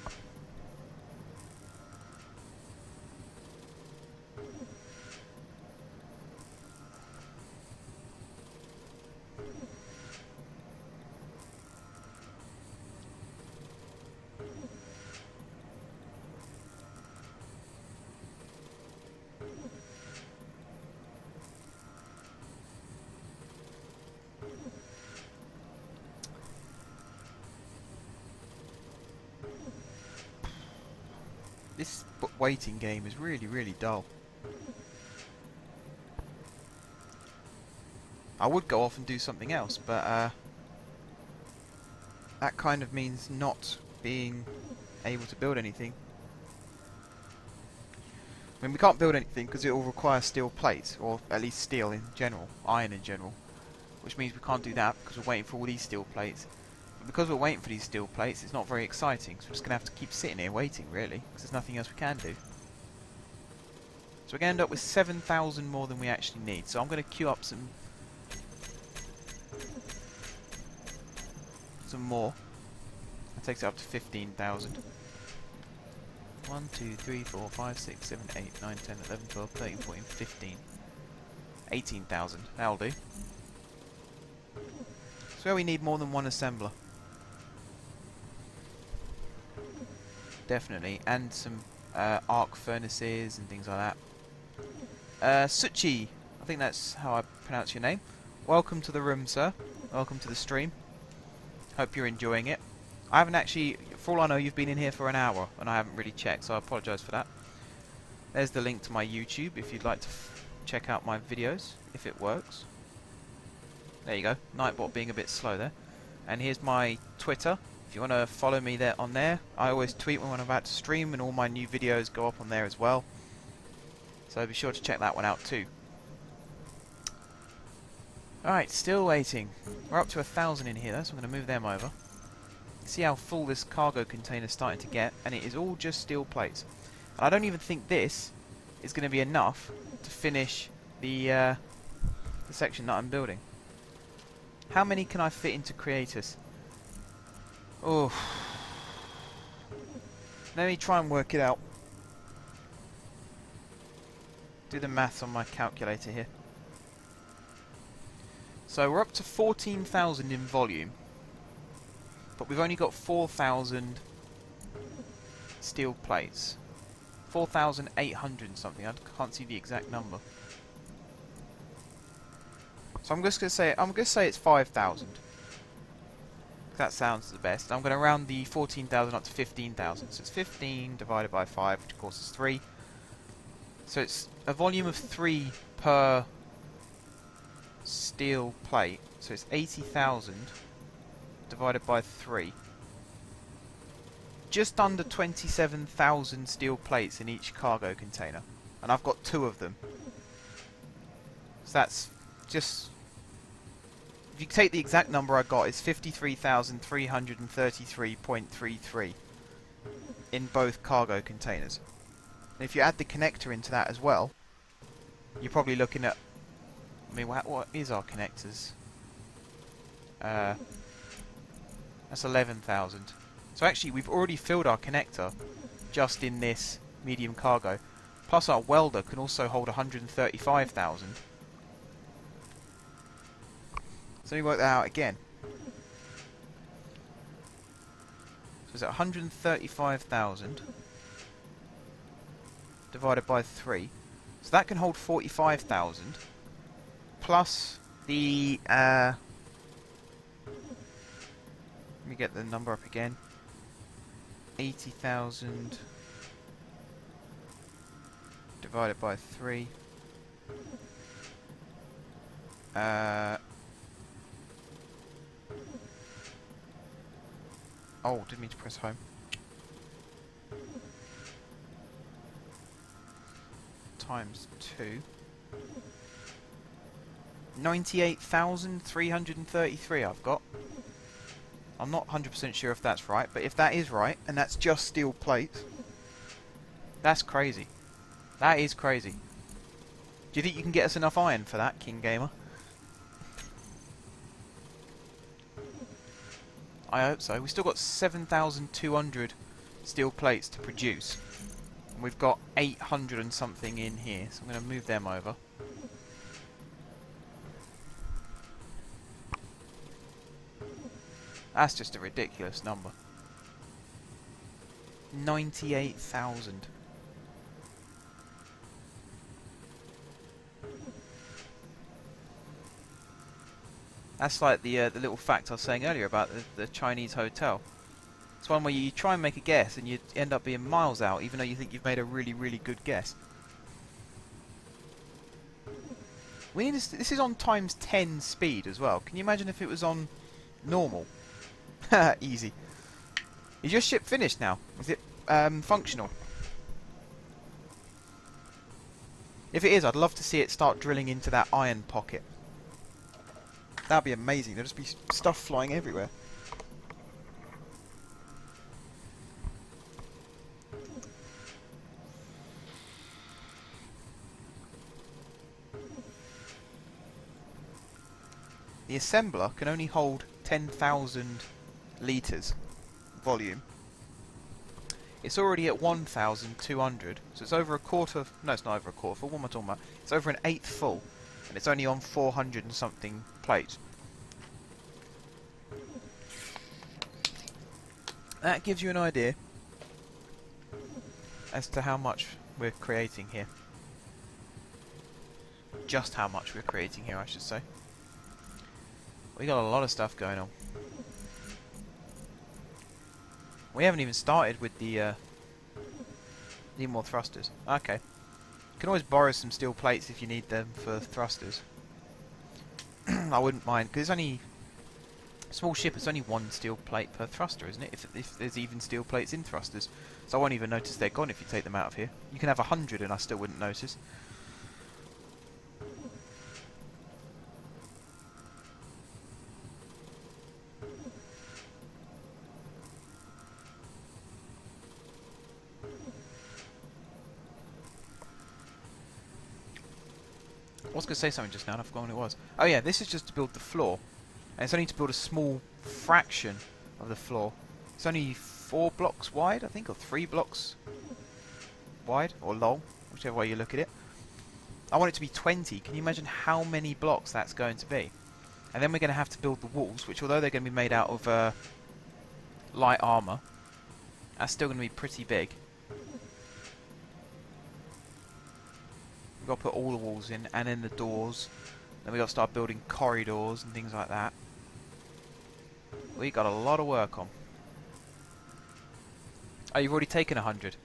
waiting game is really, really dull. I would go off and do something else, but that kind of means not being able to build anything. I mean, we can't build anything because it will require steel plates, or at least steel in general, iron in general. Which means we can't do that because we're waiting for all these steel plates. But because we're waiting for these steel plates, it's not very exciting, so we're just going to have to keep sitting here waiting, really, because there's nothing else we can do. So we're going to end up with 7,000 more than we actually need. So I'm going to queue up some more. That takes it up to 15,000. 1, 2, 3, 4, 5, 6, 7, 8, 9, 10, 11, 12, 13, 14, 15. 18,000. That'll do. So we need more than one assembler. Definitely. And some arc furnaces and things like that. Suchi, I think that's how I pronounce your name. Welcome to the room, sir. Welcome to the stream. Hope you're enjoying it. I haven't actually, for all I know, you've been in here for an hour, and I haven't really checked, so I apologise for that. There's the link to my YouTube if you'd like to check out my videos, if it works. There you go, Nightbot being a bit slow there. And here's my Twitter. If you want to follow me there on there, I always tweet when I'm about to stream, and all my new videos go up on there as well. So be sure to check that one out too. Alright, still waiting. We're up to 1,000 in here though, so I'm going to move them over. See how full this cargo container is starting to get, and it is all just steel plates. And I don't even think this is going to be enough to finish the section that I'm building. How many can I fit into Creatus? Oh, let me try and work it out. Do the maths on my calculator here. So we're up to 14,000 in volume, but we've only got 4,000 steel plates. 4,800 and something. I can't see the exact number. So I'm just gonna say it's 5,000. That sounds the best. I'm going to round the 14,000 up to 15,000. So it's 15 divided by 5, which of course is 3. So it's a volume of 3 per steel plate. So it's 80,000 divided by 3. Just under 27,000 steel plates in each cargo container. And I've got 2 of them. So that's just... If you take the exact number I got, it's 53,333.33 in both cargo containers. And if you add the connector into that as well, you're probably looking at... I mean, what is our connectors? That's 11,000. So actually, we've already filled our connector just in this medium cargo. Plus our welder can also hold 135,000. So let me work that out again. So is it 135,000 divided by 3? So that can hold 45,000 plus the let me get the number up again. 80,000 divided by 3. Oh, didn't mean to press home. Times 2. 98,333 I've got. I'm not 100% sure if that's right, but if that is right, and that's just steel plates, that's crazy. That is crazy. Do you think you can get us enough iron for that, King Gamer? I hope so. We've still got 7,200 steel plates to produce. And we've got 800 and something in here, so I'm going to move them over. That's just a ridiculous number. 98,000. That's like the little fact I was saying earlier about the Chinese hotel. It's one where you try and make a guess and you end up being miles out, even though you think you've made a really, really good guess. We need this is on times 10 speed as well. Can you imagine if it was on normal? Easy. Is your ship finished now? Is it functional? If it is, I'd love to see it start drilling into that iron pocket. That'd be amazing. There'd just be stuff flying everywhere. The assembler can only hold 10,000 litres volume. It's already at 1,200, so it's over a quarter. No, it's not over a quarter full. What am I talking about? It's over an eighth full, and it's only on 400 and something plates. That gives you an idea as to how much we're creating here. Just how much we're creating here, I should say. We got a lot of stuff going on. We haven't even started with the need more thrusters. Okay. You can always borrow some steel plates if you need them for thrusters. I wouldn't mind, because it's only small ship, it's only one steel plate per thruster, isn't it? If there's even steel plates in thrusters. So I won't even notice they're gone if you take them out of here. You can have 100 and I still wouldn't notice. I was going to say something just now and I forgot what it was. Oh yeah, this is just to build the floor. And it's only to build a small fraction of the floor. It's only 4 blocks wide, I think, or 3 blocks wide, or long, whichever way you look at it. I want it to be 20. Can you imagine how many blocks that's going to be? And then we're going to have to build the walls, which although they're going to be made out of light armour, that's still going to be pretty big. We've got to put all the walls in, and then the doors. Then we've got to start building corridors and things like that. We got a lot of work on. Oh, you've already taken 100.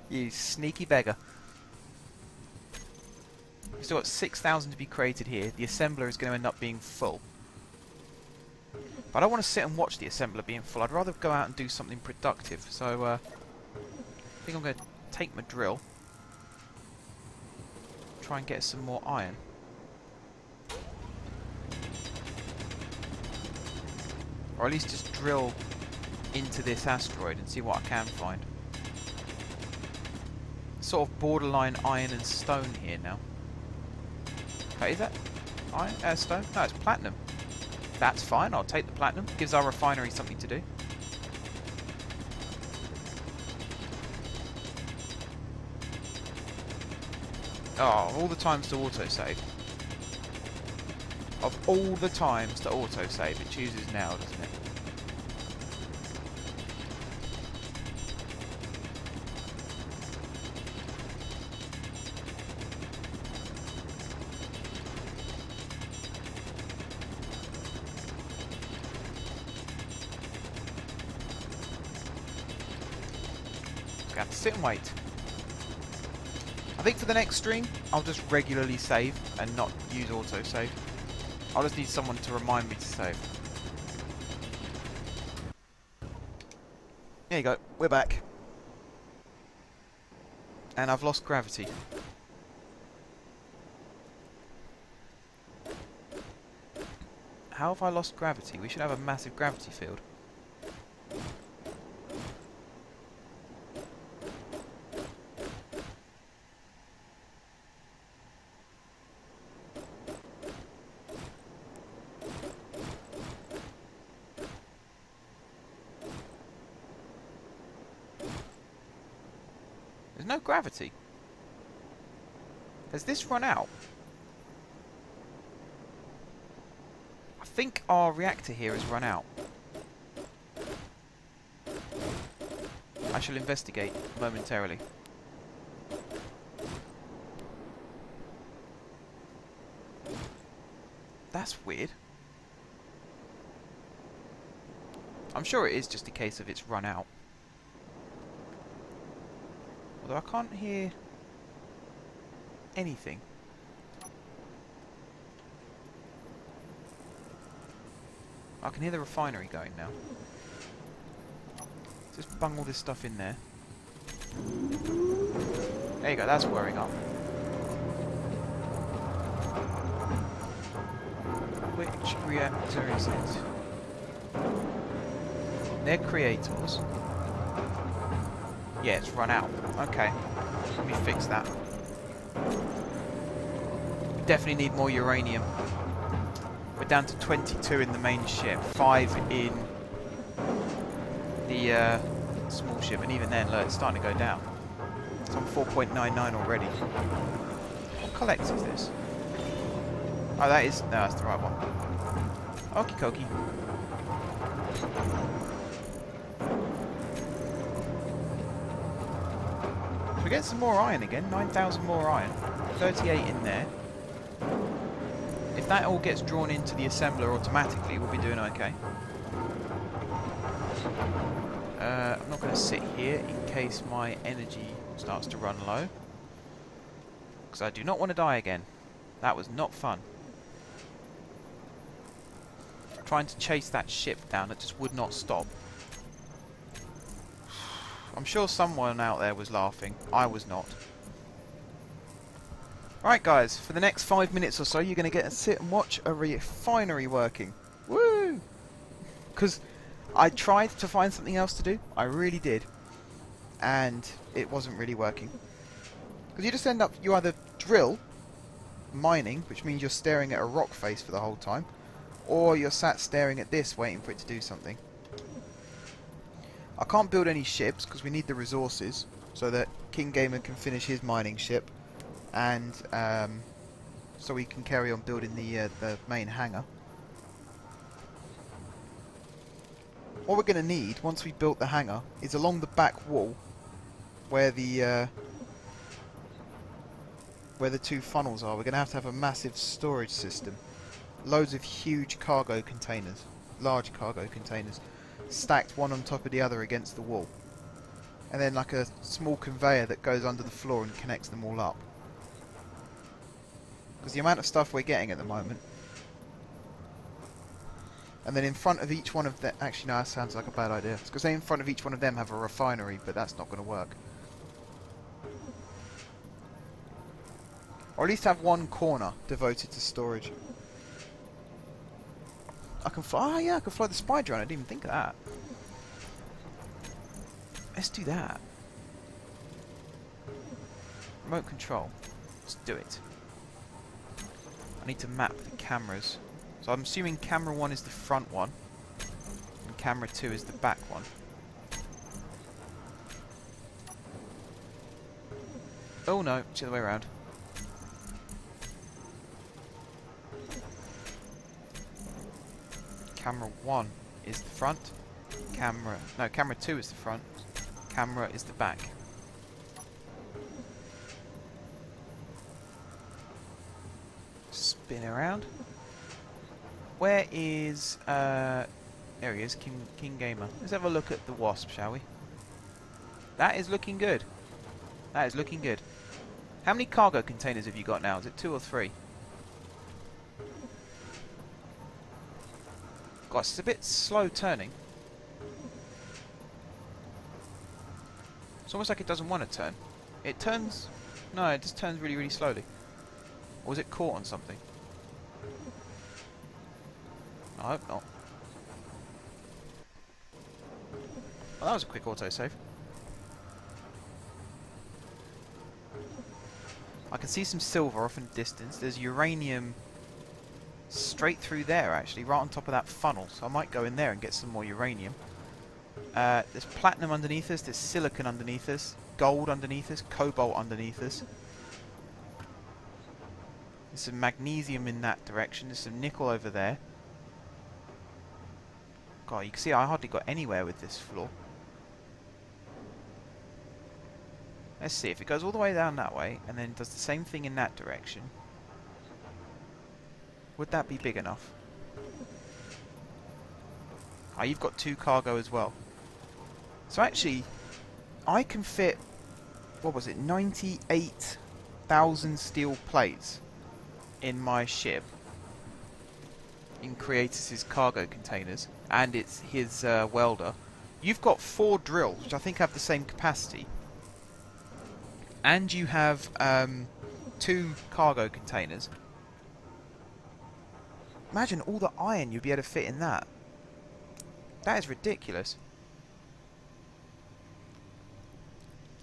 You sneaky beggar. We've still got 6,000 to be created here. The assembler is going to end up being full. But I don't want to sit and watch the assembler being full. I'd rather go out and do something productive. So, I think I'm going to take my drill. Try and get some more iron. Or at least just drill into this asteroid and see what I can find. Sort of borderline iron and stone here now. Okay, is that iron? Stone? No, it's platinum. That's fine, I'll take the platinum. Gives our refinery something to do. Oh, of all the times to autosave. Of all the times to autosave, it chooses now, doesn't it? Okay, I have to sit and wait. I think for the next stream, I'll just regularly save and not use autosave. I'll just need someone to remind me to save. There you go, we're back. And I've lost gravity. How have I lost gravity? We should have a massive gravity field. There's no gravity. Has this run out? I think our reactor here has run out. I shall investigate momentarily. That's weird. I'm sure it is just a case of it's run out. Although I can't hear anything. I can hear the refinery going now. Just bung all this stuff in there. There you go, that's whirring up. Which reactor is it? They're creators. Yeah, it's run out. Okay. Let me fix that. We definitely need more uranium. We're down to 22 in the main ship, 5 in the small ship, and even then, look, it's starting to go down. It's on 4.99 already. What collect is this? Oh, that is... No, that's the right one. Okie dokie. So we're getting some more iron again. 9,000 more iron. 38 in there. If that all gets drawn into the assembler automatically, we'll be doing okay. I'm not going to sit here in case my energy starts to run low. Because I do not want to die again. That was not fun. Trying to chase that ship down, it just would not stop. I'm sure someone out there was laughing. I was not. Right guys, for the next 5 minutes or so you're going to get to sit and watch a refinery working. Woo! Because I tried to find something else to do. I really did. And it wasn't really working. Because you just end up, you either drill, mining, which means you're staring at a rock face for the whole time, or you're sat staring at this waiting for it to do something. I can't build any ships because we need the resources so that King Gamer can finish his mining ship, and so we can carry on building the main hangar. What we're going to need once we've built the hangar is along the back wall where the 2 funnels are. We're going to have a massive storage system. Loads of huge cargo containers, large cargo containers, stacked one on top of the other against the wall. And then like a small conveyor that goes under the floor and connects them all up. Because the amount of stuff we're getting at the moment. And then in front of each one of them... Actually, no, that sounds like a bad idea. Because they in front of each one of them have a refinery, but that's not going to work. Or at least have one corner devoted to storage. I can fly... Oh, yeah, I can fly the spy drone. I didn't even think of that. Let's do that. Remote control. Let's do it. I need to map the cameras. So I'm assuming camera 1 is the front one. And camera 2 is the back one. Oh no, it's the other way around. Camera 1 is the front. Camera 2 is the front. Camera is the back. Spin around. Where is there he is, King Gamer. Let's have a look at the Wasp, shall we? That is looking good. That is looking good. How many cargo containers have you got now? Is it 2 or 3? God, it's a bit slow turning. It's almost like it doesn't want to turn. It turns... No, it just turns really, really slowly. Or was it caught on something? I hope not. Well, that was a quick autosave. I can see some silver off in the distance. There's uranium straight through there, actually, right on top of that funnel. So I might go in there and get some more uranium. There's platinum underneath us, there's silicon underneath us, gold underneath us, cobalt underneath us. There's some magnesium in that direction, there's some nickel over there. God, you can see I hardly got anywhere with this floor. Let's see, if it goes all the way down that way, and then does the same thing in that direction, would that be big enough? Ah, you've got 2 cargo as well. So actually, I can fit, what was it, 98,000 steel plates in my ship. In Creatus' cargo containers. And it's his welder. You've got 4 drills, which I think have the same capacity. And you have 2 cargo containers. Imagine all the iron you'd be able to fit in that. That is ridiculous.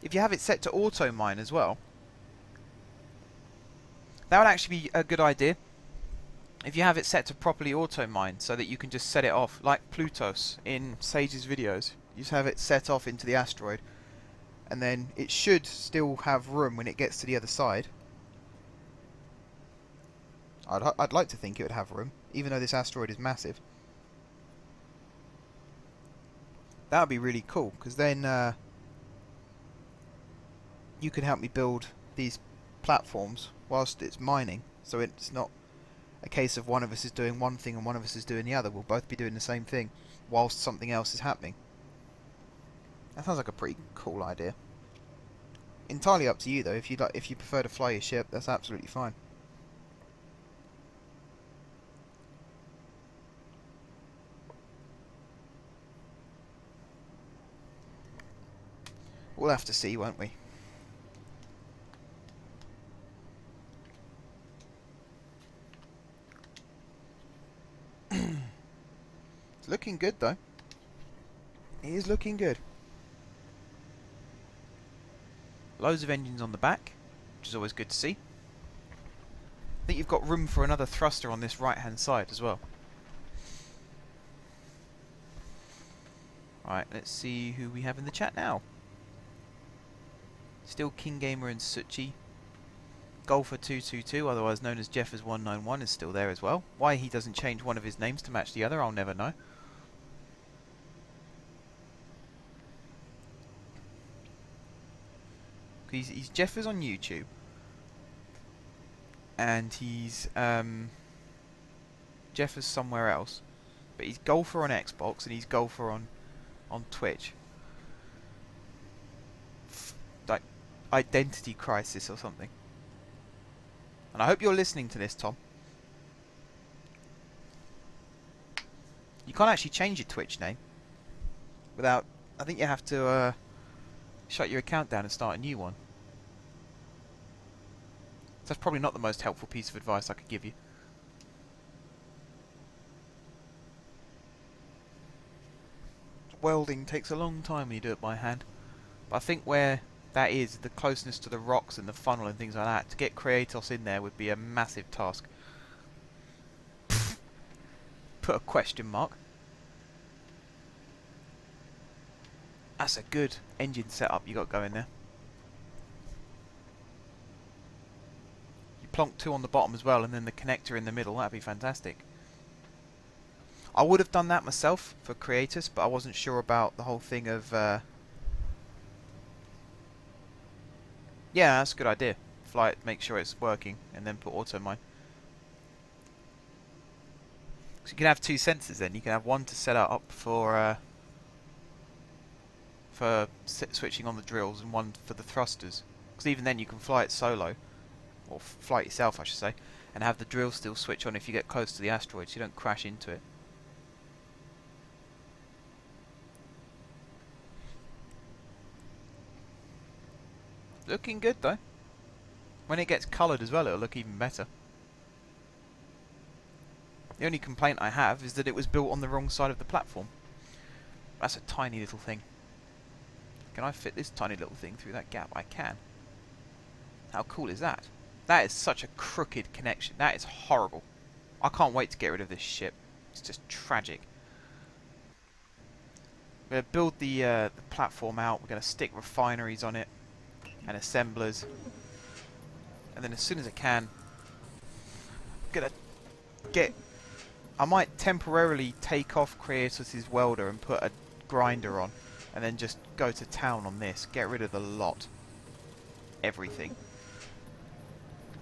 If you have it set to auto mine as well, that would actually be a good idea. If you have it set to properly auto mine, so that you can just set it off, like Plutos in Sage's videos. You just have it set off into the asteroid, and then it should still have room when it gets to the other side. I'd like to think it would have room, even though this asteroid is massive. That would be really cool, because then you can help me build these platforms whilst it's mining, so it's not a case of one of us is doing one thing and one of us is doing the other. We'll both be doing the same thing whilst something else is happening. That sounds like a pretty cool idea. Entirely up to you though. If you prefer to fly your ship, that's absolutely fine. We'll have to see, won't we? It's looking good though. It is looking good. Loads of engines on the back, which is always good to see. I think you've got room for another thruster on this right hand side as well. Right, let's see who we have in the chat now. Still King Gamer and Suchi. Golfer222, otherwise known as Jeffers191, is still there as well. Why he doesn't change one of his names to match the other, I'll never know. He's Jeffers on YouTube. And he's Jeffers somewhere else. But he's Golfer on Xbox and he's Golfer on Twitch. Like identity crisis or something. And I hope you're listening to this, Tom. You can't actually change your Twitch name without... I think you have to shut your account down and start a new one. So that's probably not the most helpful piece of advice I could give you. Welding takes a long time when you do it by hand. But I think where that is, the closeness to the rocks and the funnel and things like that, to get Kratos in there would be a massive task. Put a question mark. That's a good engine setup you got going there. You plonk 2 on the bottom as well, and then the connector in the middle. That'd be fantastic. I would have done that myself for Creatus, but I wasn't sure about the whole thing of... Yeah, that's a good idea. Fly it, make sure it's working, and then put auto mine. So you can have 2 sensors then. You can have one to set up for switching on the drills, and one for the thrusters. Because even then you can fly it solo, or fly it yourself I should say, and have the drill still switch on if you get close to the asteroid so you don't crash into it. Looking good though. When it gets coloured as well, it'll look even better. The only complaint I have is that it was built on the wrong side of the platform. That's a tiny little thing. Can I fit this tiny little thing through that gap? I can. How cool is that? That is such a crooked connection. That is horrible. I can't wait to get rid of this ship. It's just tragic. We're going to build the platform out. We're going to stick refineries on it. And assemblers. And then as soon as I can, I'm going to get... I might temporarily take off Creatus' welder and put a grinder on. And then just go to town on this. Get rid of the lot. Everything.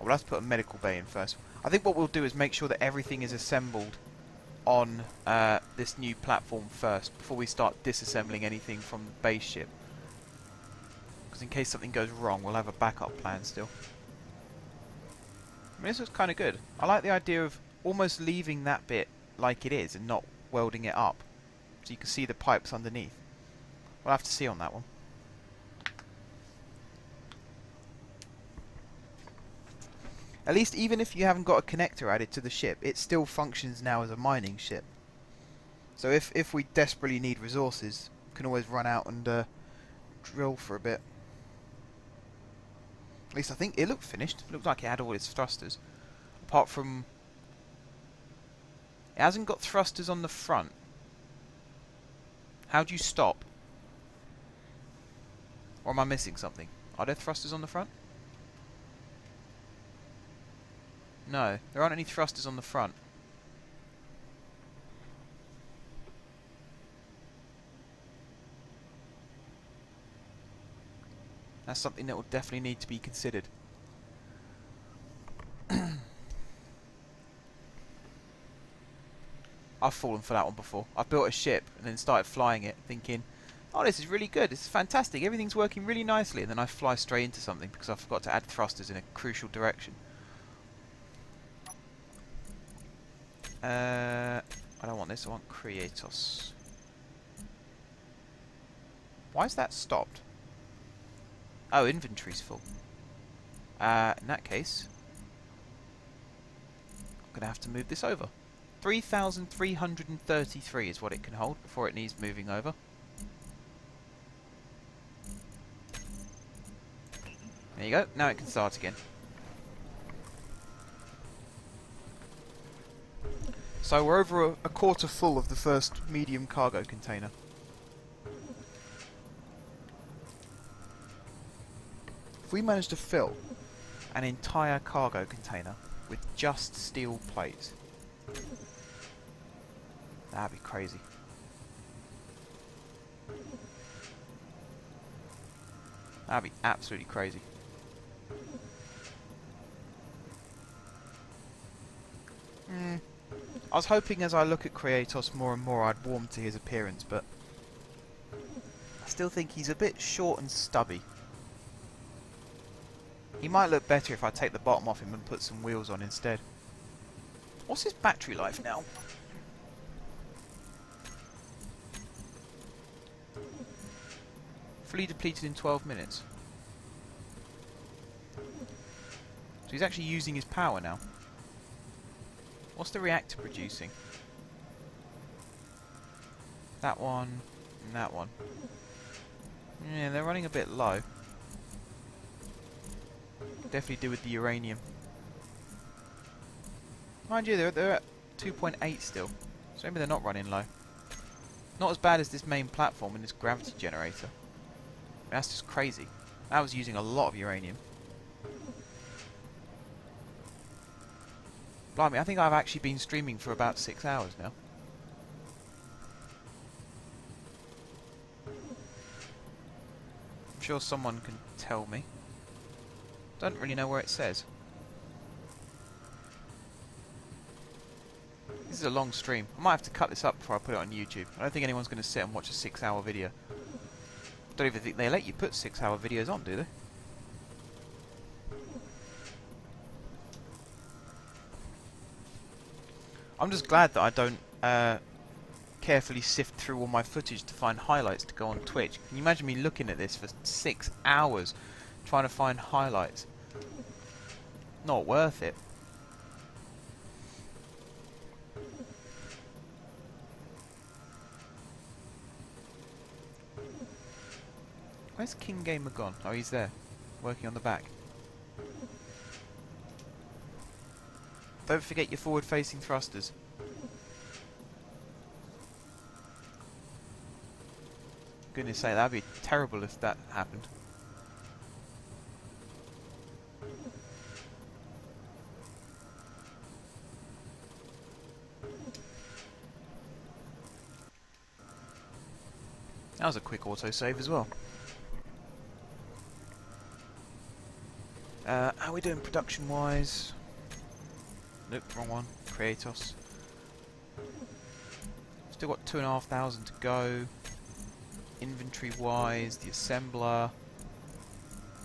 We'll have to put a medical bay in first. I think what we'll do is make sure that everything is assembled on this new platform first, before we start disassembling anything from the base ship. Because in case something goes wrong, we'll have a backup plan still. I mean, this looks kind of good. I like the idea of almost leaving that bit like it is and not welding it up, so you can see the pipes underneath. We'll have to see on that one. At least even if you haven't got a connector added to the ship, it still functions now as a mining ship. So if we desperately need resources, we can always run out and drill for a bit. At least I think it looked finished. It looked like it had all its thrusters. Apart from... it hasn't got thrusters on the front. How do you stop? Or am I missing something? Are there thrusters on the front? No, there aren't any thrusters on the front. That's something that will definitely need to be considered. I've fallen for that one before. I built a ship and then started flying it thinking, oh, this is really good, this is fantastic, everything's working really nicely, and then I fly straight into something because I forgot to add thrusters in a crucial direction. I don't want this, I want Kratos. Why is that stopped? Oh, inventory's full. In that case, I'm going to have to move this over. 3,333 is what it can hold before it needs moving over. There you go, now it can start again. So we're over a quarter full of the first medium cargo container. If we manage to fill an entire cargo container with just steel plates, that'd be crazy. That'd be absolutely crazy. I was hoping as I look at Kratos more and more I'd warm to his appearance, but I still think he's a bit short and stubby. He might look better if I take the bottom off him and put some wheels on instead. What's his battery life now? Fully depleted in 12 minutes. So he's actually using his power now. What's the reactor producing? That one and that one. Yeah, they're running a bit low. Definitely do with the uranium. Mind you, they're at 2.8 still. So maybe they're not running low. Not as bad as this main platform and this gravity generator. That's just crazy. That was using a lot of uranium. Blimey, I think I've actually been streaming for about 6 hours now. I'm sure someone can tell me. Don't really know where it says. This is a long stream. I might have to cut this up before I put it on YouTube. I don't think anyone's going to sit and watch a 6-hour video. I don't even think they let you put 6-hour videos on, do they? I'm just glad that I don't carefully sift through all my footage to find highlights to go on Twitch. Can you imagine me looking at this for 6 hours trying to find highlights? Not worth it. Where's King Gamer gone? Oh, he's there, working on the back. Don't forget your forward-facing thrusters. Goodness sake, that'd be terrible if that happened. That was a quick autosave as well. How are we doing production-wise? Nope, wrong one. Kratos. Still got 2,500 to go. Inventory wise, the assembler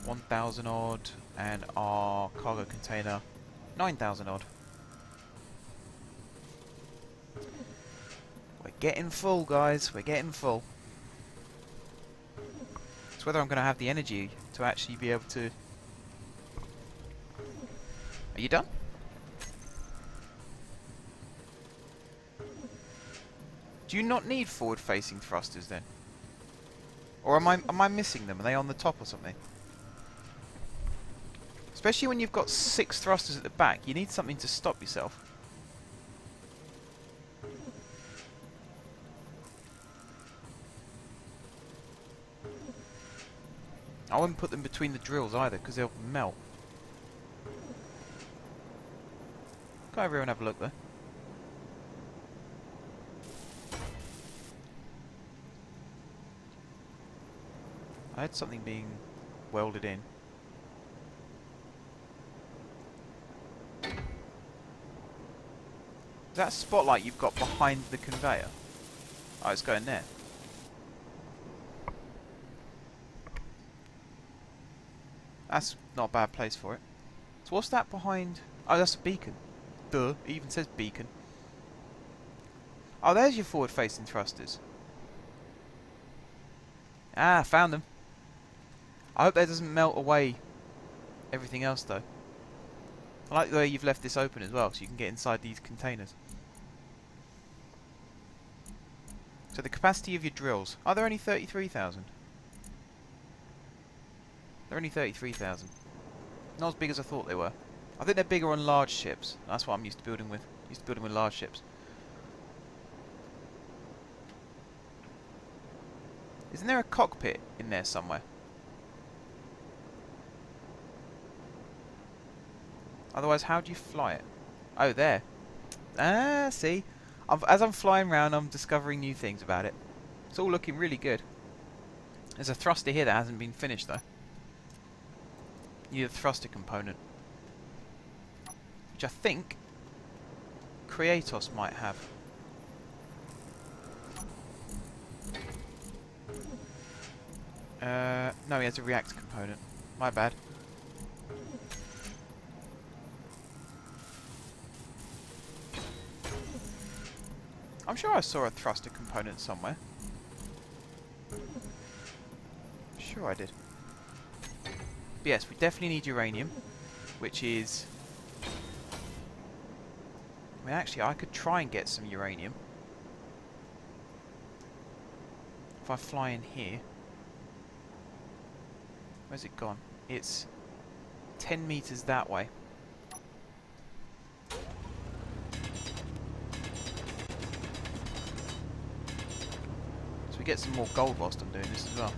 1,000 odd, and our cargo container 9,000 odd. We're getting full, guys. We're getting full. It's whether I'm going to have the energy to actually be able to... Are you done? Do you not need forward-facing thrusters then? Or am I missing them? Are they on the top or something? Especially when you've got 6 thrusters at the back, you need something to stop yourself. I wouldn't put them between the drills either, because they'll melt. Go over here and have a look though. I had something being welded in. Is that a spotlight you've got behind the conveyor? Oh, it's going there. That's not a bad place for it. So what's that behind? Oh, that's a beacon. Duh, it even says beacon. Oh, there's your forward-facing thrusters. Ah, found them. I hope that doesn't melt away everything else, though. I like the way you've left this open as well, so you can get inside these containers. So the capacity of your drills. Are there only 33,000? They're only 33,000. Not as big as I thought they were. I think they're bigger on large ships. That's what I'm used to building with. Used to building with large ships. Isn't there a cockpit in there somewhere? Otherwise, how do you fly it? Oh, there. Ah, see? As I'm flying around, I'm discovering new things about it. It's all looking really good. There's a thruster here that hasn't been finished, though. Need a thruster component. Which I think Kratos might have. No, he has a reactor component. My bad. I'm sure I saw a thruster component somewhere. Sure I did. But yes, we definitely need uranium, which is... I mean, actually, I could try and get some uranium. If I fly in here... Where's it gone? It's 10 meters that way. So we get some more gold whilst I'm doing this as well.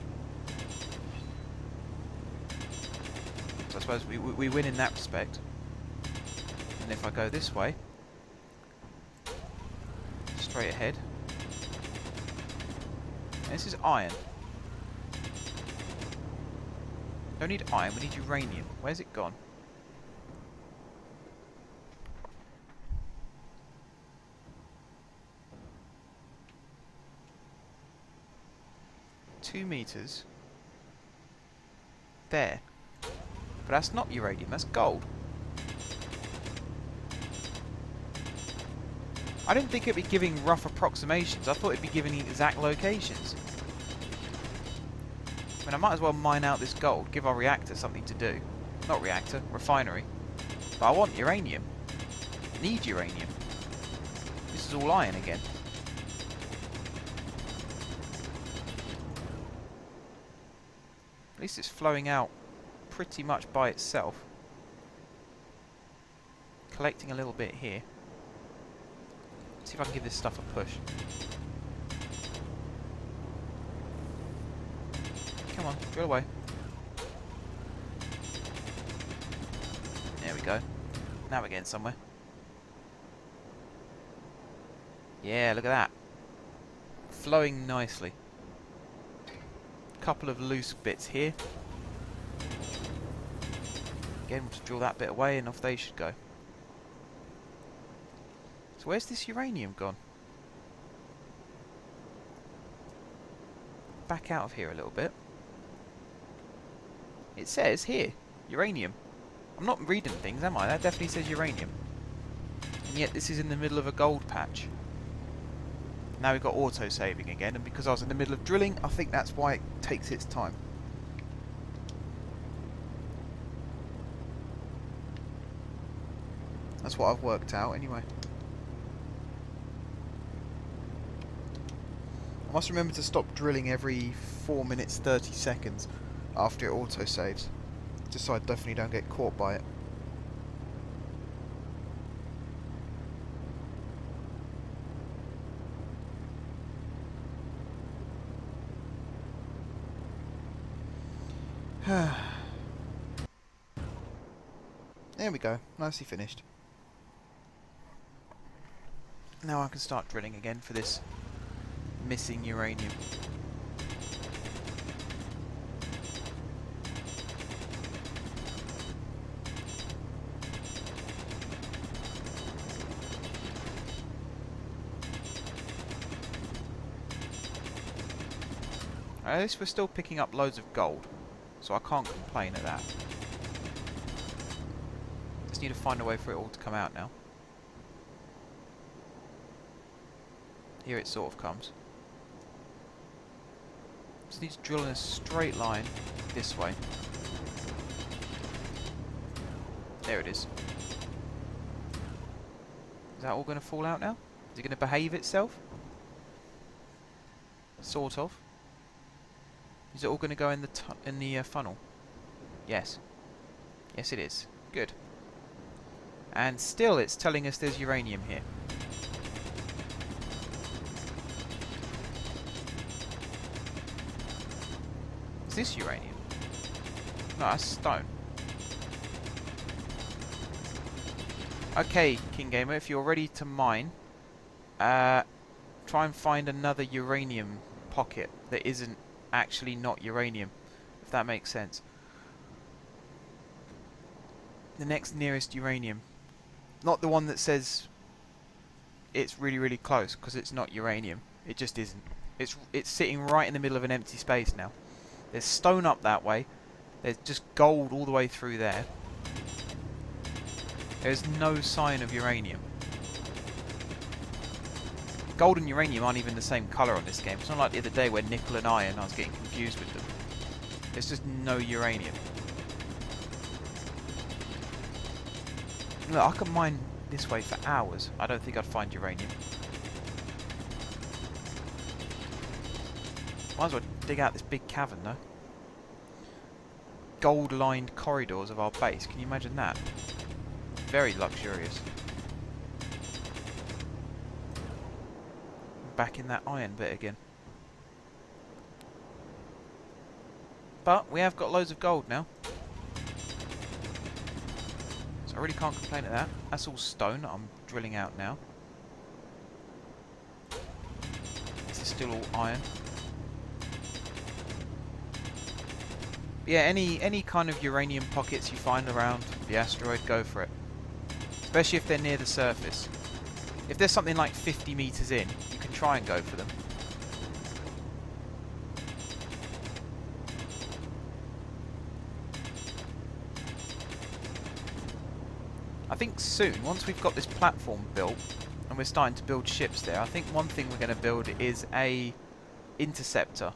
So I suppose we win in that respect. And if I go this way, straight ahead. This is iron. Don't need iron, we need uranium. Where's it gone? Two meters. There. But that's not uranium, that's gold. I didn't think it'd be giving rough approximations. I thought it'd be giving exact locations. I mean, I might as well mine out this gold, give our reactor something to do. Not reactor, refinery. But I want uranium. Need uranium. This is all iron again. At least it's flowing out pretty much by itself. Collecting a little bit here. See if I can give this stuff a push. Come on, drill away. There we go. Now we're getting somewhere. Yeah, look at that. Flowing nicely. Couple of loose bits here. Again, we'll just drill that bit away and off they should go. So where's this uranium gone? back out of here a little bit. It says here, uranium. I'm not reading things, am I? That definitely says uranium. And yet this is in the middle of a gold patch. Now we've got auto-saving again, and because I was in the middle of drilling, I think that's why it takes its time. That's what I've worked out, anyway. I must remember to stop drilling every 4 minutes 30 seconds after it auto-saves, just so I definitely don't get caught by it. There we go, nicely finished. Now I can start drilling again for this missing uranium. At least we're still picking up loads of gold, so I can't complain at that. Just need to find a way for it all to come out now. Here it sort of comes. Just need to drill in a straight line this way. There it is. Is that all going to fall out now? Is it going to behave itself? Sort of. Is it all going to go in the funnel? Yes. Yes, it is. Good. And still, it's telling us there's uranium here. Is this uranium? No, that's stone. Okay, King Gamer, if you're ready to mine, try and find another uranium pocket that isn't actually not uranium, if that makes sense. The next nearest uranium. Not the one that says it's really, really close, because it's not uranium. It just isn't. It's sitting right in the middle of an empty space now. There's stone up that way. There's just gold all the way through there. There's no sign of uranium. Gold and uranium aren't even the same colour on this game. It's not like the other day where nickel and iron, I was getting confused with them. There's just no uranium. Look, I can mine this way for hours. I don't think I'd find uranium. Might as well dig out this big cavern though. Gold-lined corridors of our base. Can you imagine that? Very luxurious. Back in that iron bit again. But we have got loads of gold now. So I really can't complain at that. That's all stone that I'm drilling out now. This is still all iron. But yeah, any kind of uranium pockets you find around the asteroid, go for it. Especially if they're near the surface. If there's something like 50 meters in, you can try and go for them. I think soon, once we've got this platform built, and we're starting to build ships there, I think one thing we're going to build is a interceptor.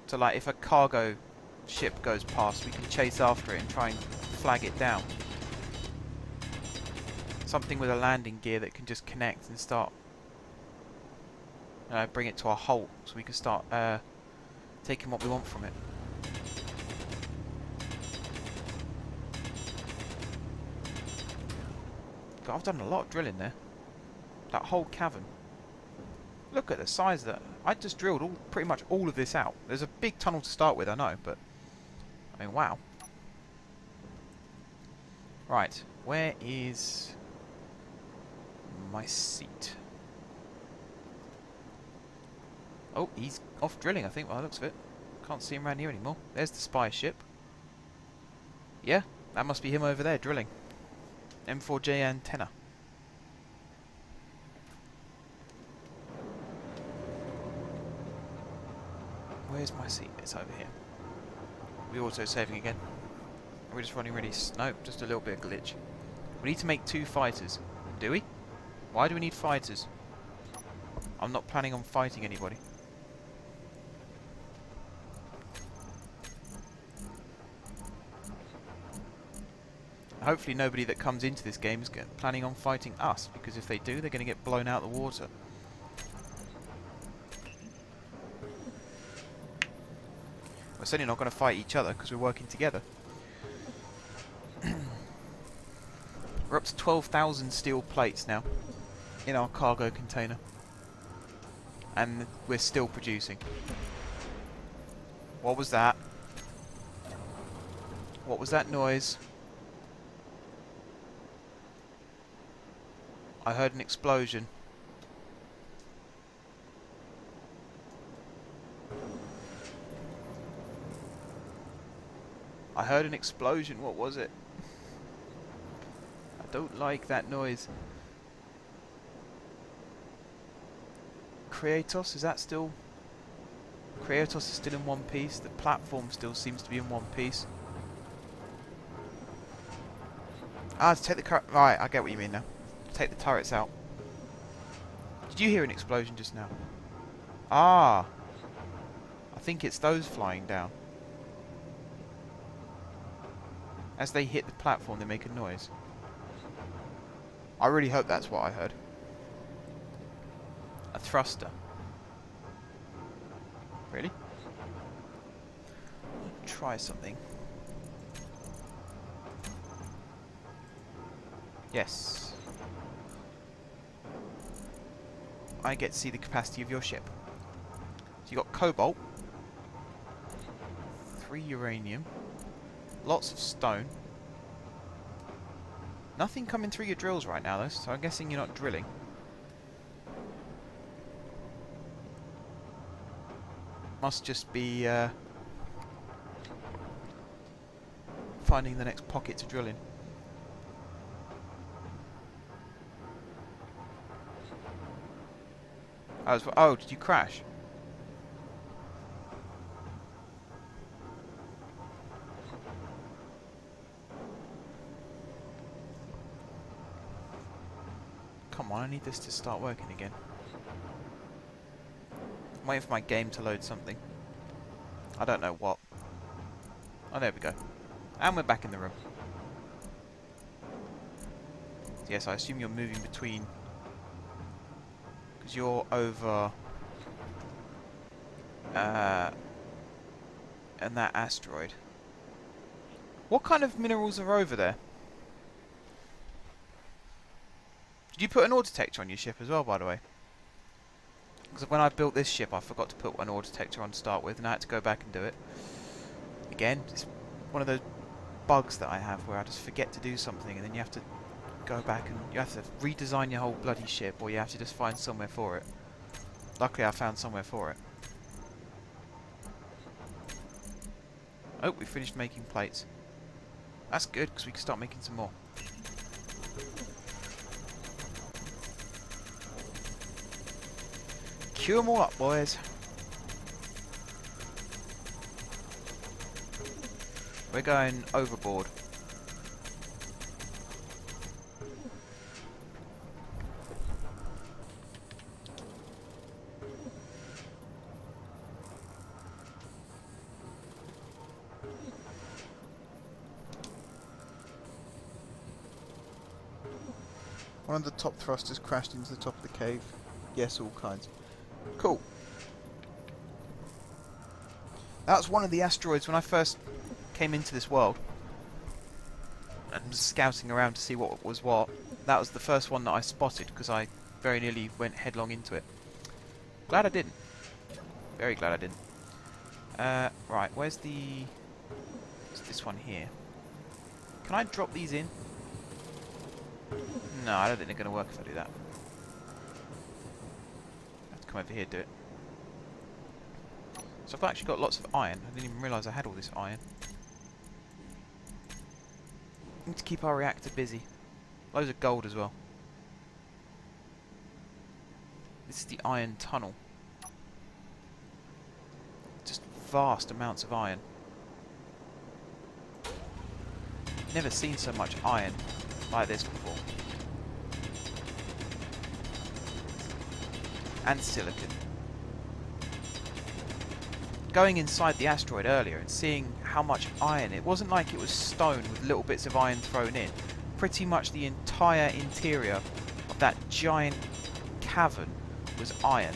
So like if a cargo ship goes past, we can chase after it and try and flag it down. Something with a landing gear that can just connect and start, bring it to a halt, so we can start taking what we want from it. God, I've done a lot of drilling there. That whole cavern. Look at the size of that. I just drilled pretty much all of this out. There's a big tunnel to start with, I know, but I mean, wow. Right, where is my seat? Oh, he's off drilling, I think, by the looks of it. Can't see him around here anymore. There's the spy ship. Yeah, that must be him over there drilling. M4J antenna. Where's my seat? It's over here. We auto-saving again. Are we just running really... Nope, just a little bit of glitch. We need to make 2 fighters. Do we? Why do we need fighters? I'm not planning on fighting anybody. Hopefully nobody that comes into this game is planning on fighting us, because if they do, they're going to get blown out of the water. We're certainly not going to fight each other, because we're working together. We're up to 12,000 steel plates now in our cargo container. And we're still producing. What was that? What was that noise? I heard an explosion. I heard an explosion. What was it? I don't like that noise. Kratos, is that still... Kratos is still in one piece. The platform still seems to be in one piece. Ah, to take the car... Right, I get what you mean now. Take the turrets out. Did you hear an explosion just now? Ah! I think it's those flying down. As they hit the platform, they make a noise. I really hope that's what I heard. A thruster. Really? Try something. Yes. I get to see the capacity of your ship. So you got cobalt, 3 uranium, lots of stone. Nothing coming through your drills right now though, so I'm guessing you're not drilling. Must just be finding the next pocket to drill in. Oh, did you crash? Come on, I need this to start working again. I'm waiting for my game to load something. I don't know what. Oh, there we go. And we're back in the room. Yes, I assume you're moving between... Because you're over... and that asteroid. What kind of minerals are over there? Did you put an ore detector on your ship as well, by the way? Because when I built this ship, I forgot to put an ore detector on to start with, and I had to go back and do it. Again, it's one of those bugs that I have where I just forget to do something, and then you have to go back and you have to redesign your whole bloody ship, or you have to just find somewhere for it. Luckily, I found somewhere for it. Oh, we finished making plates. That's good, because we can start making some more. Queue them all up, boys. We're going overboard. One of the top thrusters crashed into the top of the cave. Yes, all kinds. Cool. That was one of the asteroids when I first came into this world and was scouting around to see what was what. That was the first one that I spotted because I very nearly went headlong into it. Glad I didn't. Very glad I didn't. Right, where's the... It's this one here. Can I drop these in? No, I don't think they're going to work if I do that. I have to come over here and do it. So I've actually got lots of iron. I didn't even realise I had all this iron. Need to keep our reactor busy. Loads of gold as well. This is the iron tunnel. Just vast amounts of iron. Never seen so much iron like this before. And silicon. Going inside the asteroid earlier and seeing how much iron, it wasn't like it was stone with little bits of iron thrown in. Pretty much the entire interior of that giant cavern was iron.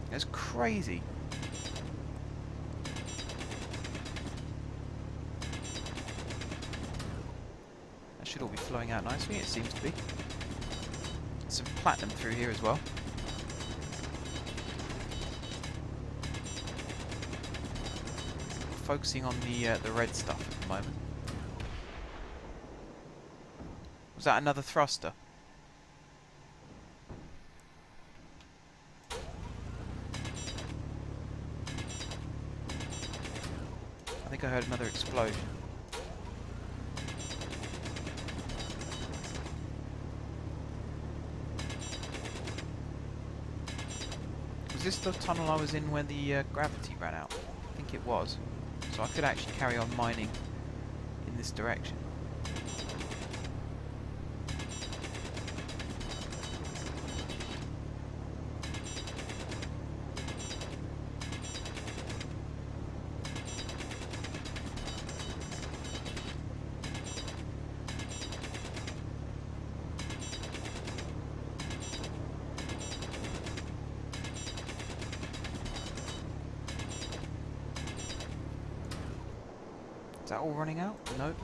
It was crazy. That should all be flowing out nicely, it seems to be. Some platinum through here as well. Focusing on the red stuff at the moment. Was that another thruster? I think I heard another explosion. Was this the tunnel I was in when the gravity ran out? I think it was. So I could actually carry on mining in this direction. Is that all running out? Nope.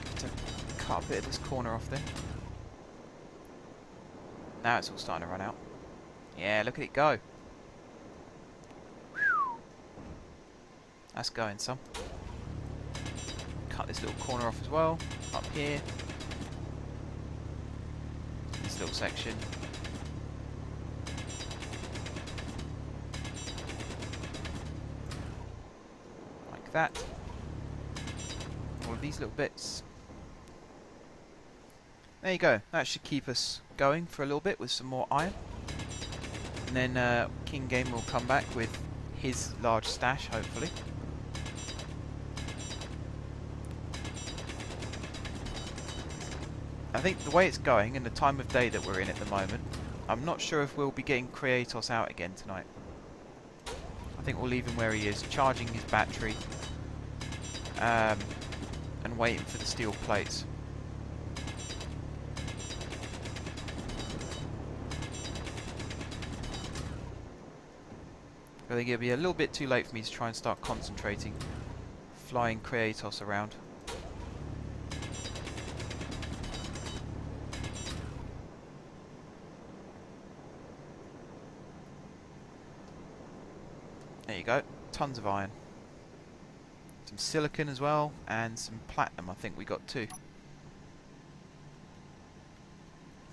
Have to cut a bit of this corner off then. Now it's all starting to run out. Yeah, look at it go. That's going some. Cut this little corner off as well. Up here. This little section. That. All of these little bits. There you go. That should keep us going for a little bit with some more iron. And then King Gamer will come back with his large stash, hopefully. I think the way it's going and the time of day that we're in at the moment, I'm not sure if we'll be getting Kratos out again tonight. I think we'll leave him where he is, charging his battery, and waiting for the steel plates. I think it'll be a little bit too late for me to try and start concentrating, flying Kratos around. There you go, tons of iron. Some silicon as well, and some platinum I think we got too.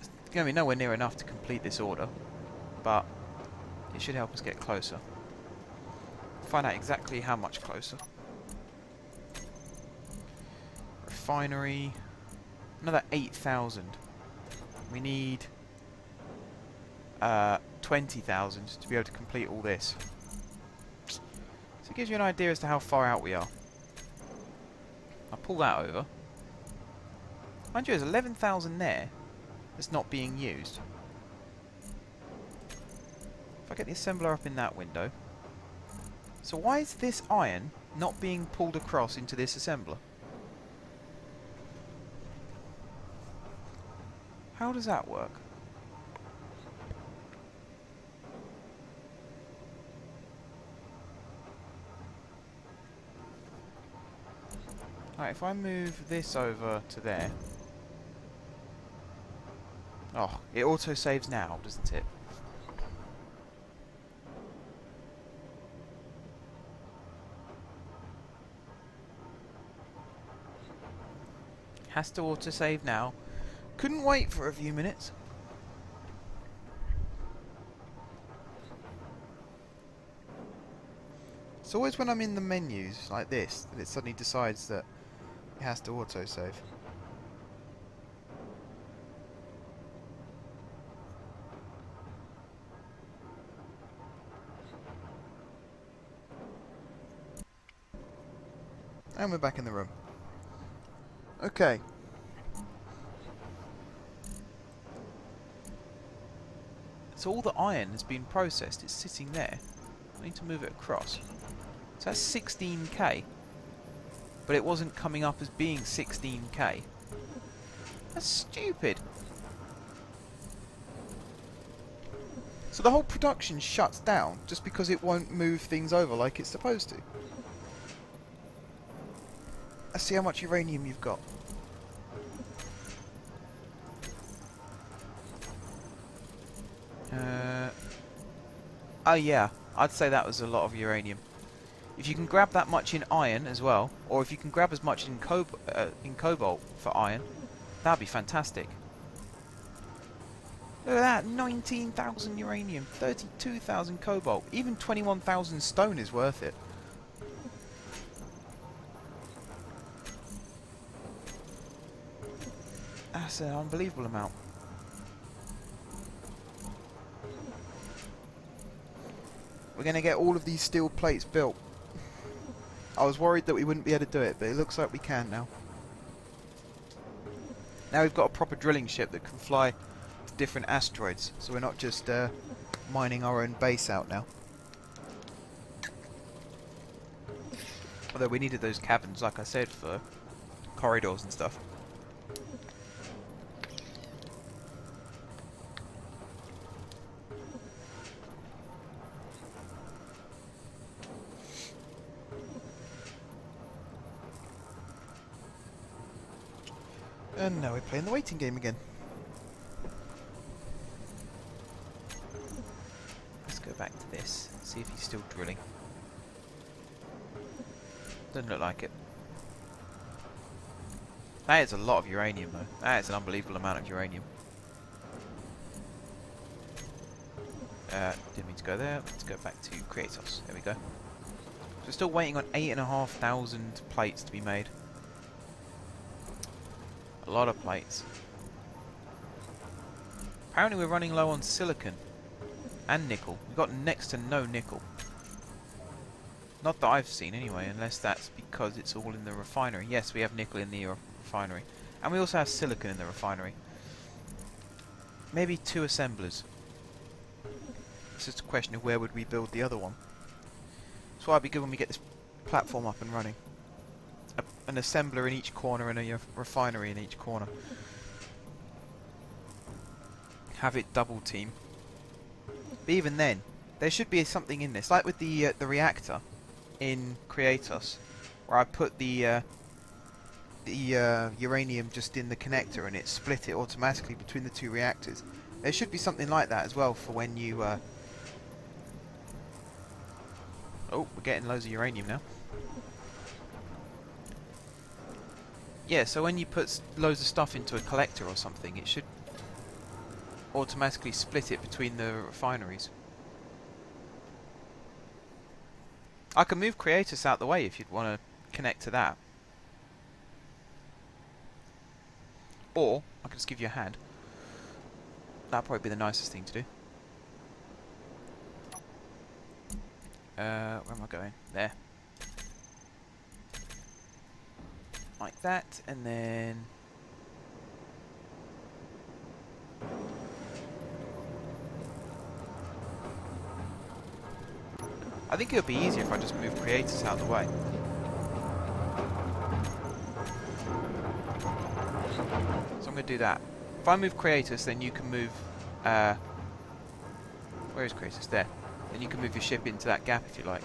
It's going to be nowhere near enough to complete this order, but it should help us get closer. Find out exactly how much closer. Refinery, another 8,000. We need 20,000 to be able to complete all this. So it gives you an idea as to how far out we are. I'll pull that over. Mind you, there's 11,000 there that's not being used. If I get the assembler up in that window. So why is this iron not being pulled across into this assembler? How does that work? Alright, if I move this over to there... Oh, it auto-saves now, doesn't it? Has to auto-save now. Couldn't wait for a few minutes. It's always when I'm in the menus like this that it suddenly decides that it has to auto-save. And we're back in the room. Okay. So all the iron has been processed. It's sitting there. I need to move it across. So that's 16k. But it wasn't coming up as being 16k. That's stupid. So the whole production shuts down just because it won't move things over like it's supposed to. Let's see how much uranium you've got. Oh yeah, I'd say that was a lot of uranium. If you can grab that much in iron as well, or if you can grab as much in cobalt for iron, that'd be fantastic. Look at that, 19,000 uranium, 32,000 cobalt, even 21,000 stone is worth it. That's an unbelievable amount. We're going to get all of these steel plates built. I was worried that we wouldn't be able to do it, but it looks like we can now. Now we've got a proper drilling ship that can fly to different asteroids, so we're not just mining our own base out now. Although we needed those cabins, like I said, for corridors and stuff. And now we're playing the waiting game again. Let's go back to this, see if he's still drilling. Doesn't look like it. That is a lot of uranium though. That is an unbelievable amount of uranium. Didn't mean to go there. Let's go back to Kratos. There we go. So we're still waiting on 8,500 plates to be made. A lot of plates. Apparently we're running low on silicon and nickel. We've got next to no nickel. Not that I've seen anyway, unless that's because it's all in the refinery. Yes, we have nickel in the refinery. And we also have silicon in the refinery. Maybe 2 assemblers. It's just a question of where would we build the other one. That's why it'd be good when we get this platform up and running. An assembler in each corner and a refinery in each corner. Have it double team. But even then, there should be something in this, like with the reactor in Kratos, where I put the uranium just in the connector and it split it automatically between the 2 reactors. There should be something like that as well for when you. Oh, we're getting loads of uranium now. Yeah, so when you put loads of stuff into a collector or something, it should automatically split it between the refineries. I can move Kratos out the way if you'd want to connect to that. Or, I can just give you a hand. That'd probably be the nicest thing to do. Where am I going? There. Like that, and then I think it would be easier if I just moved Kratos out of the way. So I'm going to do that. If I move Kratos, then you can move where is Kratos? There. Then you can move your ship into that gap if you like.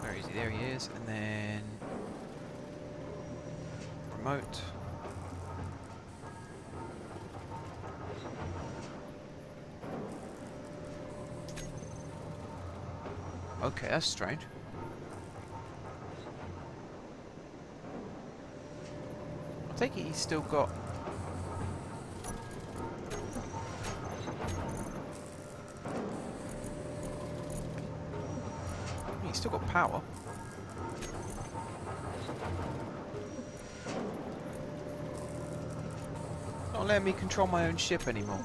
Where is he? There he is. And then remote. Okay, that's strange. I take it he's still got. He's still got power. Not letting me control my own ship anymore.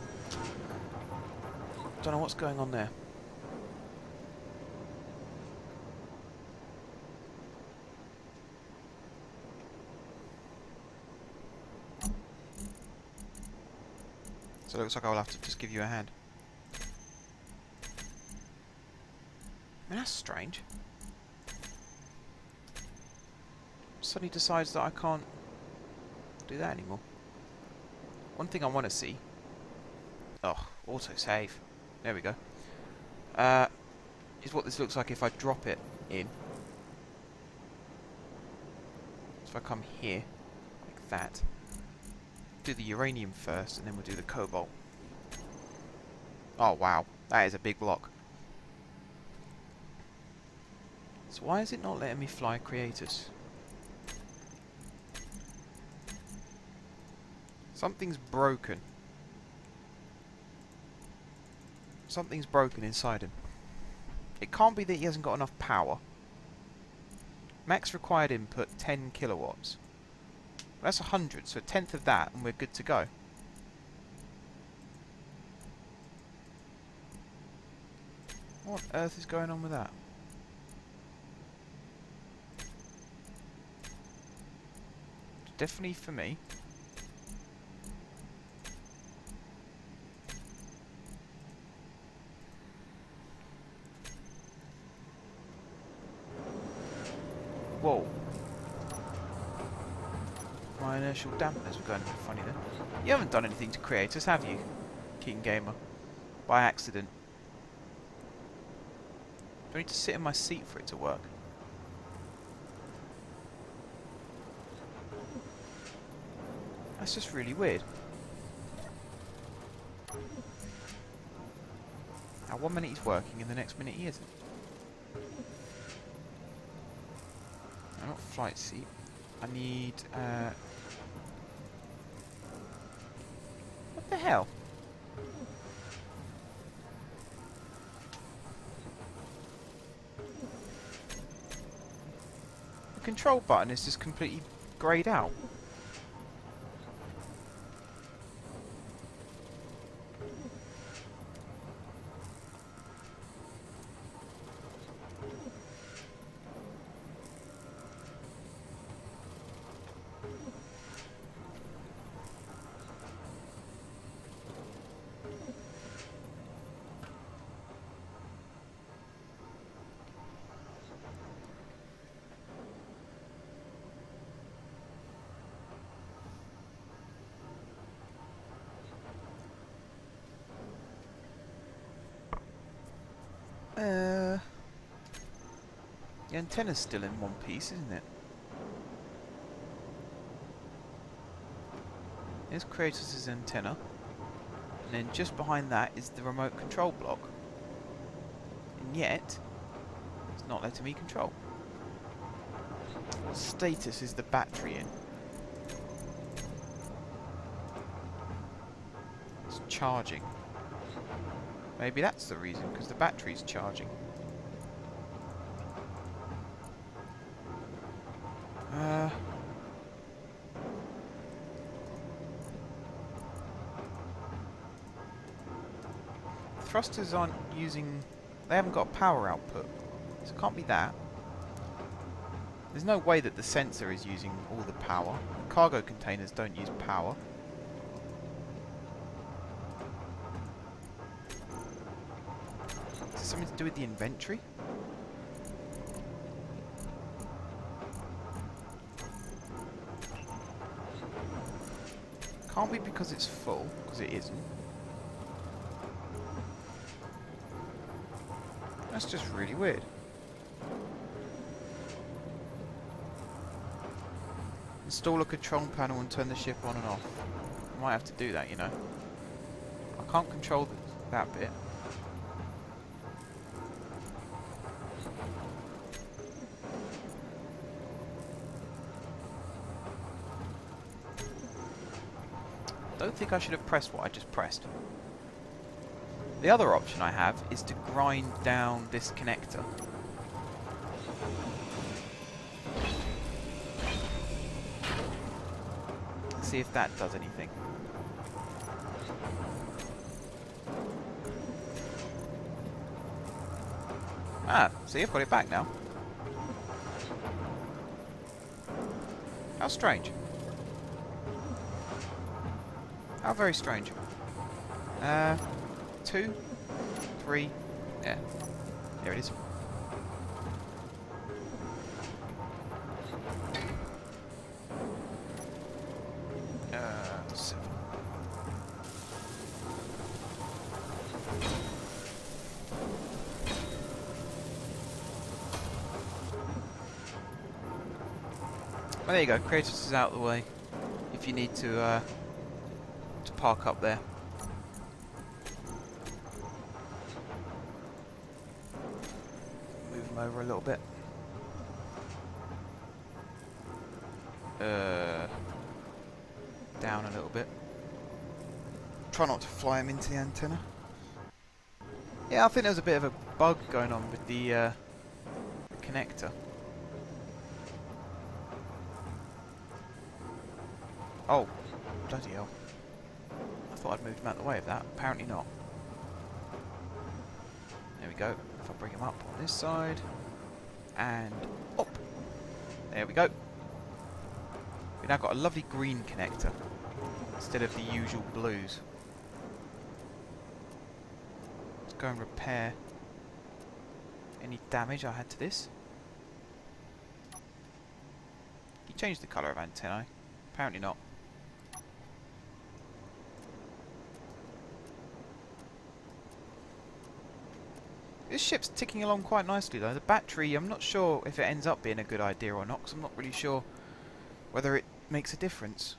Don't know what's going on there. So it looks like I'll have to just give you a hand. I mean, that's strange. Suddenly decides that I can't do that anymore. One thing I want to see. Oh, autosave. There we go. Is what this looks like if I drop it in. So if I come here, like that. Do the uranium first, and then we'll do the cobalt. Oh wow, that is a big block. So why is it not letting me fly Creators? Something's broken. Something's broken inside him. It can't be that he hasn't got enough power. Max required input 10 kilowatts. That's 100, so a tenth of that and we're good to go. What on earth is going on with that? Definitely for me. Whoa. My inertial dampeners were going a bit funny then. You haven't done anything to Creators, have you, King Gamer? By accident. Do I need to sit in my seat for it to work? That's just really weird. Now, 1 minute he's working and the next minute he isn't. No, not flight seat. I need, what the hell? The control button is just completely greyed out. The antenna's still in one piece, isn't it? Here's Kratos' antenna. And then just behind that is the remote control block. And yet, it's not letting me control. What status is the battery in? It's charging. Maybe that's the reason, because the battery's charging. Thrusters aren't using... They haven't got a power output. So it can't be that. There's no way that the sensor is using all the power. Cargo containers don't use power. Is it something to do with the inventory? Can't be because it's full, because it isn't. That's just really weird. Install a control panel and turn the ship on and off. I might have to do that, you know. I can't control that bit. Don't think I should have pressed what I just pressed. The other option I have is to grind down this connector. Let's see if that does anything. Ah, see, I've got it back now. How strange. How very strange. 2, 3, yeah, there it is. Seven. Well, there you go. Kratos is out of the way. If you need to park up there. Move him over a little bit. Down a little bit. Try not to fly him into the antenna. Yeah, I think there was a bit of a bug going on with the connector. Oh, bloody hell. I thought I'd moved him out of the way of that. Apparently not. There we go. If I bring him up on this side. And up. There we go. We've now got a lovely green connector instead of the usual blues. Let's go and repair any damage I had to this. He changed the colour of antennae. Apparently not. This ship's ticking along quite nicely though. The battery, I'm not sure if it ends up being a good idea or not, because I'm not really sure whether it makes a difference.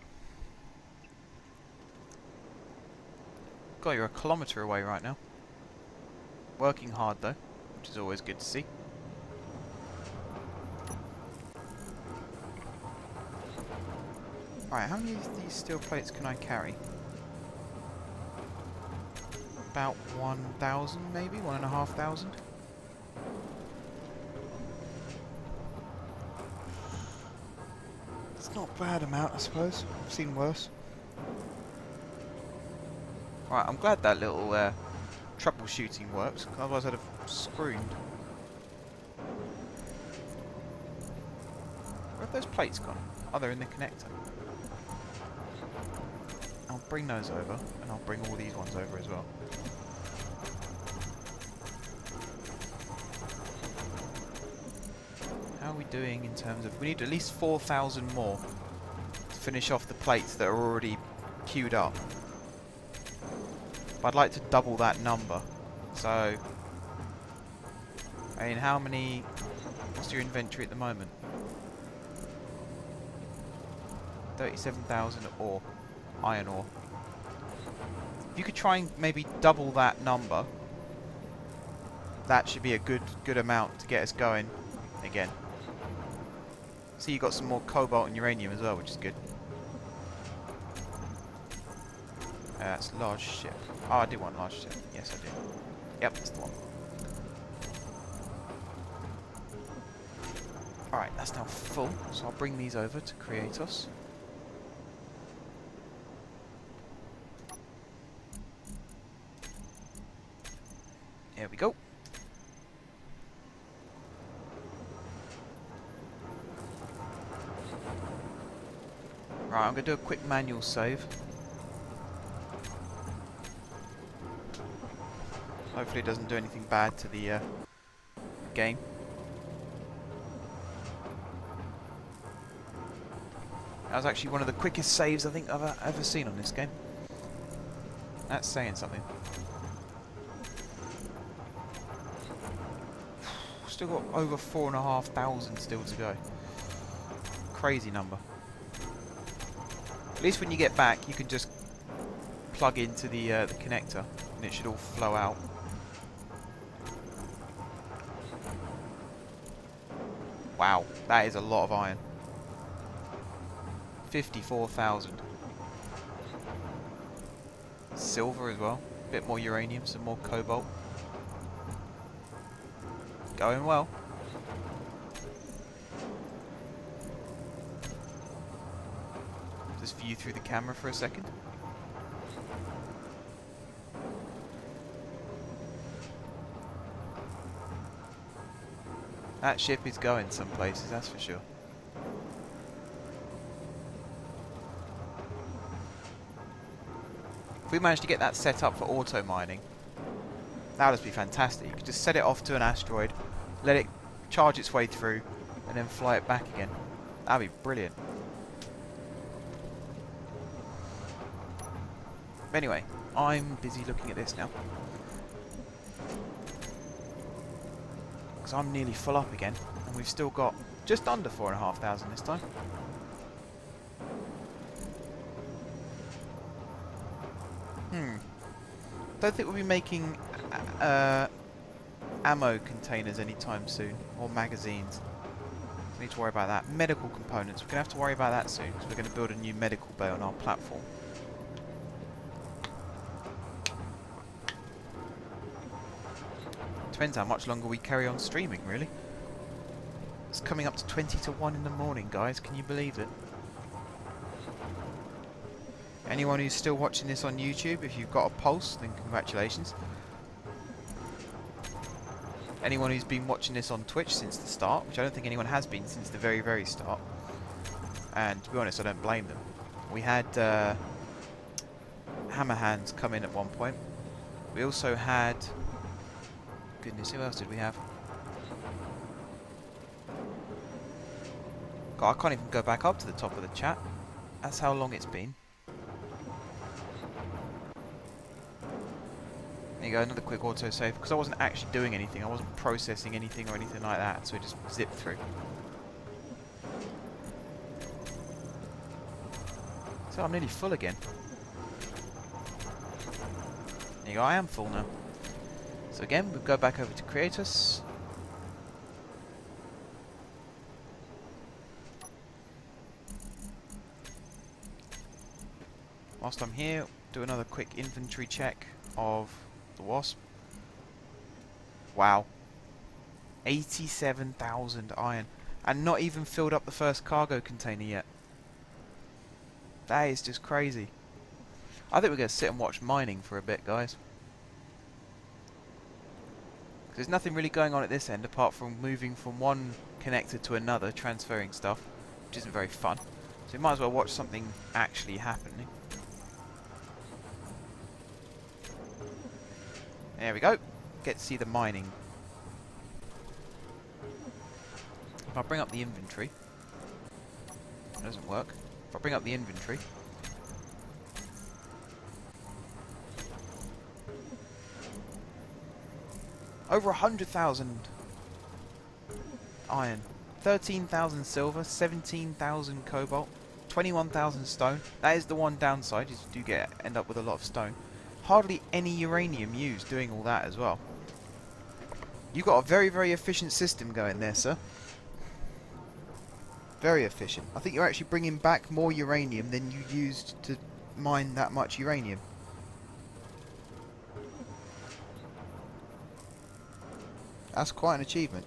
God, you're a kilometre away right now. Working hard though, which is always good to see. Right, how many of these steel plates can I carry? About 1,000 maybe? 1,500? It's not a bad amount, I suppose. I've seen worse. Right, I'm glad that little troubleshooting works, otherwise I'd have screamed. Where have those plates gone? Oh, they're in the connector. I'll bring those over, and I'll bring all these ones over as well. How are we doing in terms of... We need at least 4,000 more to finish off the plates that are already queued up. But I'd like to double that number. So... I mean, how many... What's your inventory at the moment? 37,000 ore. Iron ore. If you could try and maybe double that number, that should be a good amount to get us going again. See, you got some more cobalt and uranium as well, which is good. That's large ship. Oh, I do want large ship. Yes, I do. Yep, that's the one. Alright, that's now full, so I'll bring these over to Kratos. There we go. Right, I'm going to do a quick manual save. Hopefully it doesn't do anything bad to the game. That was actually one of the quickest saves I think I've ever seen on this game. That's saying something. Still got over 4,500 still to go. Crazy number. At least when you get back, you can just plug into the connector, and it should all flow out. Wow, that is a lot of iron. 54,000. Silver as well. Bit more uranium, some more cobalt. Going well. Just view through the camera for a second. That ship is going some places, that's for sure. If we manage to get that set up for auto mining, that would just be fantastic. You could just set it off to an asteroid, let it charge its way through, and then fly it back again. That'd be brilliant. Anyway, I'm busy looking at this now. Because I'm nearly full up again, and we've still got just under 4,500 this time. Don't think we'll be making ammo containers anytime soon, or magazines. We need to worry about that. Medical components, we're going to have to worry about that soon, because we're going to build a new medical bay on our platform. Depends how much longer we carry on streaming, really. It's coming up to 20 to 1 in the morning, guys. Can you believe it? Anyone who's still watching this on YouTube, if you've got a pulse, then congratulations. Anyone who's been watching this on Twitch since the start, which I don't think anyone has been since the very, very start. And to be honest, I don't blame them. We had Hammerhands come in at one point. We also had... Goodness, who else did we have? God, I can't even go back up to the top of the chat. That's how long it's been. There you go, another quick autosave, because I wasn't actually doing anything, I wasn't processing anything or anything like that, so it just zipped through. So I'm nearly full again. There you go, I am full now. So again, we'll go back over to Creatus. Whilst I'm here, do another quick inventory check of the Wasp. Wow. 87,000 iron. And not even filled up the first cargo container yet. That is just crazy. I think we're going to sit and watch mining for a bit, guys. There's nothing really going on at this end apart from moving from one connector to another, transferring stuff, which isn't very fun. So we might as well watch something actually happening. There we go. Get to see the mining. If I bring up the inventory, it doesn't work. If I bring up the inventory, over 100,000 iron, 13,000 silver, 17,000 cobalt, 21,000 stone. That is the one downside, is you do end up with a lot of stone. Hardly any uranium used doing all that as well. You've got a very, very efficient system going there, sir. Very efficient. I think you're actually bringing back more uranium than you used to mine that much uranium. That's quite an achievement.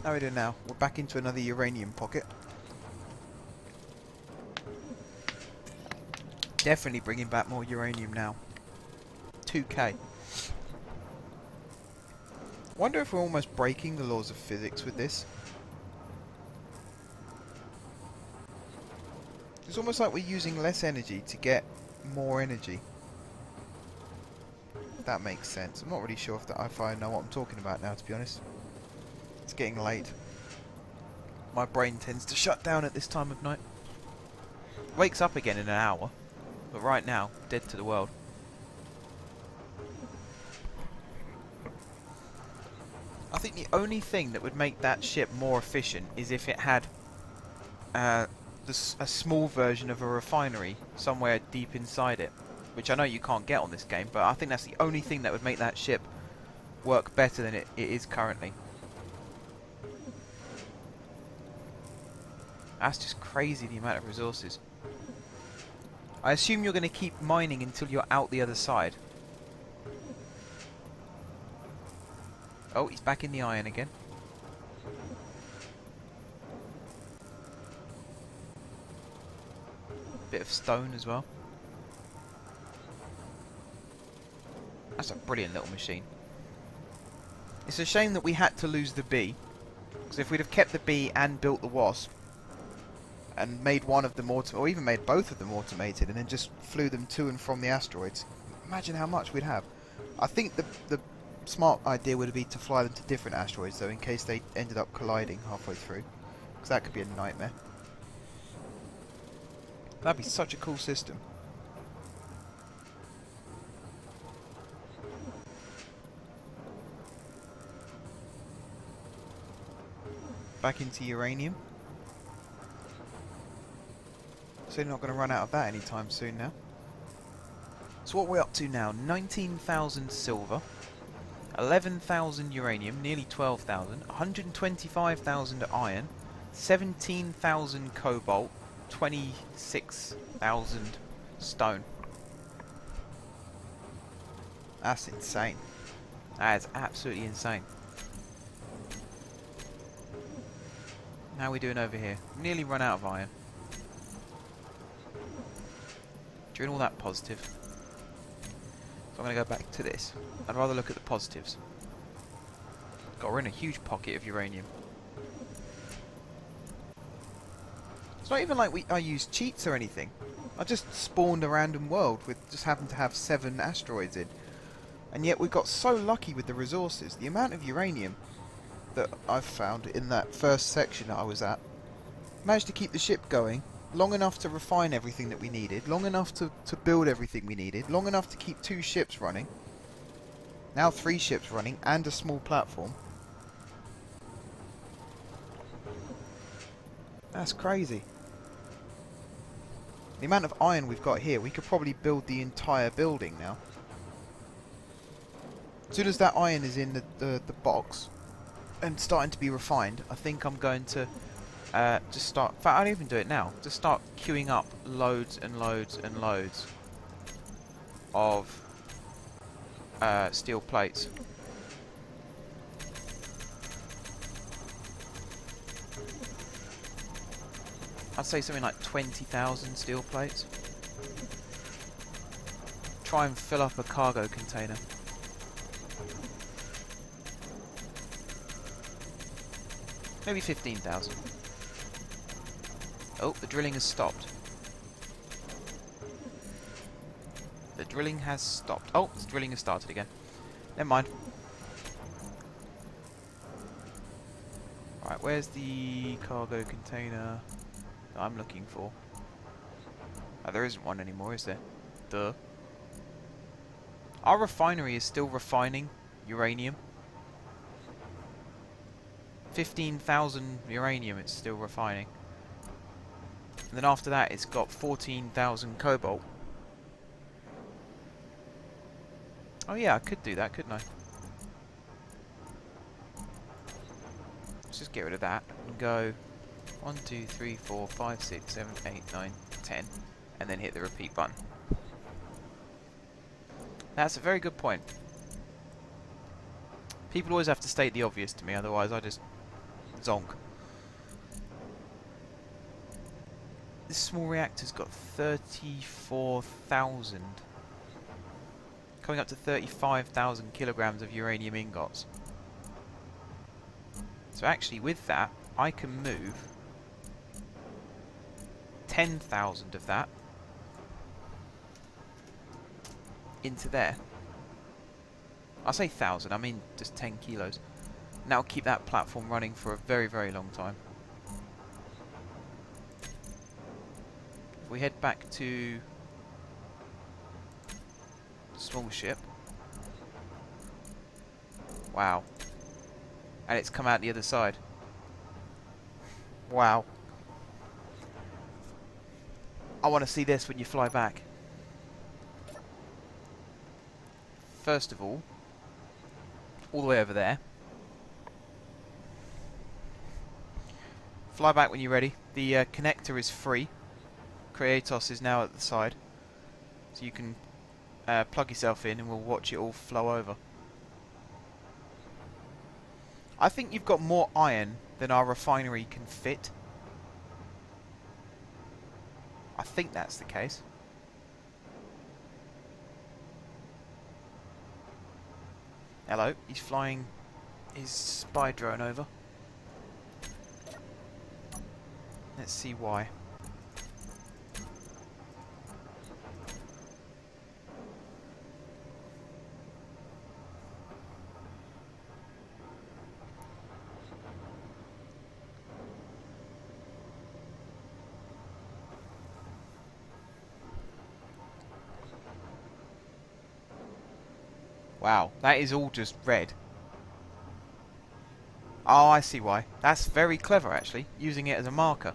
How we doing now? We're back into another uranium pocket. Definitely bringing back more uranium now. 2k. Wonder if we're almost breaking the laws of physics with this. It's almost like we're using less energy to get more energy. If that makes sense. I'm not really sure if I know what I'm talking about now, to be honest. It's getting late. My brain tends to shut down at this time of night. Wakes up again in an hour. But right now, dead to the world. I think the only thing that would make that ship more efficient is if it had a small version of a refinery somewhere deep inside it. Which I know you can't get on this game, but I think that's the only thing that would make that ship work better than it is currently. That's just crazy, the amount of resources. I assume you're going to keep mining until you're out the other side. Oh, he's back in the iron again. Bit of stone as well. That's a brilliant little machine. It's a shame that we had to lose the bee, because if we'd have kept the bee and built the wasp, and made one of them or even made both of them automated, and then just flew them to and from the asteroids, imagine how much we'd have. I think the smart idea would be to fly them to different asteroids, though, in case they ended up colliding halfway through, because that could be a nightmare. That'd be such a cool system. Back into uranium. So you're not going to run out of that anytime soon now. So what we're up to now, 19,000 silver, 11,000 uranium, nearly 12,000, 125,000 iron, 17,000 cobalt, 26,000 stone. That's insane. That is absolutely insane. How are we doing over here? Nearly run out of iron. Doing all that positive. So I'm going to go back to this. I'd rather look at the positives. God, we're in a huge pocket of uranium. It's not even like I used cheats or anything. I just spawned a random world with just happened to have 7 asteroids in. And yet we got so lucky with the resources. The amount of uranium that I've found in that first section that I was at managed to keep the ship going long enough to refine everything that we needed, long enough to build everything we needed, long enough to keep 2 ships running, now 3 ships running, and a small platform. That's crazy. The amount of iron we've got here, we could probably build the entire building now. As soon as that iron is in the box and starting to be refined, I think I'm going to just start... In fact, I'll even do it now. Just start queuing up loads and loads and loads of steel plates. I'd say something like 20,000 steel plates. Try and fill up a cargo container. Maybe 15,000. Oh, the drilling has stopped. The drilling has stopped. Oh, the drilling has started again. Never mind. Right, where's the cargo container that I'm looking for? Oh, there isn't one anymore, is there? Duh. Our refinery is still refining uranium. 15,000 uranium it's still refining. And then after that it's got 14,000 cobalt. Oh yeah, I could do that, couldn't I? Let's just get rid of that and go 1, 2, 3, 4, 5, 6, 7, 8, 9, 10 and then hit the repeat button. That's a very good point. People always have to state the obvious to me, otherwise I just zonk. This small reactor's got 34,000. Coming up to 35,000 kilograms of uranium ingots. So actually with that, I can move 10,000 of that into there. I say 1,000, I mean just 10 kilos. And that'll keep that platform running for a very, very long time. If we head back to the small ship. Wow. And it's come out the other side. Wow. I want to see this when you fly back. First of all the way over there. Fly back when you're ready. The connector is free. Kratos is now at the side. So you can plug yourself in and we'll watch it all flow over. I think you've got more iron than our refinery can fit. I think that's the case. Hello, he's flying his spy drone over. Let's see why. Wow, that is all just red. Oh, I see why. That's very clever, actually, using it as a marker.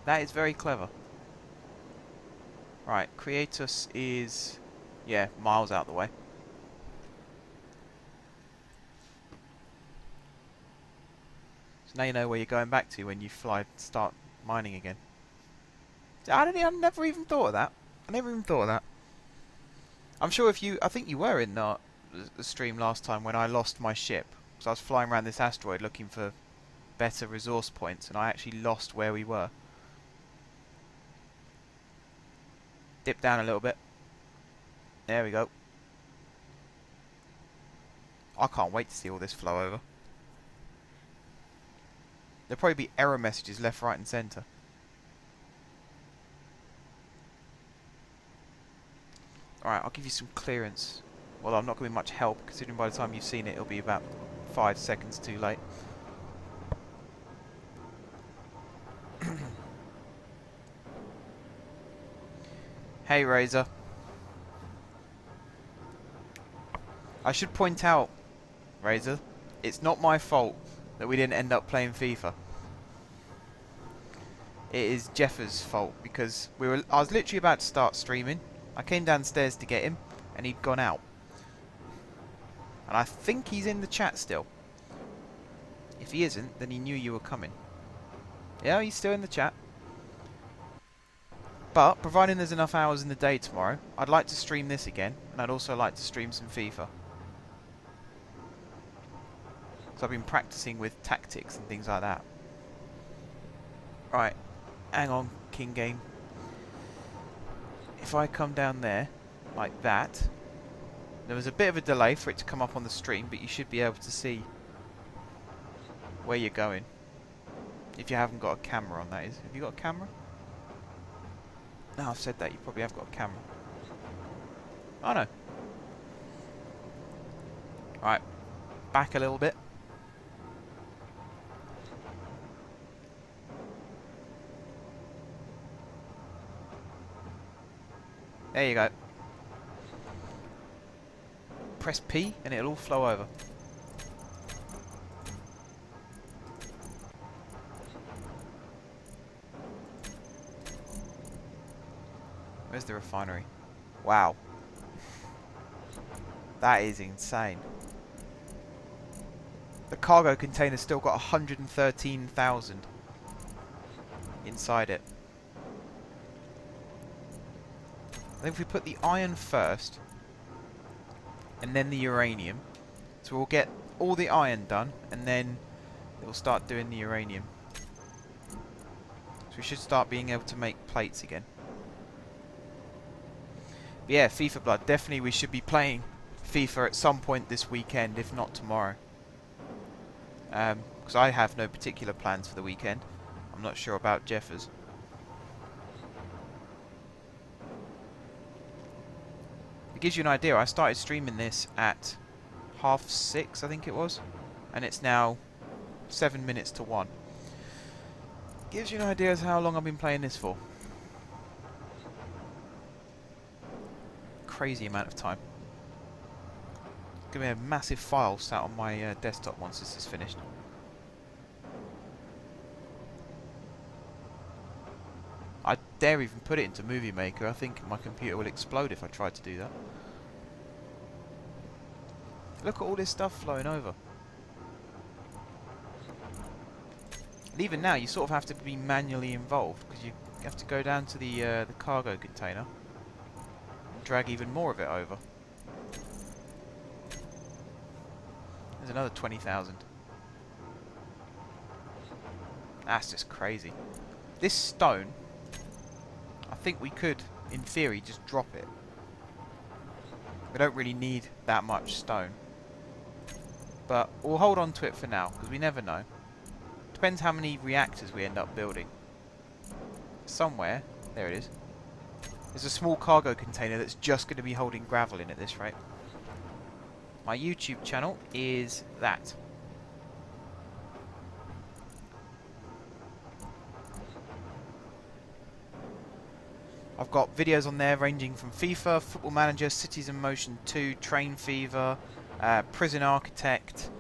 That is very clever. Right, Creatus is, yeah, miles out the way. So now you know where you're going back to when you start mining again. I never even thought of that. I never even thought of that. I'm sure I think you were in the stream last time when I lost my ship. Because I was flying around this asteroid looking for better resource points and I actually lost where we were. Dip down a little bit. There we go. I can't wait to see all this flow over. There'll probably be error messages left, right and centre. Alright, I'll give you some clearance. Well, I'm not going to be much help, considering by the time you've seen it, it'll be about 5 seconds too late. Hey, Razor. I should point out, Razor, it's not my fault that we didn't end up playing FIFA. It is Jeffer's fault, because I was literally about to start streaming. I came downstairs to get him, and he'd gone out. And I think he's in the chat still. If he isn't, then he knew you were coming. Yeah, he's still in the chat. But, providing there's enough hours in the day tomorrow, I'd like to stream this again, and I'd also like to stream some FIFA. So I've been practicing with tactics and things like that. Right, hang on, King Game. If I come down there, like that, there was a bit of a delay for it to come up on the stream, but you should be able to see where you're going. If you haven't got a camera on, that is. Have you got a camera? No, I've said that. You probably have got a camera. Oh no. Alright. Back a little bit. There you go. Press P and it'll all flow over. Where's the refinery? Wow. That is insane. The cargo container's still got 113,000 inside it. I think if we put the iron first, and then the uranium, so we'll get all the iron done, and then we'll start doing the uranium. So we should start being able to make plates again. But yeah, FIFA Blood. Definitely we should be playing FIFA at some point this weekend, if not tomorrow. Because I have no particular plans for the weekend. I'm not sure about Jeffers. It gives you an idea. I started streaming this at 6:30, I think it was, and it's now 7 minutes to 1. Gives you an idea as how long I've been playing this for. Crazy amount of time. Give me a massive file sat on my desktop once this is finished. I dare even put it into Movie Maker. I think my computer will explode if I tried to do that. Look at all this stuff flowing over. And even now, you sort of have to be manually involved because you have to go down to the cargo container and drag even more of it over. There's another 20,000. That's just crazy. This stone, I think we could, in theory, just drop it. We don't really need that much stone. But we'll hold on to it for now, because we never know. Depends how many reactors we end up building. Somewhere, there it is. There's a small cargo container that's just going to be holding gravel in at this rate. My YouTube channel is that. I've got videos on there ranging from FIFA, Football Manager, Cities in Motion 2, Train Fever, Prison Architect,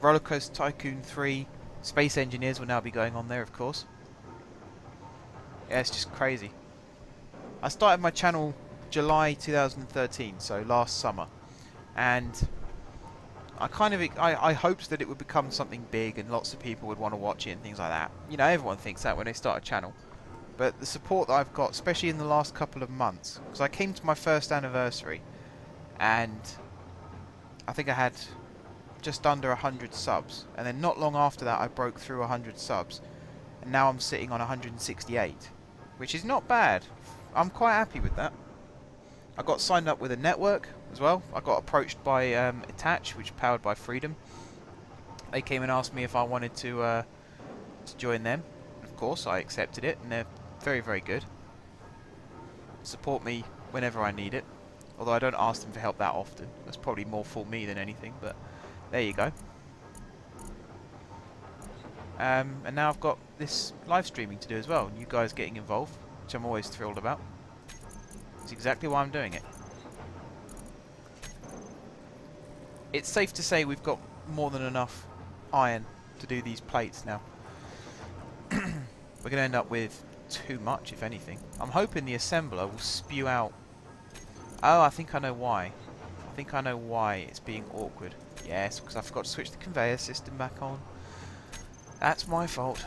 Rollercoaster Tycoon 3, Space Engineers will now be going on there, of course. Yeah, it's just crazy. I started my channel July 2013, so last summer, and I hoped that it would become something big and lots of people would want to watch it and things like that. You know, everyone thinks that when they start a channel. But the support that I've got, especially in the last couple of months, because I came to my first anniversary, and I think I had just under 100 subs, and then not long after that I broke through 100 subs, and now I'm sitting on 168, which is not bad. I'm quite happy with that. I got signed up with a network as well. I got approached by Attach, which is powered by Freedom. They came and asked me if I wanted to join them. Of course, I accepted it, and they're very, very good. Support me whenever I need it. Although I don't ask them for help that often. That's probably more for me than anything, but there you go. And now I've got this live streaming to do as well, and you guys getting involved, which I'm always thrilled about. It's exactly why I'm doing it. It's safe to say we've got more than enough iron to do these plates now. We're going to end up with too much, if anything. I'm hoping the assembler will spew out... Oh, I think I know why. I think I know why it's being awkward. Yes, because I forgot to switch the conveyor system back on. That's my fault.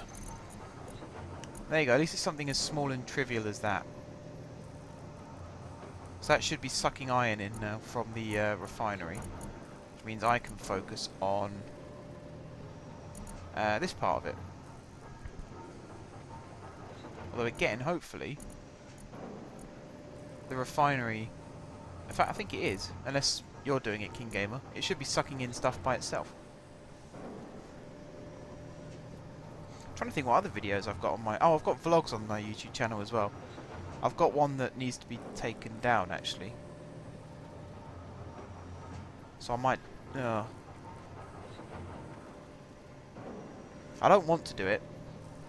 There you go, at least it's something as small and trivial as that. So that should be sucking iron in now from the refinery. Which means I can focus on this part of it. Although again, hopefully, the refinery... In fact, I think it is. Unless you're doing it, King Gamer. It should be sucking in stuff by itself. I'm trying to think what other videos I've got on my... Oh, I've got vlogs on my YouTube channel as well. I've got one that needs to be taken down, actually. So I might... I don't want to do it.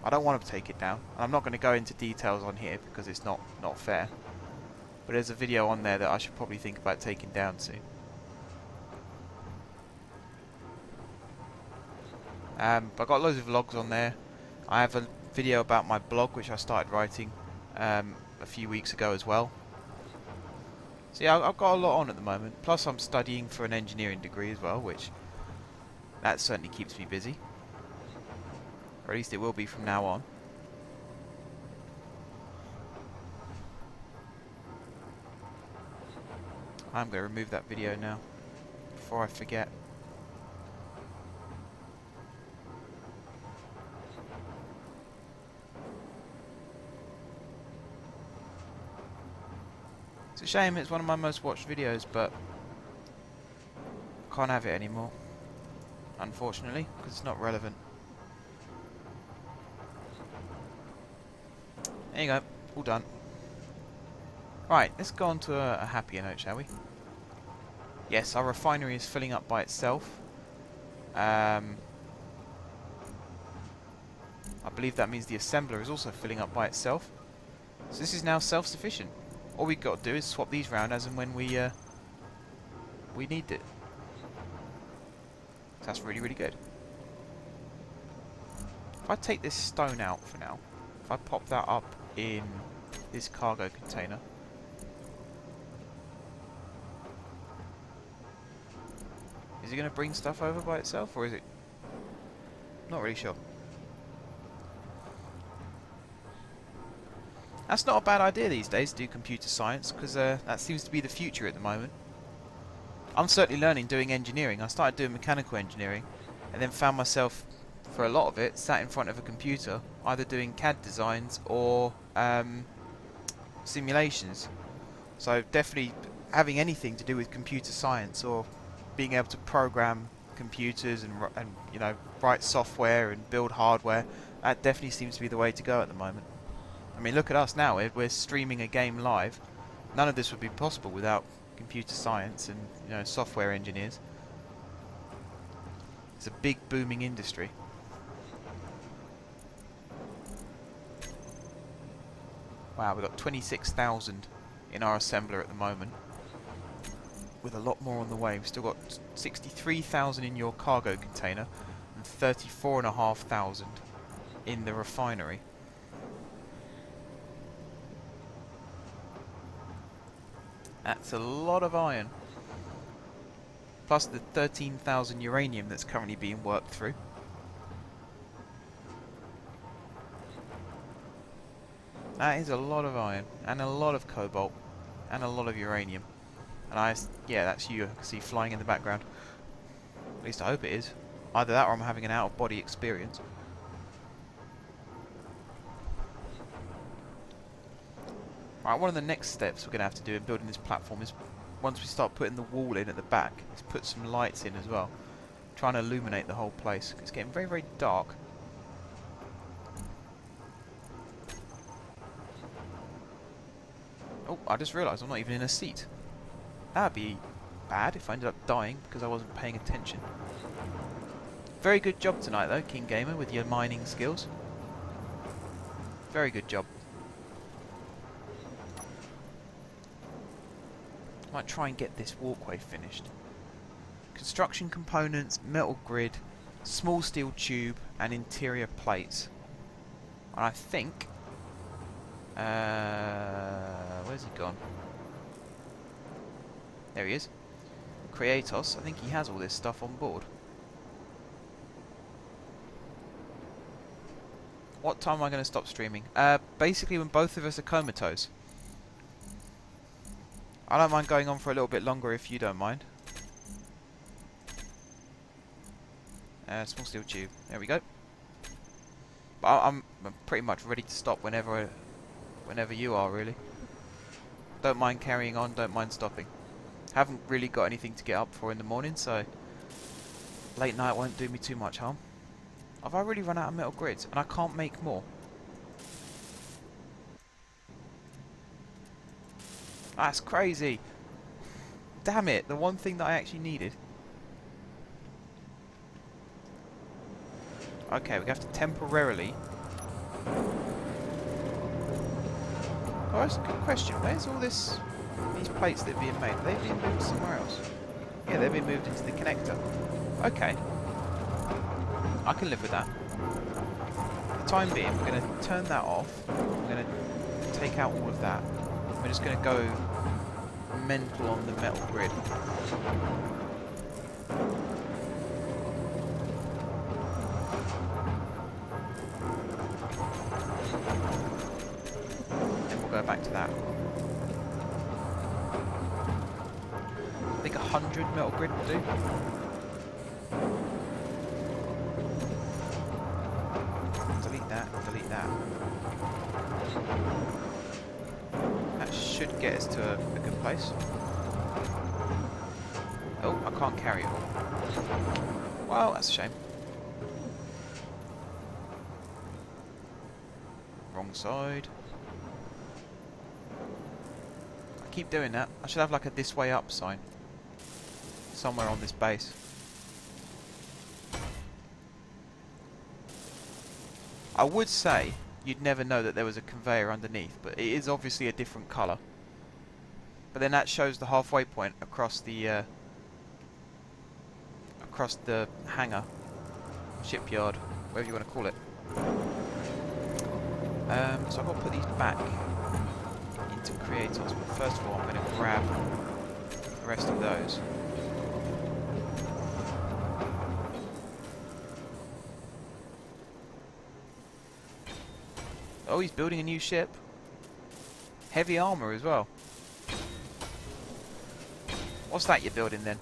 I don't want to take it down. And I'm not going to go into details on here because it's not fair. But there's a video on there that I should probably think about taking down soon. I've got loads of vlogs on there. I have a video about my blog which I started writing a few weeks ago as well. So yeah, I've got a lot on at the moment. Plus I'm studying for an engineering degree as well, which that certainly keeps me busy. Or at least it will be from now on. I'm going to remove that video now before I forget. It's a shame, it's one of my most watched videos, but I can't have it anymore, unfortunately, because it's not relevant. There you go, all done. Right, let's go on to a happier note, shall we? Yes, our refinery is filling up by itself. I believe that means the assembler is also filling up by itself. So this is now self-sufficient. All we've got to do is swap these round as and when we need it. So that's really, really good. If I take this stone out for now, if I pop that up in this cargo container, is it going to bring stuff over by itself, or is it? Not really sure. That's not a bad idea these days to do computer science, because that seems to be the future at the moment. I'm certainly learning doing engineering. I started doing mechanical engineering and then found myself, for a lot of it, sat in front of a computer, either doing CAD designs or simulations. So definitely having anything to do with computer science or being able to program computers and you know, write software and build hardware, that definitely seems to be the way to go at the moment. I mean, look at us now. We're streaming a game live. None of this would be possible without computer science and, you know, software engineers. It's a big booming industry. Wow, we've got 26,000 in our assembler at the moment, with a lot more on the way. We've still got 63,000 in your cargo container and 34,500 in the refinery. That's a lot of iron. Plus the 13,000 uranium that's currently being worked through. That is a lot of iron, and a lot of cobalt, and a lot of uranium. And yeah, that's you, I can see flying in the background. At least I hope it is. Either that or I'm having an out-of-body experience. Right, one of the next steps we're going to have to do in building this platform is, once we start putting the wall in at the back, is put some lights in as well. Trying to illuminate the whole place. It's getting very, very dark. Oh, I just realised I'm not even in a seat. That'd be bad if I ended up dying because I wasn't paying attention. Very good job tonight though, King Gamer, with your mining skills. Very good job. Might try and get this walkway finished. Construction components, metal grid, small steel tube, and interior plates. And I think... where's he gone? There he is. Kratos, I think he has all this stuff on board. What time am I going to stop streaming? Basically when both of us are comatose. I don't mind going on for a little bit longer if you don't mind. Small steel tube. There we go. But I'm pretty much ready to stop whenever you are, really. Don't mind carrying on, don't mind stopping. Haven't really got anything to get up for in the morning, so late night won't do me too much harm. Have I really run out of metal grids? And I can't make more? That's crazy. Damn it, the one thing that I actually needed. Okay, we have to temporarily... Oh, that's a good question. Where's all these plates that are being made? Are they being moved somewhere else? Yeah, they're being moved into the connector. Okay. I can live with that. For the time being, we're going to turn that off. We're going to take out all of that. We're just going to go mental on the metal grid. Then we'll go back to that. I think 100 metal grid will do. Delete that, delete that. That should get us to a good place. Oh, I can't carry it all. Well, that's a shame. Wrong side. I keep doing that. I should have like a this way up sign somewhere on this base. I would say you'd never know that there was a conveyor underneath, but it is obviously a different colour. But then that shows the halfway point across the hangar, shipyard, whatever you want to call it. So I've got to put these back into Kratos. But first of all, I'm going to grab the rest of those. Oh, he's building a new ship. Heavy armour as well. What's that you're building then?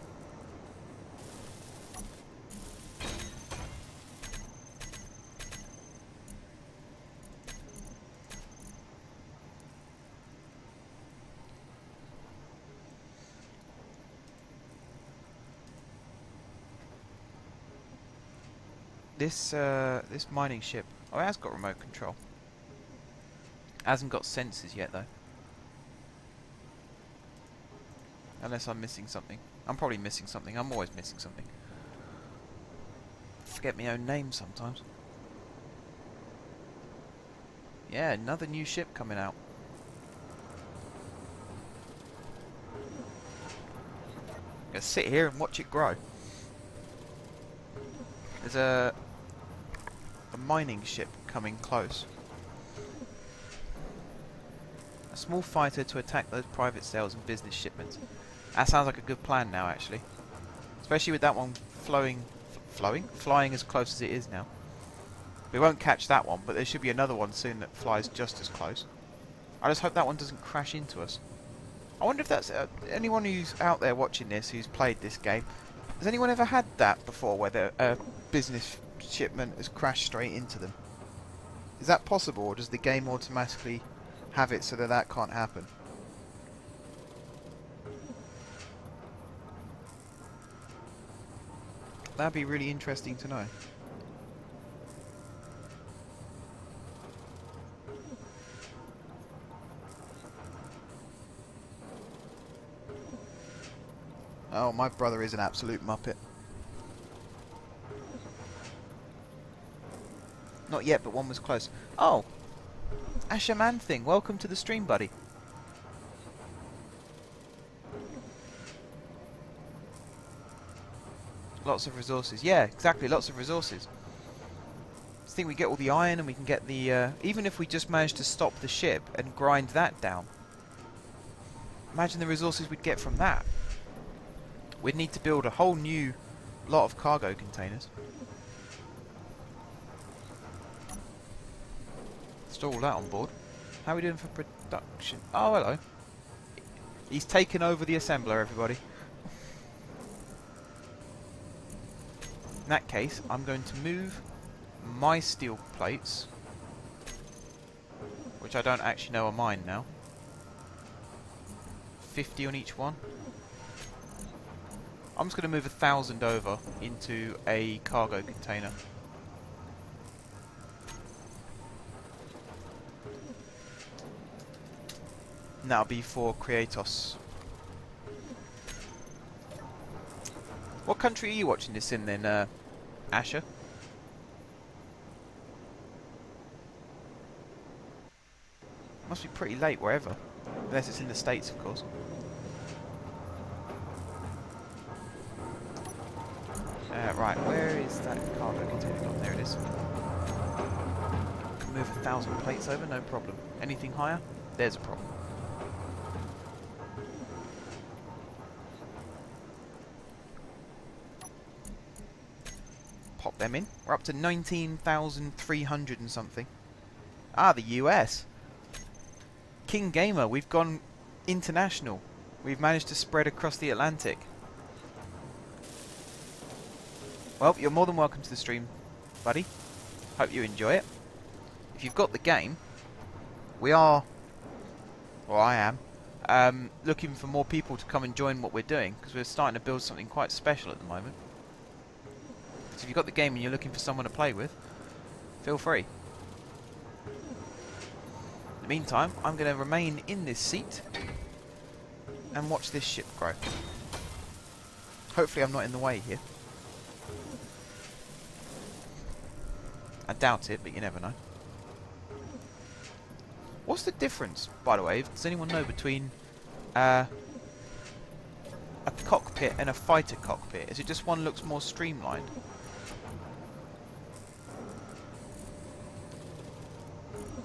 This mining ship. Oh, it has got remote control. Hasn't got sensors yet though. Unless I'm missing something. I'm probably missing something. I'm always missing something. Forget my own name sometimes. Yeah, another new ship coming out. Gonna sit here and watch it grow. There's a mining ship coming close. A small fighter to attack those private sales and business shipments. That sounds like a good plan now, actually. Especially with that one flying as close as it is now. We won't catch that one, but there should be another one soon that flies just as close. I just hope that one doesn't crash into us. I wonder if that's anyone who's out there watching this who's played this game. Has anyone ever had that before, where a business shipment has crashed straight into them? Is that possible, or does the game automatically have it so that that can't happen? That'd be really interesting to know. Oh, my brother is an absolute muppet. Not yet, but one was close. Oh! Asher Man Thing, welcome to the stream, buddy. Lots of resources. Yeah, exactly, lots of resources. I think we get all the iron and we can get the... even if we just manage to stop the ship and grind that down. Imagine the resources we'd get from that. We'd need to build a whole new lot of cargo containers. Store all that on board. How are we doing for production? Oh, hello. He's taken over the assembler, everybody. In that case, I'm going to move my steel plates, which I don't actually know are mine now. 50 on each one. I'm just going to move 1,000 over into a cargo container. And that'll be for Kratos. What country are you watching this in then, Asher? Must be pretty late wherever. Unless it's in the States, of course. Right, where is that cargo container gone? There it is. Can move 1,000 plates over, no problem. Anything higher? There's a problem. Pop them in. We're up to 19,300 and something. Ah, the US. King Gamer, we've gone international. We've managed to spread across the Atlantic. Well, you're more than welcome to the stream, buddy. Hope you enjoy it. If you've got the game, we are, or I am, looking for more people to come and join what we're doing, because we're starting to build something quite special at the moment. So if you've got the game and you're looking for someone to play with, feel free. In the meantime, I'm going to remain in this seat and watch this ship grow. Hopefully I'm not in the way here. I doubt it, but you never know. What's the difference, by the way, does anyone know, between a cockpit and a fighter cockpit? Is it just one looks more streamlined?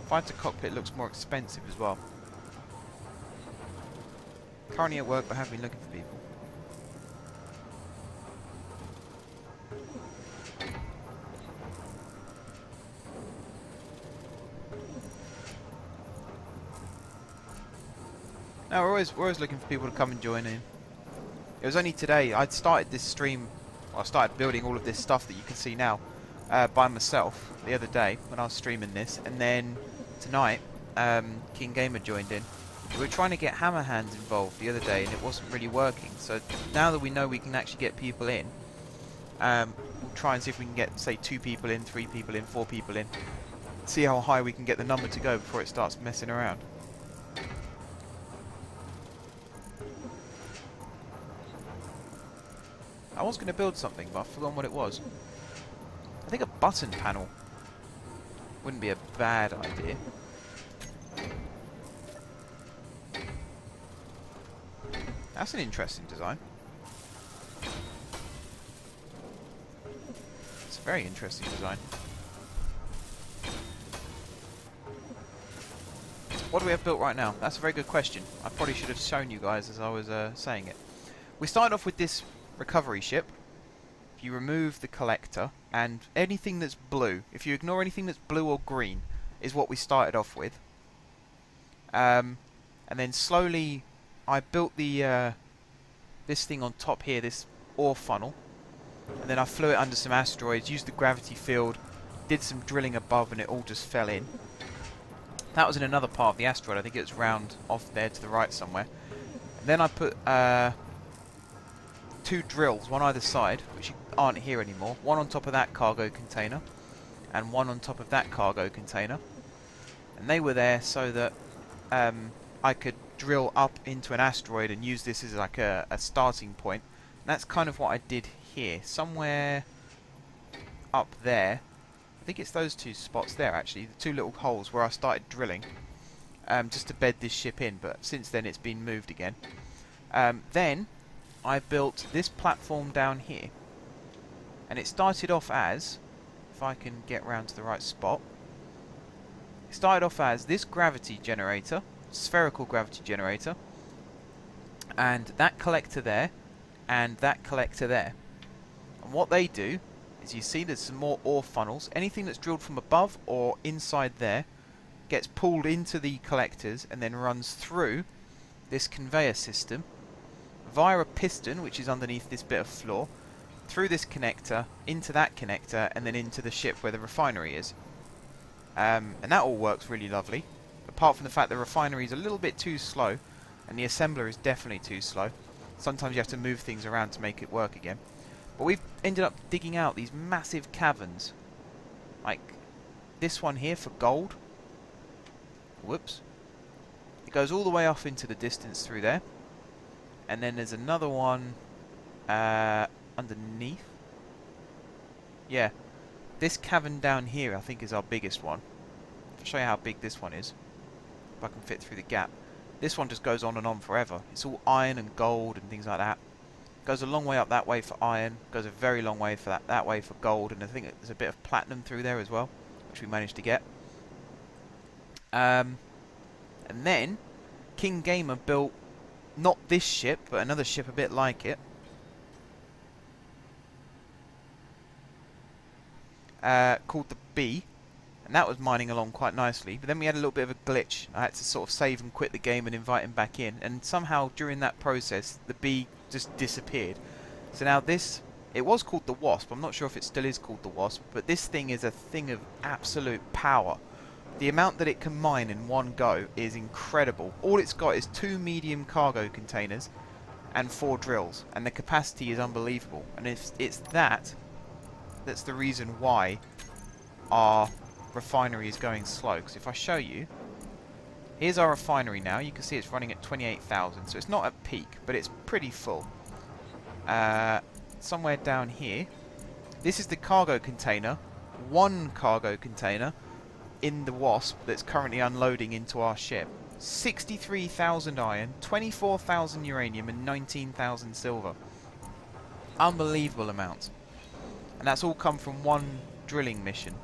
Fighter cockpit looks more expensive as well. Currently at work, but have been looking for people. No, we're always looking for people to come and join in. It was only today I'd started this stream. Well, I started building all of this stuff that you can see now by myself the other day when I was streaming this, and then tonight King Gamer joined in. We were trying to get Hammer Hands involved the other day, and it wasn't really working. So now that we know we can actually get people in, we'll try and see if we can get, say, 2 people in, 3 people in, 4 people in. See how high we can get the number to go before it starts messing around. I was going to build something, but I've forgotten what it was. I think a button panel wouldn't be a bad idea. That's an interesting design. It's a very interesting design. What do we have built right now? That's a very good question. I probably should have shown you guys as I was saying it. We started off with this recovery ship. If you remove the collector and anything that's blue, if you ignore anything that's blue or green, is what we started off with. And then slowly I built the this thing on top here, this ore funnel, and then I flew it under some asteroids, used the gravity field, did some drilling above, and it all just fell in. That was in another part of the asteroid. I think it was round off there to the right somewhere. And then I put 2 drills, one either side, which aren't here anymore. One on top of that cargo container, and one on top of that cargo container. And they were there so that I could drill up into an asteroid and use this as like a starting point. And that's kind of what I did here. Somewhere up there, I think it's those 2 spots there actually, the 2 little holes where I started drilling just to bed this ship in, but since then it's been moved again. Then I built this platform down here, and it started off as, if I can get round to the right spot, it started off as this gravity generator, spherical gravity generator, and that collector there, and that collector there. And what they do is, you see there's some more ore funnels. Anything that's drilled from above or inside there gets pulled into the collectors and then runs through this conveyor system via a piston, which is underneath this bit of floor, through this connector, into that connector, and then into the ship where the refinery is. And that all works really lovely, apart from the fact the refinery is a little bit too slow, and the assembler is definitely too slow. Sometimes you have to move things around to make it work again. But we've ended up digging out these massive caverns, like this one here for gold. Whoops. It goes all the way off into the distance through there. And then there's another one underneath. Yeah, this cavern down here I think is our biggest one. I'll show you how big this one is, if I can fit through the gap. This one just goes on and on forever. It's all iron and gold and things like that. Goes a long way up that way for iron, goes a very long way for that way for gold, and I think there's a bit of platinum through there as well, which we managed to get. And then King Gamer built not this ship, but another ship a bit like it. Called the Bee, and that was mining along quite nicely. But then we had a little bit of a glitch. I had to sort of save and quit the game and invite him back in, and somehow during that process the Bee just disappeared. So now this, it was called the Wasp. I'm not sure if it still is called the Wasp, but this thing is a thing of absolute power. The amount that it can mine in one go is incredible. All it's got is 2 medium cargo containers and 4 drills, and the capacity is unbelievable. And it's that's the reason why our refinery is going slow. Because if I show you, here's our refinery now. You can see it's running at 28,000, so it's not at peak, but it's pretty full. Somewhere down here, this is the cargo container, 1 cargo container in the Wasp that's currently unloading into our ship. 63,000 iron, 24,000 uranium, and 19,000 silver. Unbelievable amounts. And that's all come from 1 drilling mission.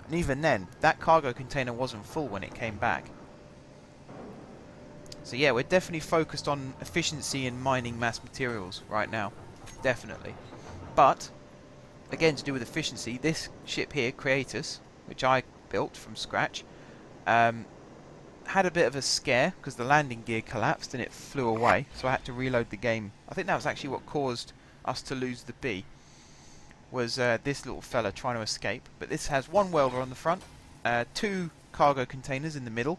And even then, that cargo container wasn't full when it came back. So yeah, we're definitely focused on efficiency in mining mass materials right now. Definitely. But, again, to do with efficiency, this ship here, Creatus, which I built from scratch, had a bit of a scare because the landing gear collapsed and it flew away, so I had to reload the game. I think that was actually what caused us to lose the Bee, was this little fella trying to escape. But this has 1 welder on the front, 2 cargo containers in the middle,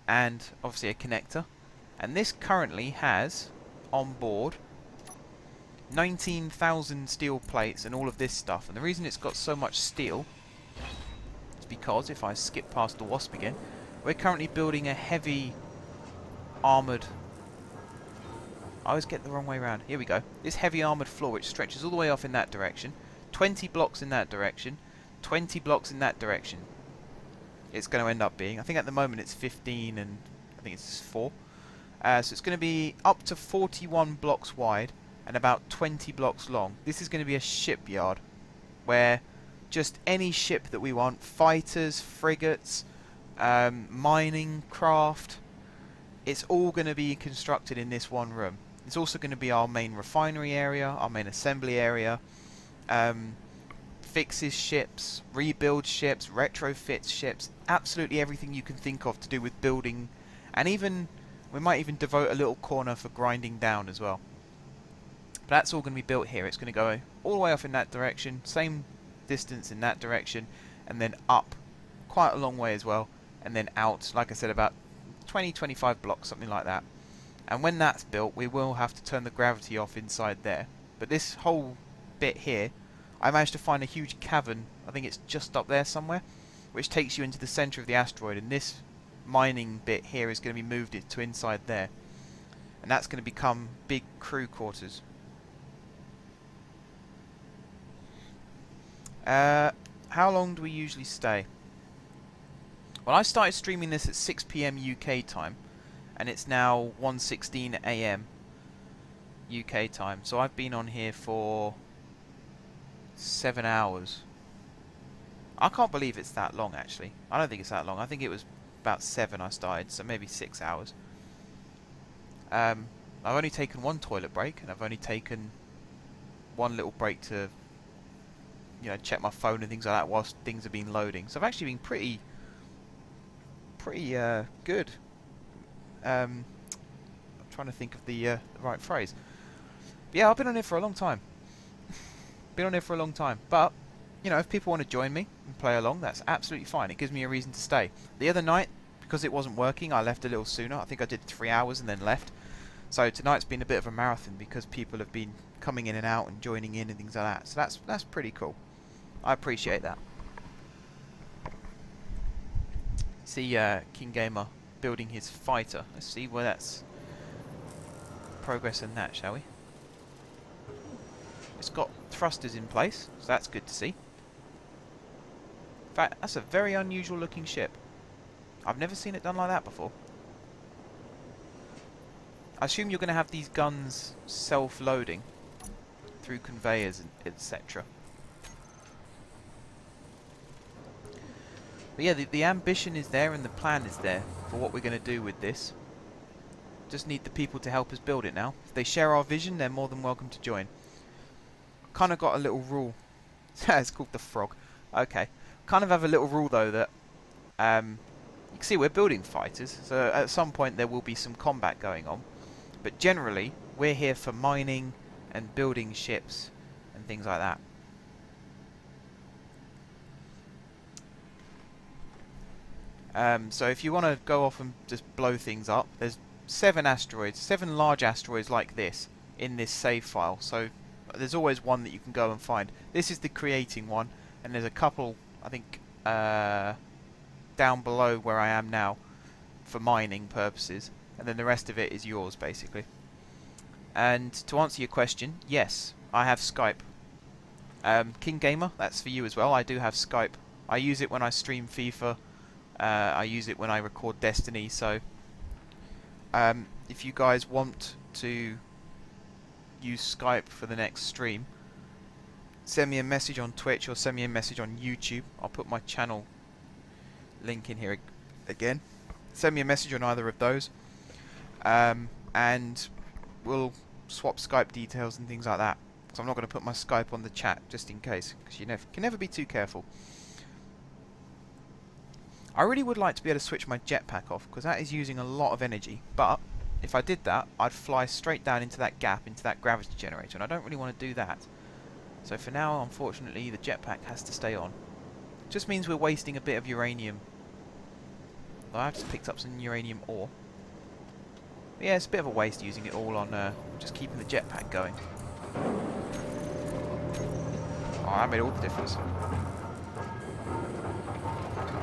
and obviously a connector. And this currently has on board 19,000 steel plates and all of this stuff. And the reason it's got so much steel is because, if I skip past the Wasp again, we're currently building a heavy armoured... I always get the wrong way around. Here we go. This heavy armoured floor which stretches all the way off in that direction. 20 blocks in that direction. 20 blocks in that direction. It's going to end up being. I think at the moment it's 15 and I think it's 4. So it's going to be up to 41 blocks wide and about 20 blocks long. This is going to be a shipyard where just any ship that we want, fighters, frigates, mining, craft, it's all going to be constructed in this one room. It's also going to be our main refinery area, our main assembly area, fixes ships, rebuilds ships, retrofits ships, absolutely everything you can think of to do with building, and even we might even devote a little corner for grinding down as well. But that's all going to be built here. It's going to go all the way off in that direction, same distance in that direction, and then up quite a long way as well, and then out, like I said, about 20-25 blocks, something like that. And when that's built, we will have to turn the gravity off inside there. But this whole bit here, I managed to find a huge cavern, I think it's just up there somewhere, which takes you into the centre of the asteroid, and this mining bit here is going to be moved to inside there. And that's going to become big crew quarters. How long do we usually stay? Well, I started streaming this at 6 PM UK time, and it's now 1:16 AM UK time. So I've been on here for 7 hours. I can't believe it's that long, actually. I don't think it's that long. I think it was about 7 I started, so maybe 6 hours. I've only taken one toilet break, and I've only taken one little break to, you know, check my phone and things like that whilst things have been loading. So I've actually been pretty good. I'm trying to think of the right phrase. But yeah, I've been on here for a long time. Been on here for a long time. But, you know, if people want to join me and play along, that's absolutely fine. It gives me a reason to stay. The other night, because it wasn't working, I left a little sooner. I think I did 3 hours and then left. So tonight's been a bit of a marathon because people have been coming in and out and joining in and things like that. So that's pretty cool. I appreciate that. See King Gamer building his fighter. Let's see where that's progress in that, shall we? It's got thrusters in place, so that's good to see. In fact, that's a very unusual looking ship. I've never seen it done like that before. I assume you're going to have these guns self-loading through conveyors and etc. But yeah, the ambition is there and the plan is there for what we're going to do with this. Just need the people to help us build it now. If they share our vision, they're more than welcome to join. Kind of got a little rule. It's called the frog. Okay. Kind of have a little rule though that you can see we're building fighters, so at some point there will be some combat going on. But generally, we're here for mining and building ships and things like that. So if you want to go off and just blow things up, there's 7 large asteroids like this in this save file. So there's always one that you can go and find. This is the creating one, and there's a couple, I think, down below where I am now for mining purposes, and then the rest of it is yours basically. And to answer your question, yes, I have Skype. King Gamer, that's for you as well. I do have Skype. I use it when I stream FIFA. I use it when I record Destiny. So if you guys want to use Skype for the next stream, send me a message on Twitch or send me a message on YouTube. I'll put my channel link in here again. Send me a message on either of those, and we'll swap Skype details and things like that. So I'm not going to put my Skype on the chat just in case, because you can never be too careful. I really would like to be able to switch my jetpack off, because that is using a lot of energy. But if I did that, I'd fly straight down into that gap, into that gravity generator, and I don't really want to do that. So for now, unfortunately, the jetpack has to stay on. Just means we're wasting a bit of uranium. Well, I've just picked up some uranium ore. But yeah, it's a bit of a waste using it all on just keeping the jetpack going. Oh, that made all the difference.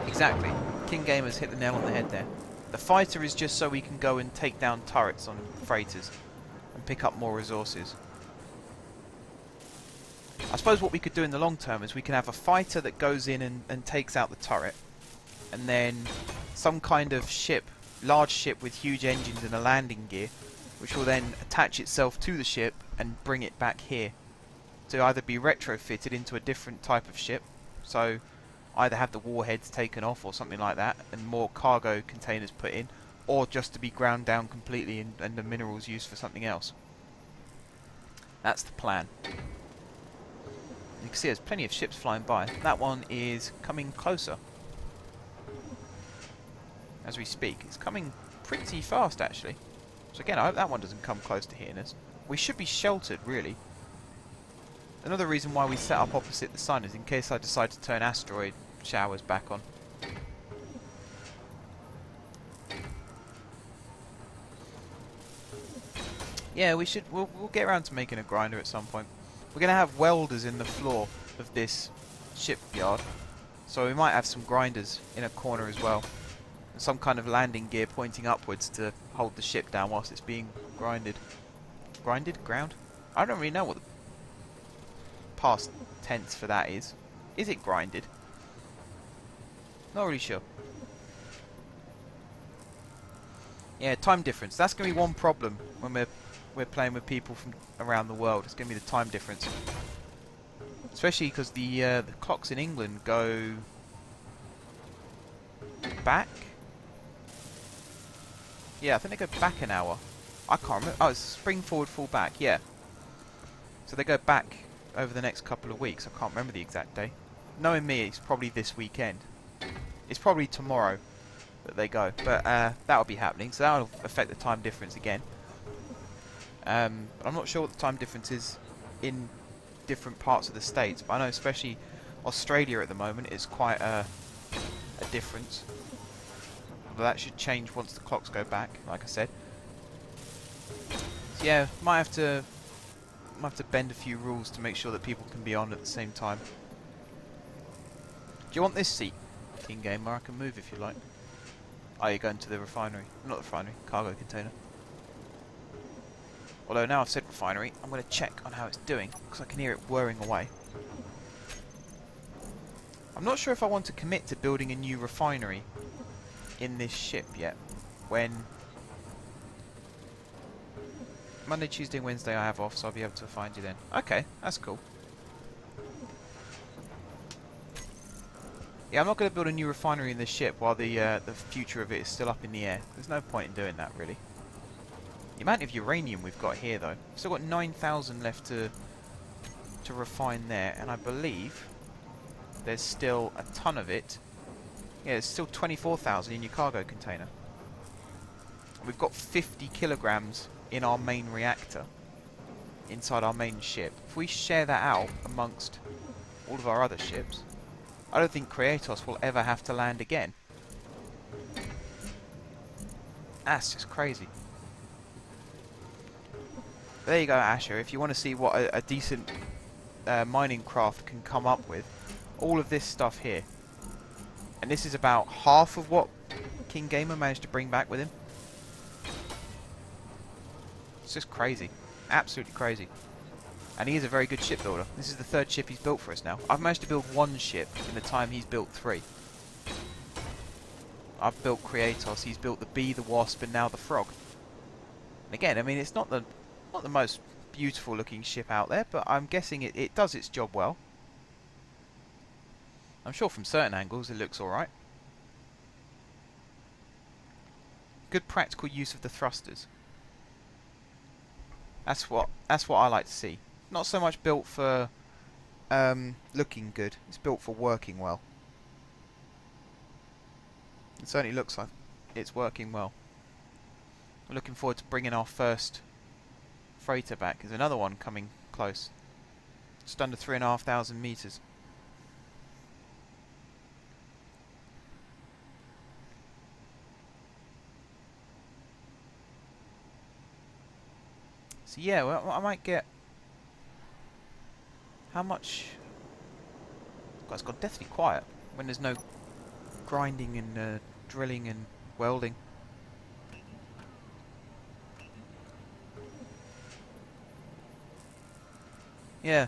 Exactly. King Gamer's hit the nail on the head there. The fighter is just so we can go and take down turrets on freighters and pick up more resources. I suppose what we could do in the long term is we can have a fighter that goes in and takes out the turret, and then some kind of ship, large ship with huge engines and a landing gear, which will then attach itself to the ship and bring it back here to either be retrofitted into a different type of ship, so either have the warheads taken off or something like that and more cargo containers put in, or just to be ground down completely and the minerals used for something else. That's the plan. You can see there's plenty of ships flying by. That one is coming closer as we speak. It's coming pretty fast actually. So again, I hope that one doesn't come close to hitting us. We should be sheltered really. Another reason why we set up opposite the sun is in case I decide to turn asteroid showers back on. Yeah, we'll get around to making a grinder at some point. We're going to have welders in the floor of this shipyard, so we might have some grinders in a corner as well. And some kind of landing gear pointing upwards to hold the ship down whilst it's being grinded. Grinded? Ground? I don't really know what the past tense for that is. Is it grinded? Not really sure. Yeah, time difference. That's going to be one problem when we're playing with people from around the world. It's going to be the time difference. Especially because the clocks in England go back. Yeah, I think they go back an hour. I can't remember. Oh, it's spring forward, fall back. Yeah. So they go back over the next couple of weeks. I can't remember the exact day. Knowing me, it's probably this weekend. It's probably tomorrow that they go. But that'll be happening. So that'll affect the time difference again. But I'm not sure what the time difference is in different parts of the States. But I know especially Australia at the moment is quite a difference. But that should change once the clocks go back, like I said. So yeah, might have to bend a few rules to make sure that people can be on at the same time. Do you want this seat, King Gamer? I can move if you like. Oh, you're going to the refinery. Not the refinery, cargo container. Although now I've said refinery, I'm going to check on how it's doing, because I can hear it whirring away. I'm not sure if I want to commit to building a new refinery in this ship yet. When Monday, Tuesday, Wednesday I have off, so I'll be able to find you then. Okay, that's cool. Yeah, I'm not going to build a new refinery in this ship while the future of it is still up in the air. There's no point in doing that, really. The amount of uranium we've got here, though. We've still got 9,000 left to refine there, and I believe there's still a ton of it. Yeah, there's still 24,000 in your cargo container. We've got 50 kilograms in our main reactor, inside our main ship. If we share that out amongst all of our other ships, I don't think Kratos will ever have to land again. That's just crazy. But there you go, Asher. If you want to see what a decent mining craft can come up with, all of this stuff here. And this is about half of what King Gamer managed to bring back with him. It's just crazy. Absolutely crazy. And he is a very good shipbuilder. This is the third ship he's built for us now. I've managed to build one ship in the time he's built 3. I've built Kratos, he's built the Bee, the Wasp, and now the Frog. And again, I mean, it's not the most beautiful looking ship out there, but I'm guessing it does its job well. I'm sure from certain angles it looks alright. Good practical use of the thrusters. That's what I like to see. Not so much built for looking good. It's built for working well. It certainly looks like it's working well. I'm looking forward to bringing our first freighter back. There's another one coming close. Just under 3,500 meters. So yeah, well, I might get How much... God, it's got deathly quiet when there's no grinding and drilling and welding. Yeah.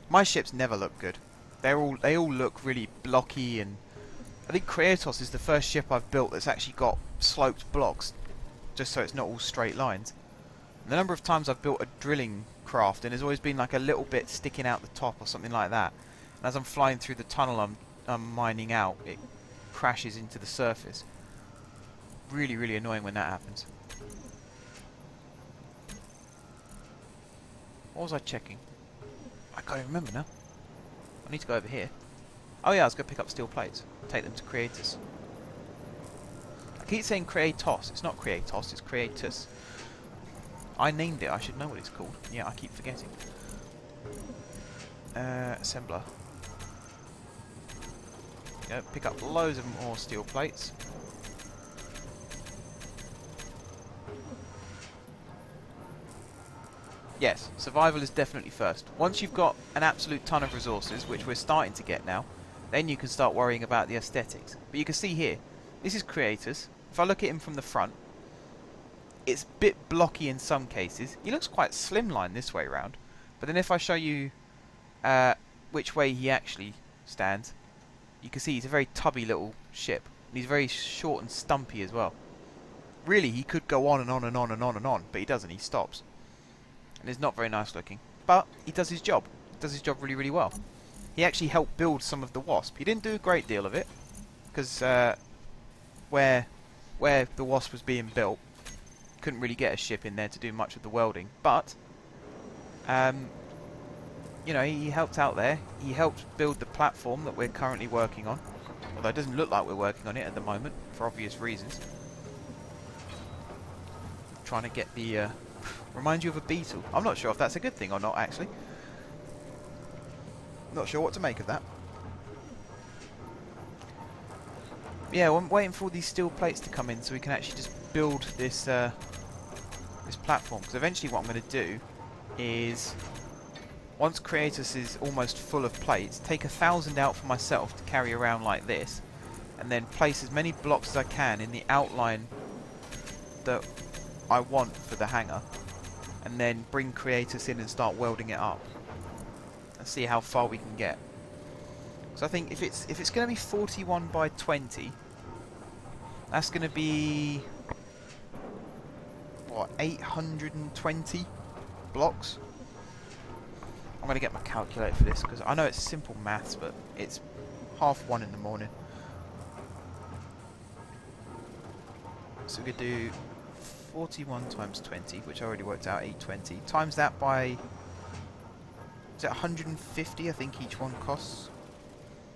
My ships never look good. They all look really blocky, and I think Kratos is the first ship I've built that's actually got sloped blocks, just so it's not all straight lines. And the number of times I've built a drilling craft and there's always been like a little bit sticking out the top or something like that. And as I'm flying through the tunnel I'm mining out, it crashes into the surface. Really, really annoying when that happens. What was I checking? I can't even remember now. I need to go over here. Oh yeah, I was going to pick up steel plates. Take them to Creatus. I keep saying Creatos. It's not Creatos, it's Creatus. I named it, I should know what it's called. Yeah, I keep forgetting. Assembler. Go, pick up loads of more steel plates. Yes, survival is definitely first. Once you've got an absolute ton of resources, which we're starting to get now, then you can start worrying about the aesthetics. But you can see here, this is Creatus. If I look at him from the front, it's a bit blocky in some cases. He looks quite slimline this way around. But then if I show you which way he actually stands, you can see he's a very tubby little ship. And he's very short and stumpy as well. Really, he could go on and on and on and on and on, but he doesn't. He stops. And it's not very nice looking. But he does his job. He does his job really, really well. He actually helped build some of the Wasp. He didn't do a great deal of it, because where the Wasp was being built, couldn't really get a ship in there to do much of the welding. But you know, he helped out there. He helped build the platform that we're currently working on. Although it doesn't look like we're working on it at the moment, for obvious reasons. Trying to get the... reminds you of a beetle. I'm not sure if that's a good thing or not, actually. Not sure what to make of that. Yeah, well, I'm waiting for all these steel plates to come in so we can actually just build this this platform. Because eventually what I'm going to do is, once Creatus is almost full of plates, take 1,000 out for myself to carry around like this, and then place as many blocks as I can in the outline that I want for the hangar, and then bring Creatus in and start welding it up and see how far we can get. So I think if it's going to be 41 by 20, that's going to be what, 820 blocks. I'm going to get my calculator for this because I know it's simple maths, but it's 1:30 in the morning. So we could do 41 times 20, which I already worked out, 820. Times that by, is it 150? I think each one costs.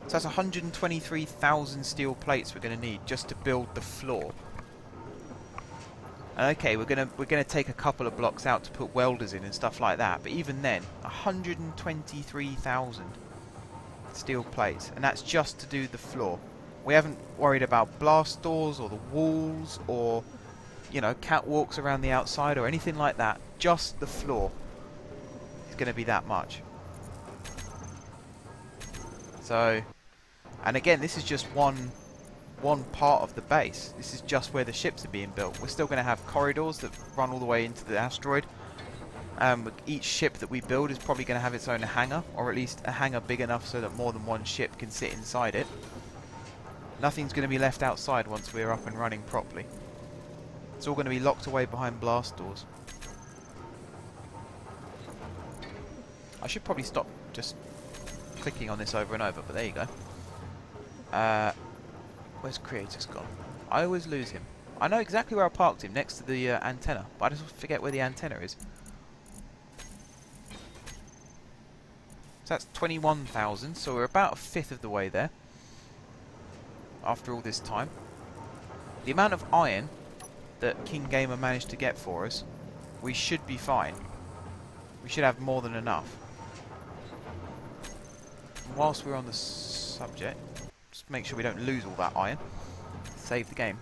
So that's 123,000 steel plates we're going to need just to build the floor. And okay, we're gonna take a couple of blocks out to put welders in and stuff like that. But even then, 123,000 steel plates, and that's just to do the floor. We haven't worried about blast doors or the walls or, you know, catwalks around the outside or anything like that. Just the floor is going to be that much. So, and again, this is just one part of the base. This is just where the ships are being built. We're still going to have corridors that run all the way into the asteroid. Each ship that we build is probably going to have its own hangar, or at least a hangar big enough so that more than one ship can sit inside it. Nothing's going to be left outside once we're up and running properly. It's all going to be locked away behind blast doors. I should probably stop just clicking on this over and over, but there you go. Where's Creatus gone? I always lose him. I know exactly where I parked him, next to the antenna, but I just forget where the antenna is. So that's 21,000, so we're about a fifth of the way there. After all this time. The amount of iron that King Gamer managed to get for us, we should be fine. We should have more than enough. And whilst we're on the subject, just make sure we don't lose all that iron. Save the game.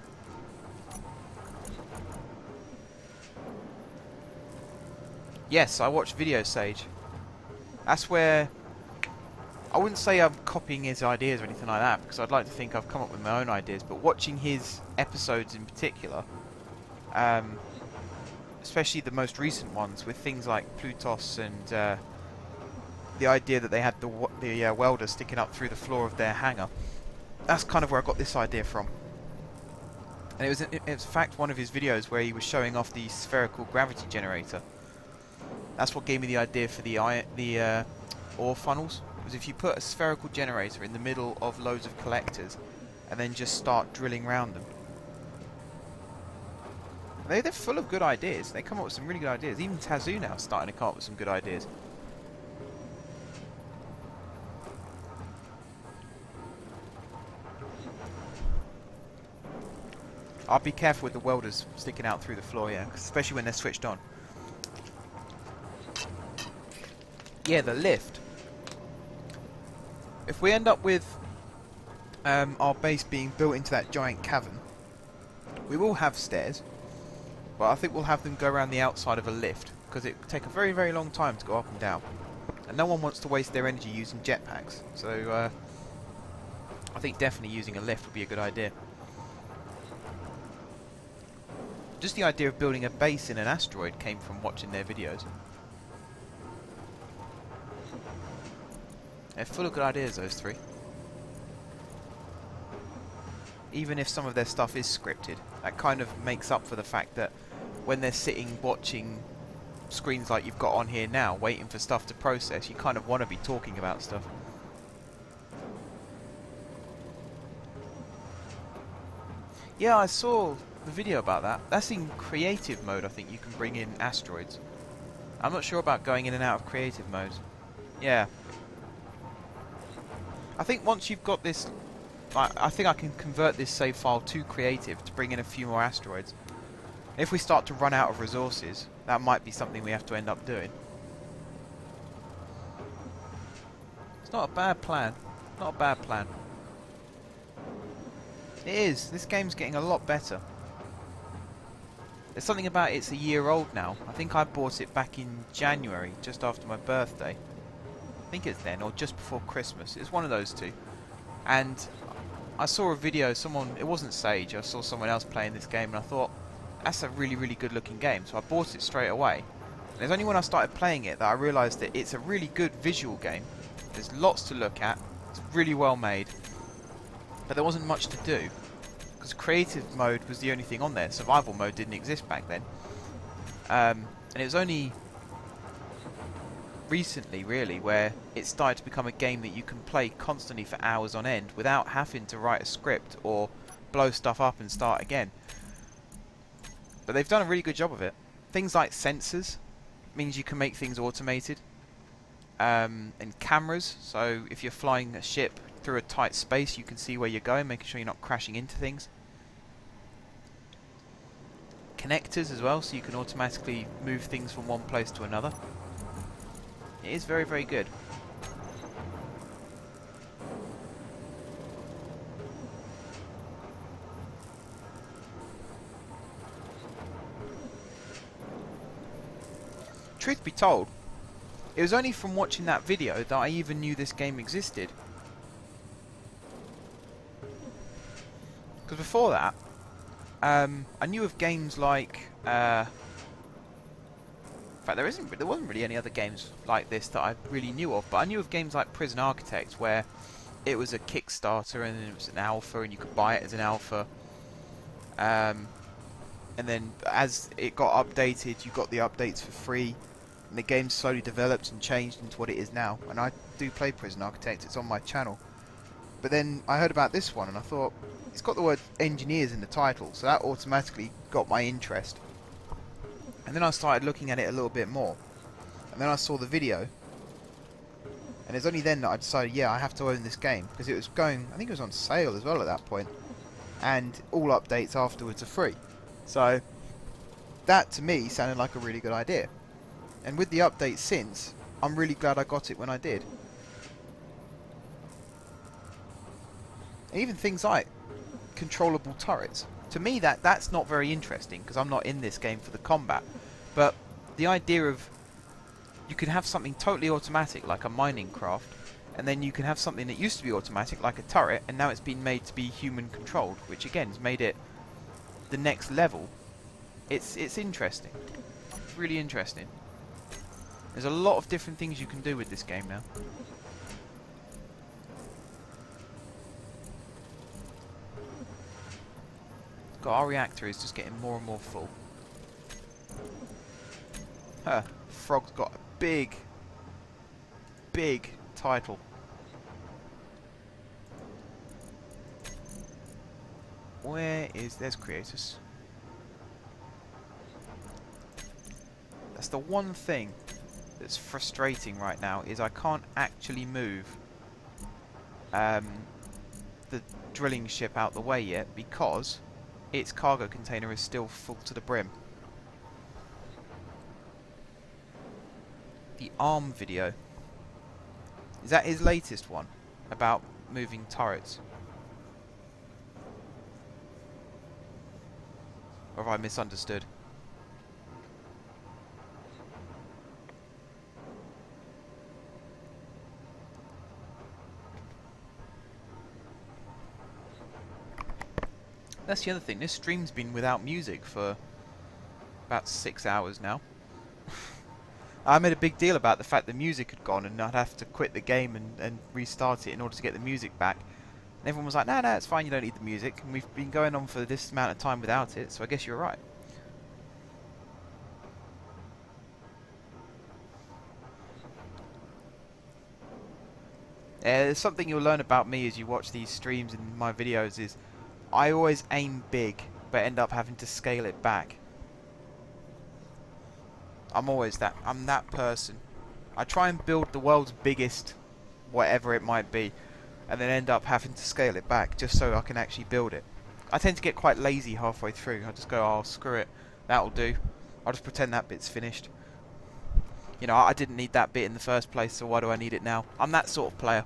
Yes, I watch Video Sage. That's where... I wouldn't say I'm copying his ideas or anything like that, because I'd like to think I've come up with my own ideas, but watching his episodes in particular, especially the most recent ones with things like Plutos and the idea that they had the welder sticking up through the floor of their hangar, that's kind of where I got this idea from. And it was in fact one of his videos where he was showing off the spherical gravity generator. That's what gave me the idea for the ore funnels. Was if you put a spherical generator in the middle of loads of collectors and then just start drilling around them. They're full of good ideas. They come up with some really good ideas. Even Tazoo now is starting to come up with some good ideas. I'll be careful with the welders sticking out through the floor, yeah, especially when they're switched on. Yeah, the lift. If we end up with our base being built into that giant cavern, we will have stairs, but I think we'll have them go around the outside of a lift, because it would take a very, very long time to go up and down. And no one wants to waste their energy using jetpacks, so I think definitely using a lift would be a good idea. Just the idea of building a base in an asteroid came from watching their videos. They're full of good ideas, those three. Even if some of their stuff is scripted, that kind of makes up for the fact that when they're sitting watching screens like you've got on here now, waiting for stuff to process, you kind of want to be talking about stuff. Yeah, I saw the video about that. That's in creative mode, I think you can bring in asteroids. I'm not sure about going in and out of creative mode. Yeah. I think once you've got this, I think I can convert this save file to creative to bring in a few more asteroids. If we start to run out of resources, that might be something we have to end up doing. It's not a bad plan. Not a bad plan. It is. This game's getting a lot better. There's something about it's a year old now. I think I bought it back in January, just after my birthday. I think it's then, or just before Christmas. It's one of those two. And I saw a video, it wasn't Sage, I saw someone else playing this game and I thought, that's a really, really good looking game. So I bought it straight away. And it's only when I started playing it that I realised that it's a really good visual game. There's lots to look at. It's really well made. But there wasn't much to do. Because creative mode was the only thing on there. Survival mode didn't exist back then. And it was only recently, really, where it started to become a game that you can play constantly for hours on end without having to write a script or blow stuff up and start again. But they've done a really good job of it. Things like sensors means you can make things automated. And cameras, so if you're flying a ship through a tight space, you can see where you're going, making sure you're not crashing into things. Connectors as well, so you can automatically move things from one place to another. It is very, very good. Truth be told, it was only from watching that video that I even knew this game existed. Because before that, I knew of games like... in fact, there wasn't really any other games like this that I really knew of, but I knew of games like Prison Architect, where it was a Kickstarter and it was an alpha and you could buy it as an alpha. And then as it got updated, you got the updates for free. And the game slowly developed and changed into what it is now. And I do play Prison Architect, it's on my channel. But then I heard about this one and I thought, it's got the word engineers in the title, so that automatically got my interest. And then I started looking at it a little bit more. And then I saw the video. And it's only then that I decided, yeah, I have to own this game. Because it was going, I think it was on sale as well at that point. And all updates afterwards are free. So, that to me sounded like a really good idea. And with the updates since, I'm really glad I got it when I did. And even things like controllable turrets. To me, that's not very interesting because I'm not in this game for the combat. But the idea of you can have something totally automatic like a mining craft, and then you can have something that used to be automatic like a turret, and now it's been made to be human controlled, which again has made it the next level. It's interesting. It's really interesting. There's a lot of different things you can do with this game now. God, our reactor is just getting more and more full. Huh. Frog's got a big title. There's Creatus. That's the one thing that's frustrating right now, is I can't actually move the drilling ship out the way yet because its cargo container is still full to the brim. The ARM video. Is that his latest one? About moving turrets? Or have I misunderstood? That's the other thing. This stream's been without music for about 6 hours now. I made a big deal about the fact the music had gone and I'd have to quit the game and restart it in order to get the music back. And everyone was like, no, it's fine, you don't need the music. And we've been going on for this amount of time without it, so I guess you're right. There's something you'll learn about me as you watch these streams and my videos is I always aim big, but end up having to scale it back. I'm that person. I try and build the world's biggest, whatever it might be, and then end up having to scale it back just so I can actually build it. I tend to get quite lazy halfway through. I just go, oh, screw it, that'll do. I'll just pretend that bit's finished. You know, I didn't need that bit in the first place, so why do I need it now? I'm that sort of player.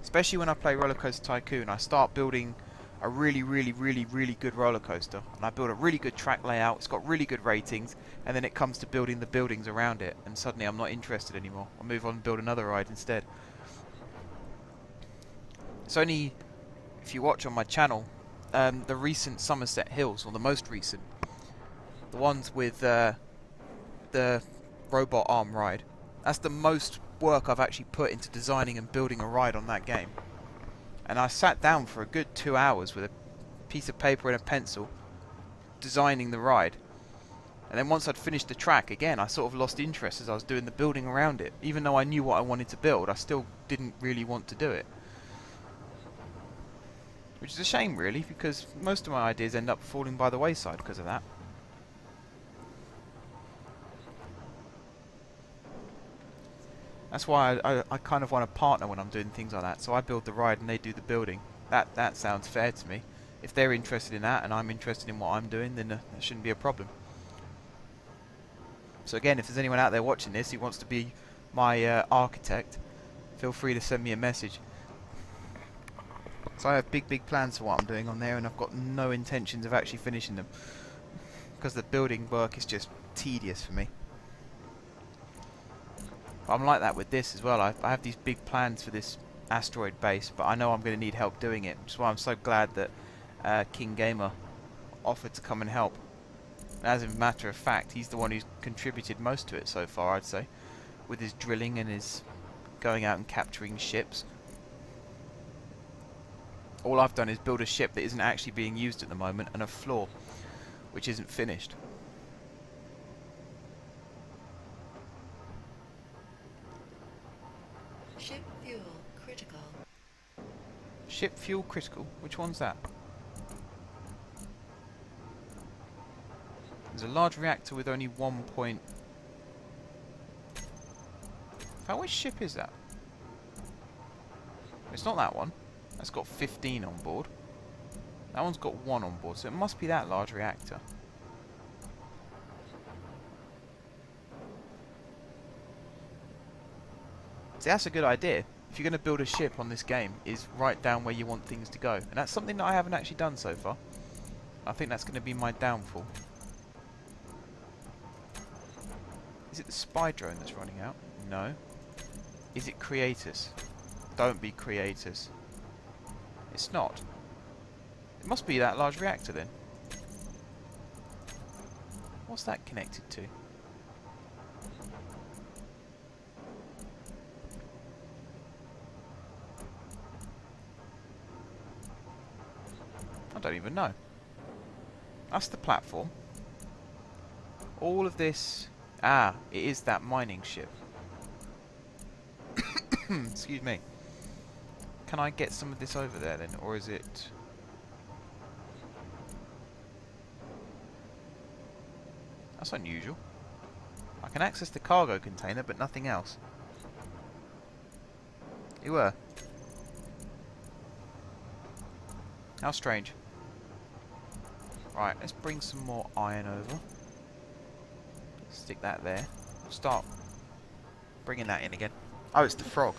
Especially when I play Roller Coaster Tycoon, I start building a really good roller coaster, and I build a really good track layout, it's got really good ratings, and then it comes to building the buildings around it, and suddenly I'm not interested anymore. I'll move on and build another ride instead. It's only, if you watch on my channel, the recent Somerset Hills, or the most recent, the ones with the robot arm ride, that's the most work I've actually put into designing and building a ride on that game. And I sat down for a good 2 hours with a piece of paper and a pencil designing the ride. And then once I'd finished the track, again, I sort of lost interest as I was doing the building around it. Even though I knew what I wanted to build, I still didn't really want to do it. Which is a shame, really, because most of my ideas end up falling by the wayside because of that. That's why I kind of want to partner when I'm doing things like that. So I build the ride and they do the building. That sounds fair to me. If they're interested in that and I'm interested in what I'm doing, then that shouldn't be a problem. So again, if there's anyone out there watching this who wants to be my architect, feel free to send me a message. So I have big plans for what I'm doing on there, and I've got no intentions of actually finishing them. Because the building work is just tedious for me. I'm like that with this as well. I have these big plans for this asteroid base, but I know I'm going to need help doing it, which is why I'm so glad that King Gamer offered to come and help. As a matter of fact, he's the one who's contributed most to it so far, I'd say, with his drilling and his going out and capturing ships. All I've done is build a ship that isn't actually being used at the moment, and a floor which isn't finished. Ship fuel critical. Ship fuel critical? Which one's that? There's a large reactor with only 1 point... Which ship is that? It's not that one. That's got 15 on board. That one's got 1 on board, so it must be that large reactor. See, that's a good idea. If you're going to build a ship on this game, is write down where you want things to go. And that's something that I haven't actually done so far. I think that's going to be my downfall. Is it the spy drone that's running out? No. Is it Creatus? Don't be Creatus. It's not. It must be that large reactor then. What's that connected to? I don't even know. That's the platform. All of this... Ah, it is that mining ship. Excuse me. Can I get some of this over there then? Or is it... That's unusual. I can access the cargo container, but nothing else. You were. How strange. Right, let's bring some more iron over. Stick that there. Start bringing that in again. Oh, it's the frog.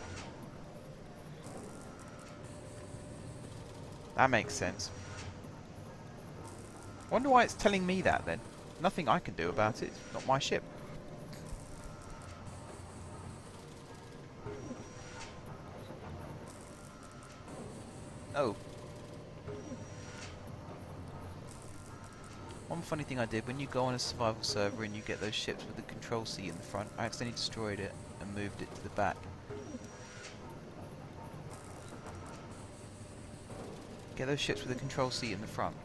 That makes sense. Wonder why it's telling me that then. Nothing I can do about it. It's not my ship. Oh. One funny thing I did, when you go on a survival server and you get those ships with the control seat in the front, I accidentally destroyed it and moved it to the back. Get those ships with the control seat in the front.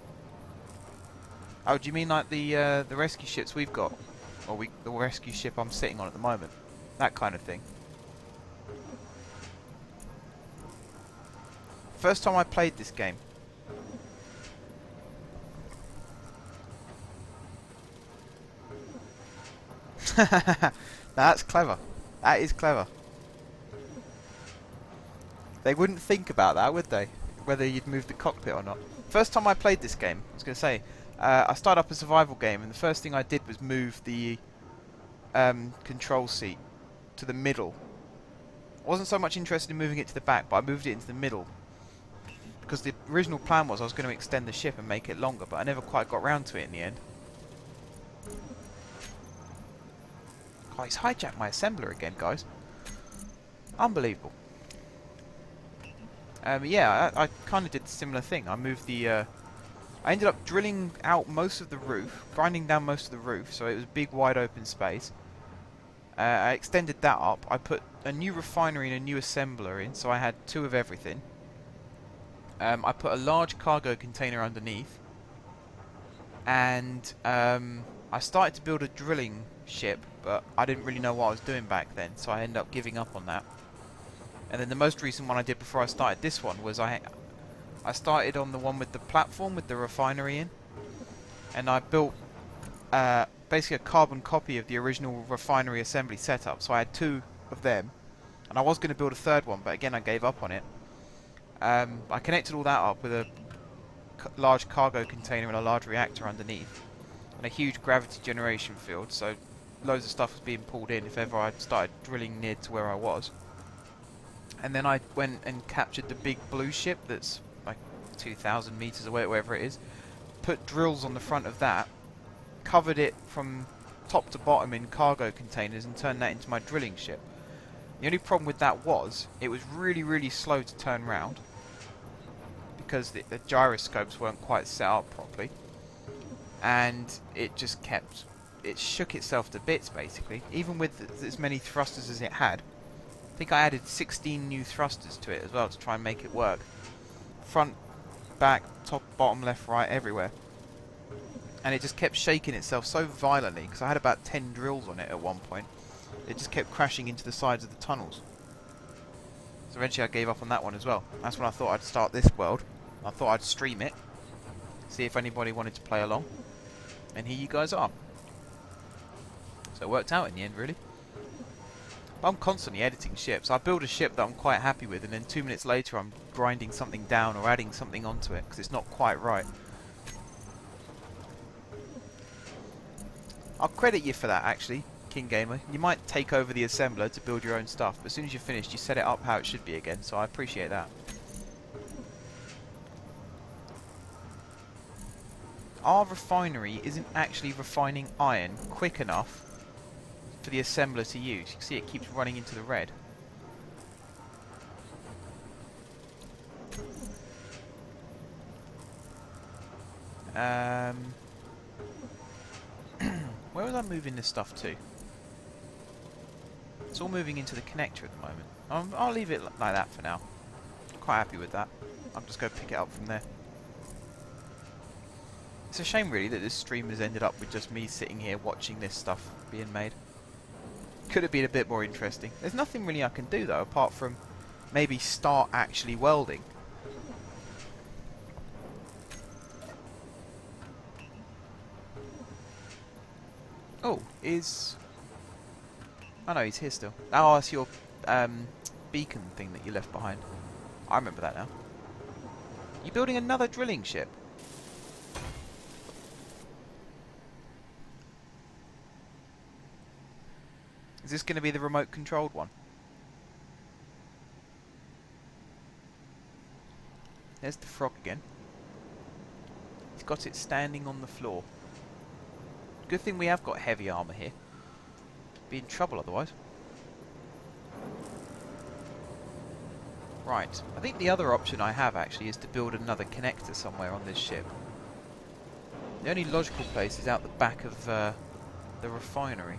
Oh, do you mean like the rescue ships we've got? Or the rescue ship I'm sitting on at the moment? That kind of thing. First time I played this game. That's clever. That is clever. They wouldn't think about that, would they? Whether you'd move the cockpit or not. First time I played this game, I was going to say, I started up a survival game, and the first thing I did was move the control seat to the middle. I wasn't so much interested in moving it to the back, but I moved it into the middle. Because the original plan was I was going to extend the ship and make it longer, but I never quite got round to it in the end. Oh, he's hijacked my assembler again, guys. Unbelievable. Yeah, I kind of did a similar thing. I moved the... I ended up drilling out most of the roof, grinding down most of the roof, so it was a big wide open space. I extended that up. I put a new refinery and a new assembler in, so I had 2 of everything. I put a large cargo container underneath. And I started to build a drilling ship, but I didn't really know what I was doing back then, so I ended up giving up on that. And then the most recent one I did before I started this one was I started on the one with the platform with the refinery in, and I built basically a carbon copy of the original refinery assembly setup. So I had 2 of them, and I was going to build a 3rd one, but again I gave up on it. I connected all that up with a large cargo container and a large reactor underneath, and a huge gravity generation field, so loads of stuff was being pulled in if ever I started drilling near to where I was. And then I went and captured the big blue ship that's like 2,000 meters away, wherever it is, put drills on the front of that, covered it from top to bottom in cargo containers, and turned that into my drilling ship. The only problem with that was it was really, really slow to turn round because the gyroscopes weren't quite set up properly, and it just kept... it shook itself to bits basically, even with as many thrusters as it had. I think I added 16 new thrusters to it as well to try and make it work. Front, back, top, bottom, left, right, everywhere. And it just kept shaking itself so violently because I had about 10 drills on it at one point. It just kept crashing into the sides of the tunnels. So eventually I gave up on that one as well. That's when I thought I'd start this world. I thought I'd stream it, see if anybody wanted to play along. And here you guys are. So it worked out in the end, really. I'm constantly editing ships. I build a ship that I'm quite happy with, and then 2 minutes later I'm grinding something down or adding something onto it because it's not quite right. I'll credit you for that, actually, King Gamer. You might take over the assembler to build your own stuff, but as soon as you're finished you set it up how it should be again, so I appreciate that. Our refinery isn't actually refining iron quick enough for the assembler to use. You can see it keeps running into the red. Where was I moving this stuff to? It's all moving into the connector at the moment. I'll leave it like that for now. I'm quite happy with that. I'll just go pick it up from there. It's a shame really that this stream has ended up with just me sitting here watching this stuff being made. Could have been a bit more interesting. There's nothing really I can do though, apart from maybe start actually welding. Oh, oh no, he's here still. Oh, it's your beacon thing that you left behind. I remember that now. You building another drilling ship? Is this going to be the remote controlled one? There's the frog again. He's got it standing on the floor. Good thing we have got heavy armour here. Be in trouble otherwise. Right, I think the other option I have actually is to build another connector somewhere on this ship. The only logical place is out the back of the refinery.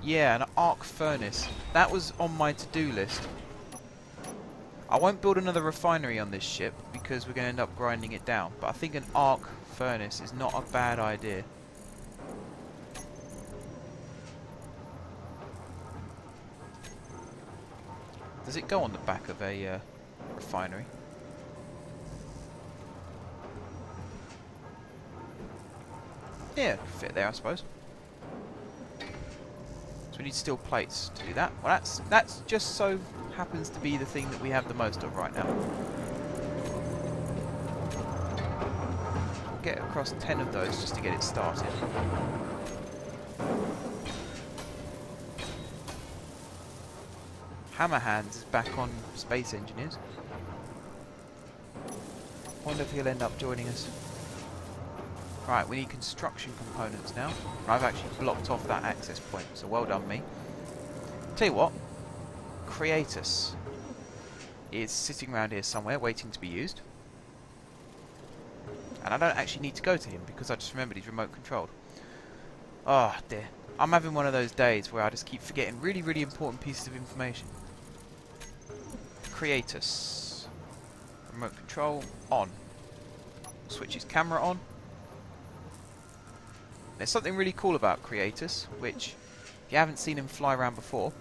Yeah, an arc furnace. That was on my to-do list. I won't build another refinery on this ship because we're going to end up grinding it down. But I think an arc furnace is not a bad idea. Does it go on the back of a refinery? Yeah, it could fit there I suppose. So we need steel plates to do that. Well, that's just so happens to be the thing that we have the most of right now. We'll get across 10 of those just to get it started. Hammerhands is back on Space Engineers. Wonder if he'll end up joining us. Right, we need construction components now. I've actually blocked off that access point, so well done me. Tell you what, Creatus is sitting around here somewhere waiting to be used. And I don't actually need to go to him because I just remembered he's remote controlled. Oh dear. I'm having one of those days where I just keep forgetting really, really important pieces of information. Creatus. Remote control on. Switch his camera on. There's something really cool about Creatus, which, if you haven't seen him fly around before,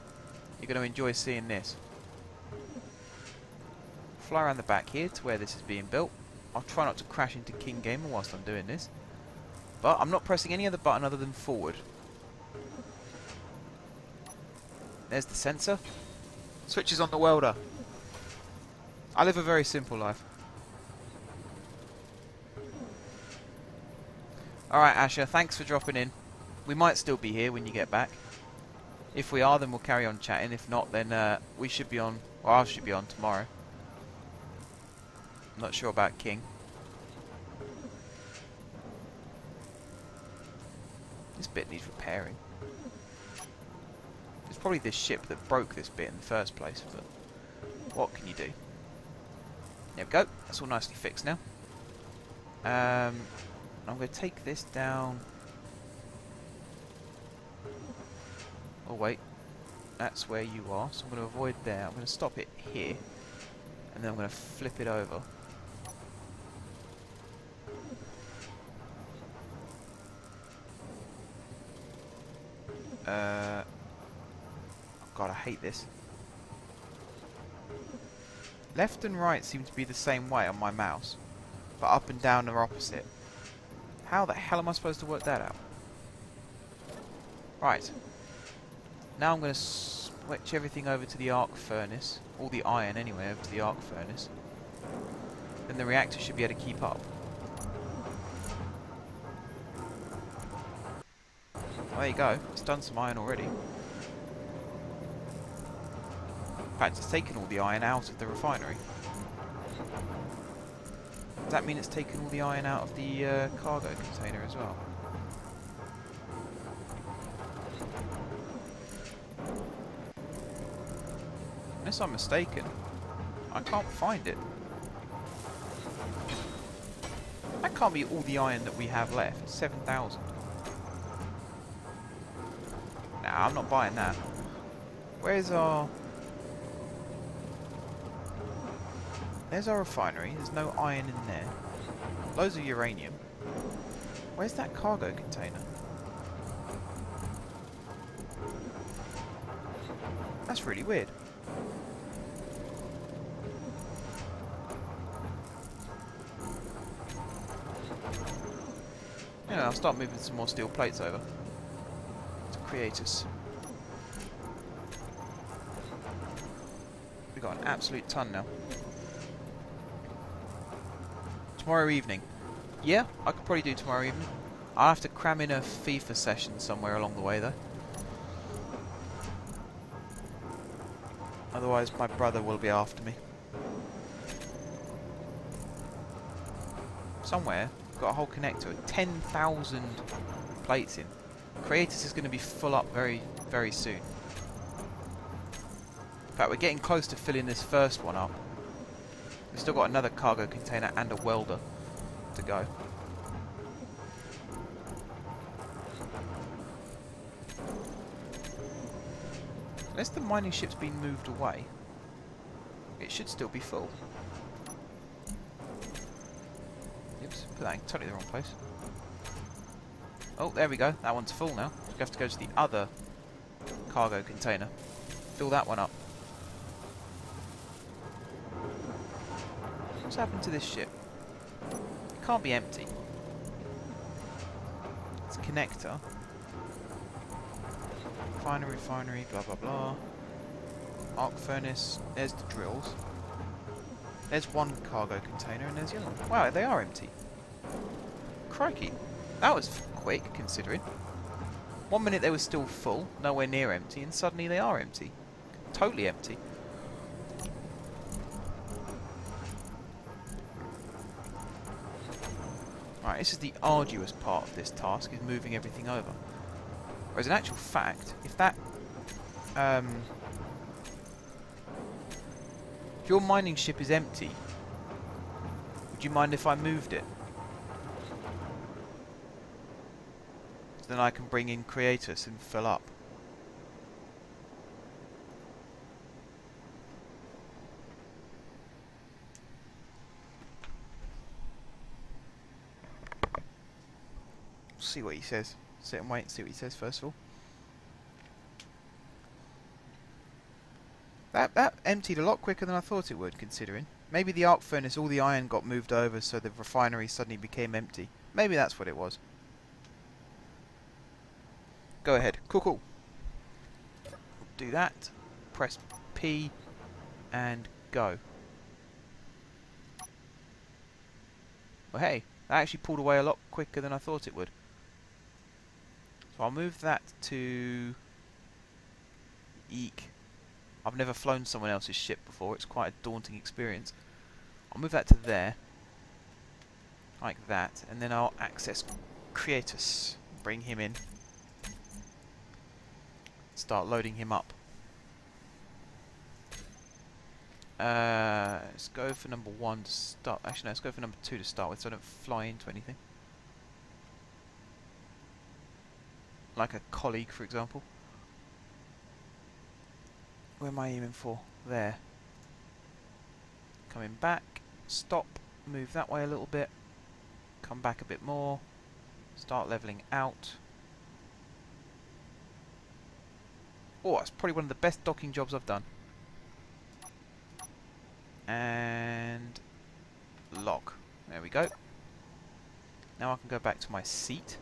you're going to enjoy seeing this. Fly around the back here to where this is being built. I'll try not to crash into King Gamer whilst I'm doing this. But I'm not pressing any other button other than forward. There's the sensor. Switches on the welder. I live a very simple life. Alright Asher, thanks for dropping in. We might still be here when you get back. If we are, then we'll carry on chatting. If not, then we should be on, or I should be on tomorrow. I'm not sure about King. This bit needs repairing. It's probably this ship that broke this bit in the first place, but what can you do? There we go. That's all nicely fixed now. I'm going to take this down. Oh wait, that's where you are, so I'm going to avoid there. I'm going to stop it here, and then I'm going to flip it over. God, I hate this. Left and right seem to be the same way on my mouse, but up and down are opposite. How the hell am I supposed to work that out? Right. Now I'm going to switch everything over to the arc furnace. All the iron anyway over to the arc furnace. Then the reactor should be able to keep up. Well, there you go. It's done some iron already. In fact, it's taken all the iron out of the refinery. Is that mean it's taken all the iron out of the cargo container as well? Unless I'm mistaken, I can't find it. That can't be all the iron that we have left. 7,000. Nah, I'm not buying that. Where's our... There's our refinery. There's no iron in there. Loads of uranium. Where's that cargo container? That's really weird. You know, I'll start moving some more steel plates over to Creatus. We've got an absolute ton now. Tomorrow evening. Yeah, I could probably do tomorrow evening. I'll have to cram in a FIFA session somewhere along the way though. Otherwise my brother will be after me. Somewhere, I've got a whole connector with 10,000 plates in. Creatus is going to be full up very, very soon. In fact, we're getting close to filling this first one up. We've still got another cargo container and a welder to go. Unless the mining ship's been moved away, it should still be full. Oops, put that in totally the wrong place. Oh, there we go. That one's full now. We have to go to the other cargo container. Fill that one up. What's happened to this ship? It can't be empty. It's a connector. Refinery, blah blah blah. Arc furnace. There's the drills. There's one cargo container and there's the other one. Wow, they are empty. Crikey. That was quick, considering. 1 minute they were still full, nowhere near empty, and suddenly they are empty. Totally empty. Right, this is the arduous part of this task, is moving everything over. Whereas in actual fact, if that... if your mining ship is empty, would you mind if I moved it? So then I can bring in Creatus and fill up. See what he says. Sit and wait and see what he says first of all. That emptied a lot quicker than I thought it would, considering. Maybe the arc furnace, all the iron got moved over, so the refinery suddenly became empty. Maybe that's what it was. Go ahead. Cool. Do that. Press P and go. Well, hey, that actually pulled away a lot quicker than I thought it would. So I'll move that to... Eek. I've never flown someone else's ship before. It's quite a daunting experience. I'll move that to there. Like that. And then I'll access Creatus. Bring him in. Start loading him up. Let's go for number 1 to start. Actually, no, let's go for number 2 to start with so I don't fly into anything. Like a colleague, for example. Where am I aiming for? There. Coming back. Stop. Move that way a little bit. Come back a bit more. Start leveling out. Oh, that's probably one of the best docking jobs I've done. And... lock. There we go. Now I can go back to my seat.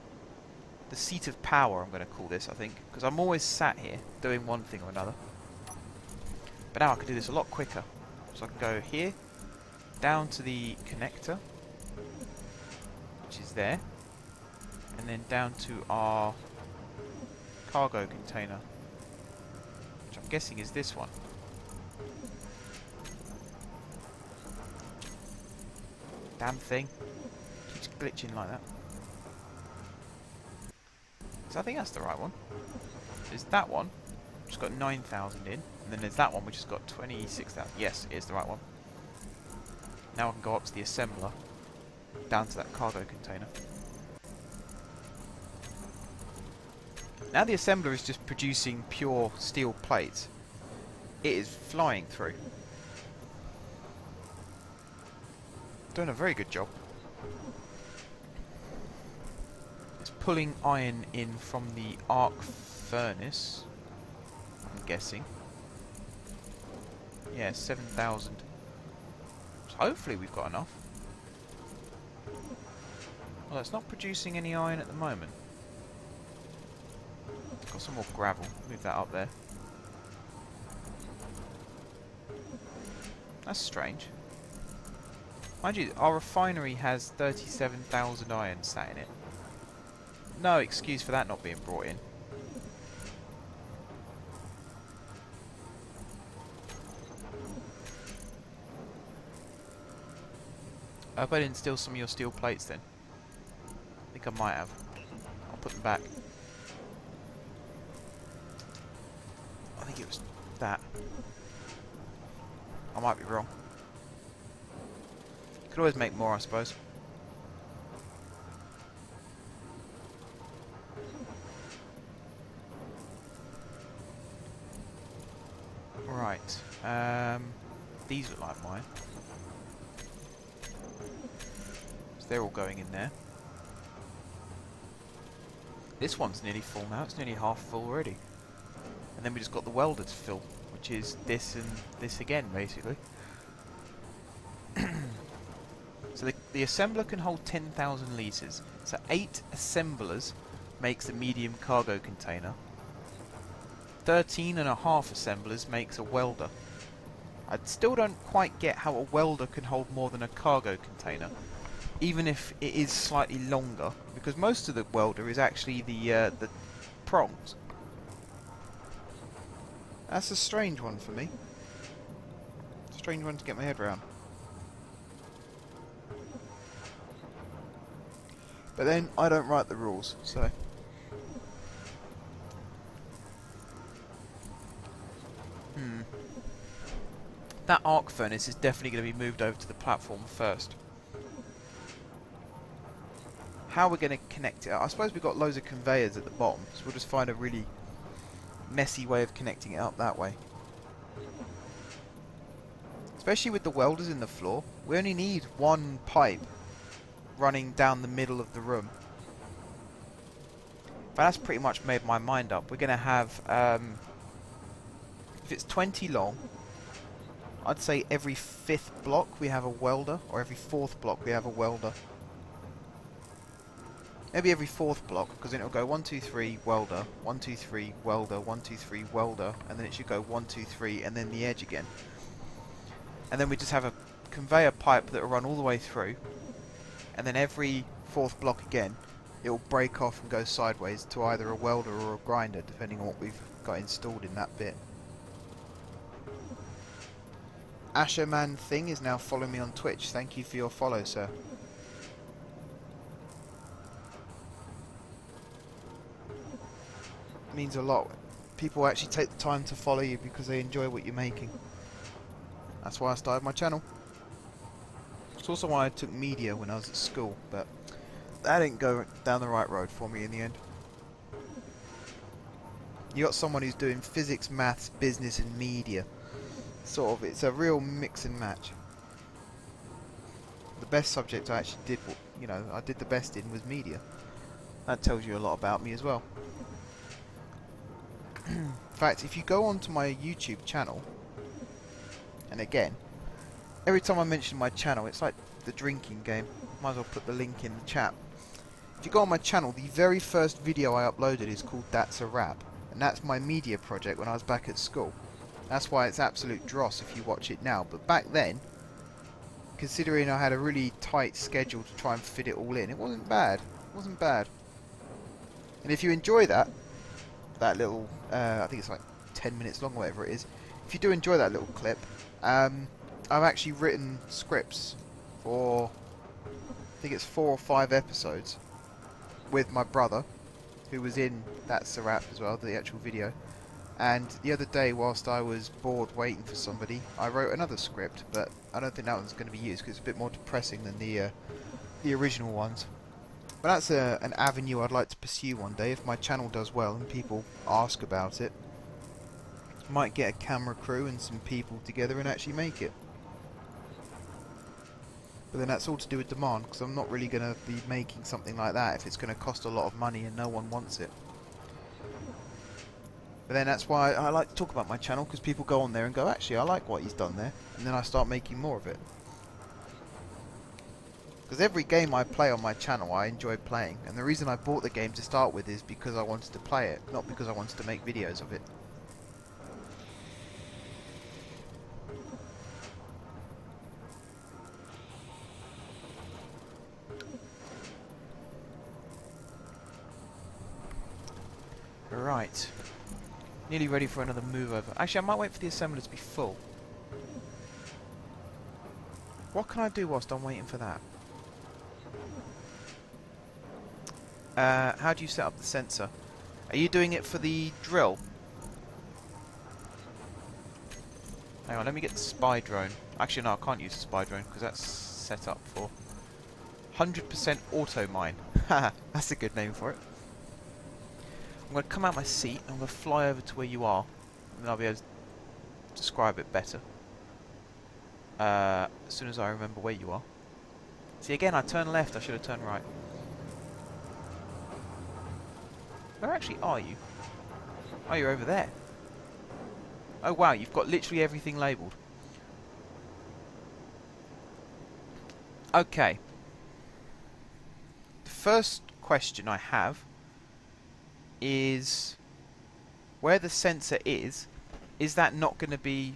The seat of power, I'm going to call this, I think. Because I'm always sat here, doing one thing or another. But now I can do this a lot quicker. So I can go here, down to the connector, which is there. And then down to our cargo container, which I'm guessing is this one. Damn thing. Keeps glitching like that. So I think that's the right one. There's that one, which has got 9,000 in. And then there's that one, which has got 26,000. Yes, it is the right one. Now I can go up to the assembler. Down to that cargo container. Now the assembler is just producing pure steel plates. It is flying through. Doing a very good job. It's pulling iron in from the arc furnace, I'm guessing. Yeah, 7,000. So hopefully we've got enough. Well, it's not producing any iron at the moment. Got some more gravel. Move that up there. That's strange. Mind you, our refinery has 37,000 iron sat in it. No excuse for that not being brought in. I hope I didn't steal some of your steel plates then. I think I might have. I'll put them back. I think it was that. I might be wrong. Could always make more, I suppose. Right. These look like mine. So they're all going in there. This one's nearly full now. It's nearly half full already. And then we just got the welder to fill, which is this and this again, basically. So the assembler can hold 10,000 litres. So 8 assemblers makes a medium cargo container. 13.5 assemblers makes a welder. I still don't quite get how a welder can hold more than a cargo container, even if it is slightly longer, because most of the welder is actually the prongs. That's a strange one for me. Strange one to get my head around. But then I don't write the rules, so. That arc furnace is definitely going to be moved over to the platform first. How we're going to connect it? I suppose we've got loads of conveyors at the bottom, so we'll just find a really messy way of connecting it up that way. Especially with the welders in the floor, we only need one pipe running down the middle of the room. But that's pretty much made my mind up. We're going to have, if it's 20 long, I'd say every 5th block we have a welder, or every 4th block we have a welder. Maybe every 4th block, because then it'll go 1, 2, 3, welder, 1, 2, 3, welder, 1, 2, 3, welder, and then it should go 1, 2, 3, and then the edge again. And then we just have a conveyor pipe that will run all the way through, and then every 4th block again, it'll break off and go sideways to either a welder or a grinder, depending on what we've got installed in that bit. Asherman Thing is now following me on Twitch. Thank you for your follow, sir. It means a lot. People actually take the time to follow you because they enjoy what you're making. That's why I started my channel. It's also why I took media when I was at school, but that didn't go down the right road for me in the end. You got someone who's doing physics, maths, business and media. Sort of, it's a real mix and match. The best subject I actually did, you know, I did the best in was media. That tells you a lot about me as well. In fact, if you go onto my YouTube channel, and again, every time I mention my channel, it's like the drinking game. Might as well put the link in the chat. If you go on my channel, the very first video I uploaded is called That's a Rap, and that's my media project when I was back at school. That's why it's absolute dross if you watch it now. But back then, considering I had a really tight schedule to try and fit it all in, it wasn't bad. It wasn't bad. And if you enjoy that little, I think it's like 10 minutes long or whatever it is. If you do enjoy that little clip, I've actually written scripts for think it's 4 or 5 episodes with my brother, who was in That's the Rap as well, the actual video. And the other day, whilst I was bored waiting for somebody, I wrote another script, but I don't think that one's going to be used because it's a bit more depressing than the original ones. But that's an avenue I'd like to pursue one day if my channel does well and people ask about it. Might get a camera crew and some people together and actually make it. But then that's all to do with demand, because I'm not really going to be making something like that if it's going to cost a lot of money and no one wants it. But then that's why I like to talk about my channel, because people go on there and go, actually, I like what he's done there. And then I start making more of it. Because every game I play on my channel, I enjoy playing. And the reason I bought the game to start with is because I wanted to play it, not because I wanted to make videos of it. Right. Nearly ready for another move over. Actually, I might wait for the assembler to be full. What can I do whilst I'm waiting for that? How do you set up the sensor? Are you doing it for the drill? Hang on, let me get the spy drone. Actually, no, I can't use the spy drone because that's set up for 100% auto mine. Haha, that's a good name for it. I'm going to come out my seat, I'm going to fly over to where you are, and then I'll be able to describe it better. As soon as I remember where you are. See, again, I turned left, I should have turned right. Where actually are you? Oh, you're over there. Oh wow, you've got literally everything labelled. Okay. The first question I have is where the sensor is that not going to be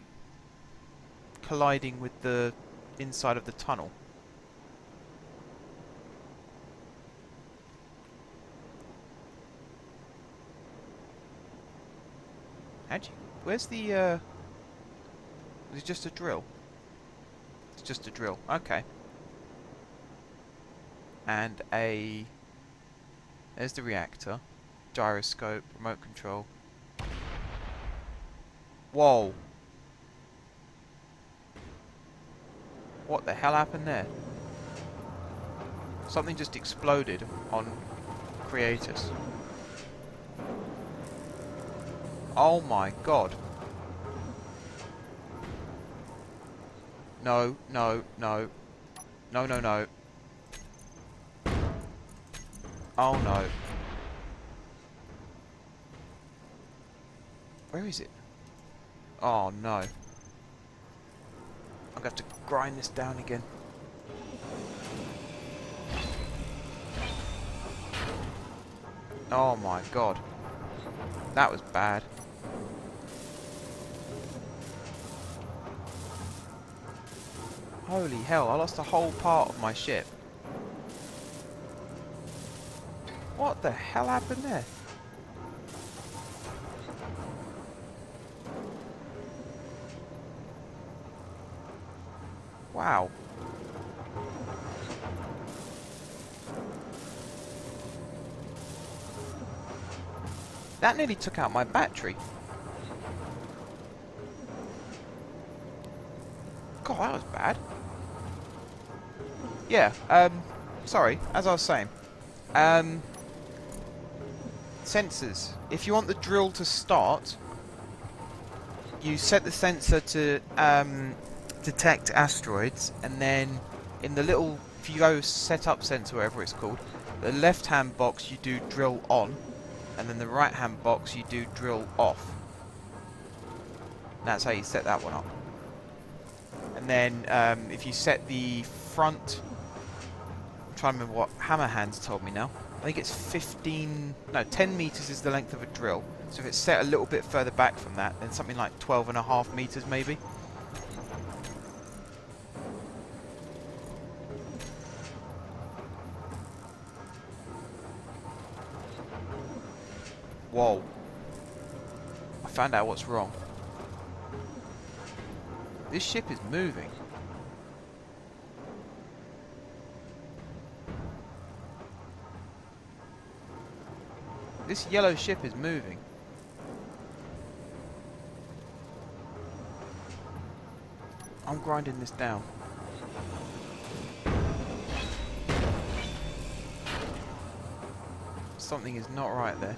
colliding with the inside of the tunnel? Where's the is it just a drill? It's just a drill, okay. And there's the reactor. Gyroscope, remote control. Whoa. What the hell happened there? Something just exploded on Creatus. Oh my god. No, no, no. No, no, no. Oh no. Where is it? Oh no. I'm gonna have to grind this down again. Oh my god. That was bad. Holy hell, I lost a whole part of my ship. What the hell happened there? Wow. That nearly took out my battery. God, that was bad. Yeah, sorry, as I was saying. Sensors. If you want the drill to start, you set the sensor to detect asteroids, and then in the little, if you go set up sensor, whatever it's called, the left hand box you do drill on, and then the right hand box you do drill off. That's how you set that one up. And then if you set the front, I'm trying to remember what Hammerhands told me now. I think it's 10 meters is the length of a drill. So if it's set a little bit further back from that, then something like 12.5 meters maybe. Whoa. I found out what's wrong. This ship is moving. This yellow ship is moving. I'm grinding this down. Something is not right there.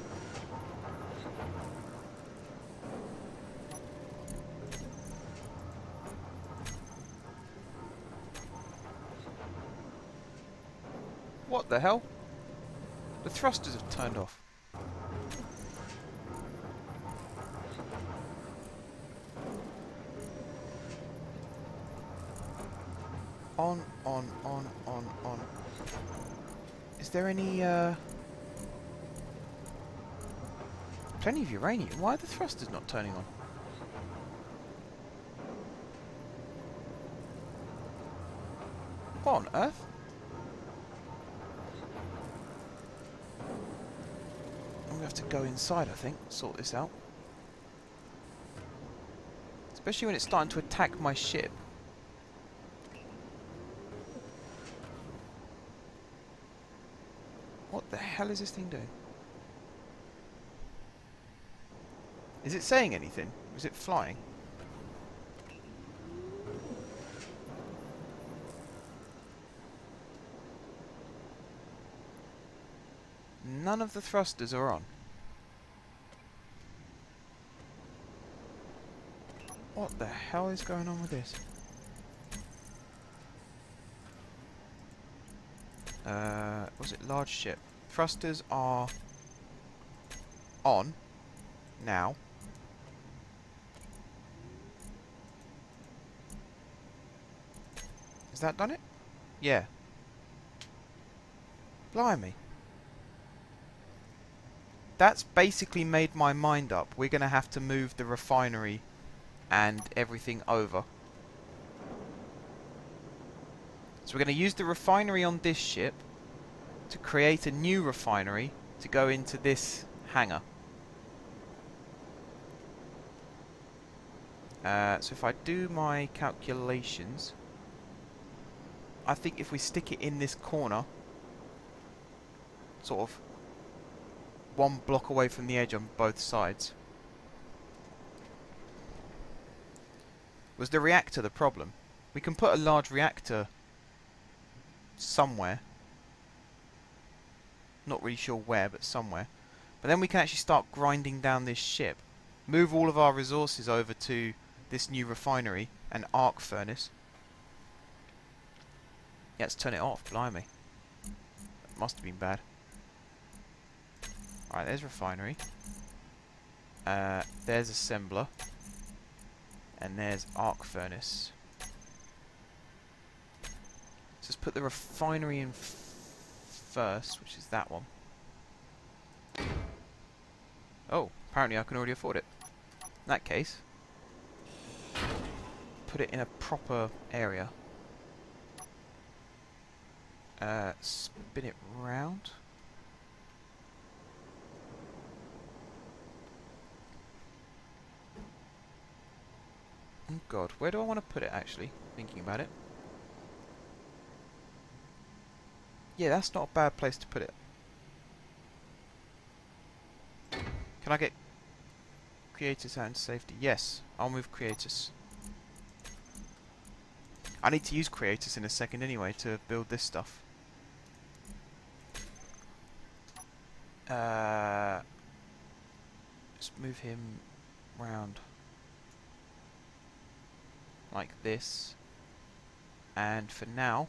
What the hell? The thrusters have turned off. On. Is there any, plenty of uranium. Why are the thrusters not turning on? What on earth? I'm gonna have to go inside, I think, sort this out. Especially when it's starting to attack my ship. What the hell is this thing doing? Is it saying anything? Is it flying? None of the thrusters are on. What the hell is going on with this? Was it large ship? Thrusters are on now. Has that done it? Yeah. Blimey. That's basically made my mind up. We're going to have to move the refinery and everything over. So we're going to use the refinery on this ship to create a new refinery to go into this hangar. So if I do my calculations, I think if we stick it in this corner, sort of one block away from the edge on both sides. Was the reactor the problem? We can put a large reactor somewhere. Not really sure where, but somewhere. But then we can actually start grinding down this ship. Move all of our resources over to this new refinery and arc furnace. Yeah, let's turn it off. Blimey. That must have been bad. Alright, there's refinery. There's assembler. And there's arc furnace. Let's just put the refinery in first, which is that one. Oh, apparently I can already afford it. In that case, put it in a proper area. Spin it round. Oh god, where do I want to put it actually? Thinking about it. Yeah, that's not a bad place to put it. Can I get Creatus out into safety? Yes, I'll move Creatus. I need to use Creatus in a second anyway to build this stuff. Just move him round like this, and for now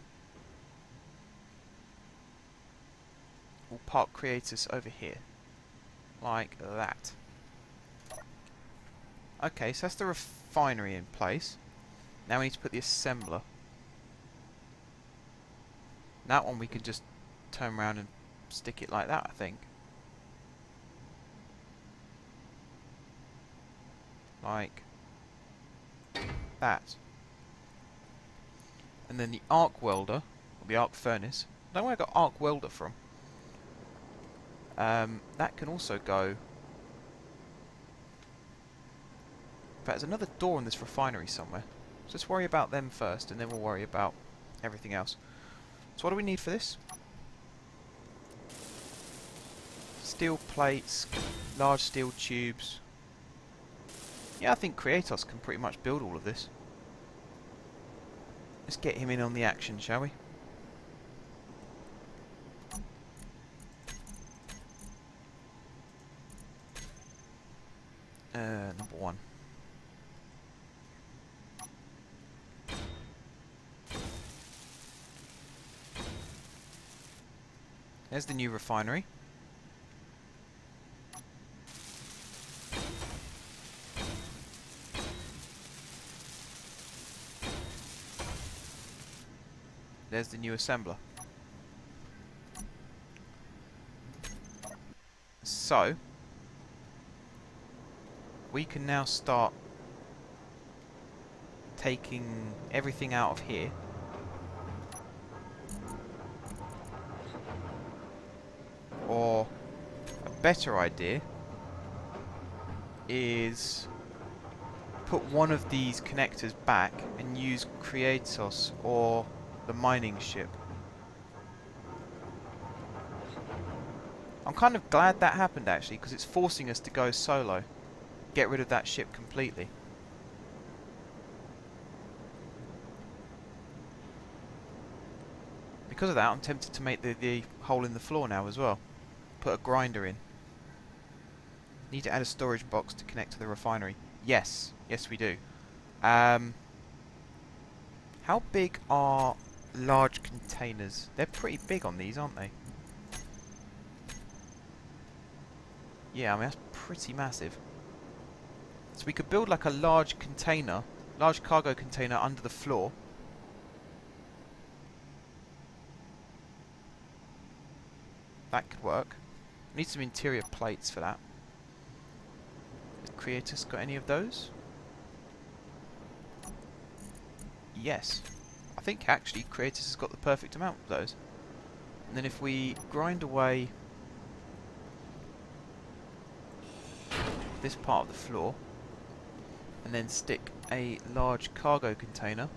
we'll park Creatus over here like that. Okay, so that's the refinery in place. Now we need to put the assembler. That one we can just turn around and stick it like that, I think. Like that. And then the arc welder, or the arc furnace. I don't know where I got arc welder from. That can also go. In fact, there's another door in this refinery somewhere. So let's worry about them first, and then we'll worry about everything else. So what do we need for this? steel plates, large steel tubes. Yeah, I think Kratos can pretty much build all of this. Let's get him in on the action, shall we? Number 1. There's the new refinery. There's the new assembler. So, we can now start taking everything out of here. Or, a better idea is put one of these connectors back and use Kratos or the mining ship. I'm kind of glad that happened actually, because it's forcing us to go solo. Get rid of that ship completely. Because of that, I'm tempted to make the hole in the floor now as well. Put a grinder in. Need to add a storage box to connect to the refinery. Yes. Yes, we do. How big are large containers? They're pretty big on these, aren't they? Yeah, I mean, that's pretty massive. So we could build like a large container, large cargo container under the floor. That could work. Need some interior plates for that. Has Kratos got any of those? Yes. I think actually Kratos has got the perfect amount of those. And then if we grind away this part of the floor and then stick a large cargo container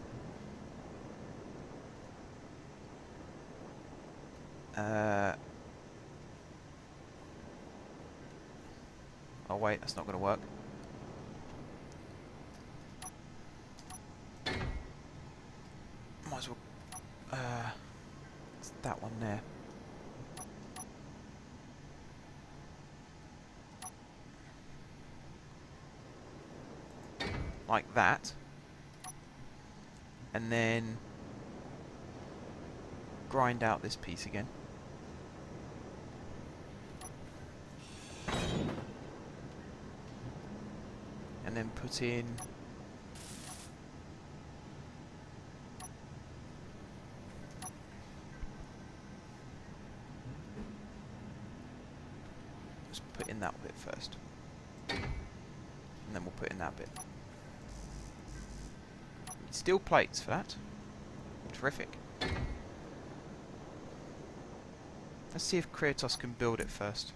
oh wait, that's not going to work. Might as well it's that one there. Like that. And then grind out this piece again. And then put in let's put in that bit first. And then we'll put in that bit. Steel plates for that. Terrific. Let's see if Kratos can build it first.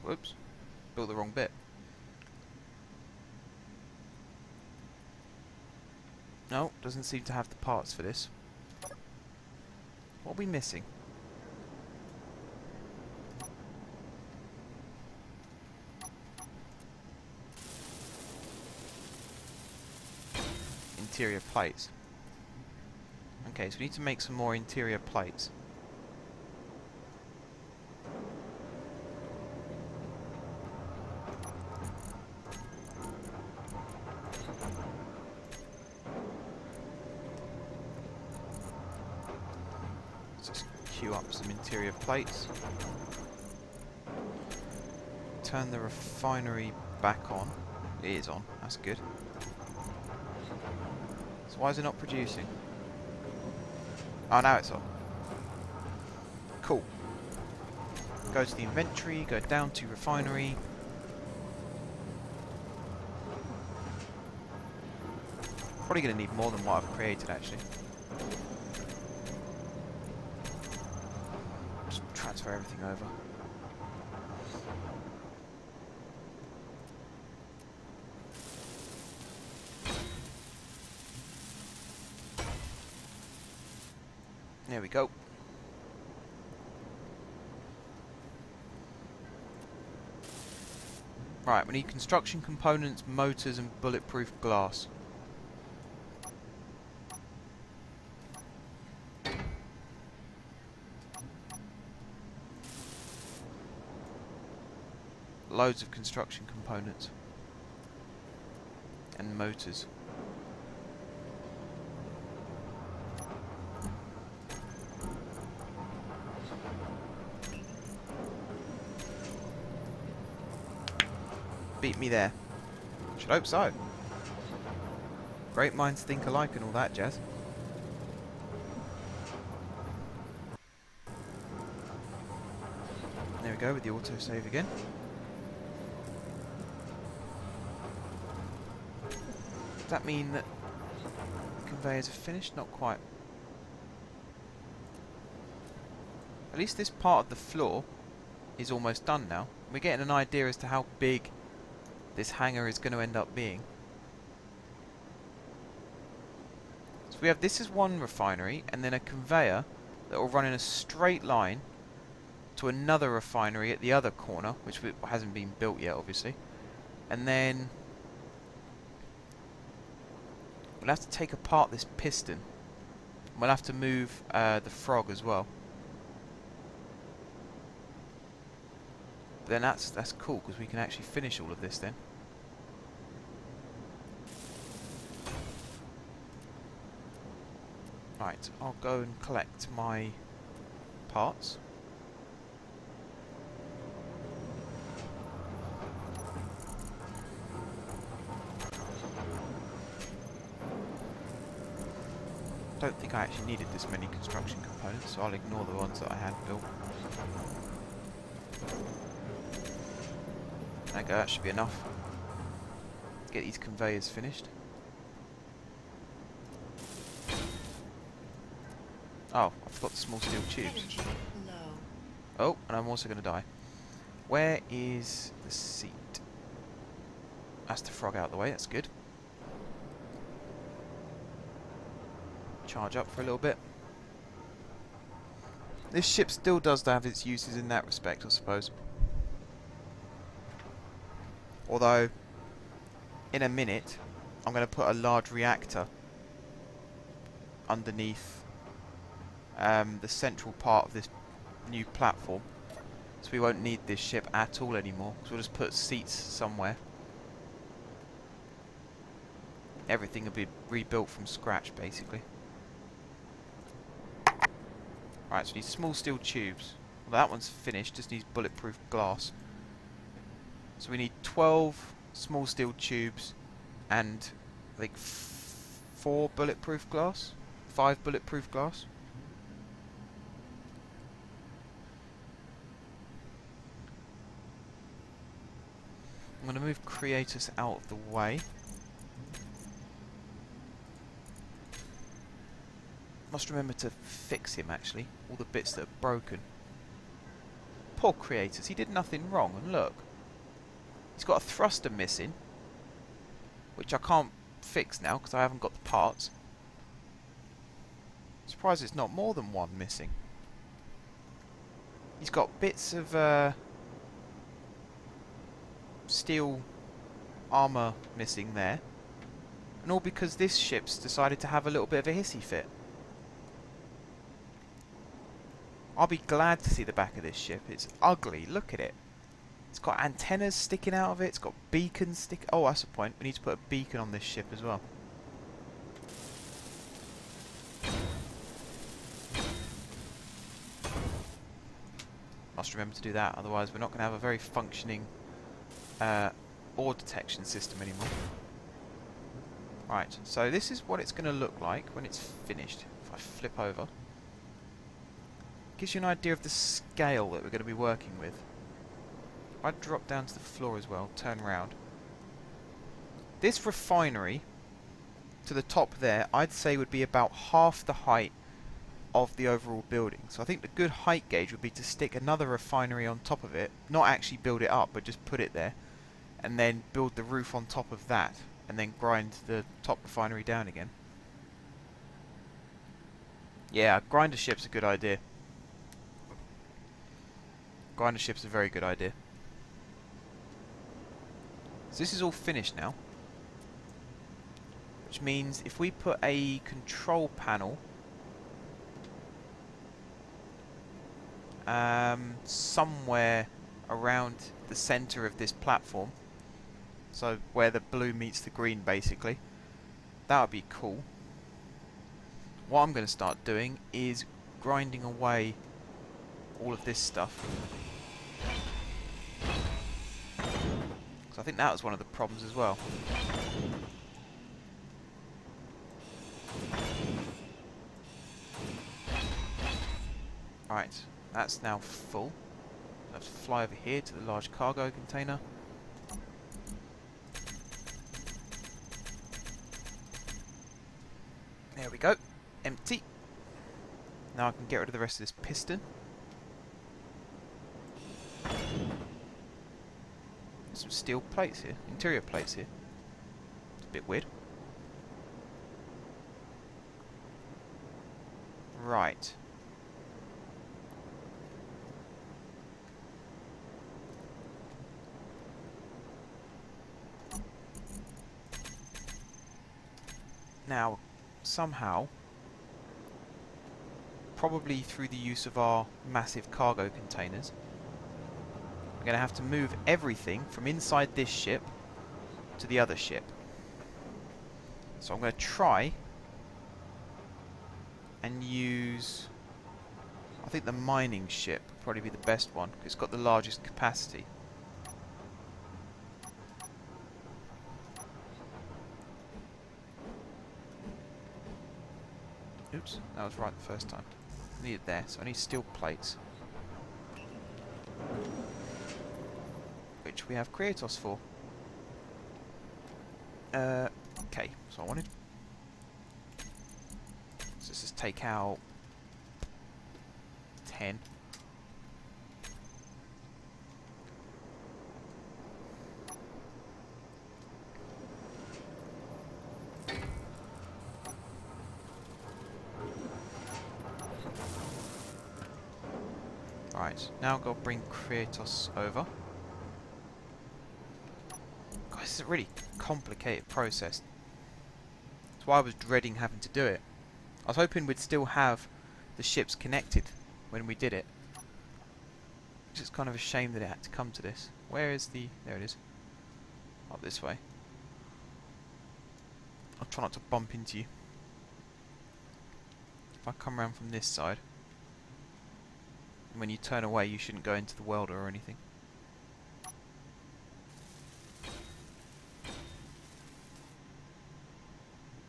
Whoops. Built the wrong bit. No, doesn't seem to have the parts for this. What are we missing? Interior plates. Okay, so we need to make some more interior plates. Queue up some interior plates. Turn the refinery back on. It is on, that's good. So why is it not producing? Oh, now it's on. Cool. Go to the inventory, go down to refinery. Probably going to need more than what I've created actually. transfer everything over. There we go. Right, we need construction components, motors and bulletproof glass. Loads of construction components. And motors. Beat me there. Should hope so. Great minds think alike and all that jazz. There we go with the autosave again. Does that mean that conveyors are finished? Not quite. At least this part of the floor is almost done now. We're getting an idea as to how big this hangar is going to end up being. So we have this is one refinery and then a conveyor that will run in a straight line to another refinery at the other corner, which hasn't been built yet obviously, and then we'll have to take apart this piston. We'll have to move the frog as well. But then that's cool because we can actually finish all of this then. Right, I'll go and collect my parts. Don't think I actually needed this many construction components, so I'll ignore the ones that I had built. There we go, that should be enough. Get these conveyors finished. Oh, I forgot the small steel tubes. Energy low. Oh, and I'm also going to die. Where is the seat? That's the frog out of the way, that's good. Charge up for a little bit. This ship still does have its uses in that respect, I suppose. Although, in a minute, I'm going to put a large reactor underneath the central part of this new platform. So we won't need this ship at all anymore, because we'll just put seats somewhere. Everything will be rebuilt from scratch, basically. Right, so we need small steel tubes. Well, that one's finished, just needs bulletproof glass. So we need 12 small steel tubes and I think 4 bulletproof glass? 5 bulletproof glass? I'm going to move Creatus out of the way. Must remember to fix him actually, all the bits that are broken. Poor Creatus, he did nothing wrong, and look. He's got a thruster missing, which I can't fix now because I haven't got the parts. Surprised it's not more than one missing. He's got bits of steel armour missing there. And all because this ship's decided to have a little bit of a hissy fit. I'll be glad to see the back of this ship. It's ugly, look at it. It's got antennas sticking out of it, it's got beacons oh, that's the point. We need to put a beacon on this ship as well. Must remember to do that, otherwise we're not going to have a very functioning ore detection system anymore. Right, so this is what it's going to look like when it's finished. If I flip over, gives you an idea of the scale that we're going to be working with. If I drop down to the floor as well, turn around. This refinery to the top there, I'd say would be about half the height of the overall building. So I think the good height gauge would be to stick another refinery on top of it, not actually build it up, but just put it there, and then build the roof on top of that, and then grind the top refinery down again. Yeah, grinder ship's a good idea. Grinder ship's a very good idea. So this is all finished now, which means if we put a control panel somewhere around the center of this platform, so where the blue meets the green basically, that would be cool. What I'm going to start doing is grinding away all of this stuff. So I think that was one of the problems as well. Right, that's now full. I have to fly over here to the large cargo container. There we go. Empty. Now I can get rid of the rest of this piston. Some steel plates here, interior plates here. It's a bit weird. Right. Now, somehow, probably through the use of our massive cargo containers, we're going to have to move everything from inside this ship to the other ship. So I'm going to try and use, I think the mining ship would probably be the best one, because it's got the largest capacity. Oops, that was right the first time. I need it there, so I need steel plates. Which we have Kratos for. Okay, so I wanted. So let's just take out 10. Right, now I've got to bring Kratos over. God, this is a really complicated process. That's why I was dreading having to do it. I was hoping we'd still have the ships connected when we did it. Which is kind of a shame that it had to come to this. Where is the... there it is. Up this way. I'll try not to bump into you. If I come around from this side. When you turn away, you shouldn't go into the welder or anything.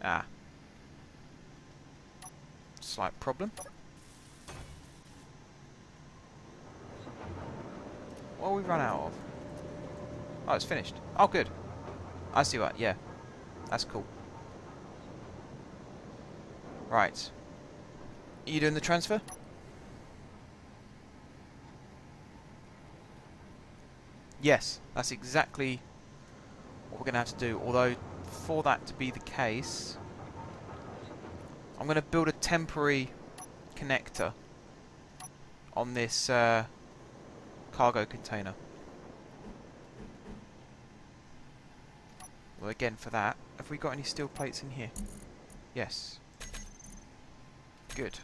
Ah. Slight problem. What have we run out of? Oh, it's finished. Oh, good. I see what, yeah. That's cool. Right. Are you doing the transfer? Yes, that's exactly what we're going to have to do. Although, for that to be the case, I'm going to build a temporary connector on this cargo container. Well, again, for that, have we got any steel plates in here? Yes. Good.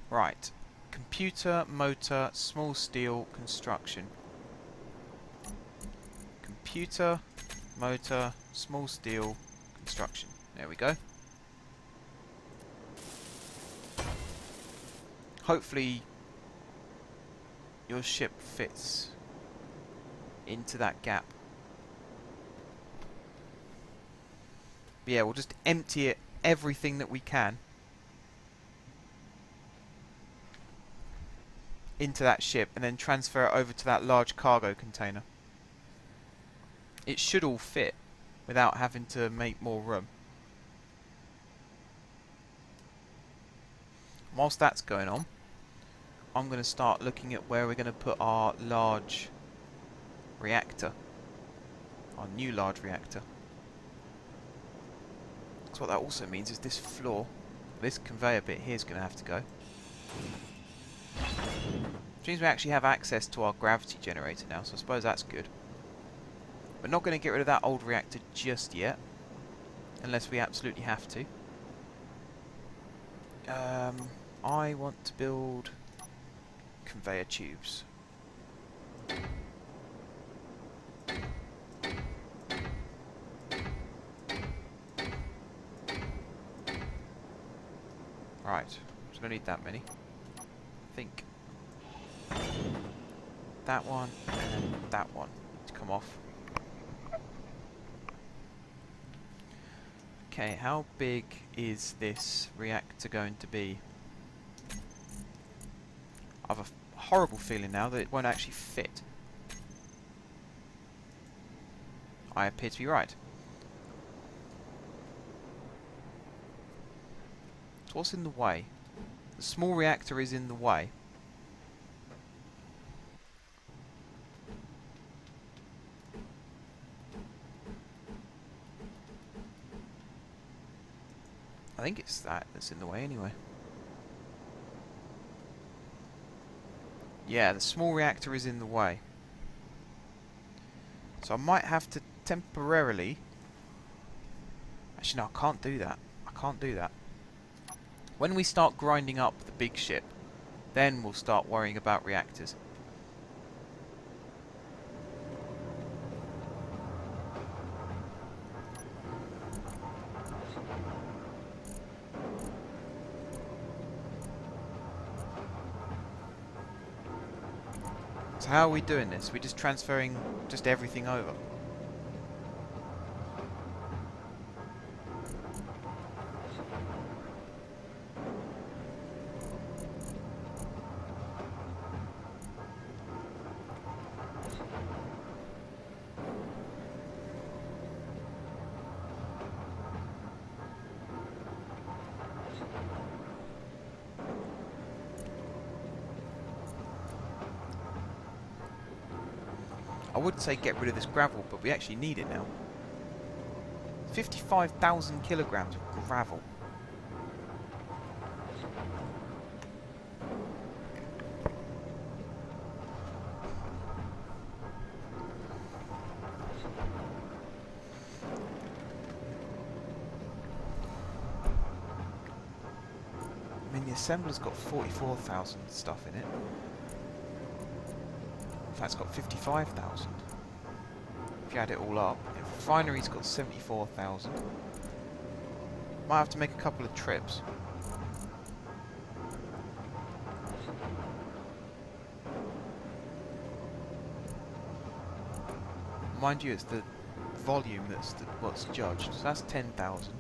Right. Computer, motor, small steel, construction. Computer, motor, small steel, construction. There we go. Hopefully your ship fits into that gap. But yeah, we'll just empty it, everything that we can, into that ship and then transfer it over to that large cargo container. It should all fit without having to make more room. Whilst that's going on, I'm going to start looking at where we're going to put our large reactor. Our new large reactor. So what that also means is this floor, this conveyor bit here is going to have to go. Which means we actually have access to our gravity generator now, so I suppose that's good. We're not going to get rid of that old reactor just yet, unless we absolutely have to. I want to build conveyor tubes. Right, so I don't need that many. I think that one and that one need to come off. Okay, how big is this reactor going to be? I have a horrible feeling now that it won't actually fit. I appear to be right. So what's in the way? The small reactor is in the way. I think it's that that's in the way anyway. Yeah, the small reactor is in the way. So I might have to temporarily... Actually, no, I can't do that. I can't do that. When we start grinding up the big ship, then we'll start worrying about reactors. So how are we doing this? We're just transferring just everything over. I would say get rid of this gravel, but we actually need it now. 55,000 kilograms of gravel. I mean, the assembler's got 44,000 stuff in it. In fact, it's got 55,000. If you add it all up. The refinery's got 74,000. Might have to make a couple of trips. Mind you, it's the volume that's what's judged. So that's 10,000.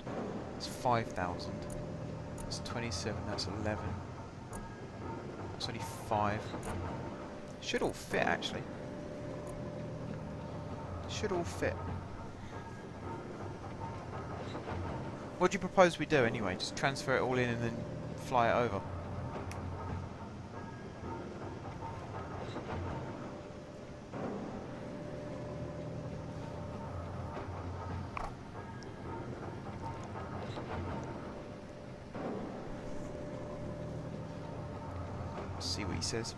That's 5,000. That's 27. That's 11. That's only 5. Should all fit, actually. Should all fit. What do you propose we do anyway? Just transfer it all in and then fly it over? Let's see what he says.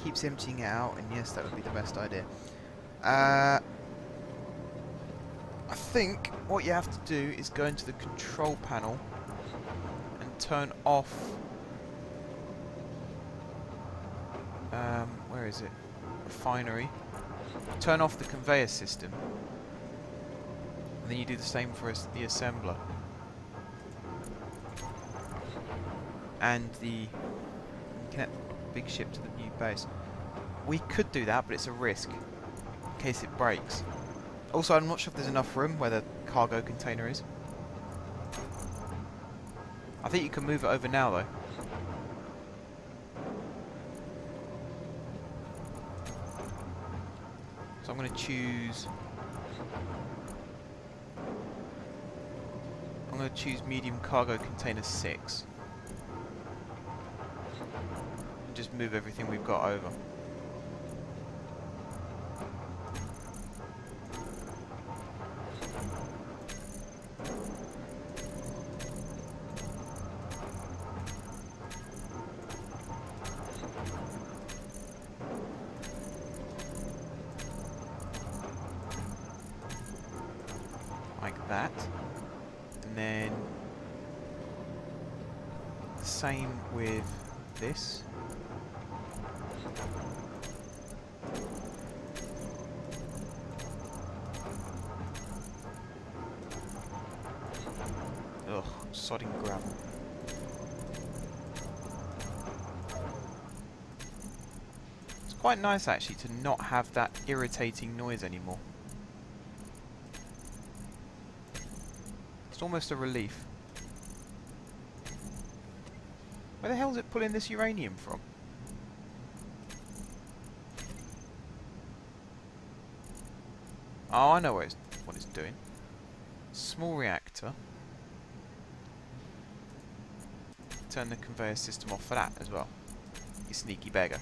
Keeps emptying it out, and yes, that would be the best idea. I think what you have to do is go into the control panel and turn off... where is it? Refinery. Turn off the conveyor system. And then you do the same for the assembler. And the connect the big ship to the new base. We could do that, but it's a risk in case it breaks. Also, I'm not sure if there's enough room where the cargo container is. I think you can move it over now, though. So I'm going to choose... I'm going to choose medium cargo container 6. And just move everything we've got over. Like that. And then the same with this. Ugh, sodding gravel. It's quite nice actually to not have that irritating noise anymore. It's almost a relief. Where the hell is it pulling this uranium from? Oh, I know what it's doing. Small reactor. Turn the conveyor system off for that as well. You sneaky beggar.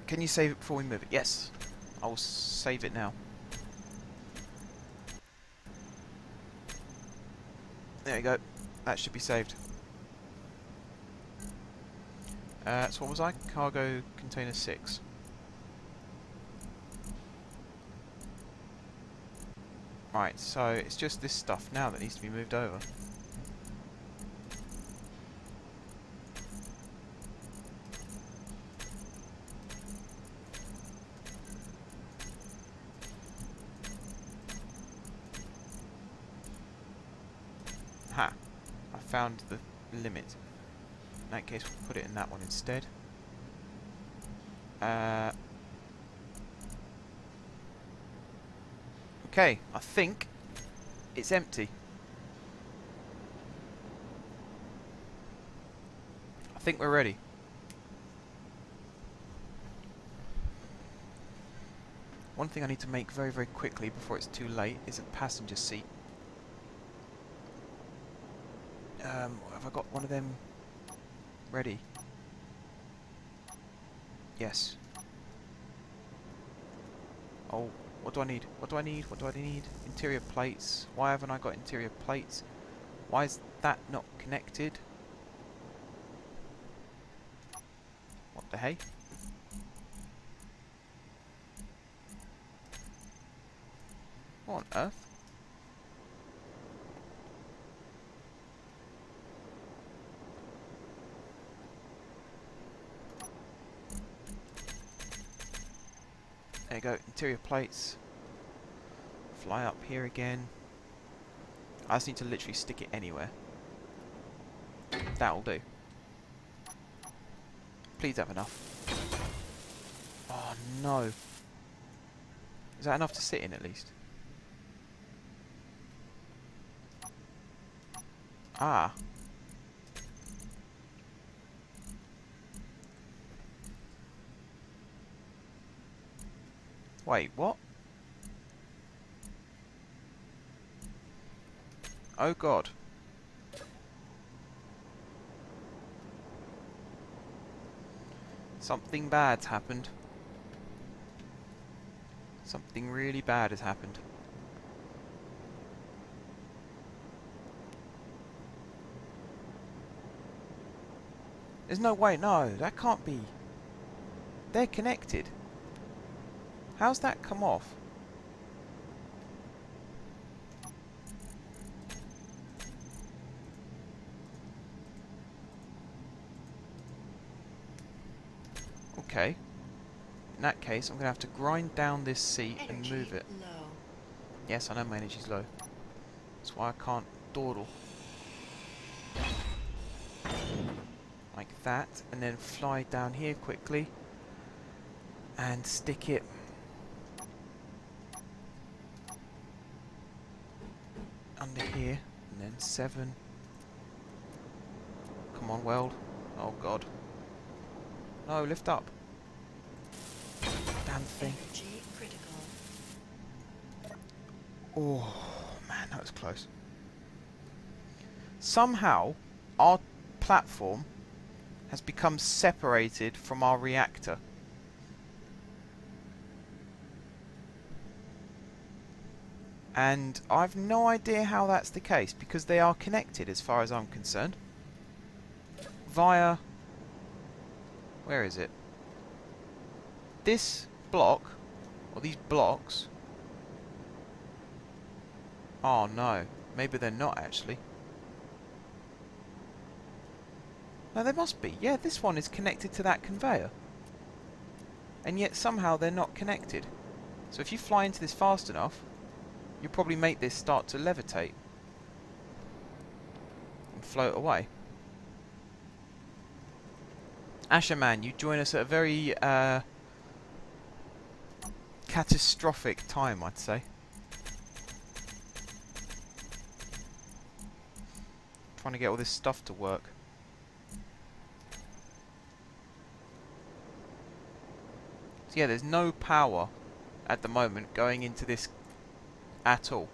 Can you save it before we move it? Yes. I will save it now. There you go. That should be saved. So what was I? Cargo container 6. Right, so it's just this stuff now that needs to be moved over. Ha! I found the limit. In that case, we'll put it in that one instead. Okay, I think it's empty. I think we're ready. One thing I need to make very, very quickly before it's too late is a passenger seat. Have I got one of them ready? Yes. Oh, what do I need? What do I need? What do I need? Interior plates. Why haven't I got interior plates? Why is that not connected? What the hey? What on earth? There you go, interior plates. Fly up here again. I just need to literally stick it anywhere. That'll do. Please have enough. Oh no. Is that enough to sit in at least? Ah. Wait, what? Oh god. Something bad's happened. Something really bad has happened. There's no way, no, that can't be. They're connected. How's that come off? Okay. In that case, I'm going to have to grind down this seat and move it. Low. Yes, I know my energy's low. That's why I can't dawdle. Like that, and then fly down here quickly and stick it under here, and then 7. Come on, weld. Oh god. No, lift up. Damn thing. Energy critical. Oh man, that was close. Somehow our platform has become separated from our reactor. And I've no idea how that's the case, because they are connected as far as I'm concerned. Via... where is it? This block, or these blocks... oh no, maybe they're not actually. No, they must be. Yeah, this one is connected to that conveyor. And yet somehow they're not connected. So if you fly into this fast enough, you'll probably make this start to levitate and float away. Asherman, you join us at a very catastrophic time, I'd say. Trying to get all this stuff to work. So yeah, there's no power at the moment going into this at all.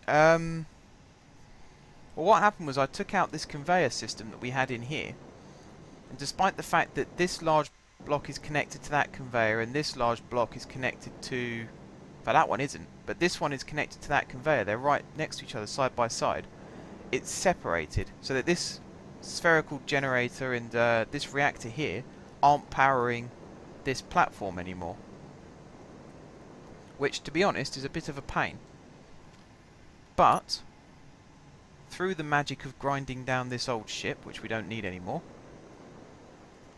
Well, what happened was I took out this conveyor system that we had in here, and despite the fact that this large block is connected to that conveyor and this large block is connected to... well, that one isn't, but this one is connected to that conveyor, they're right next to each other side by side. It's separated so that this spherical generator and this reactor here aren't powering this platform anymore, which to be honest is a bit of a pain. But through the magic of grinding down this old ship, which we don't need anymore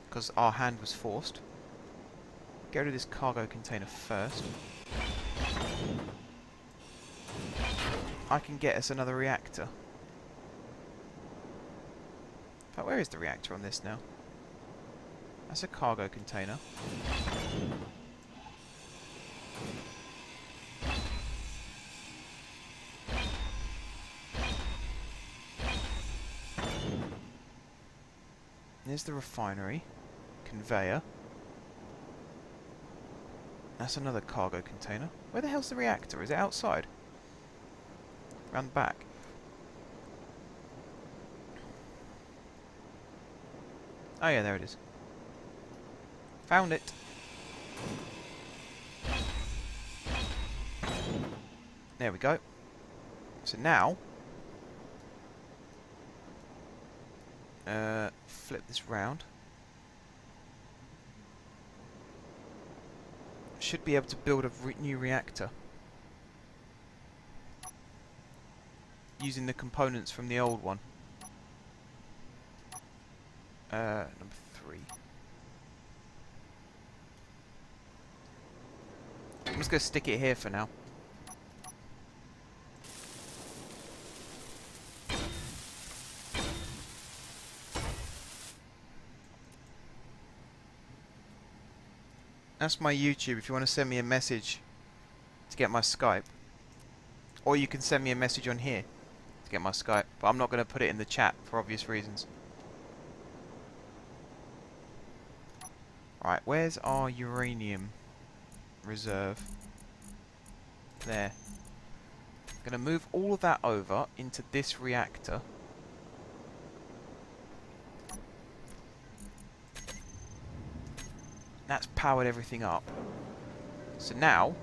because our hand was forced, go to this cargo container first. I can get us another reactor. In fact, where is the reactor on this now? That's a cargo container. There's the refinery. Conveyor. That's another cargo container. Where the hell's the reactor? Is it outside? Round the back. Oh yeah, there it is. Found it. There we go. So now, flip this round. Should be able to build a new reactor using the components from the old one. Number 3. I'm just going to stick it here for now. That's my YouTube if you want to send me a message to get my Skype. Or you can send me a message on here to get my Skype. But I'm not going to put it in the chat for obvious reasons. Right, where's our uranium reserve? There. I'm going to move all of that over into this reactor. That's powered everything up. So now,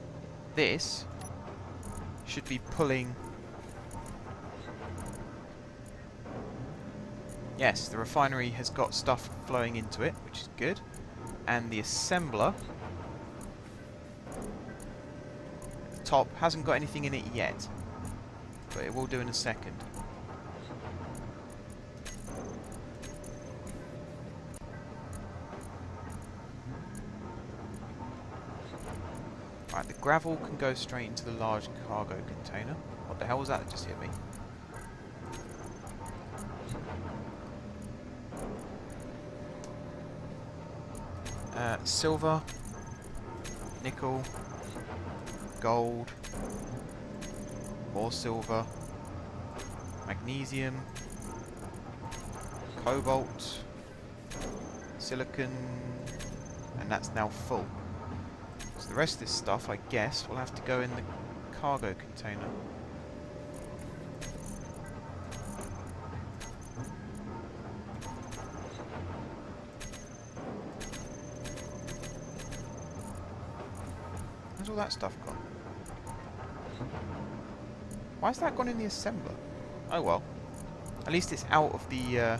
this should be pulling... yes, the refinery has got stuff flowing into it, which is good. And the assembler at the top hasn't got anything in it yet, but it will do in a second. Right, the gravel can go straight into the large cargo container. What the hell was that that just hit me? Silver, nickel, gold, more silver, magnesium, cobalt, silicon, and that's now full. So the rest of this stuff, I guess, will have to go in the cargo container. Where's all that stuff gone? Why's that gone in the assembler? Oh well. At least it's out of the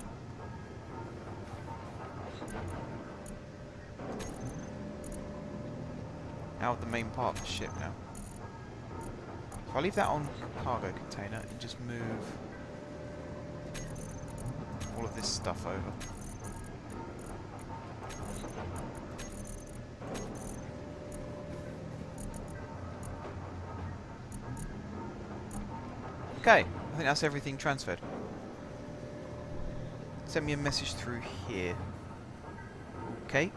out of the main part of the ship now. So I'll leave that on cargo container and just move all of this stuff over. Okay, I think that's everything transferred. Send me a message through here. Okay.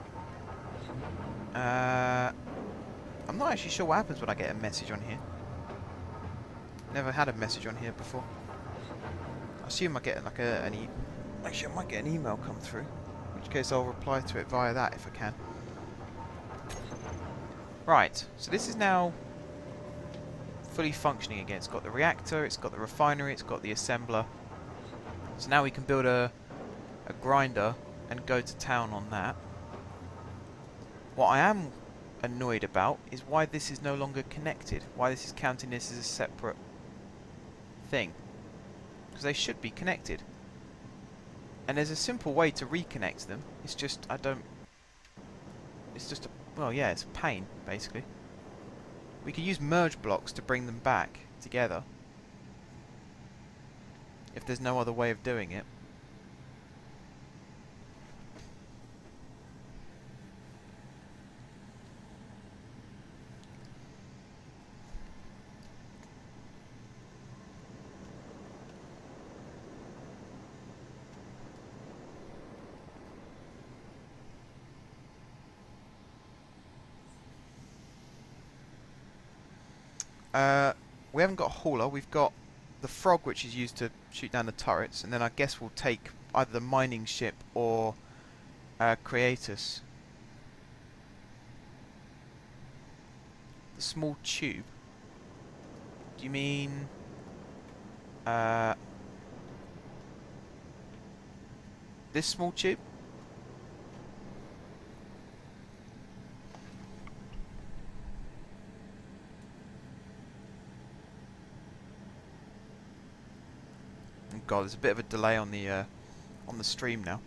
I'm not actually sure what happens when I get a message on here. Never had a message on here before. I assume I get like actually I might get an email come through. In which case I'll reply to it via that if I can. Right, so this is now fully functioning again. It's got the reactor, it's got the refinery, it's got the assembler. So now we can build a grinder and go to town on that. What I am annoyed about is why this is no longer connected. Why this is counting this as a separate thing. Because they should be connected. And there's a simple way to reconnect them. It's just, it's just well, yeah, it's a pain, basically. We could use merge blocks to bring them back together. If there's no other way of doing it. We haven't got a hauler, we've got the frog which is used to shoot down the turrets, and then I guess we'll take either the mining ship or Creatus. The small tube? Do you mean... this small tube? God, there's a bit of a delay on the stream now.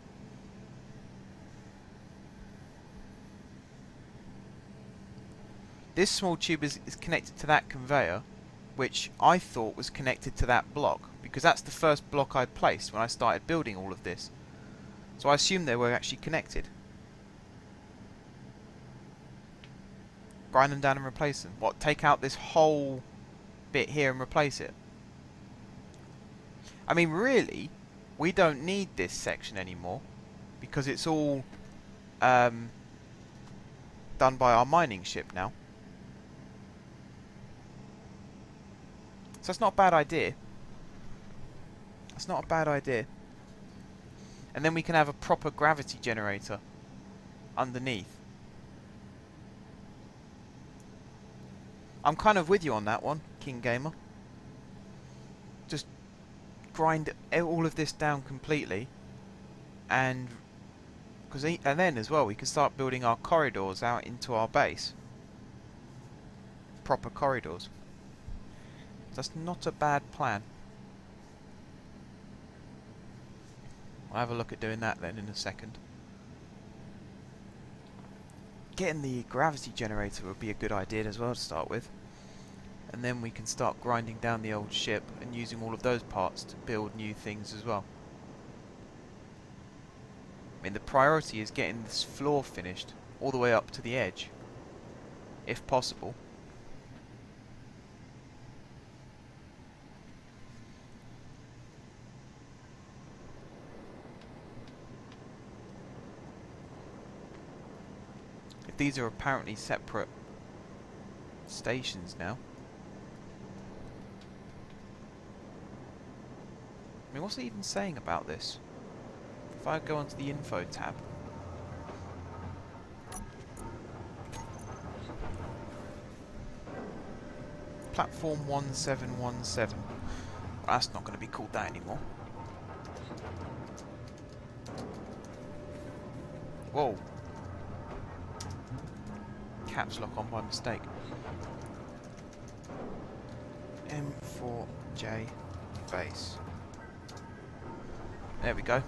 This small tube is connected to that conveyor, which I thought was connected to that block, because that's the first block I placed when I started building all of this. So I assumed they were actually connected. Grind them down and replace them. What, take out this whole bit here and replace it? I mean, really, we don't need this section anymore, because it's all done by our mining ship now. So that's not a bad idea. That's not a bad idea. And then we can have a proper gravity generator underneath. I'm kind of with you on that one, King Gamer. Just grind all of this down completely, and then as well we can start building our corridors out into our base. Proper corridors. That's not a bad plan. I'll have a look at doing that then in a second. Getting the gravity generator would be a good idea as well to start with. And then we can start grinding down the old ship and using all of those parts to build new things as well. I mean, the priority is getting this floor finished all the way up to the edge, if possible. these are apparently separate stations now. I mean, what's it even saying about this? If I go onto the info tab. Platform 1717. Well, that's not going to be called that anymore. Whoa. Caps lock on by mistake. M4J base. There we go.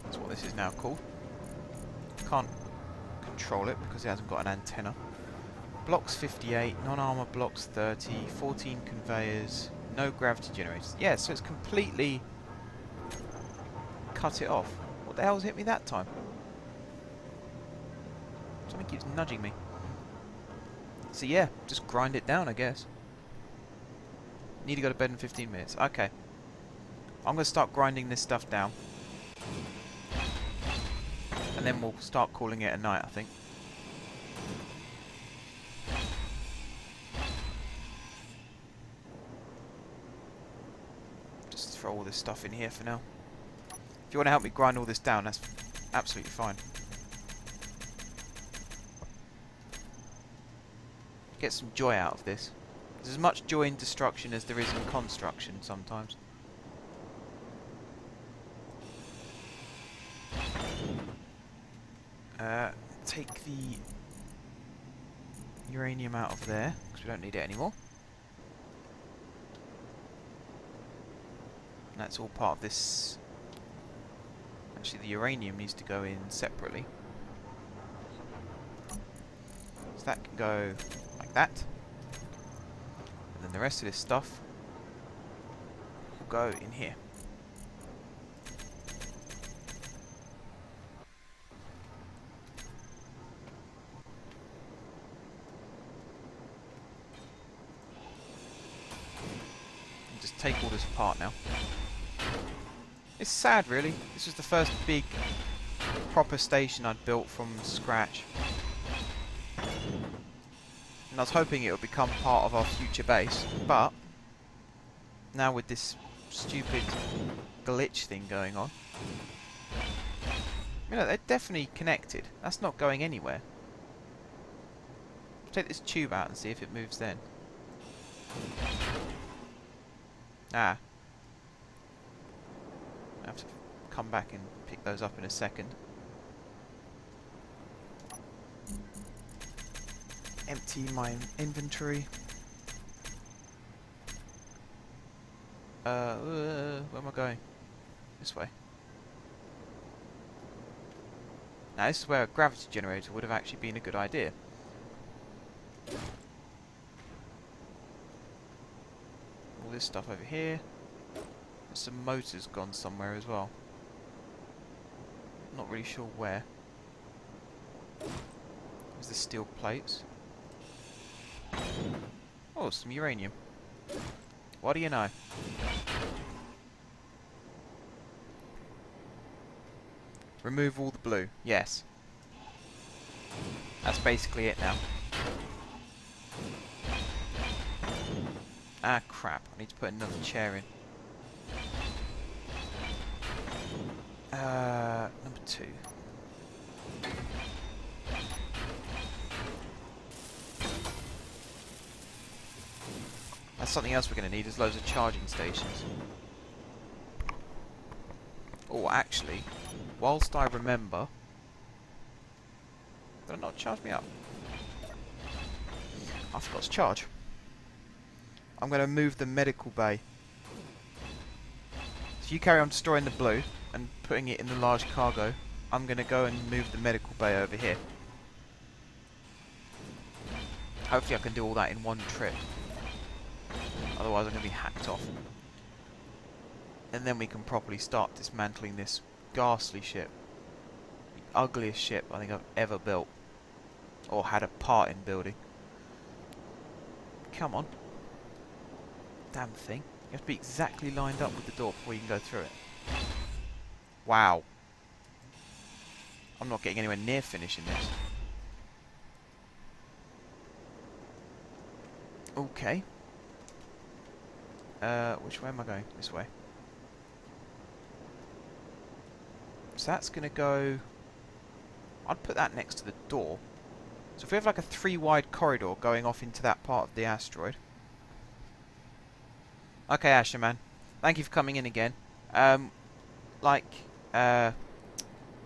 That's what this is now called. Can't control it because it hasn't got an antenna. Blocks 58, non-armor blocks 30, 14 conveyors, no gravity generators. Yeah, so it's completely cut it off. What the hell's hit me that time? Something keeps nudging me. So yeah, just grind it down, I guess. Need to go to bed in 15 minutes. Okay. I'm going to start grinding this stuff down. And then we'll start calling it a night, I think. Just throw all this stuff in here for now. If you want to help me grind all this down, that's absolutely fine. Get some joy out of this. There's as much joy in destruction as there is in construction sometimes. Take the uranium out of there, because we don't need it anymore. And that's all part of this. Actually, the uranium needs to go in separately. So that can go like that. And then the rest of this stuff will go in here. Just take all this apart now. It's sad, really. This was the first big proper station I'd built from scratch. And I was hoping it would become part of our future base, but now with this stupid glitch thing going on, you know, they're definitely connected. That's not going anywhere. Take this tube out and see if it moves then. Ah. I have to come back and pick those up in a second. Empty my inventory. Where am I going? This way. Now this is where a gravity generator would have actually been a good idea. All this stuff over here. There's some motors gone somewhere as well. Not really sure where. There's the steel plates. Oh, some uranium. What do you know? Remove all the blue. Yes. That's basically it now. Ah, crap. I need to put another chair in. Number 2. That's something else we're going to need, is loads of charging stations. Oh, actually, whilst I remember... Did it not charge me up? I forgot to charge. I'm going to move the medical bay. So you carry on destroying the blue and putting it in the large cargo. I'm going to go and move the medical bay over here. Hopefully I can do all that in one trip. Otherwise I'm going to be hacked off. And then we can properly start dismantling this ghastly ship. The ugliest ship I think I've ever built. Or had a part in building. Come on. Damn thing. You have to be exactly lined up with the door before you can go through it. Wow. I'm not getting anywhere near finishing this. Okay. Which way am I going? This way. So that's going to go... I'd put that next to the door. So if we have like a 3-wide corridor going off into that part of the asteroid. Okay, Asher man. Thank you for coming in again. Like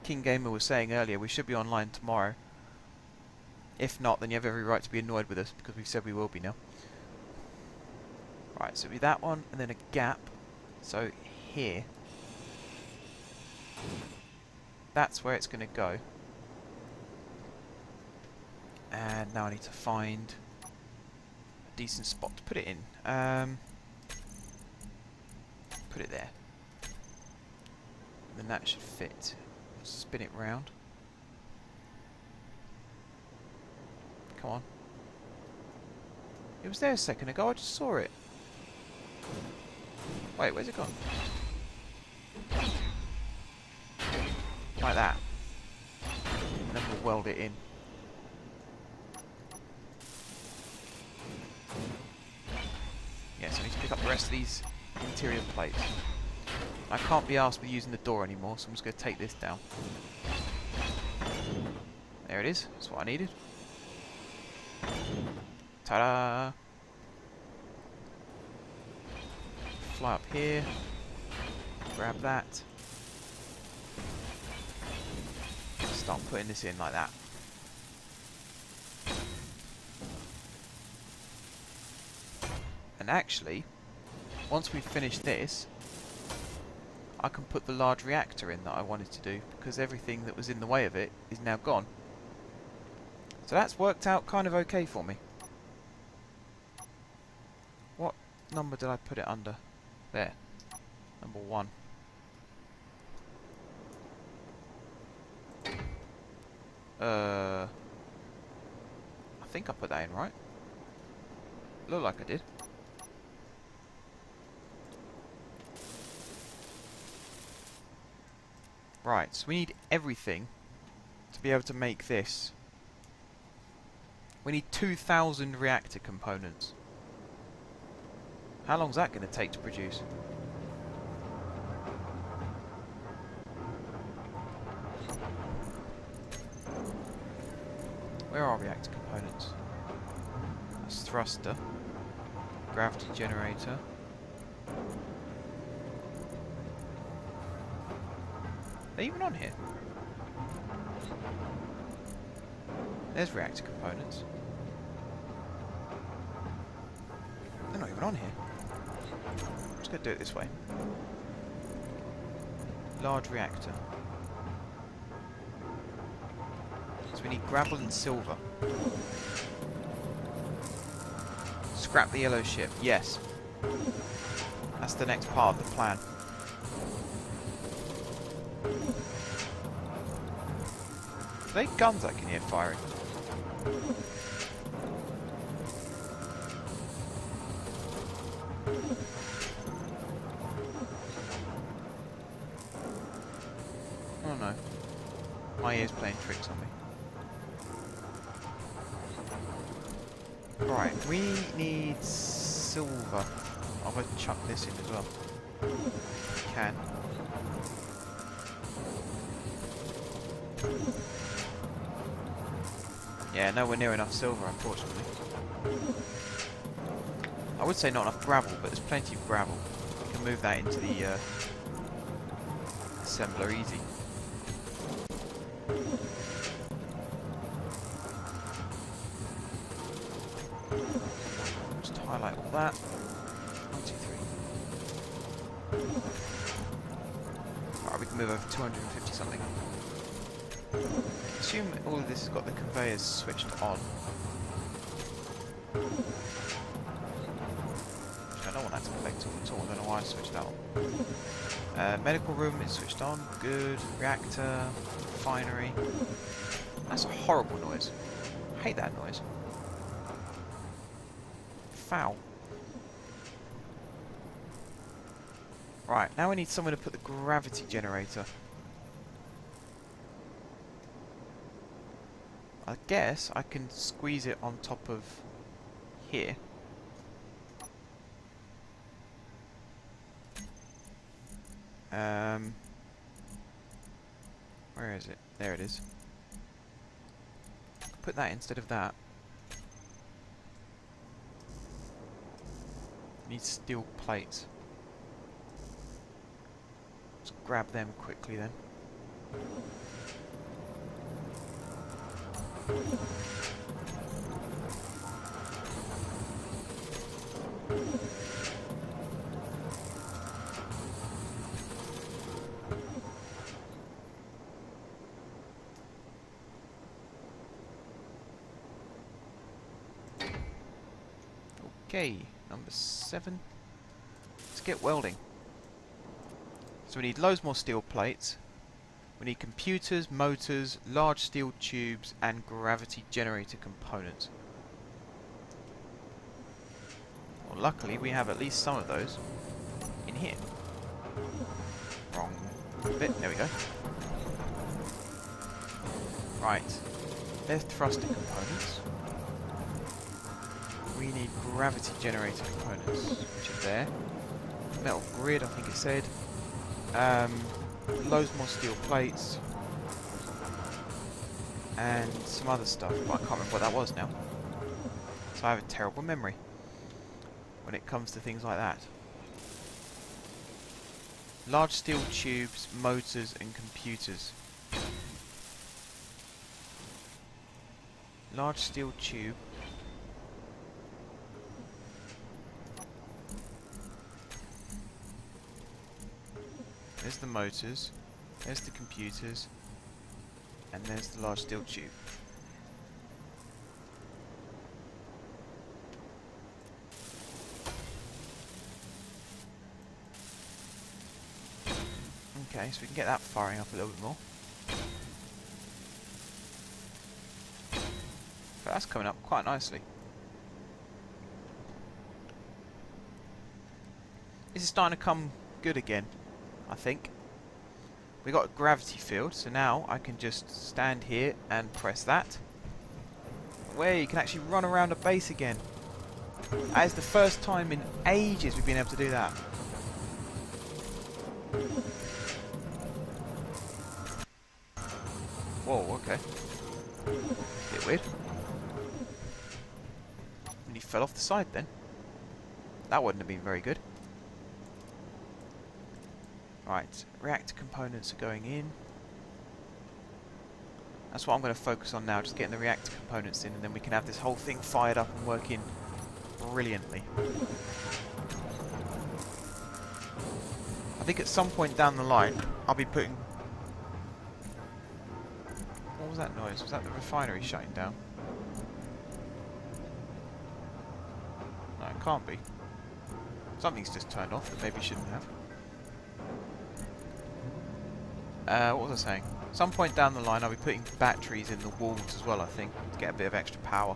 King Gamer was saying earlier, we should be online tomorrow. If not, then you have every right to be annoyed with us, because we've said we will be now. Right, so it'll be that one, and then a gap. So here. That's where it's going to go. And now I need to find a decent spot to put it in. Put it there. And then that should fit. Spin it round. Come on. It was there a second ago, I just saw it. Wait, where's it gone? Like that. And then we'll weld it in. Yeah, so I need to pick up the rest of these interior plates. I can't be asked with using the door anymore, so I'm just going to take this down. There it is. That's what I needed. Ta-da! Fly up here. Grab that. Start putting this in like that. And actually, once we've finished this, I can put the large reactor in that I wanted to do, because everything that was in the way of it is now gone. So that's worked out kind of okay for me. What number did I put it under? There. Number 1. I think I put that in right. Looked like I did. Right, so we need everything to be able to make this. We need 2,000 reactor components. How long is that going to take to produce? Where are reactor components? That's thruster, gravity generator. Are they even on here? There's reactor components. They're not even on here. I'm just going to do it this way. Large reactor. So we need gravel and silver. Scrap the yellow ship. Yes. That's the next part of the plan. Are they guns I can hear firing? Oh no. My ear's playing tricks on me. Right, we need silver. I'm going to chuck this in as well. Can. Yeah, nowhere near enough silver, unfortunately. I would say not enough gravel, but there's plenty of gravel. We can move that into the assembler easy. Just highlight all that. 1, 2, 3. Alright, we can move over 250 something. Assume all of this has got the conveyors switched on. I don't want that to collect all at all. I don't know why I switched that on. Medical room is switched on. Good. Reactor. Refinery. That's a horrible noise. I hate that noise. Foul. Right, now we need somewhere to put the gravity generator. I guess I can squeeze it on top of here. Where is it? There it is. Put that instead of that. Need steel plates. Let's grab them quickly then. Okay, number 7. Let's get welding. So we need loads more steel plates. We need computers, motors, large steel tubes, and gravity generator components. Well, luckily we have at least some of those in here. Wrong bit, there we go. Right, there's thruster components. We need gravity generator components, which are there. Metal grid, I think it said. Loads more steel plates. And some other stuff, but I can't remember what that was now. So I have a terrible memory when it comes to things like that. Large steel tubes, motors, and computers. Large steel tube. There's the motors, there's the computers, and there's the large steel tube. Okay, so we can get that firing up a little bit more. But that's coming up quite nicely. This is starting to come good again, I think. We got a gravity field, so now I can just stand here and press that. Where you can actually run around a base again. That is the first time in ages we've been able to do that. Whoa, okay. Bit weird. And he fell off the side then. That wouldn't have been very good. Right, reactor components are going in. That's what I'm going to focus on now, just getting the reactor components in, and then we can have this whole thing fired up and working brilliantly. I think at some point down the line, I'll be putting... What was that noise? Was that the refinery shutting down? No, it can't be. Something's just turned off that maybe shouldn't have. What was I saying? Some point down the line I'll be putting batteries in the walls as well, I think, to get a bit of extra power.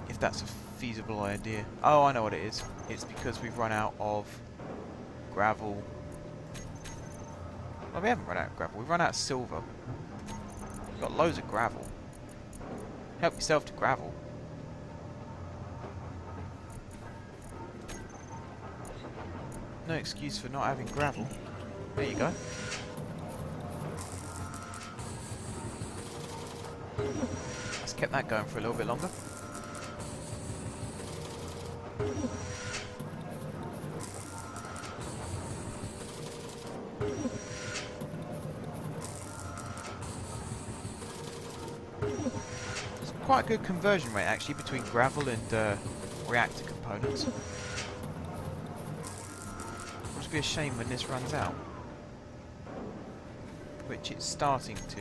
If that's a feasible idea. Oh, I know what it is. It's because we've run out of gravel. Well, we haven't run out of gravel. We've run out of silver. We've got loads of gravel. Help yourself to gravel. No excuse for not having gravel. There you go. Let's keep that going for a little bit longer. It's quite a good conversion rate actually between gravel and reactor components. Be a shame when this runs out, which it's starting to.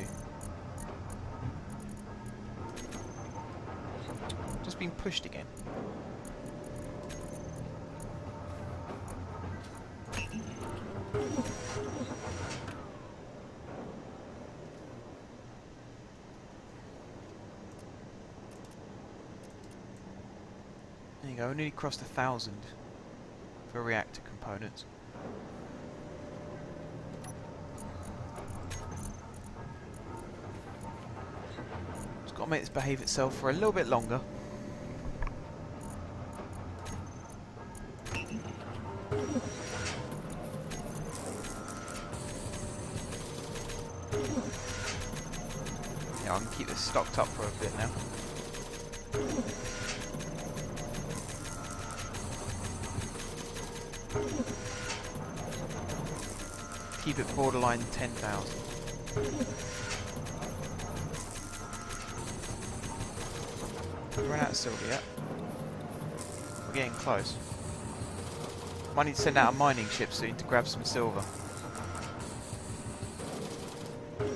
Just been pushed again. There you go, we nearly crossed 1,000 for reactor components. to make this behave itself for a little bit longer. Yeah, I can keep this stocked up for a bit now. Keep it borderline 10,000. We've run out of silver yet. We're getting close. Might need to send out a mining ship soon to grab some silver. In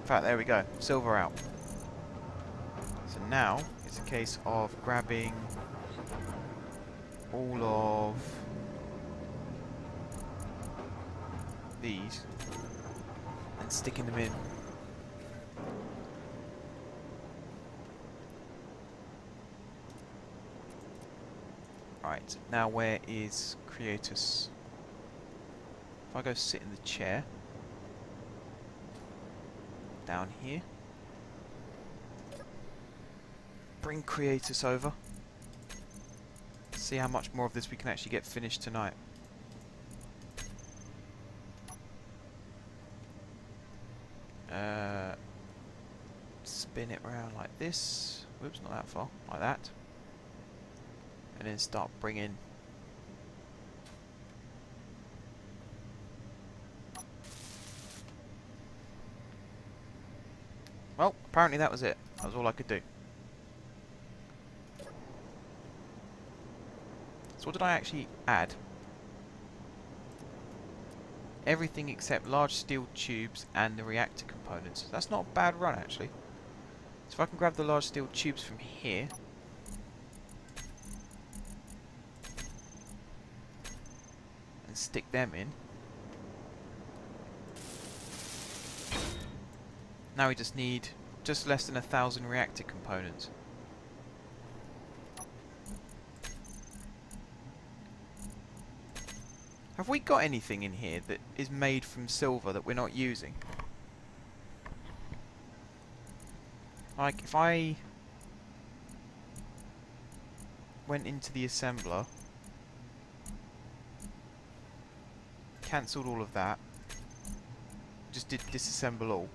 fact, there we go. Silver out. So now it's a case of grabbing all of these and sticking them in. Right, now where is Creatus? If I go sit in the chair down here, bring Creatus over, see how much more of this we can actually get finished tonight. Spin it around like this. Whoops, not that far. Like that. And then start bringing well, apparently that was it. That was all I could do. So what did I actually add? Everything except large steel tubes and the reactor components. That's not a bad run actually. So if I can grab the large steel tubes from here, and stick them in. Now we just need just less than 1,000 reactor components. Have we got anything in here that is made from silver that we're not using? Like, if I went into the assembler, cancelled all of that, just did disassemble all.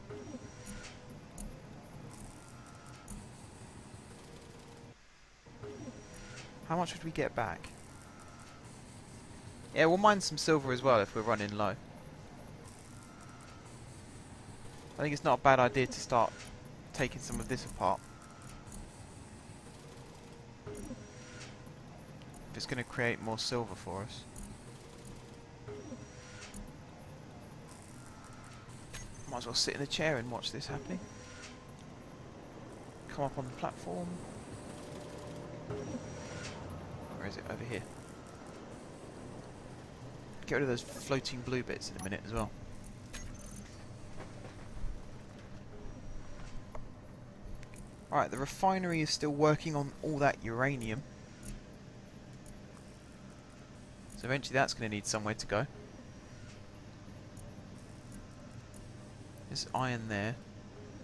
How much would we get back? Yeah, we'll mine some silver as well if we're running low. I think it's not a bad idea to start taking some of this apart. If it's going to create more silver for us. Might as well sit in a chair and watch this happening. Come up on the platform. Where is it? Over here. Get rid of those floating blue bits in a minute as well. Alright, the refinery is still working on all that uranium. So eventually that's going to need somewhere to go. There's iron there.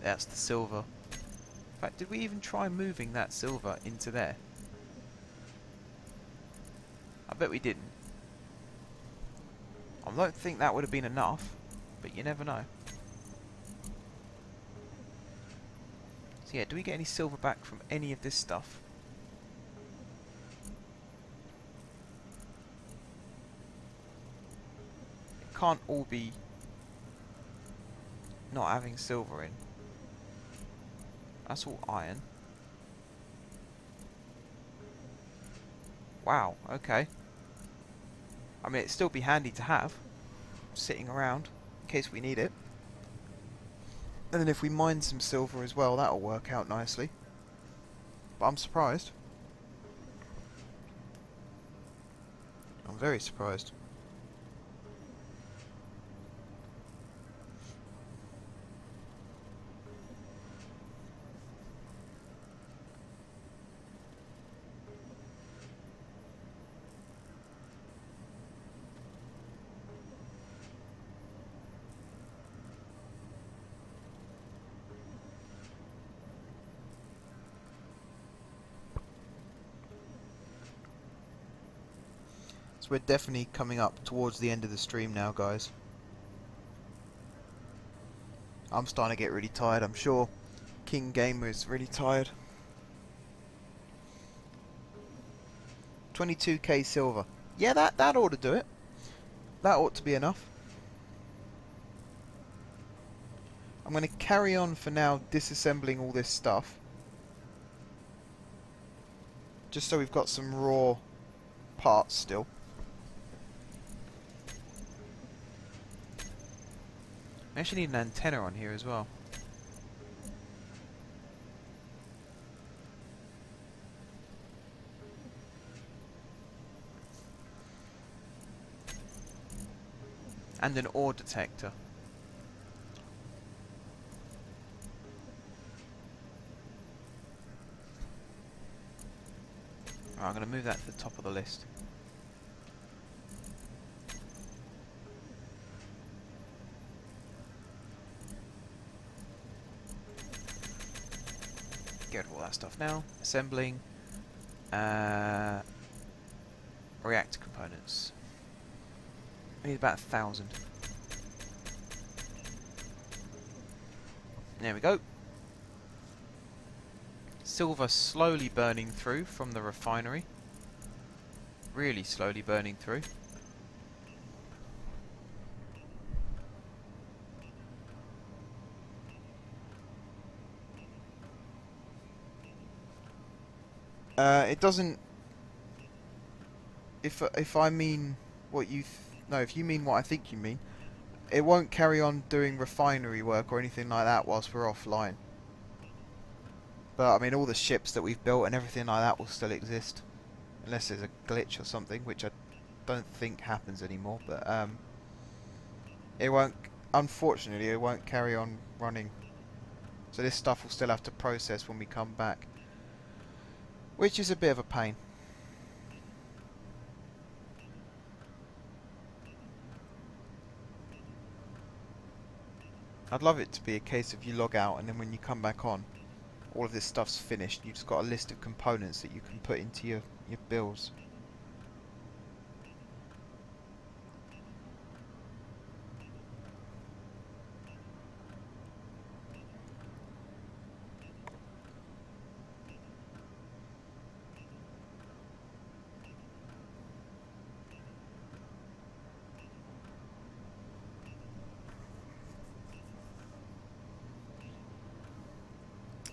That's the silver. In fact, did we even try moving that silver into there? I bet we didn't. I don't think that would have been enough, but you never know. So yeah, do we get any silver back from any of this stuff? It can't all be not having silver in. That's all iron. Wow, okay. I mean, it'd still be handy to have sitting around in case we need it. And then if we mine some silver as well, that'll work out nicely. But I'm surprised. I'm very surprised. we're definitely coming up towards the end of the stream now, guys. I'm starting to get really tired. I'm sure King Gamer is really tired. 22k silver. Yeah, that ought to do it. That ought to be enough. I'm going to carry on for now disassembling all this stuff. Just so we've got some raw parts still. I actually need an antenna on here as well. And an ore detector. Alright, I'm going to move that to the top of the list. Get rid of all that stuff now. Assembling. Reactor components. I need about 1,000. There we go. Silver slowly burning through from the refinery. Really slowly burning through. It doesn't. If I mean what you no, if you mean what I think you mean, it won't carry on doing refinery work or anything like that whilst we're offline. But I mean, all the ships that we've built and everything like that will still exist, unless there's a glitch or something, which I don't think happens anymore. But it won't. Unfortunately, it won't carry on running. So this stuff will still have to process when we come back, which is a bit of a pain. I'd love it to be a case of you log out and then when you come back on, all of this stuff's finished. You've just got a list of components that you can put into your builds.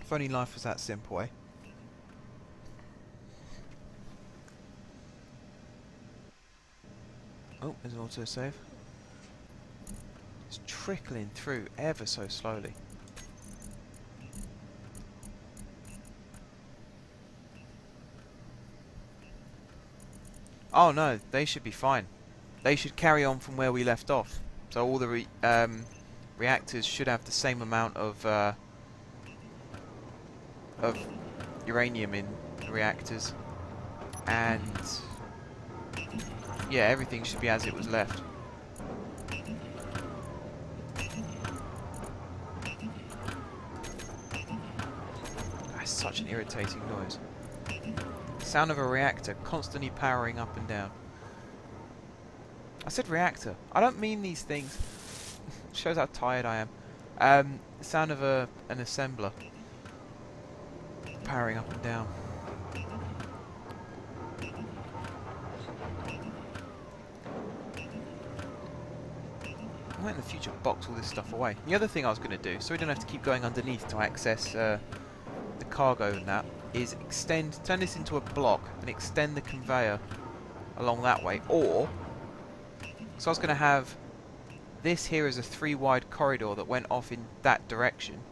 If only life was that simple, eh? Oh, there's an autosave. It's trickling through ever so slowly. Oh no, they should be fine. They should carry on from where we left off. So all the reactors should have the same amount of uranium in the reactors, and yeah, everything should be as it was left. That's such an irritating noise. Sound of a reactor constantly powering up and down. I said reactor. I don't mean these things. Shows how tired I am. The sound of an assembler powering up and down. I might in the future box all this stuff away. The other thing I was going to do, so we don't have to keep going underneath to access the cargo and that, is turn this into a block and extend the conveyor along that way. Or, so I was going to have this here as a 3-wide corridor that went off in that direction.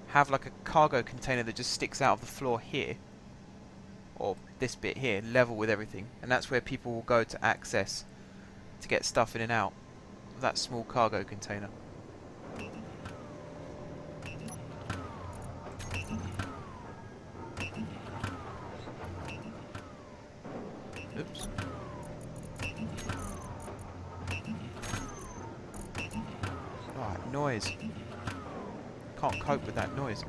Have like a cargo container that just sticks out of the floor here, or this bit here, level with everything, and that's where people will go to access to get stuff in and out of that small cargo container. Oops. Oh, noise. Can't cope with that noise.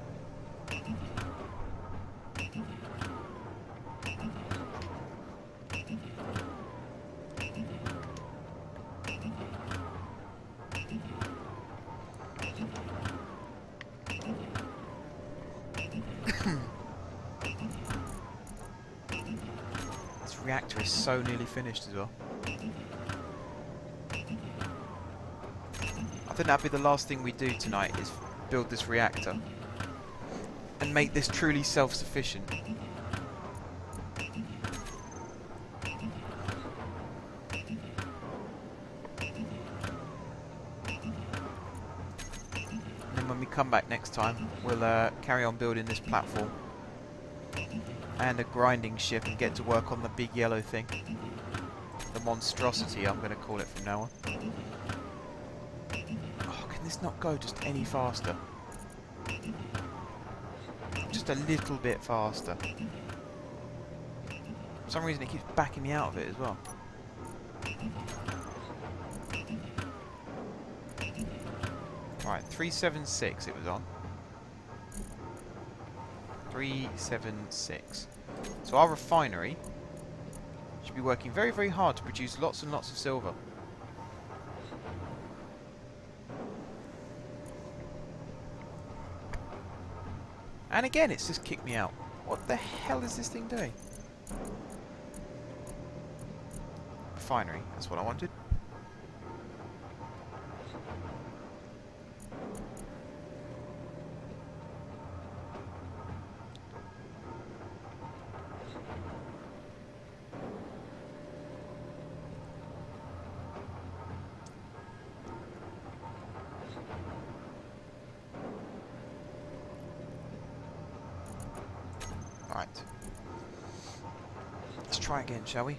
reactor is so nearly finished as well. I think that'd be the last thing we do tonight, is build this reactor and make this truly self-sufficient. When we come back next time, we'll carry on building this platform and a grinding ship and get to work on the big yellow thing. The monstrosity, I'm going to call it from now on. Oh, can this not go just any faster? Just a little bit faster. For some reason it keeps backing me out of it as well. Right, 376 it was on. 376. So our refinery should be working very, very hard to produce lots and lots of silver. And again, it's just kicked me out. What the hell is this thing doing? Refinery, that's what I wanted. Right. Let's try again, shall we?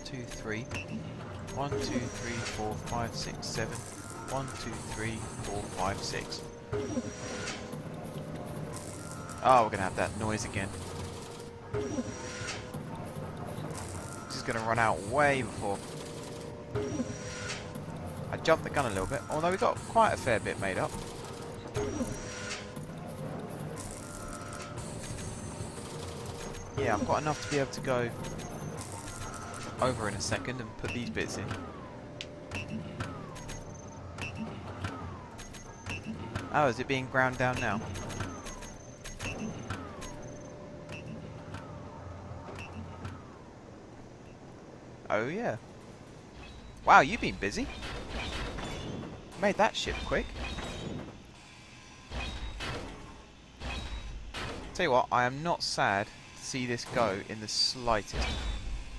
2, 3. 1, 2, 3, 4, 5, 6, 7. 1, 2, 3, 4, 5, 6. Oh, we're gonna have that noise again. This is gonna run out way before. I jumped the gun a little bit, although we got quite a fair bit made up. Yeah, I've got enough to be able to go over in a second and put these bits in. Oh, is it being ground down now? Oh yeah. Wow, you've been busy. Made that ship quick. Tell you what, I am not sad to see this go in the slightest.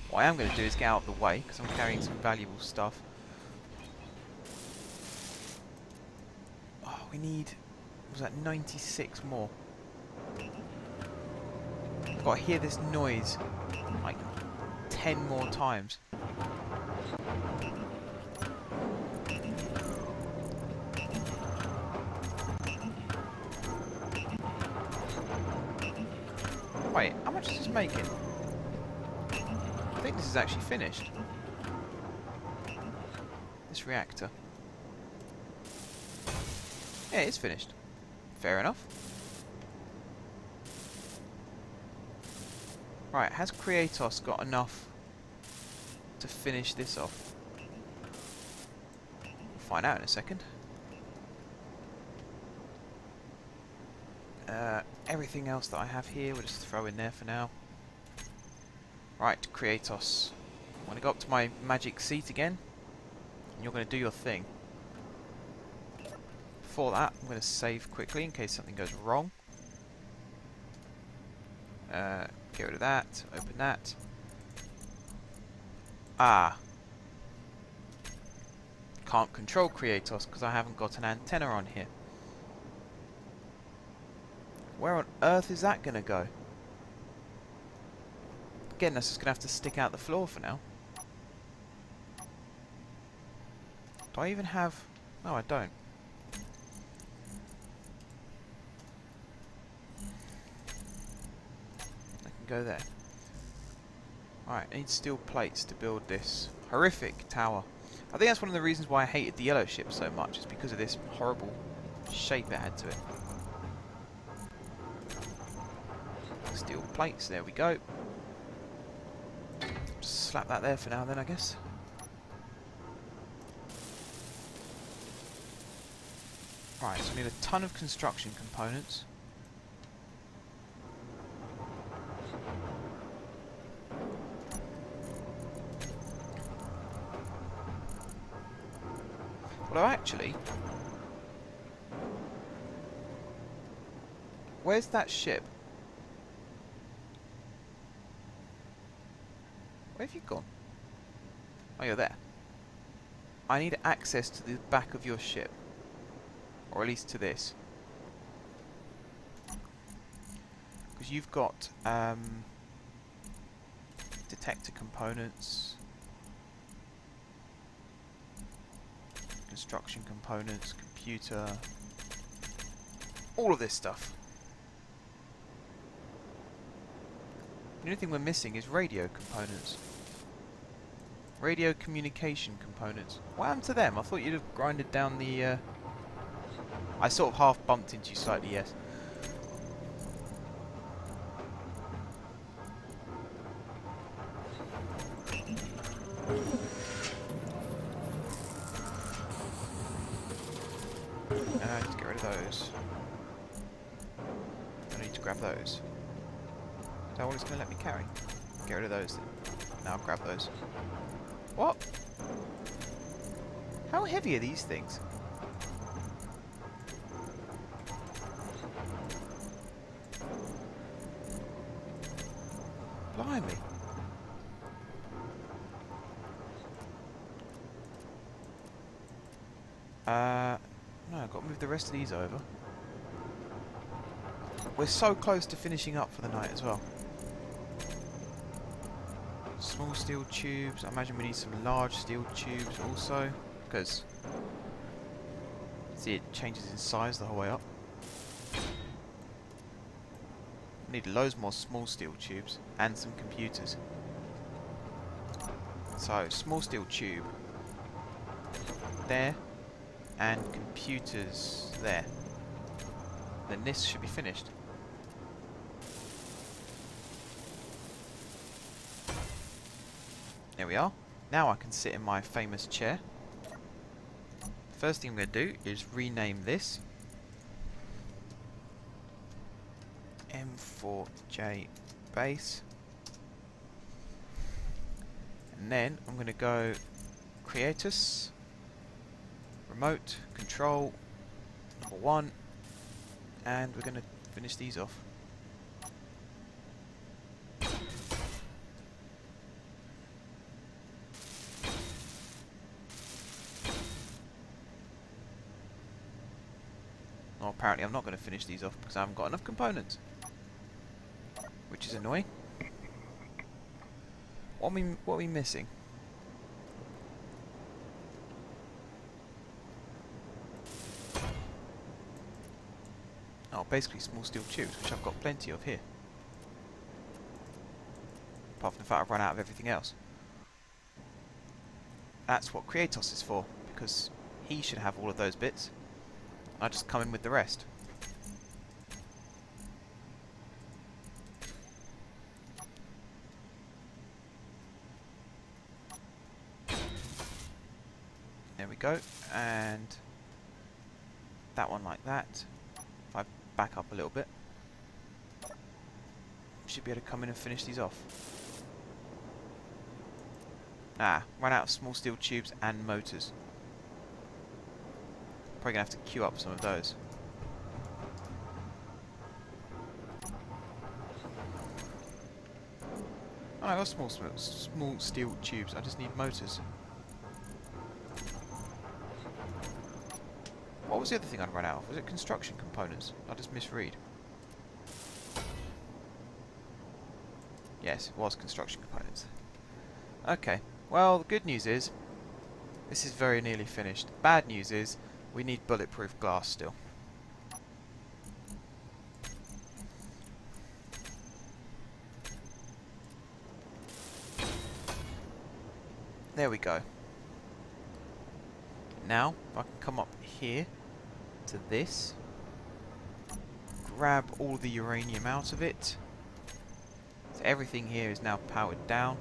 What I am going to do is get out of the way, because I'm carrying some valuable stuff. Oh, we need... what was that, 96 more. I've got to hear this noise like 10 more times. Wait, how much is this making? I think this is actually finished. This reactor. Yeah, it's finished. Fair enough. Right, has Kratos got enough to finish this off? We'll find out in a second. Everything else that I have here we'll just throw in there for now. Right, Kratos. I'm going to go up to my magic seat again. And you're going to do your thing. Before that, I'm going to save quickly in case something goes wrong. Get rid of that. Open that. Ah. Can't control Kratos because I haven't got an antenna on here. Where on earth is that going to go? Again, that's just going to have to stick out the floor for now. Do I even have... no, I don't. I can go there. Alright, I need steel plates to build this horrific tower. I think that's one of the reasons why I hated the yellow ship so much, is because of this horrible shape it had to it. Steel plates, there we go. Just slap that there for now then, I guess. Right, so we need a ton of construction components. Although actually, where's that ship? Where have you gone? Oh, you're there. I need access to the back of your ship. Or at least to this. Because you've got detector components, construction components, computer, all of this stuff. The only thing we're missing is radio components. Radio communication components. What happened to them? I thought you'd have grinded down the... I sort of half bumped into you slightly, yes. Just get rid of those. I need to grab those. Is that all it's going to let me carry? Get rid of those then. Now I'll grab those. What? How heavy are these things? Blimey. No, I've got to move the rest of these over. We're so close to finishing up for the night as well. Small steel tubes. I imagine we need some large steel tubes also, because see it changes in size the whole way up. Need loads more small steel tubes and some computers. So small steel tube there and computers there. Then this should be finished. There we are. Now I can sit in my famous chair. First thing I'm going to do is rename this M4J base. And then I'm going to go Creatus, Remote, Control, number 1, and we're going to finish these off. Well, apparently I'm not going to finish these off because I haven't got enough components, which is annoying. What are we missing? Oh, basically small steel tubes, which I've got plenty of here. Apart from the fact I've run out of everything else. That's what Creatos is for, because he should have all of those bits. I just come in with the rest. There we go, and that one like that. If I back up a little bit, should be able to come in and finish these off. Ran out of small steel tubes and motors. Probably gonna have to queue up some of those. Oh, I got small steel tubes. I just need motors. What was the other thing I'd run out of? Was it construction components? I just misread. Yes, it was construction components. Okay. Well, the good news is this is very nearly finished. Bad news is we need bulletproof glass still. There we go. Now, if I can come up here to this, grab all the uranium out of it. So everything here is now powered down.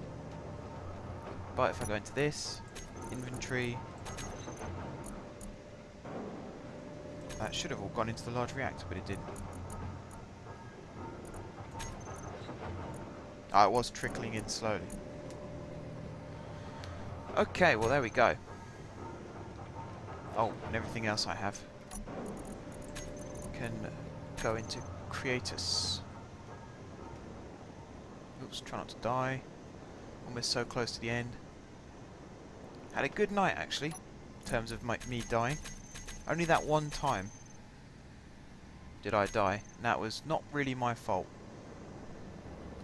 But if I go into this, inventory, that should have all gone into the large reactor, but it didn't. Oh, it was trickling in slowly. Okay, well there we go. Oh, and everything else I have can go into Creatus. Oops, try not to die. Almost so close to the end. Had a good night actually, in terms of me dying. Only that one time did I die, and that was not really my fault.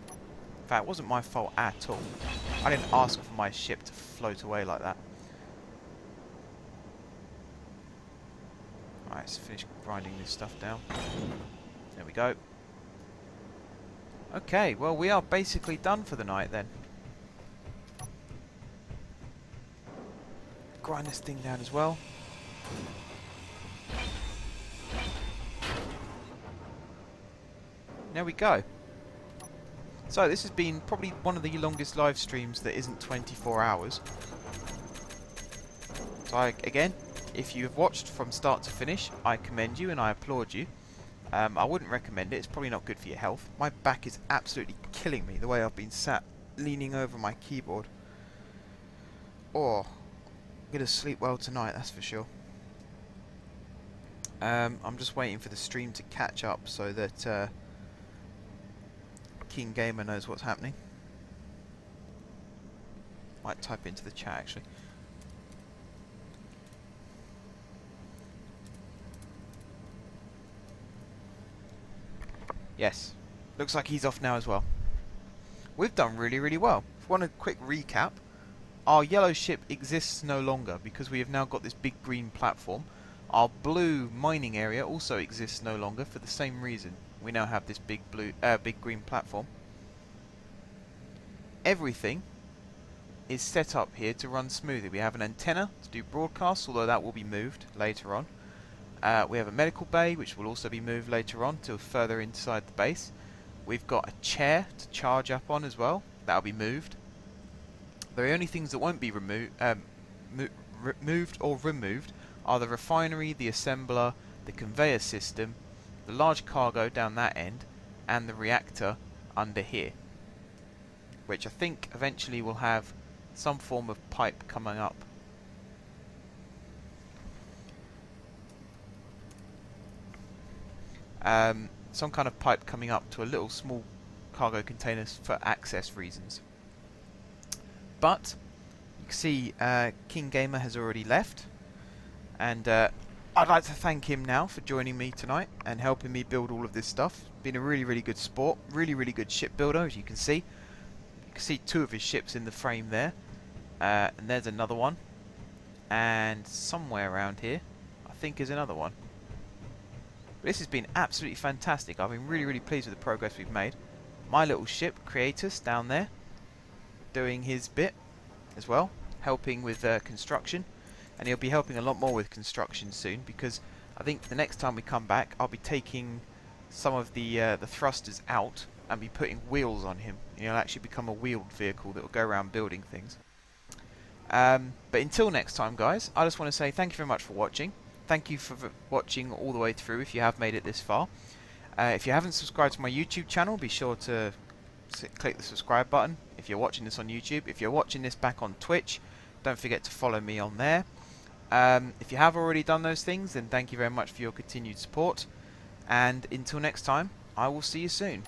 In fact, it wasn't my fault at all. I didn't ask for my ship to float away like that. Alright, let's finish grinding this stuff down. There we go. Okay, well we are basically done for the night then. Grind this thing down as well. There we go. So this has been probably one of the longest live streams that isn't 24 hours. So again, if you have watched from start to finish, I commend you and I applaud you. I wouldn't recommend it, it's probably not good for your health. My back is absolutely killing me the way I've been sat leaning over my keyboard. Oh, I'm going to sleep well tonight, that's for sure. I'm just waiting for the stream to catch up so that King Gamer knows what's happening. Might type into the chat actually. Yes, looks like he's off now as well. We've done really, really well. If you want a quick recap, our yellow ship exists no longer because we have now got this big green platform. Our blue mining area also exists no longer for the same reason. We now have this big green platform. Everything is set up here to run smoothly. We have an antenna to do broadcasts, although that will be moved later on. We have a medical bay, which will also be moved later on to further inside the base. We've got a chair to charge up on as well. That'll be moved. The only things that won't be moved or removed are the refinery, the assembler, the conveyor system, the large cargo down that end, and the reactor under here, which I think eventually will have some form of pipe coming up. Some kind of pipe coming up to a little small cargo containers for access reasons. But you can see King Gamer has already left, and I'd like to thank him now for joining me tonight and helping me build all of this stuff. Been a really, really good sport, really, really good ship builder, as you can see. You can see two of his ships in the frame there, and there's another one, and somewhere around here I think is another one. This has been absolutely fantastic. I've been really, really pleased with the progress we've made. My little ship, Creatus, down there, doing his bit as well, helping with construction, and he'll be helping a lot more with construction soon, because I think the next time we come back I'll be taking some of the thrusters out and be putting wheels on him. He'll actually become a wheeled vehicle that will go around building things. But until next time, guys, I just want to say thank you very much for watching. Thank you for watching all the way through if you have made it this far. If you haven't subscribed to my YouTube channel, be sure to click the subscribe button if you're watching this on YouTube. If you're watching this back on Twitch, don't forget to follow me on there. If you have already done those things, then thank you very much for your continued support. And until next time, I will see you soon.